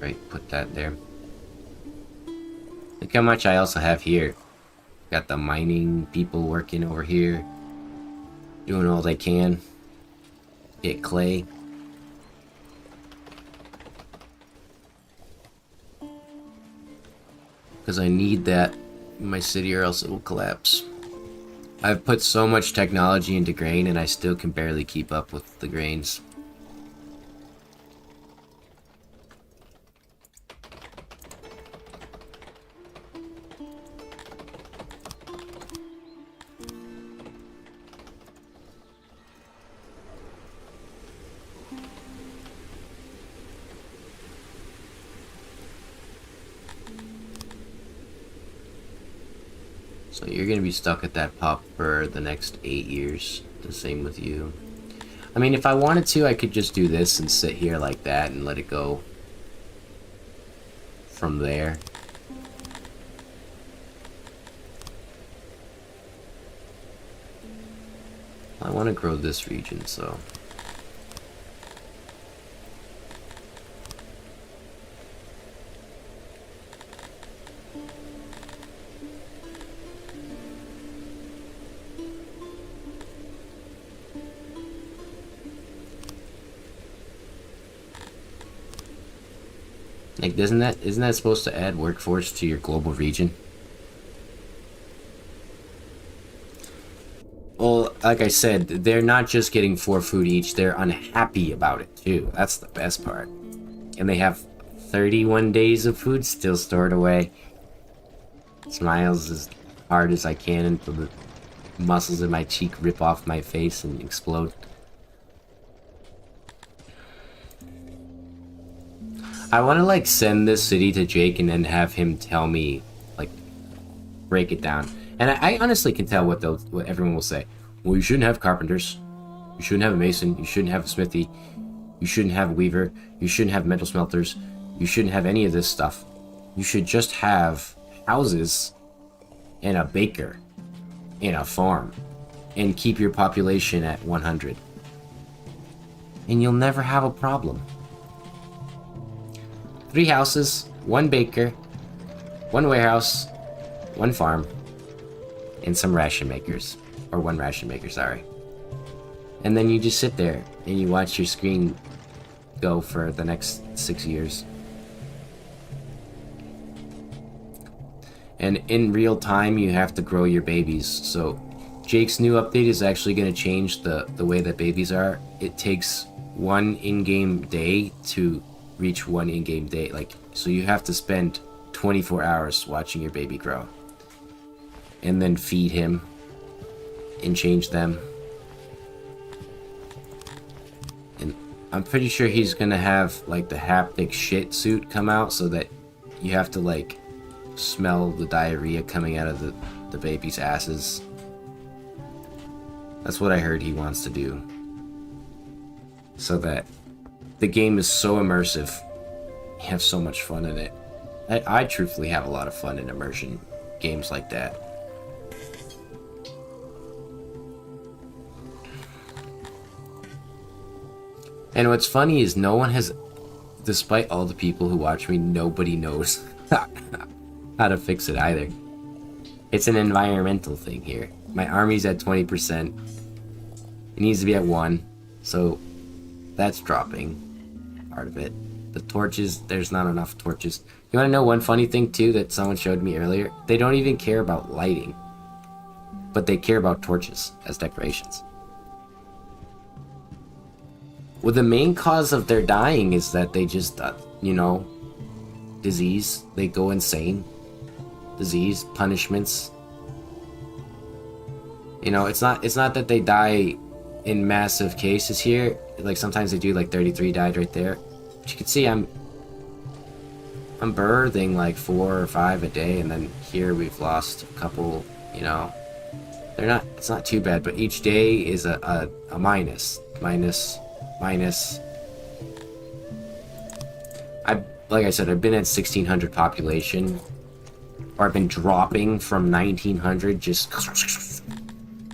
Right, put that there. Look how much I also have here. Got the mining people working over here, doing all they can. Get clay. Because I need that in my city or else it will collapse. I've put so much technology into grain and I still can barely keep up with the grains. So you're gonna be stuck at that pop for the next 8 years. The same with you. I mean, if I wanted to, I could just do this and sit here like that and let it go from there. I want to grow this region, so... Like, isn't that supposed to add workforce to your global region? Well, like I said, they're not just getting 4 food each, they're unhappy about it too. That's the best part. And they have 31 days of food still stored away. Smiles as hard as I can until the muscles in my cheek rip off my face and explode. I want to like send this city to Jake and then have him tell me, like, break it down. And I honestly can tell what everyone will say. well, you shouldn't have carpenters. You shouldn't have a mason. You shouldn't have a smithy. You shouldn't have a weaver. You shouldn't have metal smelters. You shouldn't have any of this stuff. You should just have houses and a baker and a farm and keep your population at 100. And you'll never have a problem. 3 houses, 1 baker, 1 warehouse, 1 farm, and some ration makers. Or 1 ration maker, sorry. And then you just sit there and you watch your screen go for the next 6 years. And in real time, you have to grow your babies. So Jake's new update is actually going to change the way that babies are. It takes 1 in-game day to reach 1 in-game day. Like, so you have to spend 24 hours watching your baby grow. And then feed him and change them. And I'm pretty sure he's gonna have like the haptic shit suit come out so that you have to like smell the diarrhea coming out of the baby's asses. That's what I heard he wants to do. So that the game is so immersive. You have so much fun in it. I truthfully have a lot of fun in immersion games like that. And what's funny is no one has, despite all the people who watch me, nobody knows how to fix it either. It's an environmental thing here. My army's at 20%. It needs to be at 1. So that's dropping part of it. The torches, there's not enough torches. You want to know one funny thing too that someone showed me earlier? They don't even care about lighting, but they care about torches as decorations. Well, the main cause of their dying is that they just, you know, disease. They go insane. Disease, punishments. You know, it's not that they die in massive cases here. Like sometimes they do, like 33 died right there. But you can see I'm birthing like 4 or 5 a day, and then here we've lost a couple. You know, they're not. It's not too bad, but each day is a minus. Like I said, I've been at 1600 population, or I've been dropping from 1900. Just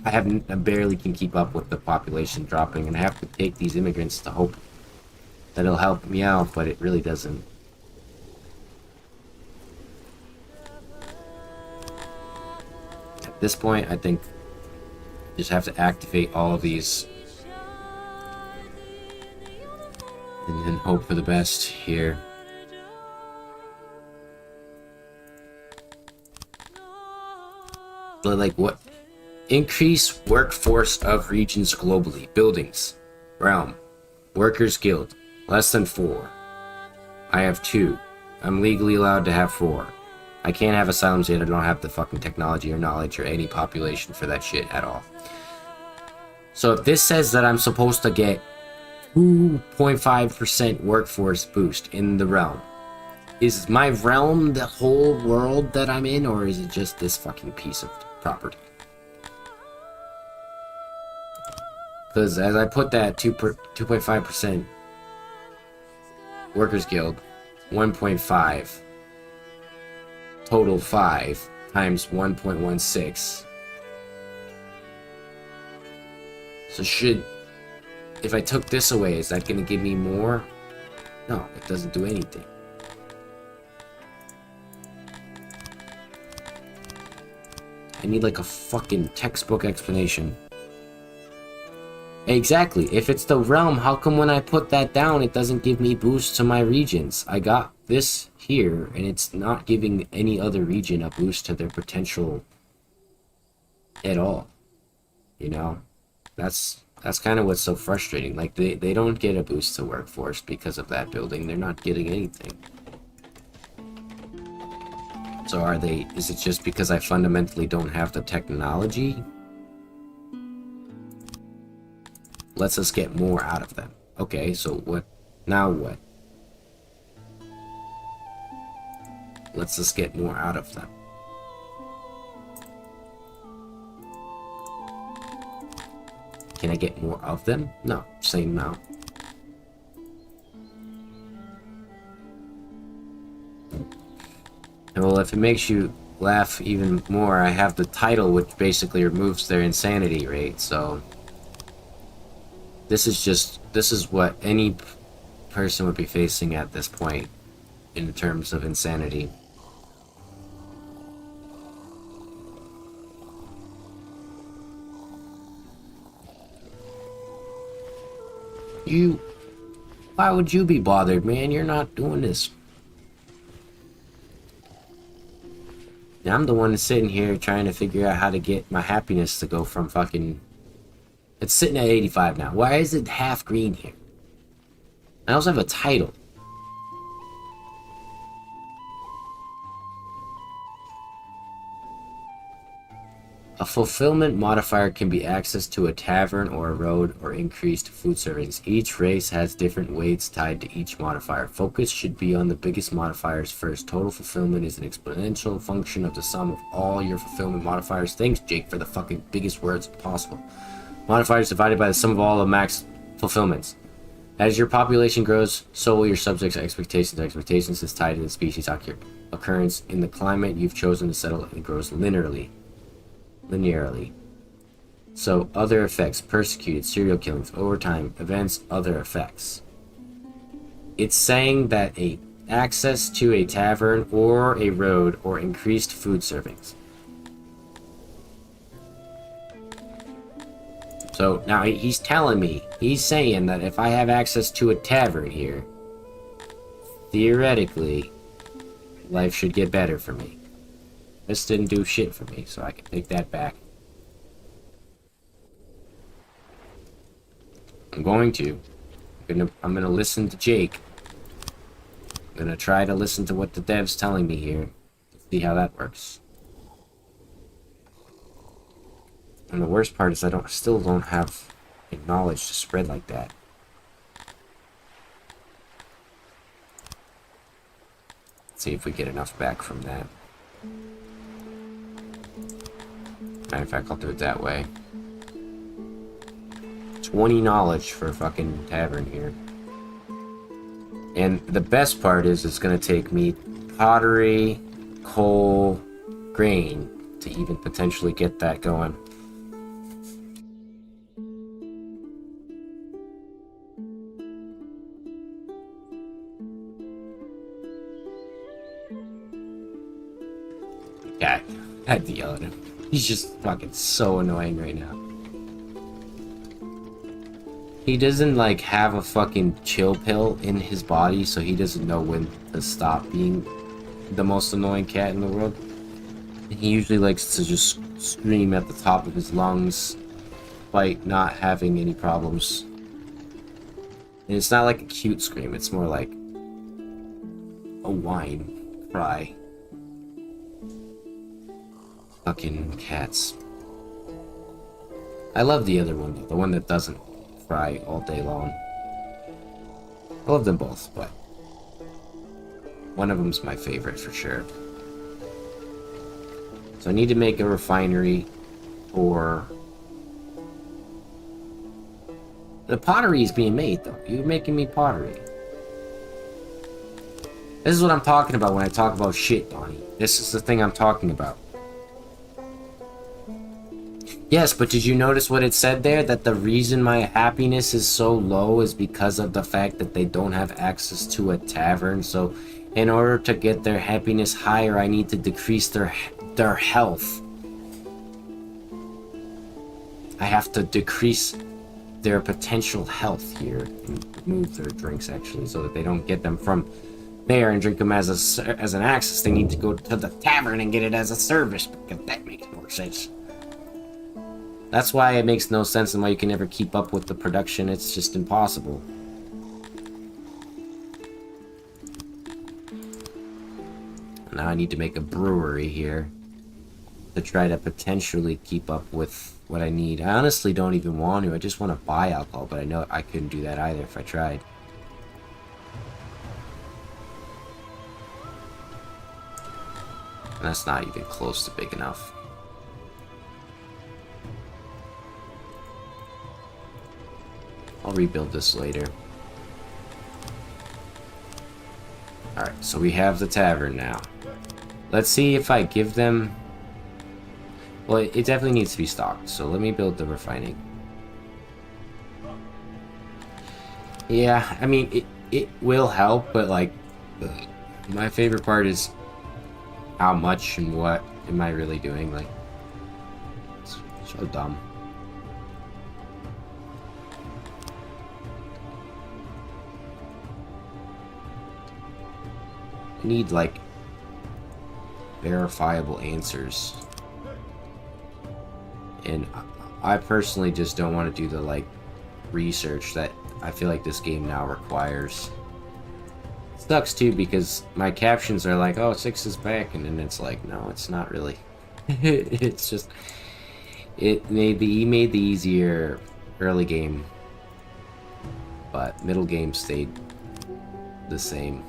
I barely can keep up with the population dropping, and I have to take these immigrants to hope that it'll help me out, but it really doesn't. At this point, I think you just have to activate all of these and then hope for the best here. But like what? Increase workforce of regions globally. Buildings. Realm. Workers Guild. Less than 4. I have 2. I'm legally allowed to have 4. I can't have asylums yet. I don't have the fucking technology or knowledge or any population for that shit at all. So if this says that I'm supposed to get 2.5% workforce boost in the realm, is my realm the whole world that I'm in, or is it just this fucking piece of property? Because as I put that 2.5% Workers Guild, 1.5 total 5 times 1.16. So if I took this away, is that going to give me more? No, it doesn't do anything. I need like a fucking textbook explanation. Exactly. If it's the realm, how come when I put that down, it doesn't give me boost to my regions? I got this here, and it's not giving any other region a boost to their potential at all. You know? That's kind of what's so frustrating. Like, they don't get a boost to workforce because of that building. They're not getting anything. So is it just because I fundamentally don't have the technology? Lets us get more out of them. Okay, so what? Now what? Lets us get more out of them. Can I get more of them? No, same amount. Well, if it makes you laugh even more, I have the title, which basically removes their insanity rate, so... This is what any person would be facing at this point, in terms of insanity. Why would you be bothered, man? You're not doing this. I'm the one that's sitting here trying to figure out how to get my happiness to go from fucking... It's sitting at 85 now. Why is it half green here? I also have a title. A fulfillment modifier can be access to a tavern or a road or increased food servings. Each race has different weights tied to each modifier. Focus should be on the biggest modifiers first. Total fulfillment is an exponential function of the sum of all your fulfillment modifiers. Thanks, Jake, for the fucking biggest words possible. Modifiers divided by the sum of all the max fulfillments. As your population grows, so will your subjects' expectations. Expectations is tied to the species occurrence in the climate you've chosen to settle, and grows linearly. So, other effects: persecuted, serial killings, overtime, events, other effects. It's saying that access to a tavern or a road or increased food servings. So now he's telling me, he's saying that if I have access to a tavern here, theoretically, life should get better for me. This didn't do shit for me, so I can take that back. I'm gonna listen to Jake. I'm gonna try to listen to what the dev's telling me here. See how that works. And the worst part is I still don't have knowledge to spread like that. Let's see if we get enough back from that. Matter of fact, I'll do it that way. 20 knowledge for a fucking tavern here. And the best part is it's gonna take me pottery, coal, grain to even potentially get that going. Yeah, I had to yell at him. He's just fucking so annoying right now. He doesn't like have a fucking chill pill in his body, so he doesn't know when to stop being the most annoying cat in the world. He usually likes to just scream at the top of his lungs, despite not having any problems. And it's not like a cute scream, it's more like a whine cry. Fucking cats. I love the other one though, the one that doesn't cry all day long. I love them both, but one of them's my favorite for sure. So I need to make a refinery for... The pottery is being made though. You're making me pottery. This is what I'm talking about when I talk about shit, Donnie. This is the thing I'm talking about. Yes, but did you notice what it said there? That the reason my happiness is so low is because of the fact that they don't have access to a tavern. So in order to get their happiness higher, I need to decrease their health. I have to decrease their potential health here and remove their drinks actually, so that they don't get them from there and drink them as an access. They need to go to the tavern and get it as a service, because that makes more sense. That's why it makes no sense and why you can never keep up with the production. It's just impossible. Now I need to make a brewery here to try to potentially keep up with what I need. I honestly don't even want to. I just want to buy alcohol, but I know I couldn't do that either if I tried. And that's not even close to big enough. I'll rebuild this later. Alright, so we have the tavern now. Let's see if I give them... Well, it definitely needs to be stocked, so let me build the refining. Yeah, I mean, it will help, but, like, my favorite part is how much and what am I really doing, like, it's so dumb. I need, like, verifiable answers. And I personally just don't want to do the, like, research that I feel like this game now requires. It sucks, too, because my captions are like, oh, 6 is back, and then it's like, no, it's not really. It's just... he made the easier early game, but middle game stayed the same.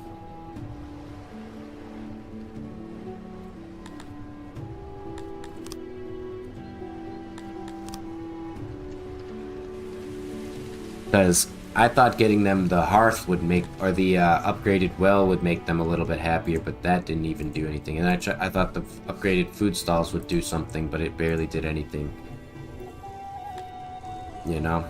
Because I thought getting them the hearth would make, or the upgraded well would make them a little bit happier, but that didn't even do anything. And I thought the upgraded food stalls would do something, but it barely did anything. You know?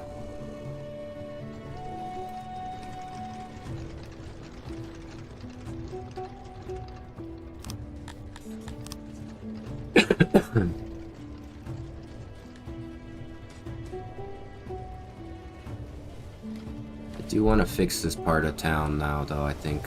I do want to fix this part of town now, though, I think.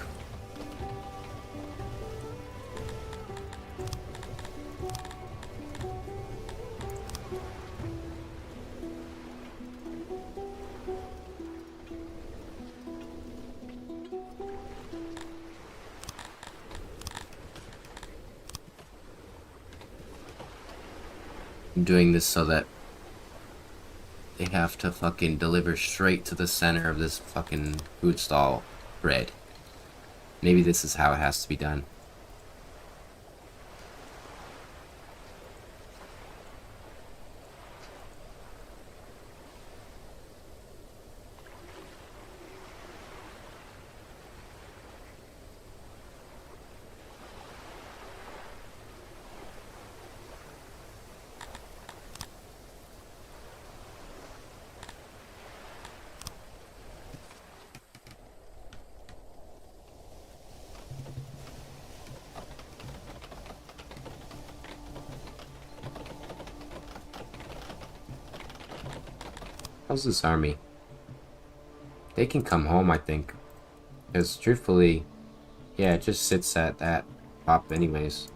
I'm doing this so that they have to fucking deliver straight to the center of this fucking food stall bread. Maybe this is how it has to be done. How's this army? They can come home, I think. Because, truthfully, yeah, it just sits at that top anyways.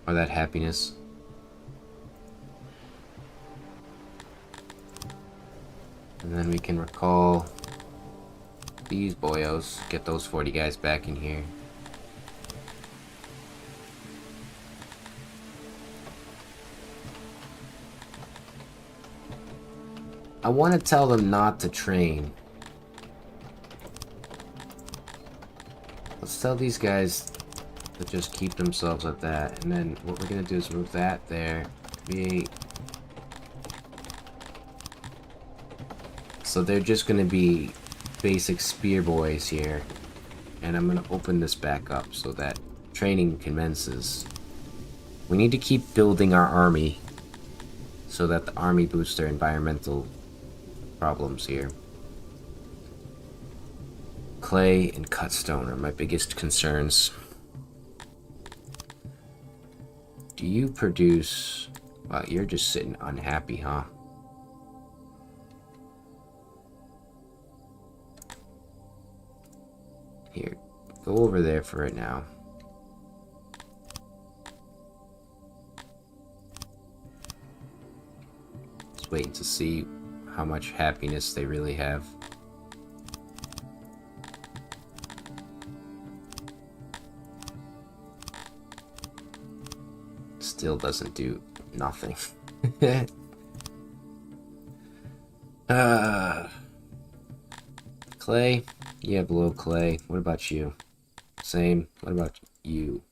Or that happiness. And then we can recall these boyos. Get those 40 guys back in here. I want to tell them not to train. Let's tell these guys to just keep themselves at that. And then what we're going to do is move that there. So they're just going to be basic spear boys here. And I'm going to open this back up so that training commences. We need to keep building our army so that the army boosts their environmental problems here. Clay and cut stone are my biggest concerns. Do you produce... Wow, you're just sitting unhappy, huh? Here, go over there for right now. Just waiting to see how much happiness they really have. Still doesn't do nothing. Clay? Yeah, below clay. What about you? Same. What about you?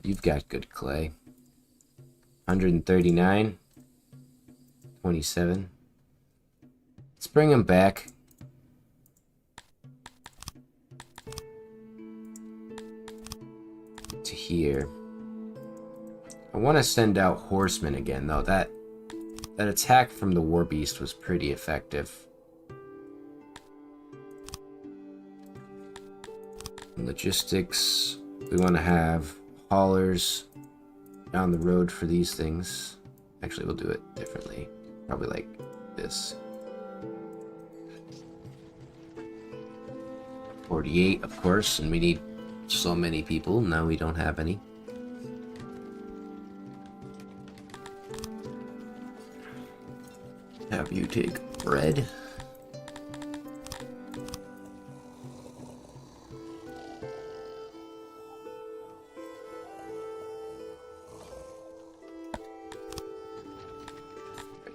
You've got good clay. 139. 27. Let's bring him back. To here. I want to send out horsemen again, though. That attack from the war beast was pretty effective. Logistics. We want to have haulers down the road for these things. Actually, we'll do it differently. Probably like this. 48, of course, and we need so many people. Now we don't have any. Have you take bread?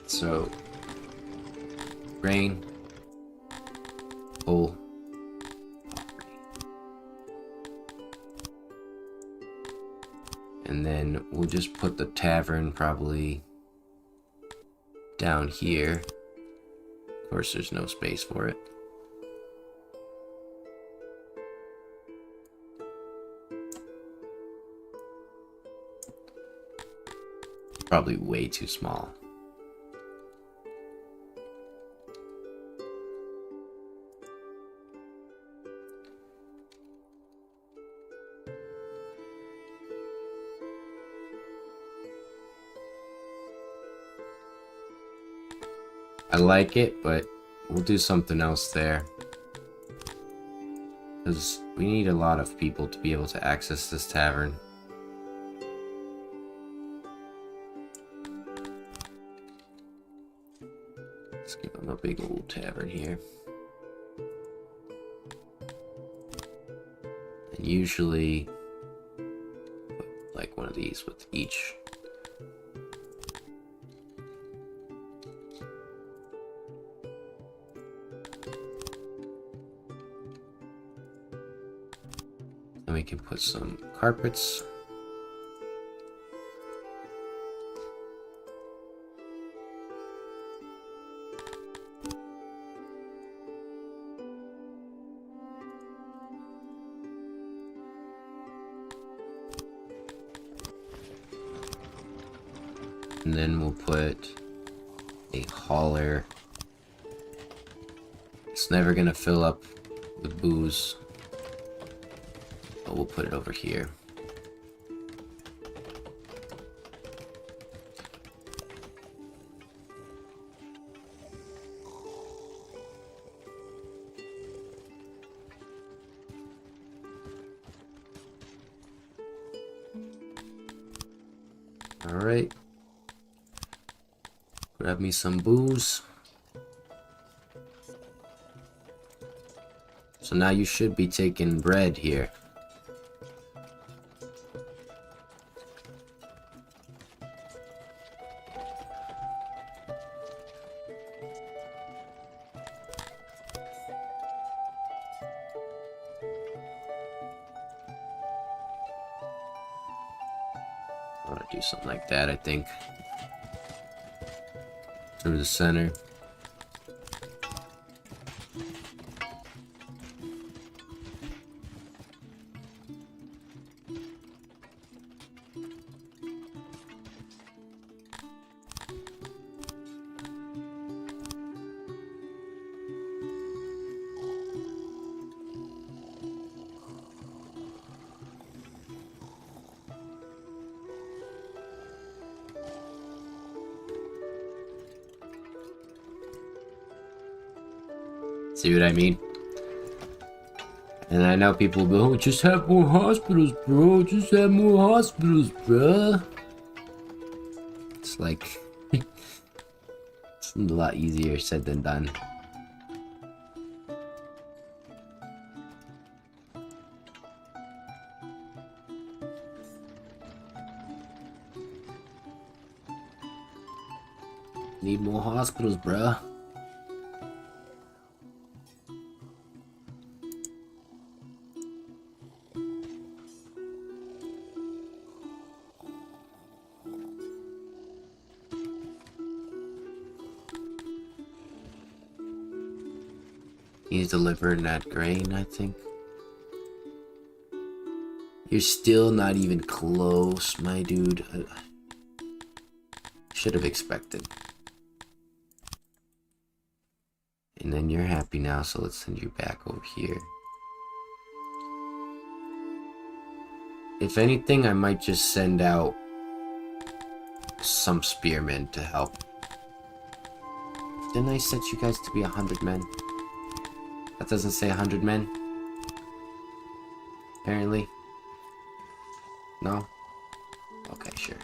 So, grain, coal, and then we'll just put the tavern probably down here. Of course, there's no space for it. Probably way too small. I like it, but we'll do something else there. Because we need a lot of people to be able to access this tavern. Let's give them a big old tavern here. And usually, like one of these with each. Then we can put some carpets. And then we'll put a hauler. It's never gonna fill up with booze. But we'll put it over here. All right. Grab me some booze. So now you should be taking bread here. I want to do something like that, I think. Through the center. See what I mean? And I know people will go, oh, just have more hospitals, bro. Just have more hospitals, bro. It's like, it's a lot easier said than done. Need more hospitals, bro. He's delivering that grain, I think. You're still not even close, my dude. Should have expected. And then you're happy now, so let's send you back over here. If anything, I might just send out some spearmen to help. Didn't I set you guys to be 100 men? That doesn't say 100 men? Apparently. No? Okay, sure.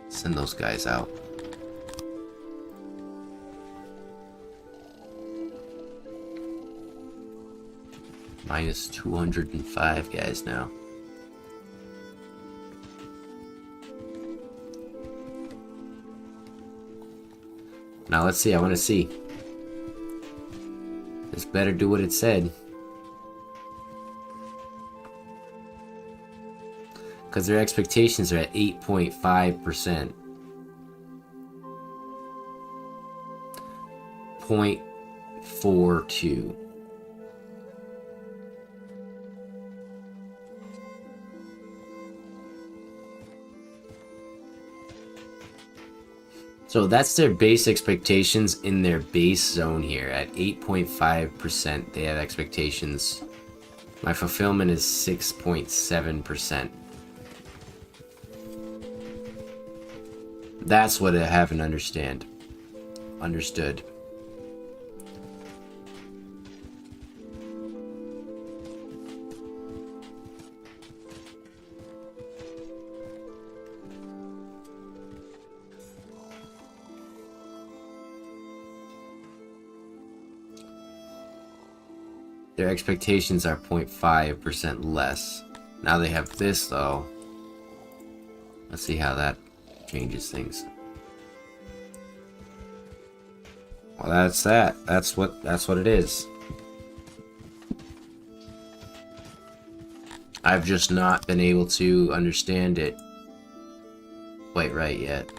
Send those guys out. Minus 205 guys now. Now let's see, I want to see. This better do what it said. Because their expectations are at 8.5%. 0.42. So that's their base expectations in their base zone here. At 8.5%, they have expectations. My fulfillment is 6.7%. That's what I haven't understood. Their expectations are 0.5% less. Now they have this though. Let's see how that changes things. Well, that's that. That's what it is. I've just not been able to understand it quite right yet.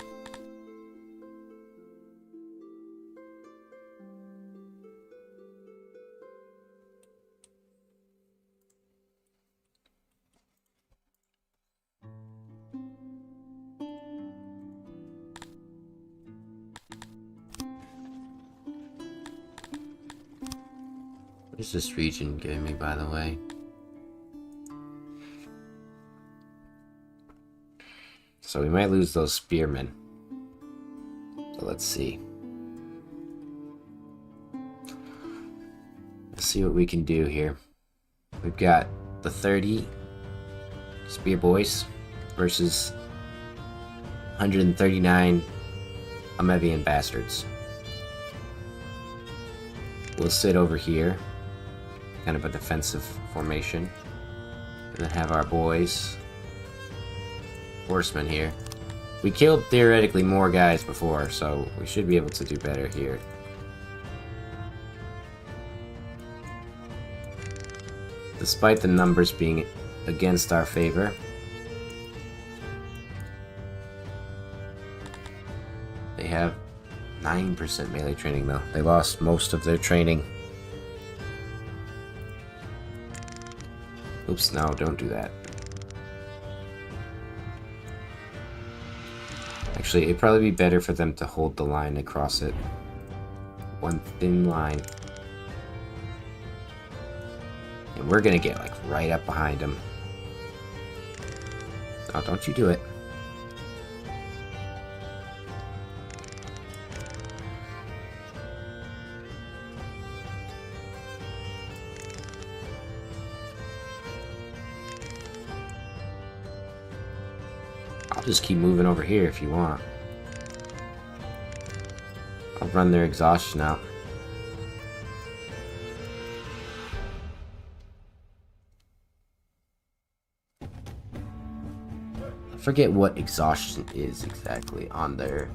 What is this region giving me, by the way? So we might lose those spearmen. So let's see. Let's see what we can do here. We've got the 30 spear boys versus 139 Amevian bastards. We'll sit over here. Kind of a defensive formation. And then have our boys. Horsemen here. We killed theoretically more guys before, so we should be able to do better here. Despite the numbers being against our favor. They have 9% melee training though. They lost most of their training. Oops, no, don't do that. Actually, it'd probably be better for them to hold the line across it. One thin line. And we're gonna get, like, right up behind them. Oh, don't you do it. I'll just keep moving over here if you want. I'll run their exhaustion out. I forget what exhaustion is exactly on their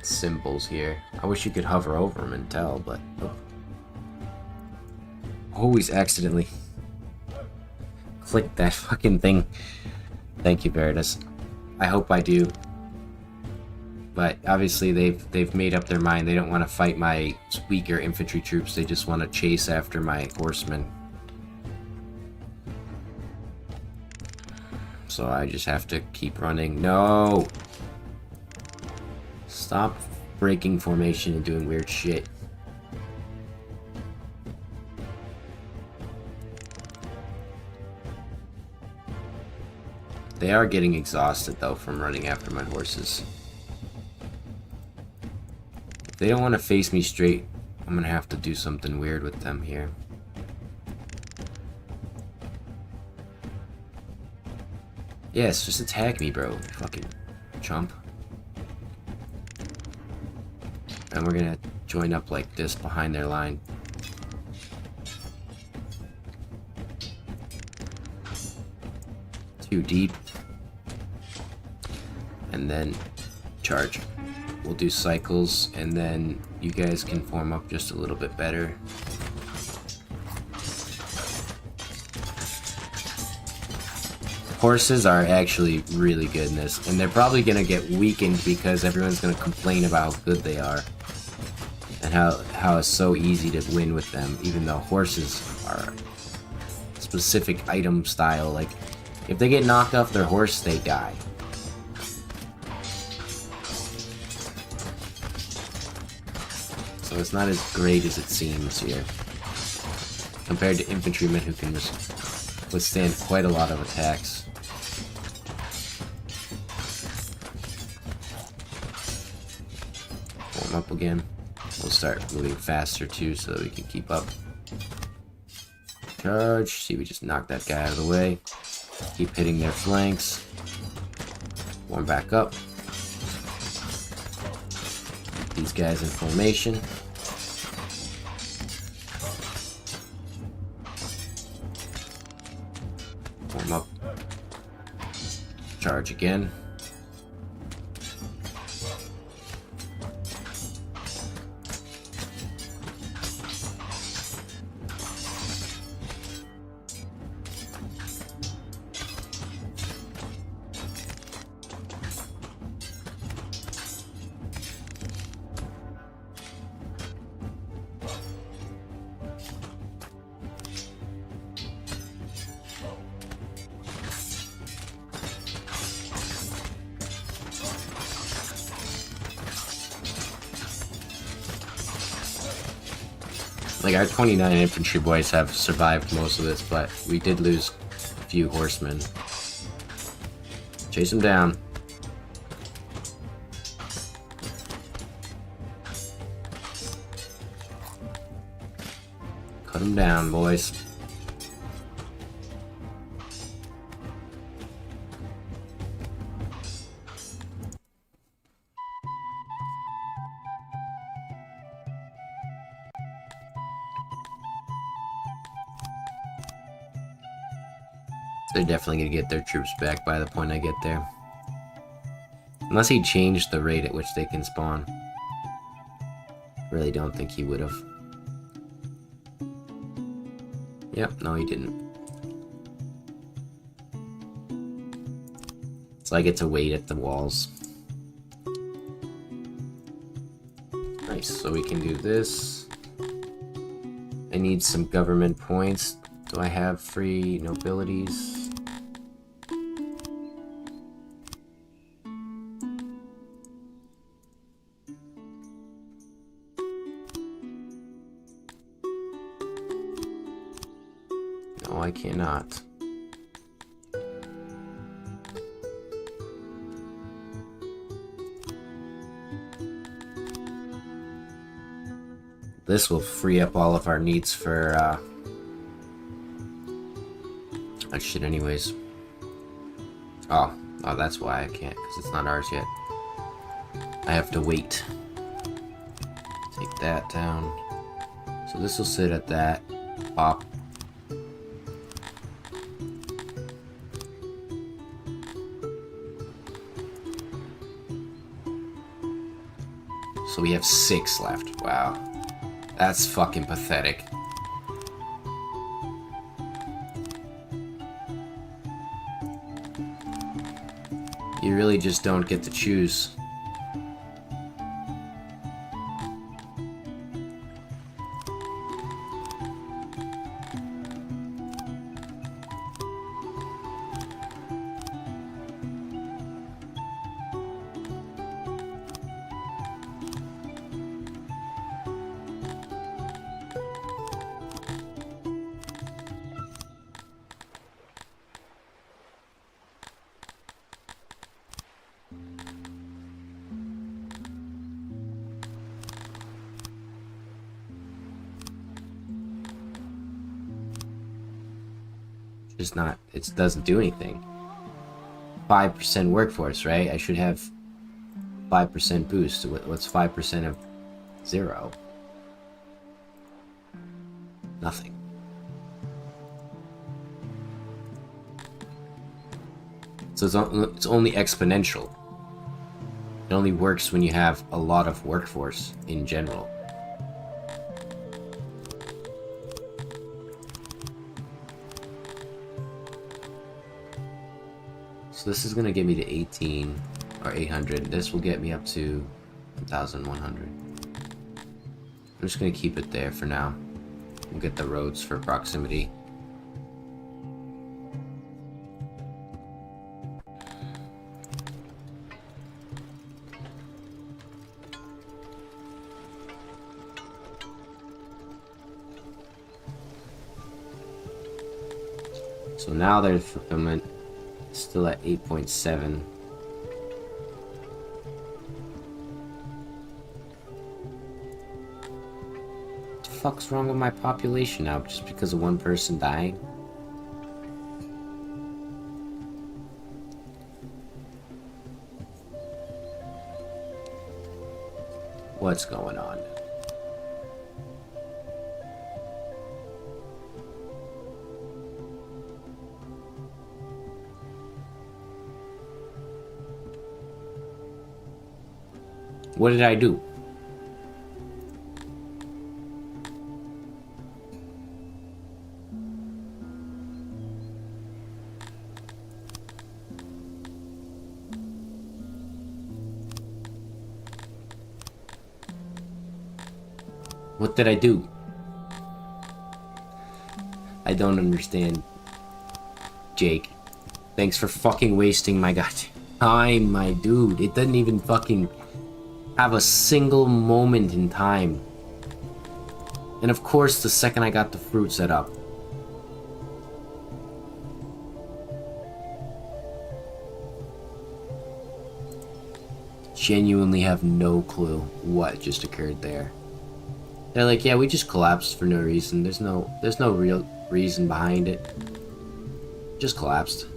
symbols here. I wish you could hover over them and tell, but nope. Always accidentally. click that fucking thing. Thank you, Veritas. I hope I do. But obviously they've made up their mind. They don't want to fight my weaker infantry troops. They just want to chase after my horsemen. So I just have to keep running. No! Stop breaking formation and doing weird shit. They are getting exhausted though from running after my horses. If they don't want to face me straight, I'm gonna have to do something weird with them here. Yes, just attack me, bro. Fucking chump. And we're gonna join up like this behind their line. Too deep. And then charge. We'll do cycles, and then you guys can form up just a little bit better. Horses are actually really good in this, and they're probably gonna get weakened because everyone's gonna complain about how good they are. And how it's so easy to win with them, even though horses are specific item style. Like, if they get knocked off their horse, they die. So it's not as great as it seems here, compared to infantrymen who can just withstand quite a lot of attacks. Form up again. We'll start moving faster too so that we can keep up. Charge. See, we just knocked that guy out of the way. Keep hitting their flanks. Form back up. These guys in formation. Form up. Charge again. Like, our 29 infantry boys have survived most of this, but we did lose a few horsemen. Chase them down. Cut them down, boys. They're definitely going to get their troops back by the point I get there. Unless he changed the rate at which they can spawn. Really don't think he would have. Yep, no he didn't. So I get to wait at the walls. Nice, so we can do this. I need some government points. Do I have free nobilities? No, I cannot. This will free up all of our needs for, that shit anyways. Oh, that's why I can't, because it's not ours yet. I have to wait. Take that down. So this will sit at that. Pop. So we have 6 left. Wow. That's fucking pathetic. You really just don't get to choose. Just not, it doesn't do anything. 5% workforce, right? I should have 5% boost. What's 5% of 0? Nothing. So it's only exponential. It only works when you have a lot of workforce in general. So this is going to get me to 18 or 800. This will get me up to 1,100. I'm just going to keep it there for now. We'll get the roads for proximity. So now their fulfillment is still at 8.7. What the fuck's wrong with my population now just because of one person dying? What's going on? What did I do? What did I do? I don't understand. Jake, thanks for fucking wasting my goddamn time, my dude. It doesn't even fucking have a single moment in time. And of course, the second I got the fruit set up. Genuinely have no clue what just occurred there. They're like, yeah, we just collapsed for no reason. There's no real reason behind it. Just collapsed.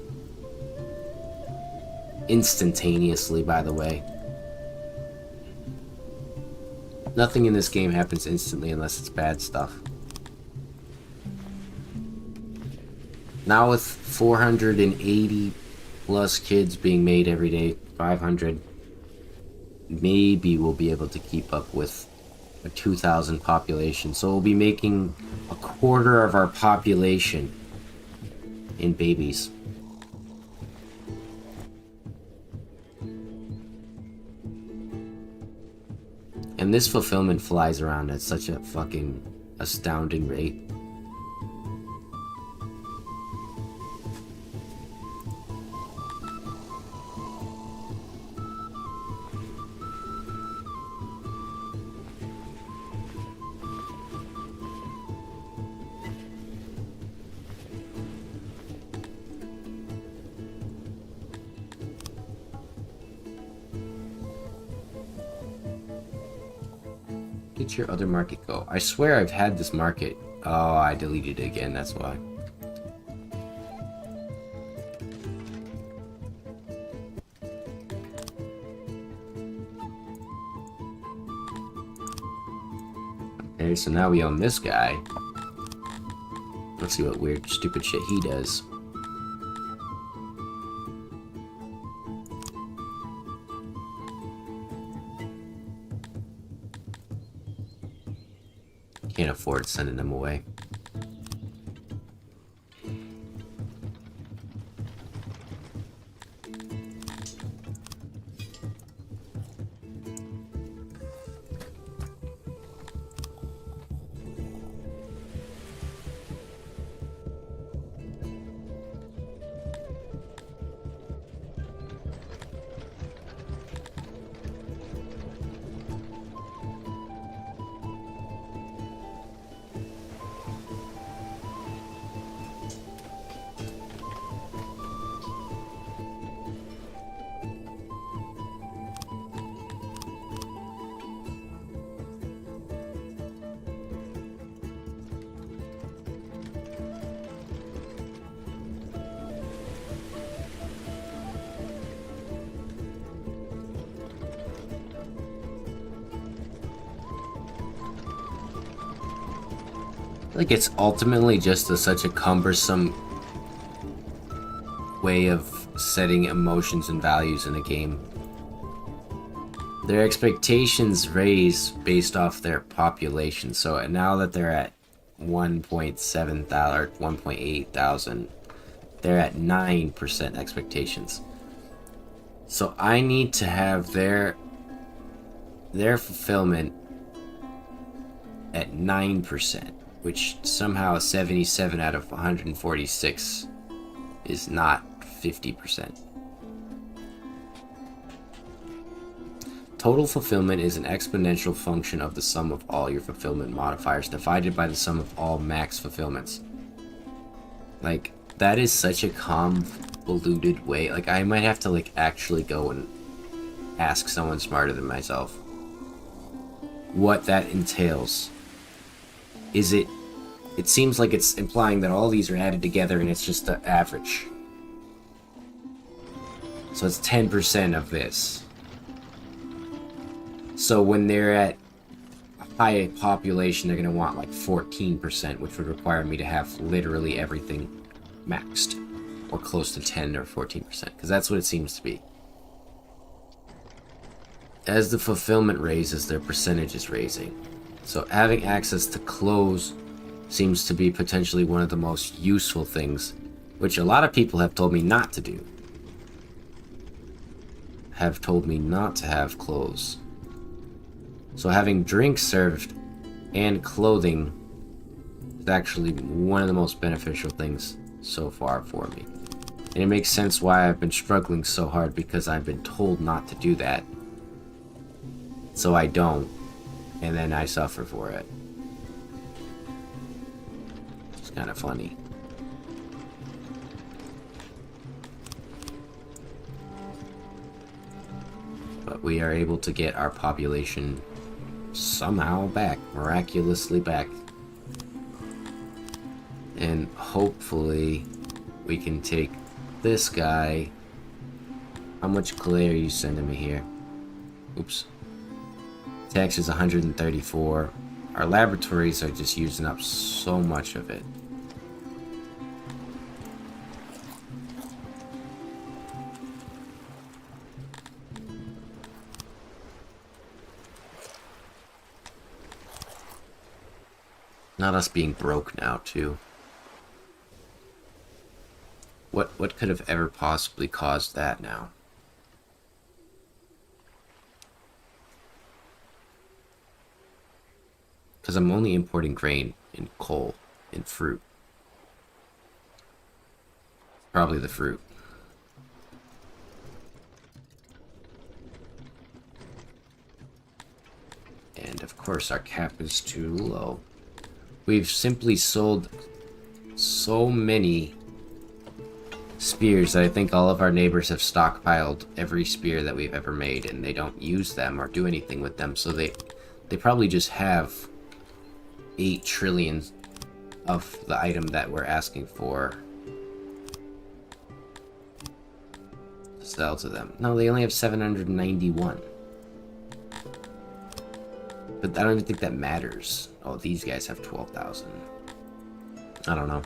Instantaneously, by the way. Nothing in this game happens instantly unless it's bad stuff. Now with 480 plus kids being made every day, 500, maybe we'll be able to keep up with a 2,000 population. So we'll be making a quarter of our population in babies. And this fulfillment flies around at such a fucking astounding rate. Did your other market go? I swear I've had this market. Oh, I deleted it again, that's why. Okay, so now we own this guy. Let's see what weird, stupid shit he does. Can't afford sending them away. Like, it's ultimately just such a cumbersome way of setting emotions and values in a game. Their expectations raise based off their population. So now that they're at 1.7 thousand, 1.8 thousand, they're at 9% expectations. So I need to have their fulfillment at 9%, which somehow 77 out of 146 is not 50%. Total fulfillment is an exponential function of the sum of all your fulfillment modifiers divided by the sum of all max fulfillments. Like, that is such a convoluted way. Like, I might have to, like, actually go and ask someone smarter than myself what that entails. Is it... It seems like it's implying that all these are added together and it's just the average. So it's 10% of this. So when they're at high population, they're going to want like 14%, which would require me to have literally everything maxed, or close to 10 or 14%, because that's what it seems to be. As the fulfillment raises, their percentage is raising. So having access to clothes seems to be potentially one of the most useful things, which a lot of people have told me not to do. Have told me not to have clothes. So having drinks served and clothing is actually one of the most beneficial things so far for me. And it makes sense why I've been struggling so hard, because I've been told not to do that. So I don't, and then I suffer for it. It's kind of funny. But we are able to get our population somehow back, miraculously back. And hopefully we can take this guy. How much clay are you sending me here? Oops. Tax is 134. Our laboratories are just using up so much of it. Not us being broke now, too. What could have ever possibly caused that now? Because I'm only importing grain and coal and fruit. Probably the fruit. And of course our cap is too low. We've simply sold so many spears that I think all of our neighbors have stockpiled every spear that we've ever made, and they don't use them or do anything with them, so they probably just have 8 trillion of the item that we're asking for to sell to them. No, they only have 791. But I don't even think that matters. Oh, these guys have 12,000. I don't know.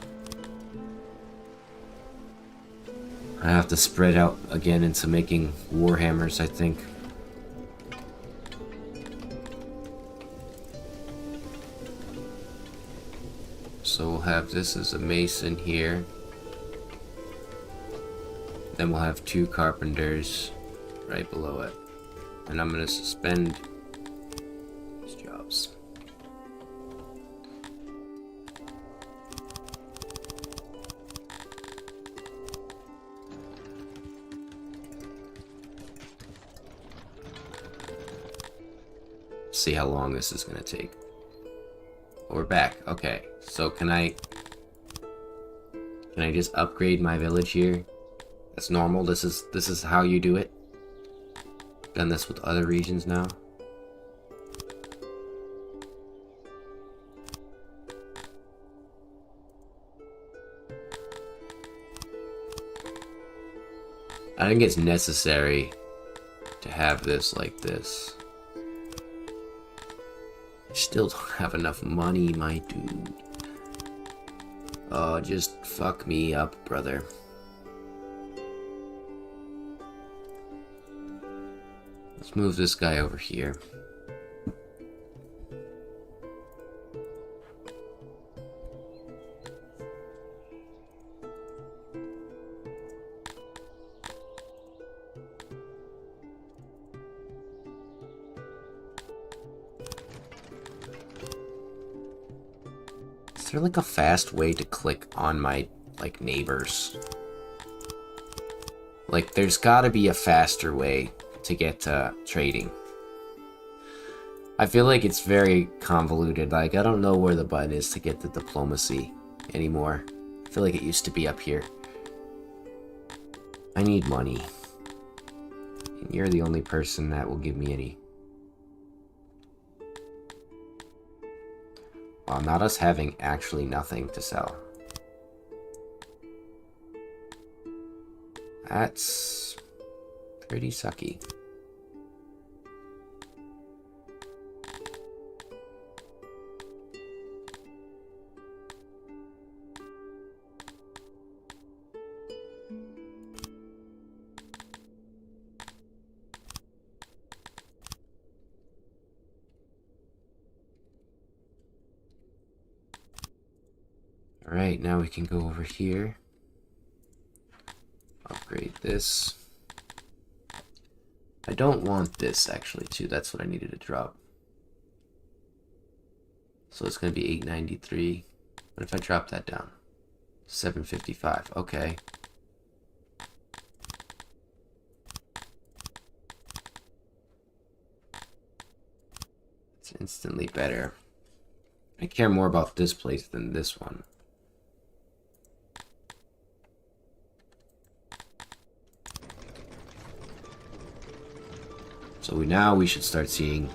I have to spread out again into making warhammers, I think. So we'll have this as a mason here. Then we'll have 2 carpenters right below it. And I'm going to suspend these jobs. See how long this is going to take. We're back. Okay. So can I just upgrade my village here? That's normal. This is how you do it. Done this with other regions now. I think it's necessary to have this like this. I still don't have enough money, my dude. Oh, just fuck me up, brother. Let's move this guy over here. Is there like a fast way to click on my, like, neighbors? Like, there's gotta be a faster way to get to trading. I feel like it's very convoluted. Like, I don't know where the button is to get the diplomacy anymore. I feel like it used to be up here. I need money. And you're the only person that will give me any. Well, not us having actually nothing to sell. That's pretty sucky. Alright, now we can go over here. Upgrade this. I don't want this, actually, too. That's what I needed to drop. So it's going to be 893. What if I drop that down? 755. Okay. It's instantly better. I care more about this place than this one. So now we should start seeing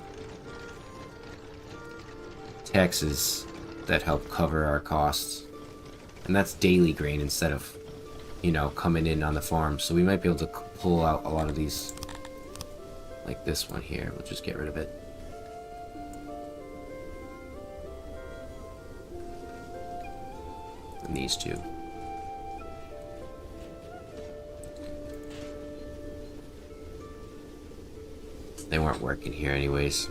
taxes that help cover our costs. And that's daily grain instead of, you know, coming in on the farm. So we might be able to pull out a lot of these, like this one here. We'll just get rid of it. And these two. They weren't working here anyways.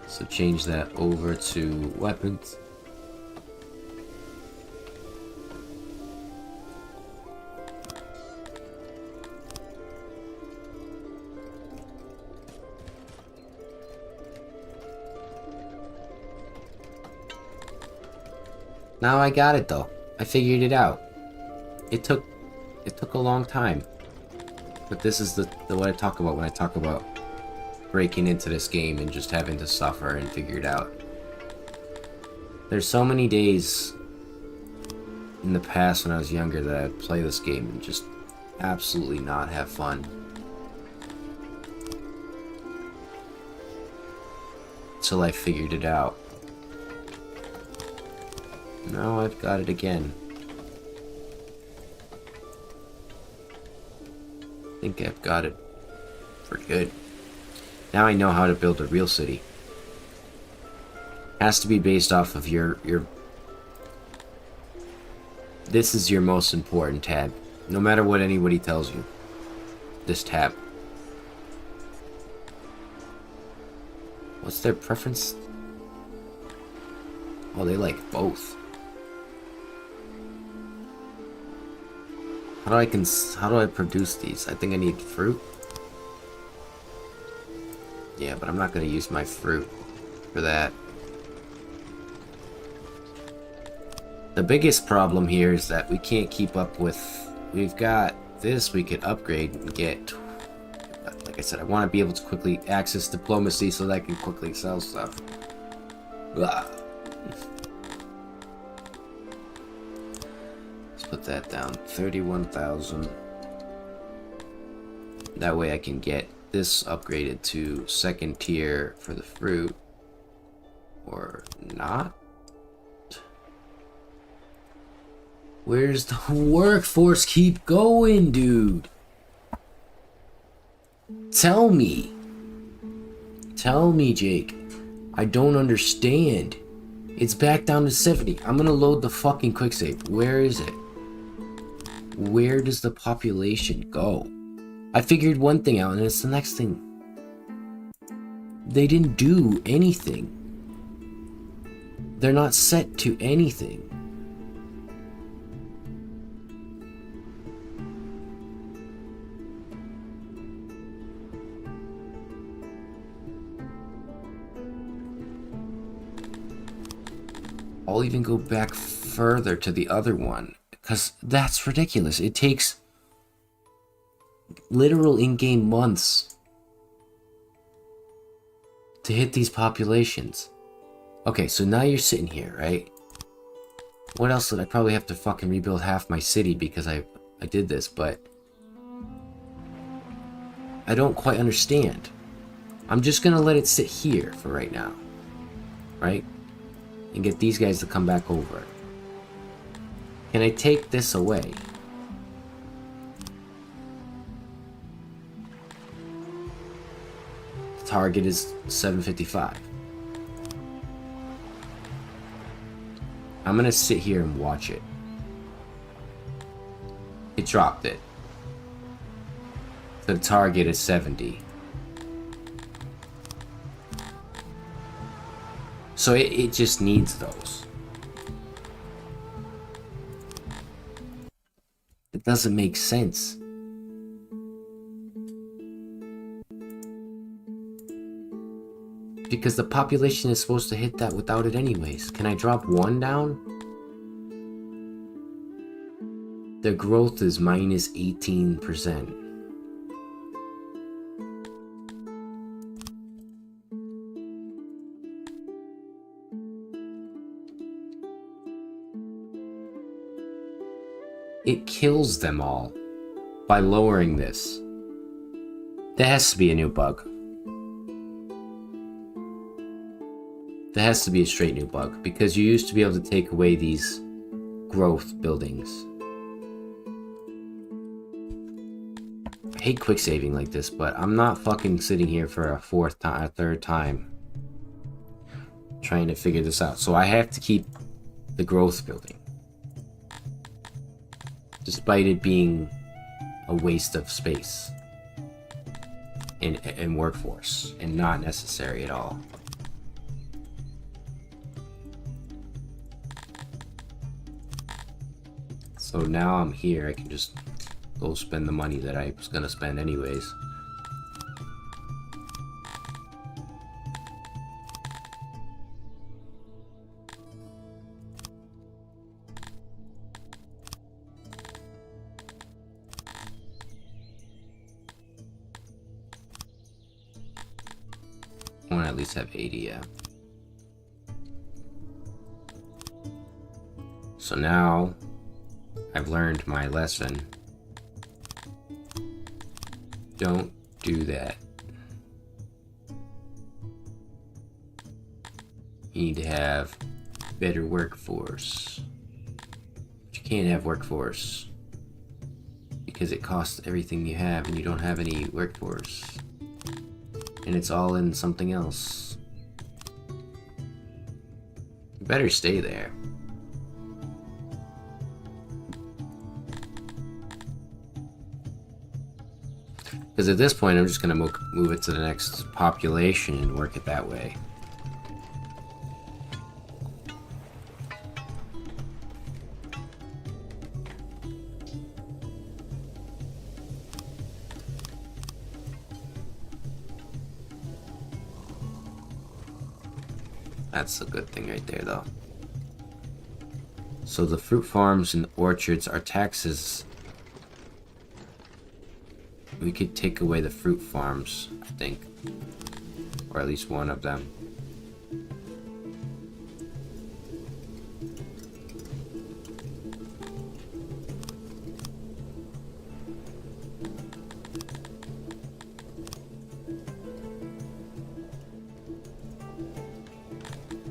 So change that over to weapons. Now I got it though. I figured it out. It took a long time. But this is the what I talk about when I talk about breaking into this game and just having to suffer and figure it out. There's so many days in the past when I was younger that I'd play this game and just absolutely not have fun. Until I figured it out. Now I've got it again. I think I've got it for good. Now I know how to build a real city. Has to be based off of your this is your most important tab. No matter what anybody tells you. This tab. What's their preference? Oh, they like both. How do I produce these? I think I need fruit. Yeah, but I'm not going to use my fruit for that. The biggest problem here is that we can't keep up with... We've got this we could upgrade and get... Like I said, I want to be able to quickly access diplomacy so that I can quickly sell stuff. Blah. Let's put that down. 31,000. That way I can get this upgraded to second tier for the fruit. Or not? Where's the workforce keep going, dude? Tell me. Tell me, Jake. I don't understand. It's back down to 70. I'm gonna load the fucking quick save. Where is it? Where does the population go? I figured one thing out and it's the next thing. They didn't do anything. They're not set to anything. I'll even go back further to the other one, because that's ridiculous. It takes literal in-game months to hit these populations. Okay, so now you're sitting here, right? What else did I probably have to fucking rebuild half my city because I did this, but I don't quite understand. I'm just gonna let it sit here for right now, right? And get these guys to come back over. Can I take this away? The target is 755. I'm gonna sit here and watch it. It dropped it. The target is 70. So it just needs those. It doesn't make sense. Because the population is supposed to hit that without it anyways. Can I drop one down? Their growth is minus 18%. It kills them all by lowering this. There has to be a new bug. There has to be a straight new bug, because you used to be able to take away these growth buildings. I hate quick saving like this, but I'm not fucking sitting here for a third time trying to figure this out. So I have to keep the growth building, despite it being a waste of space and workforce and not necessary at all. So now I'm here, I can just go spend the money that I was gonna spend anyways. I want to at least have 80, yeah. So now I've learned my lesson. Don't do that. You need to have better workforce. But you can't have workforce because it costs everything you have and you don't have any workforce. And it's all in something else. You better stay there. Because at this point, I'm just going to move it to the next population and work it that way. That's a good thing right there, though. So the fruit farms and orchards are taxes. We could take away the fruit farms, I think. Or at least one of them.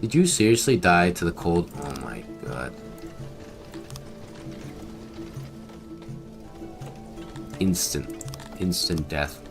Did you seriously die to the cold? Oh my god. Instant death.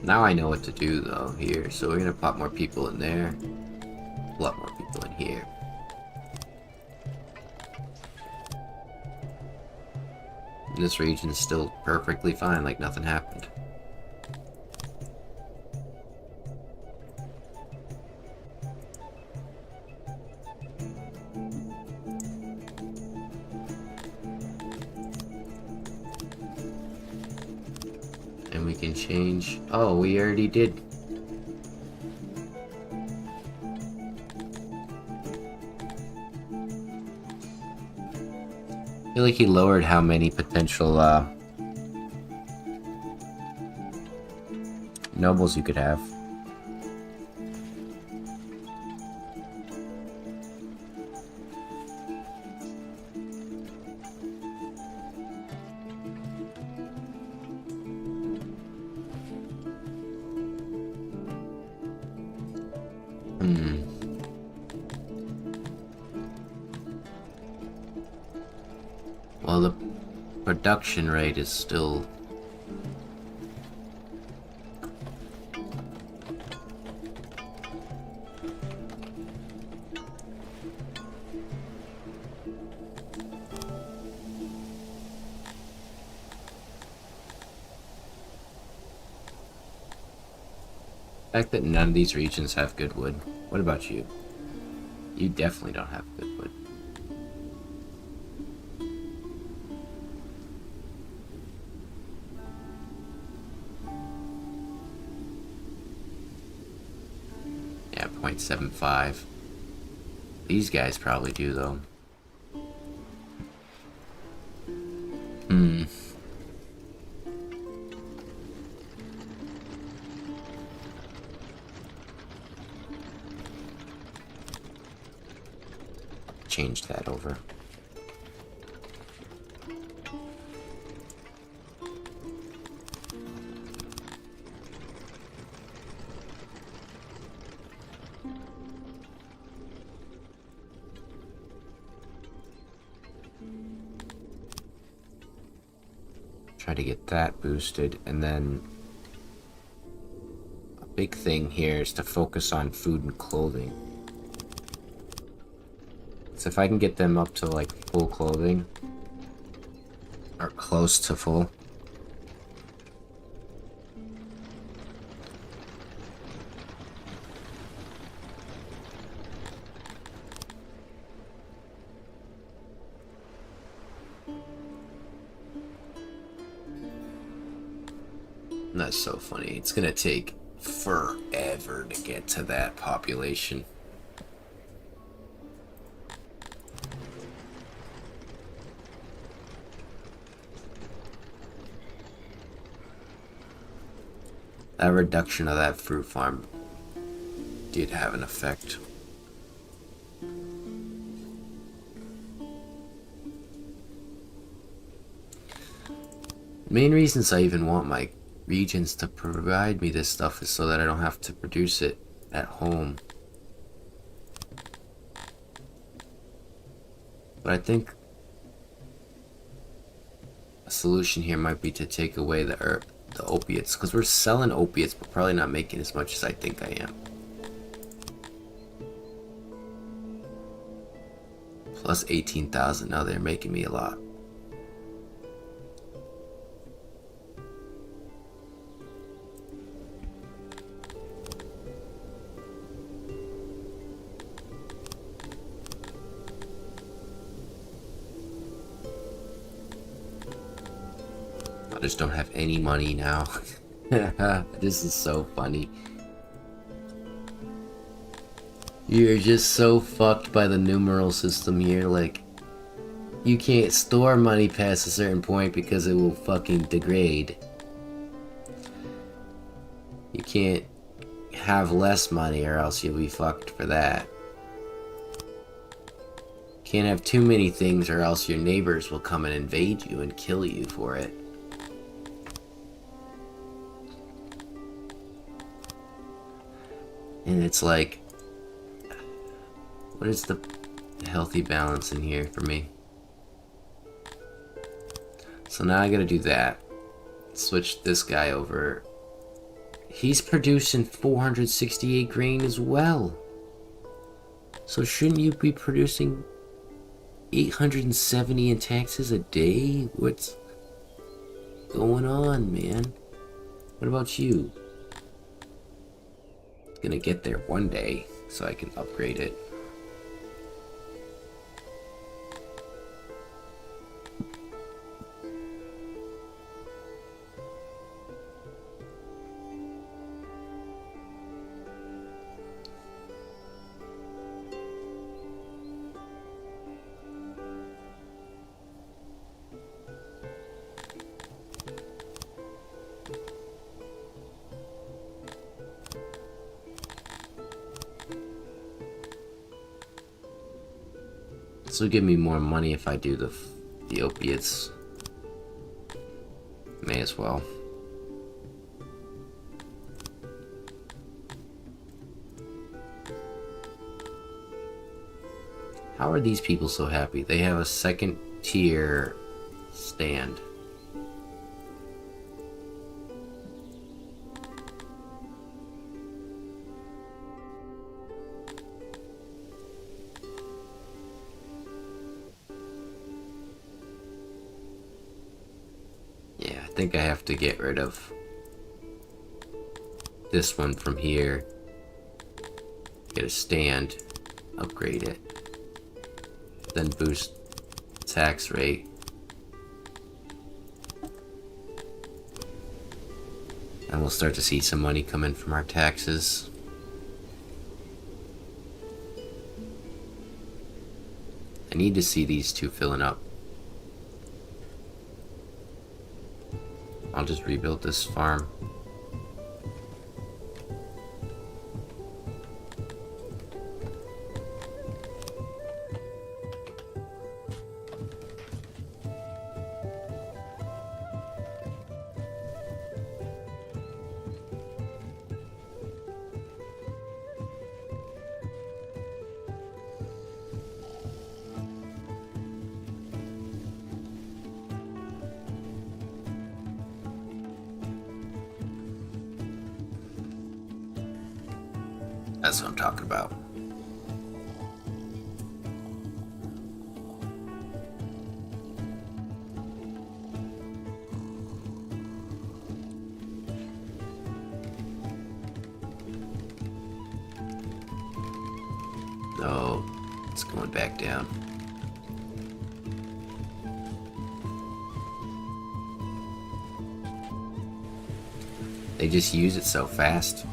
Now I know what to do though here, so we're gonna pop more people in there. A lot more people in here. And this region's still perfectly fine, like nothing happened. And we can change. Oh, we already did. I feel like he lowered how many potential nobles you could have. Well, the production rate is still... The fact that none of these regions have good wood. What about you? You definitely don't have good wood. Yeah, 0.75. These guys probably do, though. Change that over. Try to get that boosted, and then a big thing here is to focus on food and clothing. So if I can get them up to like full clothing, or close to full, that's so funny. It's gonna take forever to get to that population. That reduction of that fruit farm did have an effect. Main reasons I even want my regions to provide me this stuff is so that I don't have to produce it at home. But I think a solution here might be to take away the opiates, because we're selling opiates but probably not making as much as I think I am. Plus 18,000, now they're making me a lot. I just don't have any money now. This is so funny. You're just so fucked by the numeral system here, like, you can't store money past a certain point because it will fucking degrade. You can't have less money or else you'll be fucked for that. Can't have too many things or else your neighbors will come and invade you and kill you for it. And it's like, what is the healthy balance in here for me? So now I gotta do that. Switch this guy over He's producing 468 grain as well. So shouldn't you be producing 870 in taxes a day? What's going on, man? What about you? It's gonna get there one day, so I can upgrade it. This will give me more money if I do the opiates. May as well. How are these people so happy? They have a second tier stand. I think I have to get rid of this one from here. Get a stand, upgrade it, then boost tax rate. And we'll start to see some money come in from our taxes. I need to see these two filling up. I'll just rebuild this farm. That's what I'm talking about. No, it's going back down. They just use it so fast.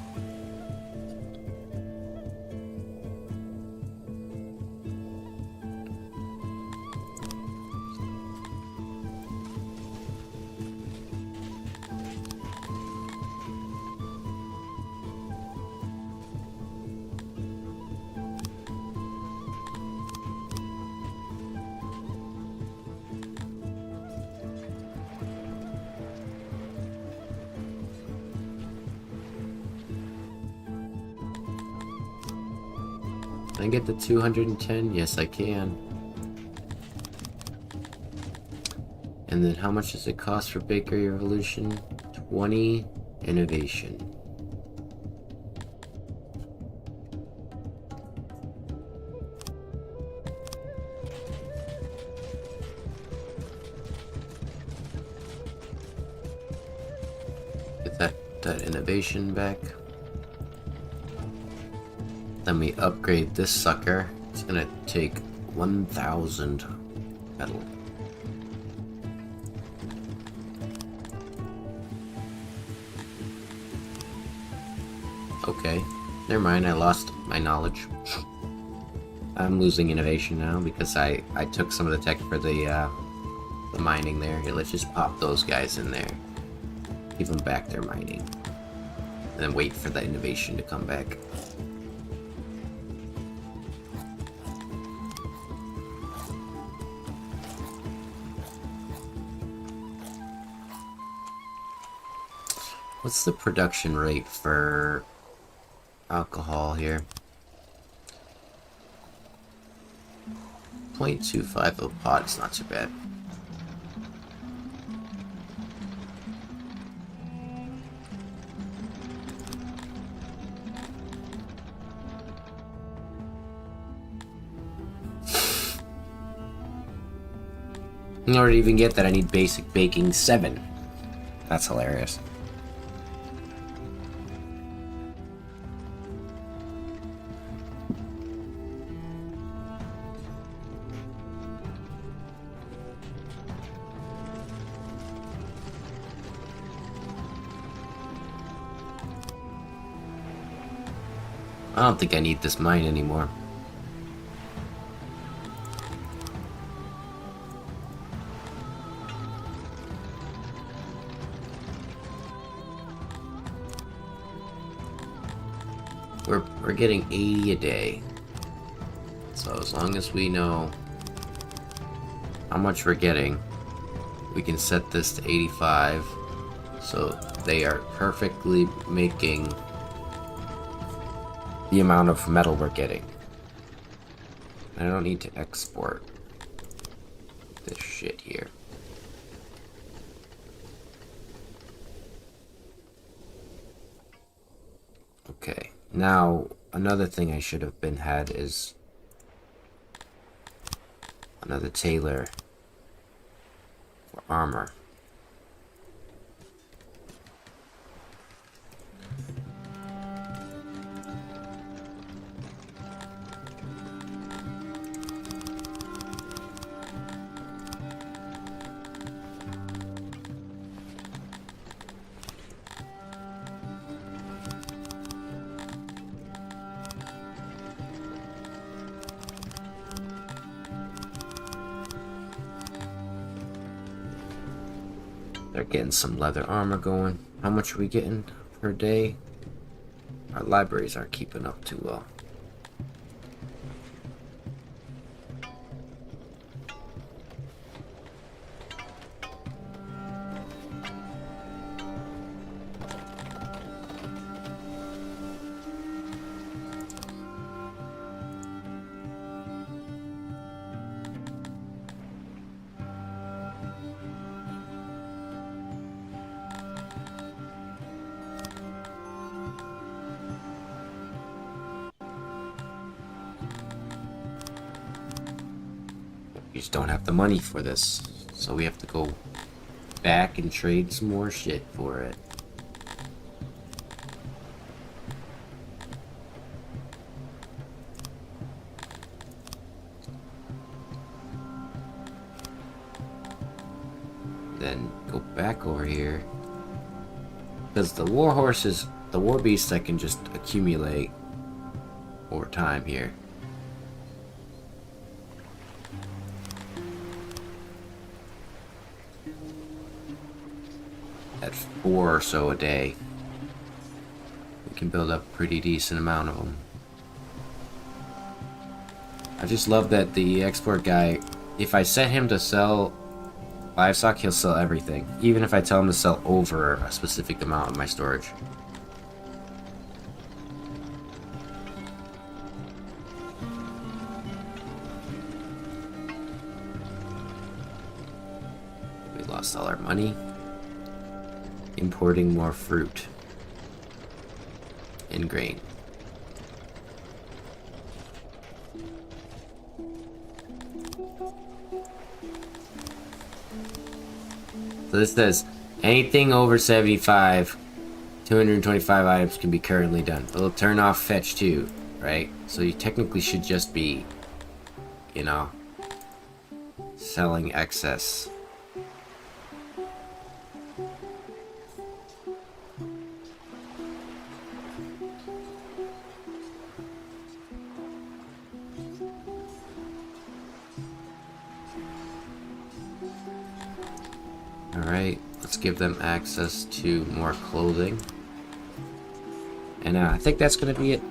Can I get the 210? Yes, I can. And then how much does it cost for Bakery Revolution? 20 innovation. Get that innovation back. Then we upgrade this sucker. It's gonna take 1,000 metal. Okay, never mind, I lost my knowledge. I'm losing innovation now because I took some of the tech for the mining there. Here, let's just pop those guys in there. Give them back their mining. And then wait for the innovation to come back. What's the production rate for alcohol here? 0.25 a pot is not too bad. In order to even get that, I need basic baking 7. That's hilarious. I don't think I need this mine anymore. We're getting 80 a day. So as long as we know how much we're getting, we can set this to 85. So they are perfectly making the amount of metal we're getting. I don't need to export this shit here. Okay, now another thing I should have had is another tailor for armor. They're getting some leather armor going. How much are we getting per day? Our libraries aren't keeping up too well. We just don't have the money for this, so we have to go back and trade some more shit for it. Then go back over here, because the war horses, the war beasts, I can just accumulate over time here. At 4 or so a day, we can build up a pretty decent amount of them. I just love that the export guy, if I set him to sell livestock, he'll sell everything, even if I tell him to sell over a specific amount of my storage. We lost all our money. Importing more fruit and grain. So this says anything over 75, 225 items can be currently done. It'll turn off fetch too, right? So you technically should just be, you know, selling excess. Alright, let's give them access to more clothing. And I think that's going to be it